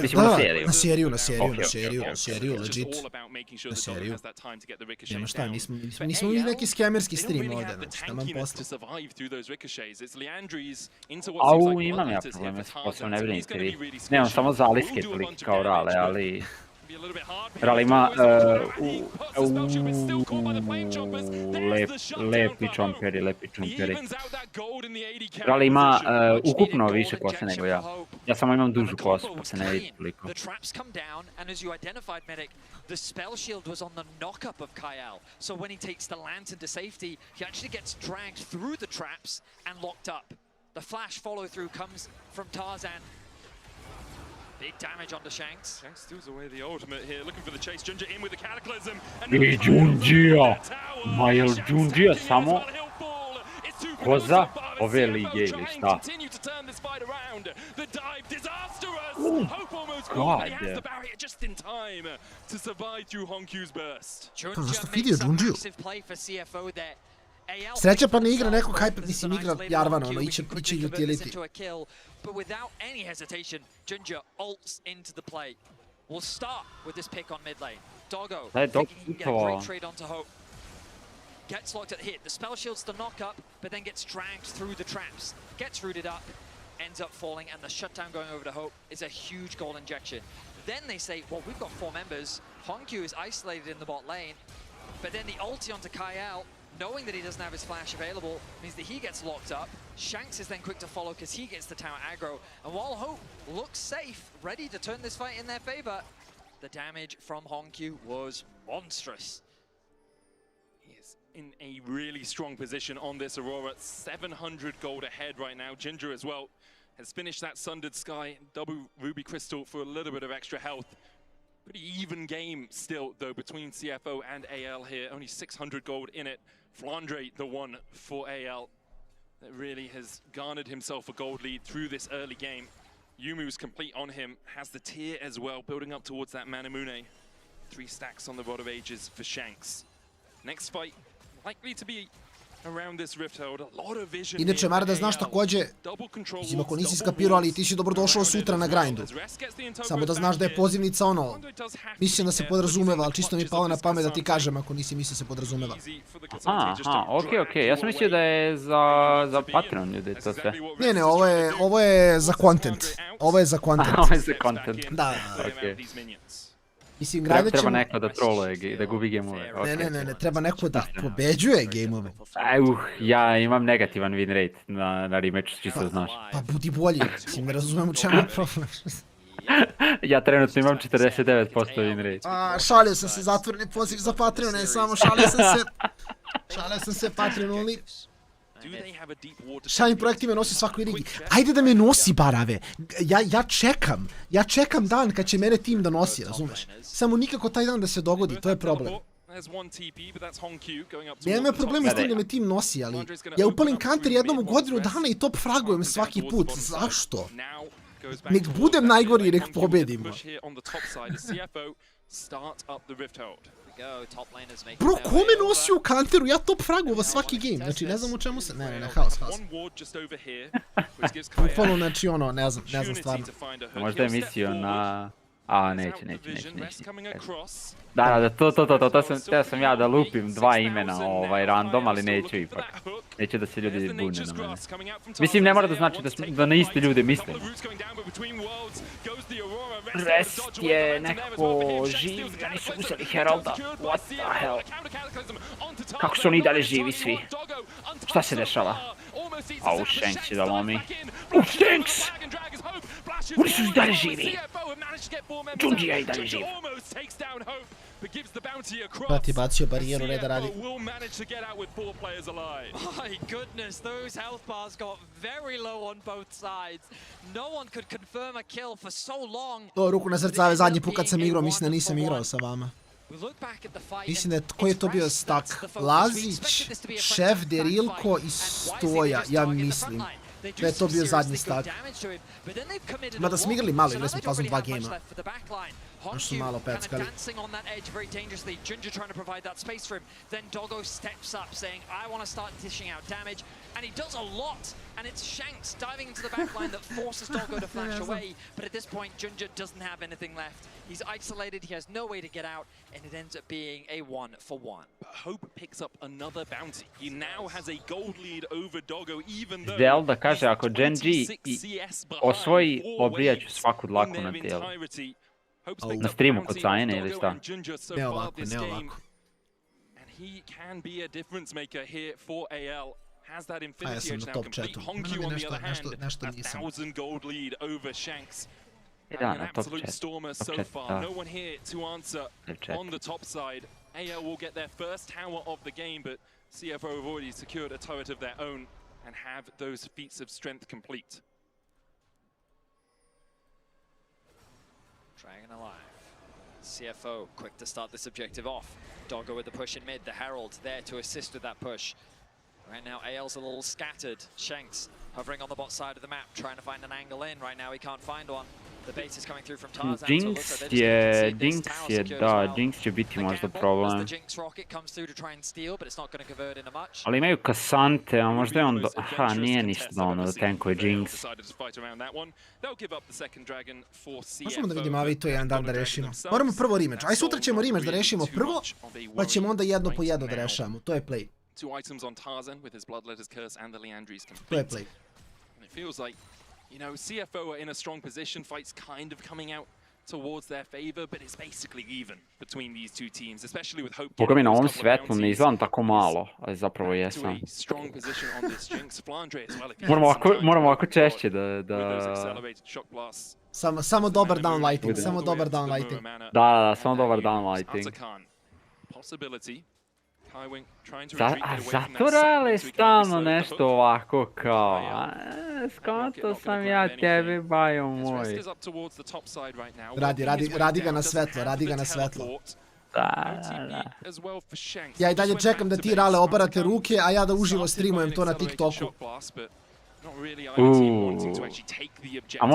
Mislimo na seriju. Na seriju, legit. Na seriju. Nema šta, nismo mi neki skemerski stream ovdje, znači, nemam posla. Au, imam ja probleme s poslom, ne brinite vi. Nemam samo zaliske toliki kao Rale, ali... Rale ima... Lepi čomperi. Rale ima ukupno više kose nego ja. Ja samo imam dužu kosu, pa se ne vidi toliko. The spell shield was on the knock-up of Kyle, so when he takes the lantern to safety, he actually gets dragged through the traps and locked up. The flash follow-through comes from Tarzan. Big damage onto Shanks. Shanks steals away the ultimate here, looking for the chase. Ginger in with the cataclysm. I Džundžija! Ma jel Džundžija samo koza ove lige ili šta? God. To zašto vidio Džundžiju? Sreća pa ne igra nekog hype, mislim igra Jarvana, ono, iće utility. But without any hesitation, Ginger ults into the play. We'll start with this pick on mid lane. Doggo thinking he can get a great trade onto Hope. Gets locked at hit. The spell shields the knock up, but then gets dragged through the traps. Gets rooted up, ends up falling, and the shutdown going over to Hope is a huge goal injection. Then they say, well, we've got 4 members. Honkyu is isolated in the bot lane, but then the ulti onto Kyle, knowing that he doesn't have his flash available, means that he gets locked up. Shanks is then quick to follow because he gets the tower aggro. And while Hope looks safe, ready to turn this fight in their favor, the damage from Honkyu was monstrous. He is in a really strong position on this Aurora. 700 gold ahead right now. Ginger as well has finished that Sundered Sky. Double Ruby Crystal for a little bit of extra health. Pretty even game still, though, between CFO and AL here. Only 600 gold in it. Flandre, the one for AL, that really has garnered himself a gold lead through this early game. Yumu's complete on him, has the tier as well, building up towards that Manamune. 3 stacks on the Rod of Ages for Shanks. Next fight, likely to be around this rift hold. A lot of vision. Inače, Mara, da znaš takođe, mislim, ako nisi skapirao, ali ti si dobrodošao sutra na grindu. Samo da znaš da je pozivnica ono, mislim da se podrazumeva, ali čisto mi je palo na pamet da ti kažem ako nisi mislio se podrazumeva. Aha, okej. Ja sam mislio da je za Patreon ljudi to sve. Ne, ovo je za content. Ovo je za content. Ovo je za content. Da. Mislim, treba neko da troluje, da gubi gameove. Ne, treba neko da pobeđuje gameove. Ja imam negativan win rate na rematchu, čisto znaš. Pa budi bolji, mislim, ne razumem u čemu je problem. Ja trenutno imam 49% win rate. Šalio sam se, zatvoreni poziv za Patreon, ne samo šalio sam se Patreon only. Šta mi projekti me nosi svakoj ligi? Ajde da me nosi, barave. Ja čekam dan kad će mene tim da nosi, razumeš? Samo nikako taj dan da se dogodi, to je problem. Nema problema s tim da me tim nosi, ali ja upalim counter jednom u godinu dana i top fragujem svaki put. Zašto? Nek budem najgori i nek pobedimo. Bro, ko me nosi u counteru? Ja top fragova svaki game. Znači, ne znam o čemu se... Ne, haos. Bukvalno, znači, ono, ne znam stvarno. Možda je mislio na... A, neće. Da, teo sam ja da lupim 2 imena random, ali neću ipak. Neću da se ljudi bune na mene. Mislim, ne mora da znači da na iste ljude mislim. Rest je neko živ, da nisu uzeli Heralda. What the hell? Kako su oni dalje živi svi? Šta se dešava? Au, Shanks je da lomi. Shanks! Oni su i dalje živi. Džundžija i dalje živ. but gives the bounty across. Brati, bacio barijeru, reda radi. CFO will manage to get out with 4 players alive. My goodness, those health bars got very low on both sides. No one could confirm a kill for so long. To ruku na srcave, zadnji put kad sam igrao, mislim da nisam igrao sa vama. Mislim da je, koji je to bio stak? Lazić, Šef, Derilko i Stoja, ja mislim. Da je to bio zadnji stak. Mada smo igrali malo, igrali smo fazom 2 gejma. Još su malo peckali. Dancing on that edge very dangerously. Ginger trying to provide that space for him. Then Doggo steps up saying, I want to start dishing out damage. And he does a lot. And it's Shanks diving into the backline that forces Doggo to flash away. But at this point, Ginger doesn't have anything left. He's isolated, he has no way to get out, and it ends up being a 1-for-1. Hope picks up another bounty. He now has a gold lead over Doggo, even though Zelda kaže, ako Gen G osvoji, obrijat ću svaku dlaku na tijelu. Na streamu kod Sajene ili šta? Ne ovako, ne ovako. And he can be a difference maker here for AL. Has that Infinity Edge now complete. Honku on the other hand, a 1,000 gold lead over Shanks. An absolute stormer so far. No one here to answer on the top side. AL will get their first tower of the game, but CFO have already secured a turret of their own and have those feats of strength complete. Dragon alive. CFO quick to start this objective off. Doggo with the push in mid. The Herald there to assist with that push. Right now, AL's a little scattered. Shanks hovering on the bot side of the map, trying to find an angle in. Right now, he can't find one. The base is coming through from Tarzan. Jinx će biti možda problem. Jinx rocket comes through to try and steal, but it's not going to convert into much. Ali imaju Kasante, a možda je on aha, nije ništa dovoljno da tankuje Jinx. Možemo da vidimo Avi to jedan dan da rešimo. Moramo prvo rematch. Aj sutra ćemo rematch da rešimo prvo, pa ćemo onda jedno po jedno da rešavamo. To je play. Two items on Tarzan with his Bloodletter's Curse and the Leandry's complete. To je play. And it feels like, you know, CFO are in a strong position. Fights kind of coming out towards their favor, but it's basically even between these two teams, especially with Hope. Boga mi na ovom svetlu ne izgledam tako malo, ali zapravo jesam. Strong position on this Jinx. Flandre as well. Moramo ovako češće da... Samo dobar downlighting, samo dobar downlighting. Da, samo dobar downlighting. Possibility. Zato rale stalno nešto ovako kao, skonto sam ja tebe, bajo moj. Radi ga na svetlo, radi ga na svetlo. Da. Ja i dalje čekam da ti Rale obarate ruke, a ja da uživo streamujem to na TikToku. A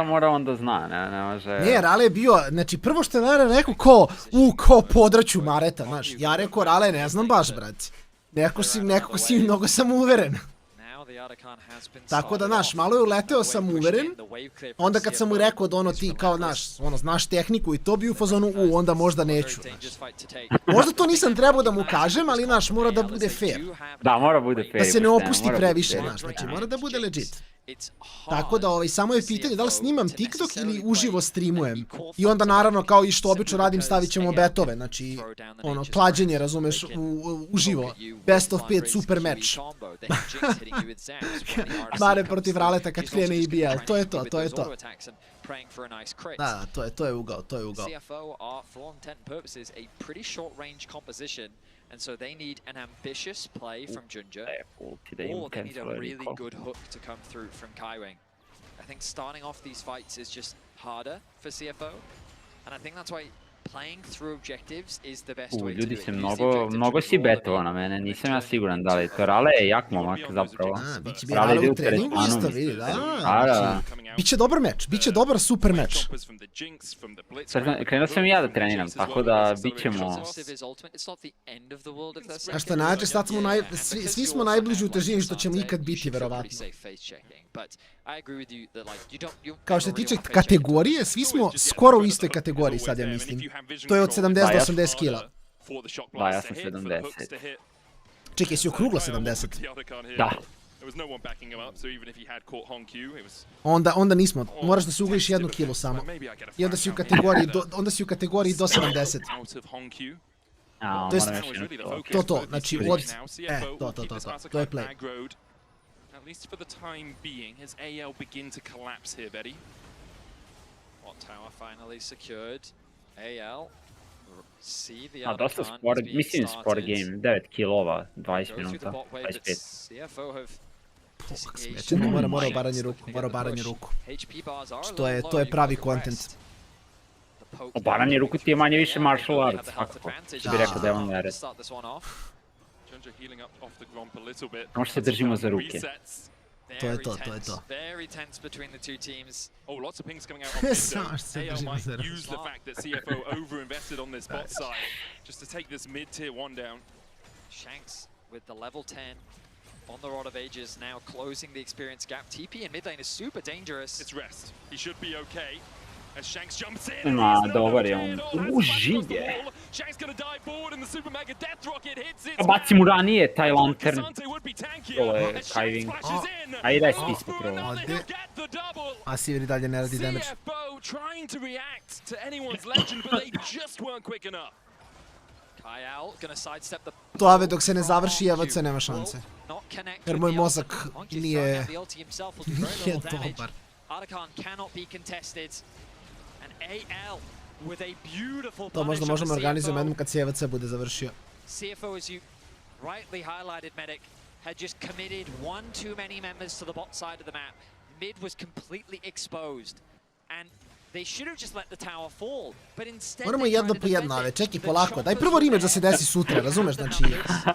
mora on da zna, ne može... Ne, Rale je bio, znači prvo što je Rale rekao kao podraću Mareta, znaš. Ja rekao, Rale, ne znam baš, brati. Nekako si mnogo samouveren. Tako da, znaš, malo je uleteo samouveren, onda kad sam mu rekao da ono ti kao, znaš tehniku i to bi u fazonu, onda možda neću, znaš. Možda to nisam trebao da mu kažem, ali, znaš, mora da bude fair. Da, mora bude fair. Da se ne opusti previše, znaš, znači mora da bude legit. Tako da, samo je pitanje da li snimam TikTok ili uživo streamujem. I onda, naravno, kao i što obično radim, stavit ćemo betove, znači, ono, klađenje, razumeš, uživo. Best of 5 super match. Mare protiv Raleta kad krene IBL, to je to. Da, to je ugao. CFO are, for all intent and purposes, a pretty short range composition. And so they need an ambitious play from Ginger, or they need a really good hook to come through from Kaiwing. I think starting off these fights is just harder for CFO, and I think that's why playing through objectives is the best way to do it. Ljudi se mnogo si betova na mene, nisam ja siguran da li to. Rale je jak momak zapravo. Biće bi Rale u treningu isto, vidi, da. Biće dobar meč, biće dobar super meč. Krenuo sam i ja da treniram, tako da bit ćemo... A što nađe, sad smo svi smo najbliži u težini što ćemo ikad biti, verovatno. Kao što se tiče kategorije, svi smo skoro u istoj kategoriji sad, ja mislim. To je od 70 do 80 kila. Da, ja sam 70. Čekaj, si okrugla 70? Da. Onda nismo, moraš da se ugliš 1 kilu samo. I onda si u kategoriji do 70. To, znači od... to je play. At least for the time being, as AL begin to collapse here, Betty. What tower finally secured? AL see the A dosta Balkan spor, is being mislim spor started. game, 9 killova, 20 Go through the minuta, bot wave, but 25. CFO have disengaged. Čekaj, mora Shanks obaranje ruku, looking mora at the obaranje push. ruku. HP bars are a To je, little to low, je you pravi got the content. rest. The poke Obaranje ruku ti je manje više martial arts, have the health svakako. advantage. Što bi rekao da je on nered. Start this one off. Ginger healing up off the gromp a little bit. Možda se držimo za ruke. Resets. To je to, to je to. Very tense between the two teams. Oh, lots of pings coming out on Kingston. Samo što se AL držimo might za ruke. use the fact that CFO overinvested on this bot side just to take this mid-tier one down. Shanks with the level 10 on the Rod of Ages, now closing the experience gap. TP in mid lane is super dangerous. It's rest. He should be okay. As Shanks jumps in. Ma, dobar je on. Užije. Shanks gonna dive forward and the super mega death rocket hits it. A baci mu ranije taj lantern. Ovo je kiving. Ajde daj stisku prvo. A Sivir dalje ne radi damage. CFO trying to react to anyone's legend, but they just weren't quick enough. Kyle gonna sidestep the To ave dok se ne završi EVC nema šanse. Jer moj mozak nije dobar. Arkan cannot be contested. And AL with a beautiful To možda možemo organizujemo jednom kad se EVC bude završio. CFO, as you rightly highlighted, Medic, had just committed one too many members to the bot side of the map. Mid was completely exposed. And they should have just let the tower fall, but instead Moramo jedno po jedno, ave, čekaj polako. Daj prvo rematch da se desi sutra, razumeš? Znači,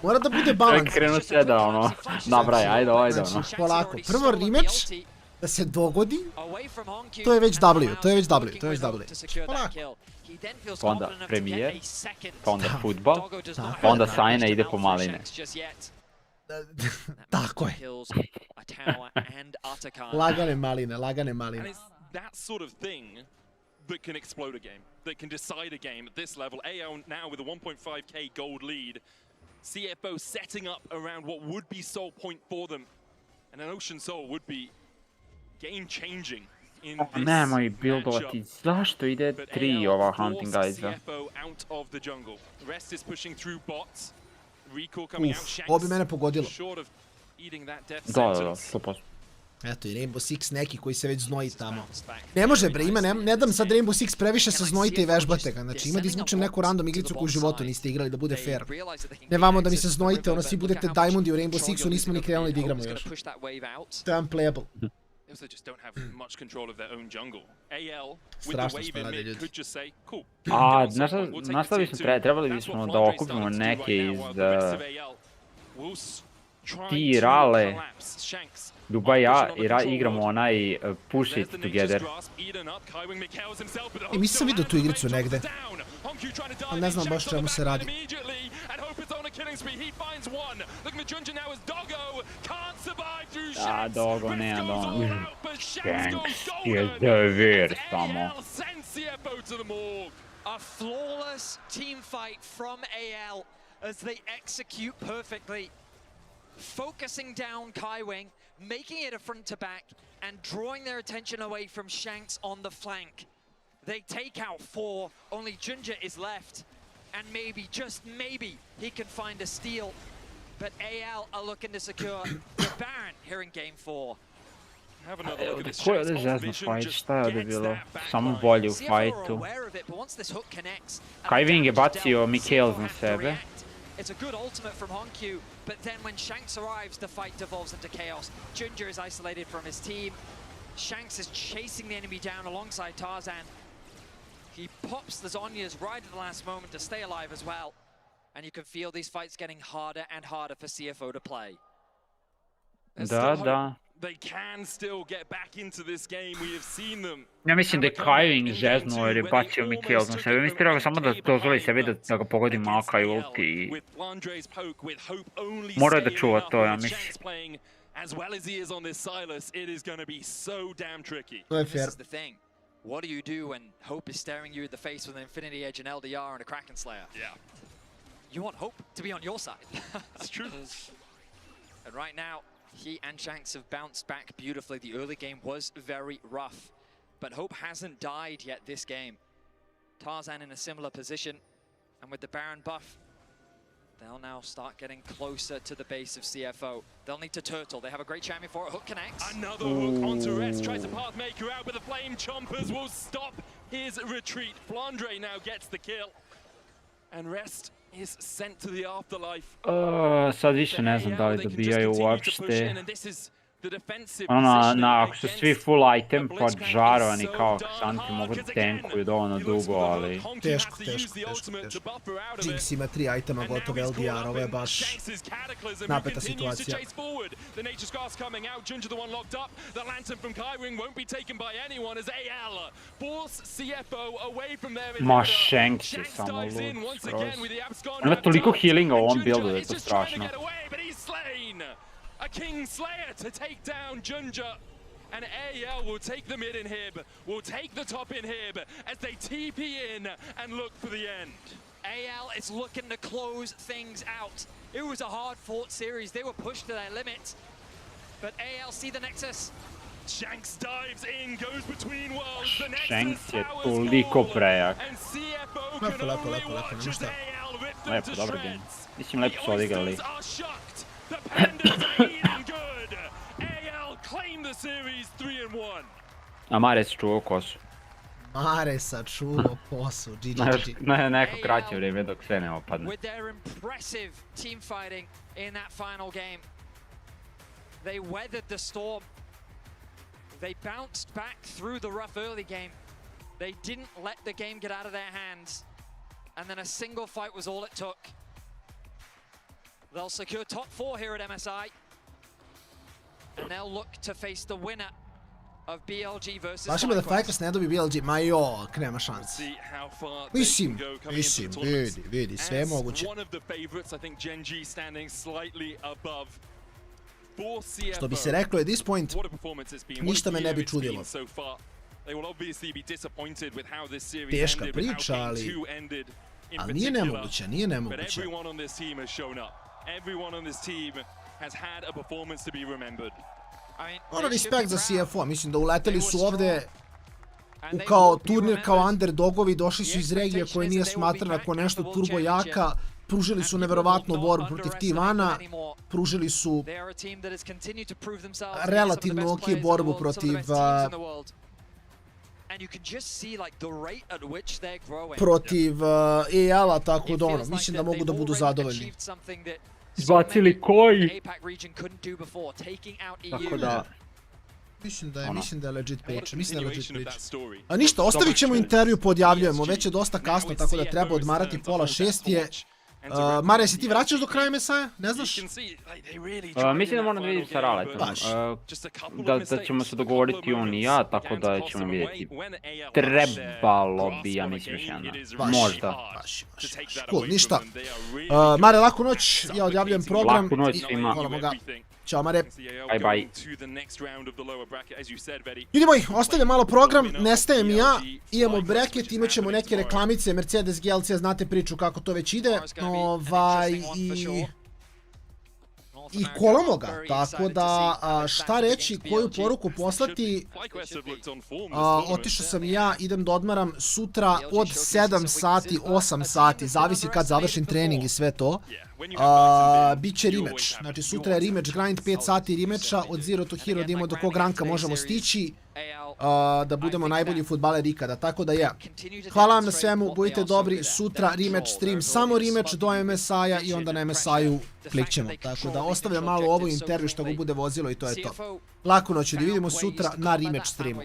mora da bude balans. Krenu se da ono, nabraj, ajde ono. Polako, prvo rematch da se dogodi, to je već W, to je već W, to je već W. Polako. Pa onda premijer, pa onda futbol, pa onda sajna ide po maline. Tako je. Lagane maline, lagane maline. That sort of thing that can explode a game, that can decide a game at this level. AO now with a 1.5k gold lead. CFO setting up around what would be soul point for them. And an Ocean Soul would be game-changing in this Nemoj buildovati, zašto ide 3 ova hunting guidesa? CFO out of the jungle. Rest is pushing through bots. Recall coming out. Shanks Ovo bi mene pogodilo. short of eating that death Da, sentence. 100%. Eto i Rainbow Six neki koji se već znoji tamo. Ne može bre, ima, ne dam sad Rainbow Six previše se znojite i vežbate ga. Znači ima da izvučem neku random igricu koju u životu niste igrali da bude fair. Ne vamo da mi se znojite, ono svi budete Diamondi u Rainbow Sixu, nismo ni krenuli da igramo još. To je unplayable. They just don't have much control of their own jungle. AL with the Strašno wave što in rade mid ljudi. could just say, cool. A, nastavili bismo, trebali bismo da okupimo neke iz ti Rale, Dubai ja i igramo onaj Push It Together. I mislim sam vidio tu igricu negde. Ali ne znam baš čemu se radi. Da, Dogo, nemam ono. Shanks je devir samo. A flawless team fight from AL as they execute perfectly. Focusing down Kaiwing, making it a front to back, and drawing their attention away from Shanks on the flank. They take out 4, only Ginger is left, and maybe, just maybe, he can find a steal. But AL are looking to secure the Baron here in game 4. Ko je ovdje zezno fight, šta je ovdje bilo? Samo bolje u fightu. Kiving je bacio Mikhails na sebe. It's a good ultimate from Honkyu, but then when Shanks arrives, the fight devolves into chaos. Ginger is isolated from his team. Shanks is chasing the enemy down alongside Tarzan. He pops the Zhonya's right at the last moment to stay alive as well. And you can feel these fights getting harder and harder for CFO to play. Da. They can still get back into this game. We have seen them. Ja mislim da je Kiving zeznuo jer je bacio Mikhails na sebe. Mislim da samo da dozvoli sebi da ga pogodi Maka i ulti i... Mora da čuva to, ja mislim. As well as he is on this Silas, it is going to be so damn tricky. This is the thing. What do you do when Hope is staring you in the face with an Infinity Edge, an LDR, and a Kraken Slayer? Yeah. You want Hope to be on your side. It's true. And right now, he and Shanks have bounced back beautifully. The early game was very rough, but Hope hasn't died yet this game. Tarzan in a similar position, and with the Baron buff, they'll now start getting closer to the base of CFO. They'll need to turtle. They have a great champion for it. Hook connects. Another hook onto Rest. Tries to pathmaker out, but the Flame Chompers will stop his retreat. Flandre now gets the kill. and rest is sent to the afterlife. Sad više ne znam da li dobijaju uopšte. Ako su svi full item podžarovani kao Santi mogu da tankuju dovoljno dugo, ali... Teško. Jinx ima 3 itema gotove LDR, ovo je baš napeta situacija. Ma Shanks je samo lud skroz. On ima toliko healinga u ovom buildu da je to strašno. A King Slayer to take down Junja. And AL will take the mid inhib, will take the top inhib as they TP in and look for the end. AL is looking to close things out. It was a hard-fought series. They were pushed to their limit. But AL see the Nexus. Shanks dives in, goes between worlds. The Shanks je toliko prejak. And CFO can only watch as AL rip them to shreds. Mislim, lepo su odigrali. The Pandas are eating good. AL claim the series 3-1. A Mares čuvao kosu. Maresa čuvao kosu, GG. Na neko kraće vrijeme dok sve ne opadne. With their impressive team fighting in that final game, they weathered the storm. They bounced back through the rough early game. They didn't let the game get out of their hands. And then a single fight was all it took. They'll secure top 4 here at MSI. And they'll look to face the winner of BLG versus Baš ima da Fajkas ne dobi BLG, ma jok, nema šanse. Mislim, vidi, sve je moguće. Što bi se reklo, at this point, ništa me ne bi čudilo. Teška priča, ali nije nemoguće. Everyone on this team has had a performance to be remembered. Ono respekt za CFO, mislim da uleteli su ovde u kao turnir, kao underdogovi, došli su iz regije koje nije smatrana kao nešto turbo jaka, pružili su neverovatnu borbu protiv T1-a, pružili su relativno ok borbu protiv AL-a, tako da ono, mislim da mogu da budu zadovoljni. Izbacili koji? Tako da... Mislim da je legit priča, A ništa, ostavit ćemo intervju, podjavljujemo, već je dosta kasno, tako da treba odmarati, 5:30 je. Mare, si ti vraćaš do kraja MSI-a? Ne znaš? Mislim da moram da vidim sa Raletom. Da ćemo se dogovoriti on i ja, tako da ćemo vidjeti. Trebalo bi, ja mislim, još jedna. Možda. Cool, ništa. Mare, laku noć, ja odjavljujem program. Laku noć svima. Ćao, Mare. Bye bye. Ljudi moji, ostavljam malo program, nestajem i ja, imamo bracket, imat ćemo neke reklamice, Mercedes GLC, znate priču kako to već ide, i kolamo ga, tako da šta reći, koju poruku poslati, otišao sam i ja, idem da odmaram sutra od 7 sati, 8 sati, zavisi kad završim trening i sve to. Biće rematch, znači sutra je rematch grind, 5 sati rematcha, od Zero to Hero da imamo do kog ranka možemo stići, da budemo najbolji fudbaler ikada, tako da je. Hvala vam na svemu, budite dobri, sutra rematch stream, samo rematch do MSI-a i onda na MSI-u klikćemo, tako da ostavljam malo ovo intervju što go bude vozilo i to je to. Laku noć, da vidimo sutra na rematch streamu.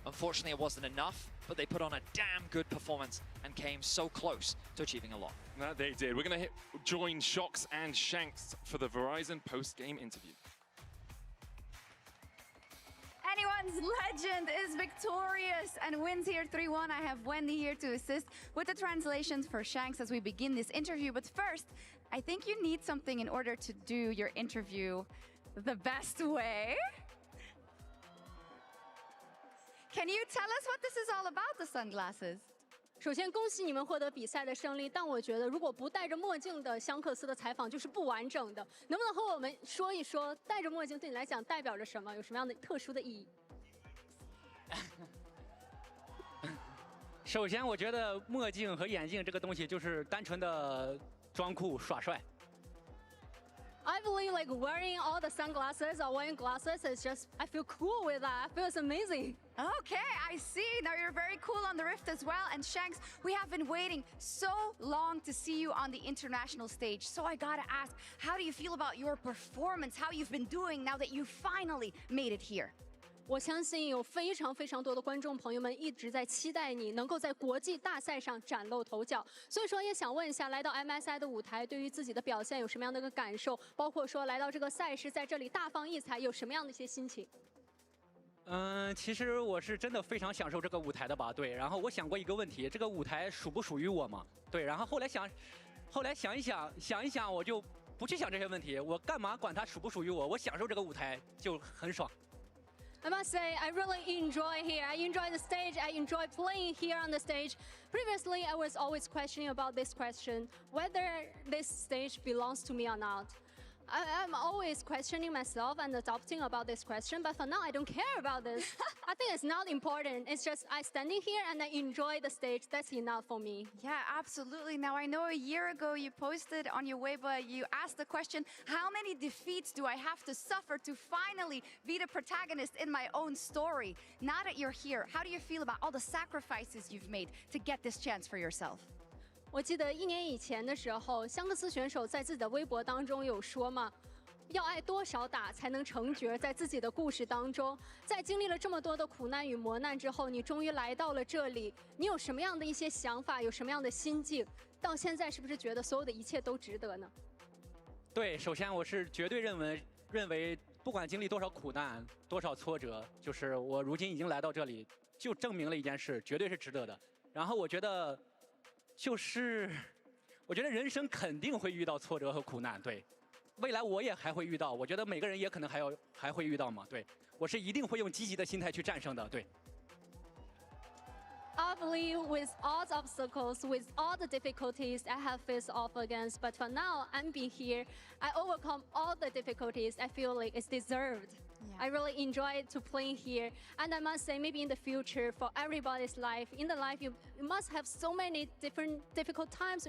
Unfortunately, it wasn't enough, but they put on a damn good performance and came so close to achieving a lot. That they did. We're going to join Shocks and Shanks for the Verizon post-game interview. Anyone's legend is victorious and wins here 3-1. I have Wendy here to assist with the translations for Shanks as we begin this interview. But first, I think you need something in order to do your interview the best way. Can you tell us what this is all about, the sunglasses? 首先，恭喜你们获得比赛的胜利。但我觉得，如果不戴着墨镜的香克斯的采访就是不完整的。能不能和我们说一说，戴着墨镜对你来讲代表着什么？有什么样的特殊的意义？首先，我觉得墨镜和眼镜这个东西就是单纯的装酷耍帅。I believe like wearing all the sunglasses or wearing glasses is just, I feel cool with that. It feels amazing. Okay, I see. Now you're very cool on the Rift as well. And Shanks, we have been waiting so long to see you on the international stage. So I gotta ask, how do you feel about your performance? How you've been doing now that you finally made it here? 我相信有非常非常多的观众朋友们一直在期待你能够在国际大赛上崭露头角，所以说也想问一下，来到 MSI 的舞台，对于自己的表现有什么样的一个感受？包括说来到这个赛事，在这里大放异彩，有什么样的一些心情？其实我是真的非常享受这个舞台的吧，对。然后我想过一个问题，这个舞台属不属于我嘛？对。然后后来想一想，我就不去想这些问题，我干嘛管它属不属于我？我享受这个舞台就很爽。 I must say, I really enjoy here. I enjoy the stage. I enjoy playing here on the stage. Previously, I was always questioning about this question, whether this stage belongs to me or not. I'm always questioning myself and adopting about this question, but for now, I don't care about this. I think it's not important. It's just I standing here and I enjoy the stage. That's enough for me. Yeah, absolutely. Now, I know a year ago you posted on your Weibo, you asked the question, how many defeats do I have to suffer to finally be the protagonist in my own story? Now that you're here, how do you feel about all the sacrifices you've made to get this chance for yourself? 我记得1年以前的时候，香克斯选手在自己的微博当中有说嘛，要挨多少打才能成角？在自己的故事当中，在经历了这么多的苦难与磨难之后，你终于来到了这里，你有什么样的一些想法？有什么样的心境？到现在是不是觉得所有的一切都值得呢？对，首先我是绝对认为，不管经历多少苦难、多少挫折，就是我如今已经来到这里，就证明了一件事，绝对是值得的。然后我觉得。 我觉得人生肯定会遇到挫折和苦难，对，未来我也还会遇到，我觉得每个人也可能还会遇到嘛，对，我是一定会用积极的心态去战胜的，对。 I believe with all the obstacles, with all the difficulties I have faced off against, but for now I'm being here. I overcome all the difficulties. I feel like it's deserved. Yeah. I really enjoy to playing here, and I must say, maybe in the future, for everybody's life, in the life you must have so many different difficult times.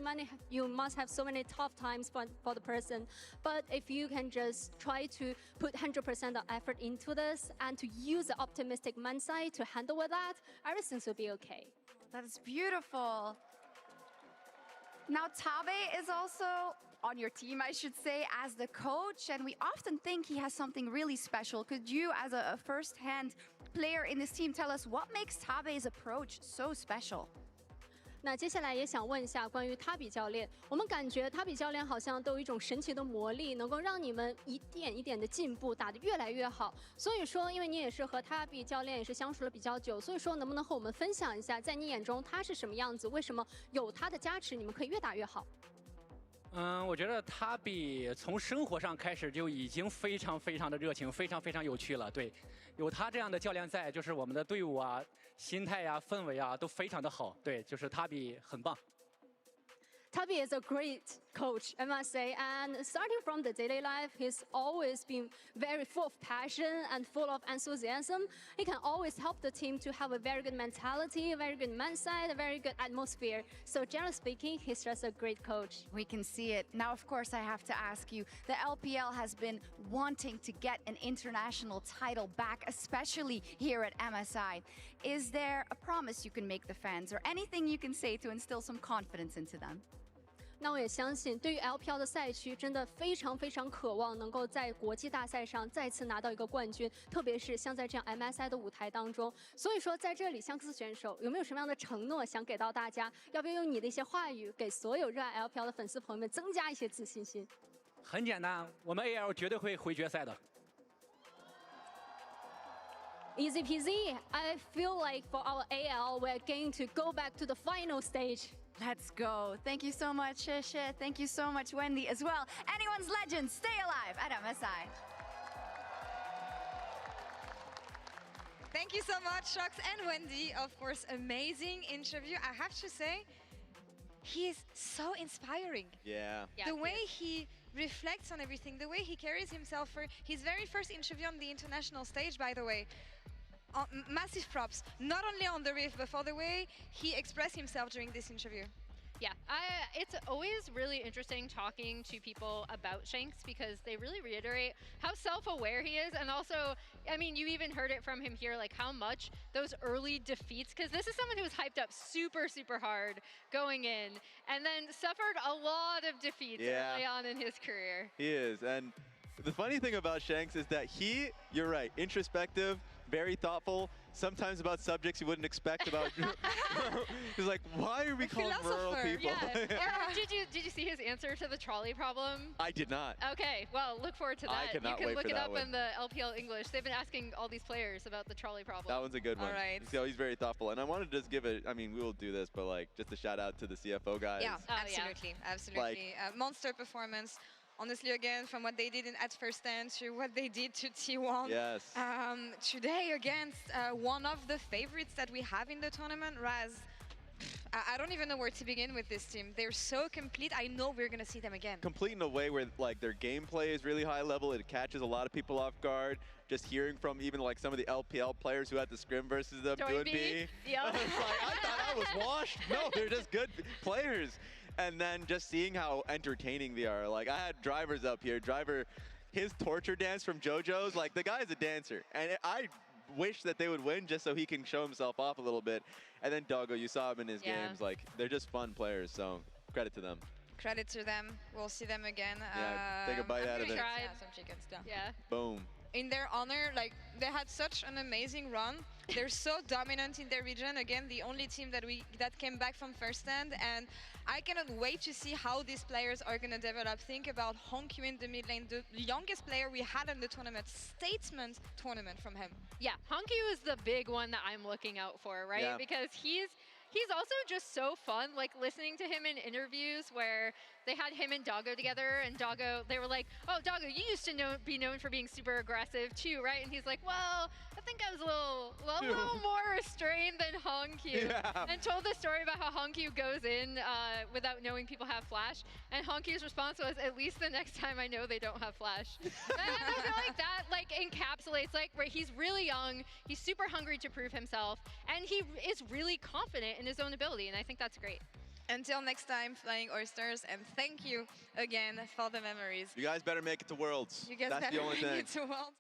You must have so many tough times for the person. But if you can just try to put 100% of effort into this and to use the optimistic mindset to handle with that, everything will be okay. That is beautiful. Now, Tabe is also on your team, I should say, as the coach, and we often think he has something really special. Could you, as a first-hand player in this team, tell us what makes Tabe's approach so special? 那接下来也想问一下关于他比教练，我们感觉他比教练好像都有一种神奇的魔力，能够让你们一点一点的进步，打得越来越好。所以说，因为你也是和他比教练也是相处了比较久，所以说能不能和我们分享一下，在你眼中他是什么样子？为什么有他的加持，你们可以越打越好？ 我觉得他比从生活上开始就已经非常的热情，非常有趣了。对，有他这样的教练在，就是我们的队伍啊、心态啊、氛围啊都非常的好。对，就是他比很棒。 Tabi is a great coach, I must say, and starting from the daily life, he's always been very full of passion and full of enthusiasm. He can always help the team to have a very good mentality, a very good mindset, a very good atmosphere. So generally speaking, he's just a great coach. We can see it. Now, of course, I have to ask you, the LPL has been wanting to get an international title back, especially here at MSI. Is there a promise you can make the fans or anything you can say to instill some confidence into them? 那我也相信，对于 LPL 的赛区，真的非常渴望能够在国际大赛上再次拿到一个冠军，特别是像在这样 MSI 的舞台当中。所以说，在这里，香克斯选手有没有什么样的承诺想给到大家？要不要用你的一些话语，给所有热爱 LPL 的粉丝朋友们增加一些自信心？很简单，我们 AL 绝对会回决赛的。 Easy peasy. I feel like for our AL, we're going to go back to the final stage. Let's go. Thank you so much, Shisha. Thank you so much, Wendy, as well. Anyone's legend, stay alive at MSI. Thank you so much, Shox and Wendy. Of course, amazing interview. I have to say, he is so inspiring. Yeah. The way he reflects on everything, the way he carries himself for his very first interview on the international stage, by the way. Massive props, not only on the riff, but for the way he expressed himself during this interview. Yeah, it's always really interesting talking to people about Shanks because they really reiterate how self-aware he is, and also, I mean, you even heard it from him here, like how much those early defeats, because this is someone who was hyped up super, super hard going in, and then suffered a lot of defeats early on in his career. He is, and the funny thing about Shanks is that you're right, introspective, very thoughtful, sometimes about subjects you wouldn't expect about. He's like, why are we calling rural people? Yeah. Did you see his answer to the trolley problem? I did not. Okay, well, look forward to that. I cannot you can wait look for it that up one. in the LPL English. They've been asking all these players about the trolley problem. That one's a good one. All right. So he's very thoughtful, and I wanted to just give it. I mean, we will do this, but like just a shout out to the CFO guys. Yeah, absolutely, absolutely. Monster performance. Honestly, again, from what they did at first stand to what they did to T1. Yes. Today against one of the favorites that we have in the tournament, Raz. I don't even know where to begin with this team. They're so complete. I know we're going to see them again. Complete in a way where like their gameplay is really high level. It catches a lot of people off guard. Just hearing from even like some of the LPL players who had to scrim versus them doing B. Yep. I was like, I thought I was washed. No, they're just good players. And then just seeing how entertaining they are. Like I had Drivers up here. Driver, his torture dance from JoJo's, like the guy's a dancer. And I wish that they would win just so he can show himself off a little bit. And then Doggo, you saw him in his games. Like they're just fun players. So credit to them. Credit to them. We'll see them again. Yeah, take a bite out of it. Some chickens. Yeah. Boom. In their honor, like they had such an amazing run. They're so dominant in their region. Again, the only team that came back from first stand, and I cannot wait to see how these players are going to develop. Think about Honkyu in the mid lane, the youngest player we had in the tournament, statement tournament from him. Yeah, Honkyu is the big one that I'm looking out for, right? Yeah. Because he's also just so fun, like listening to him in interviews where they had him and Doggo together, and Doggo, they were like, oh, Doggo, you used to be known for being super aggressive too, right? And he's like, well, I think I was a little more restrained than Honkyu. Yeah. And told the story about how Honkyu goes in without knowing people have flash. And Honkyu's response was, at least the next time I know they don't have flash. And I feel like that like encapsulates, like, right, he's really young, he's super hungry to prove himself, and he is really confident in his own ability, and I think that's great. Until next time, Flying Oysters, and thank you again for the memories. You guys better make it to Worlds. You guys That's better the only make thing. it to Worlds.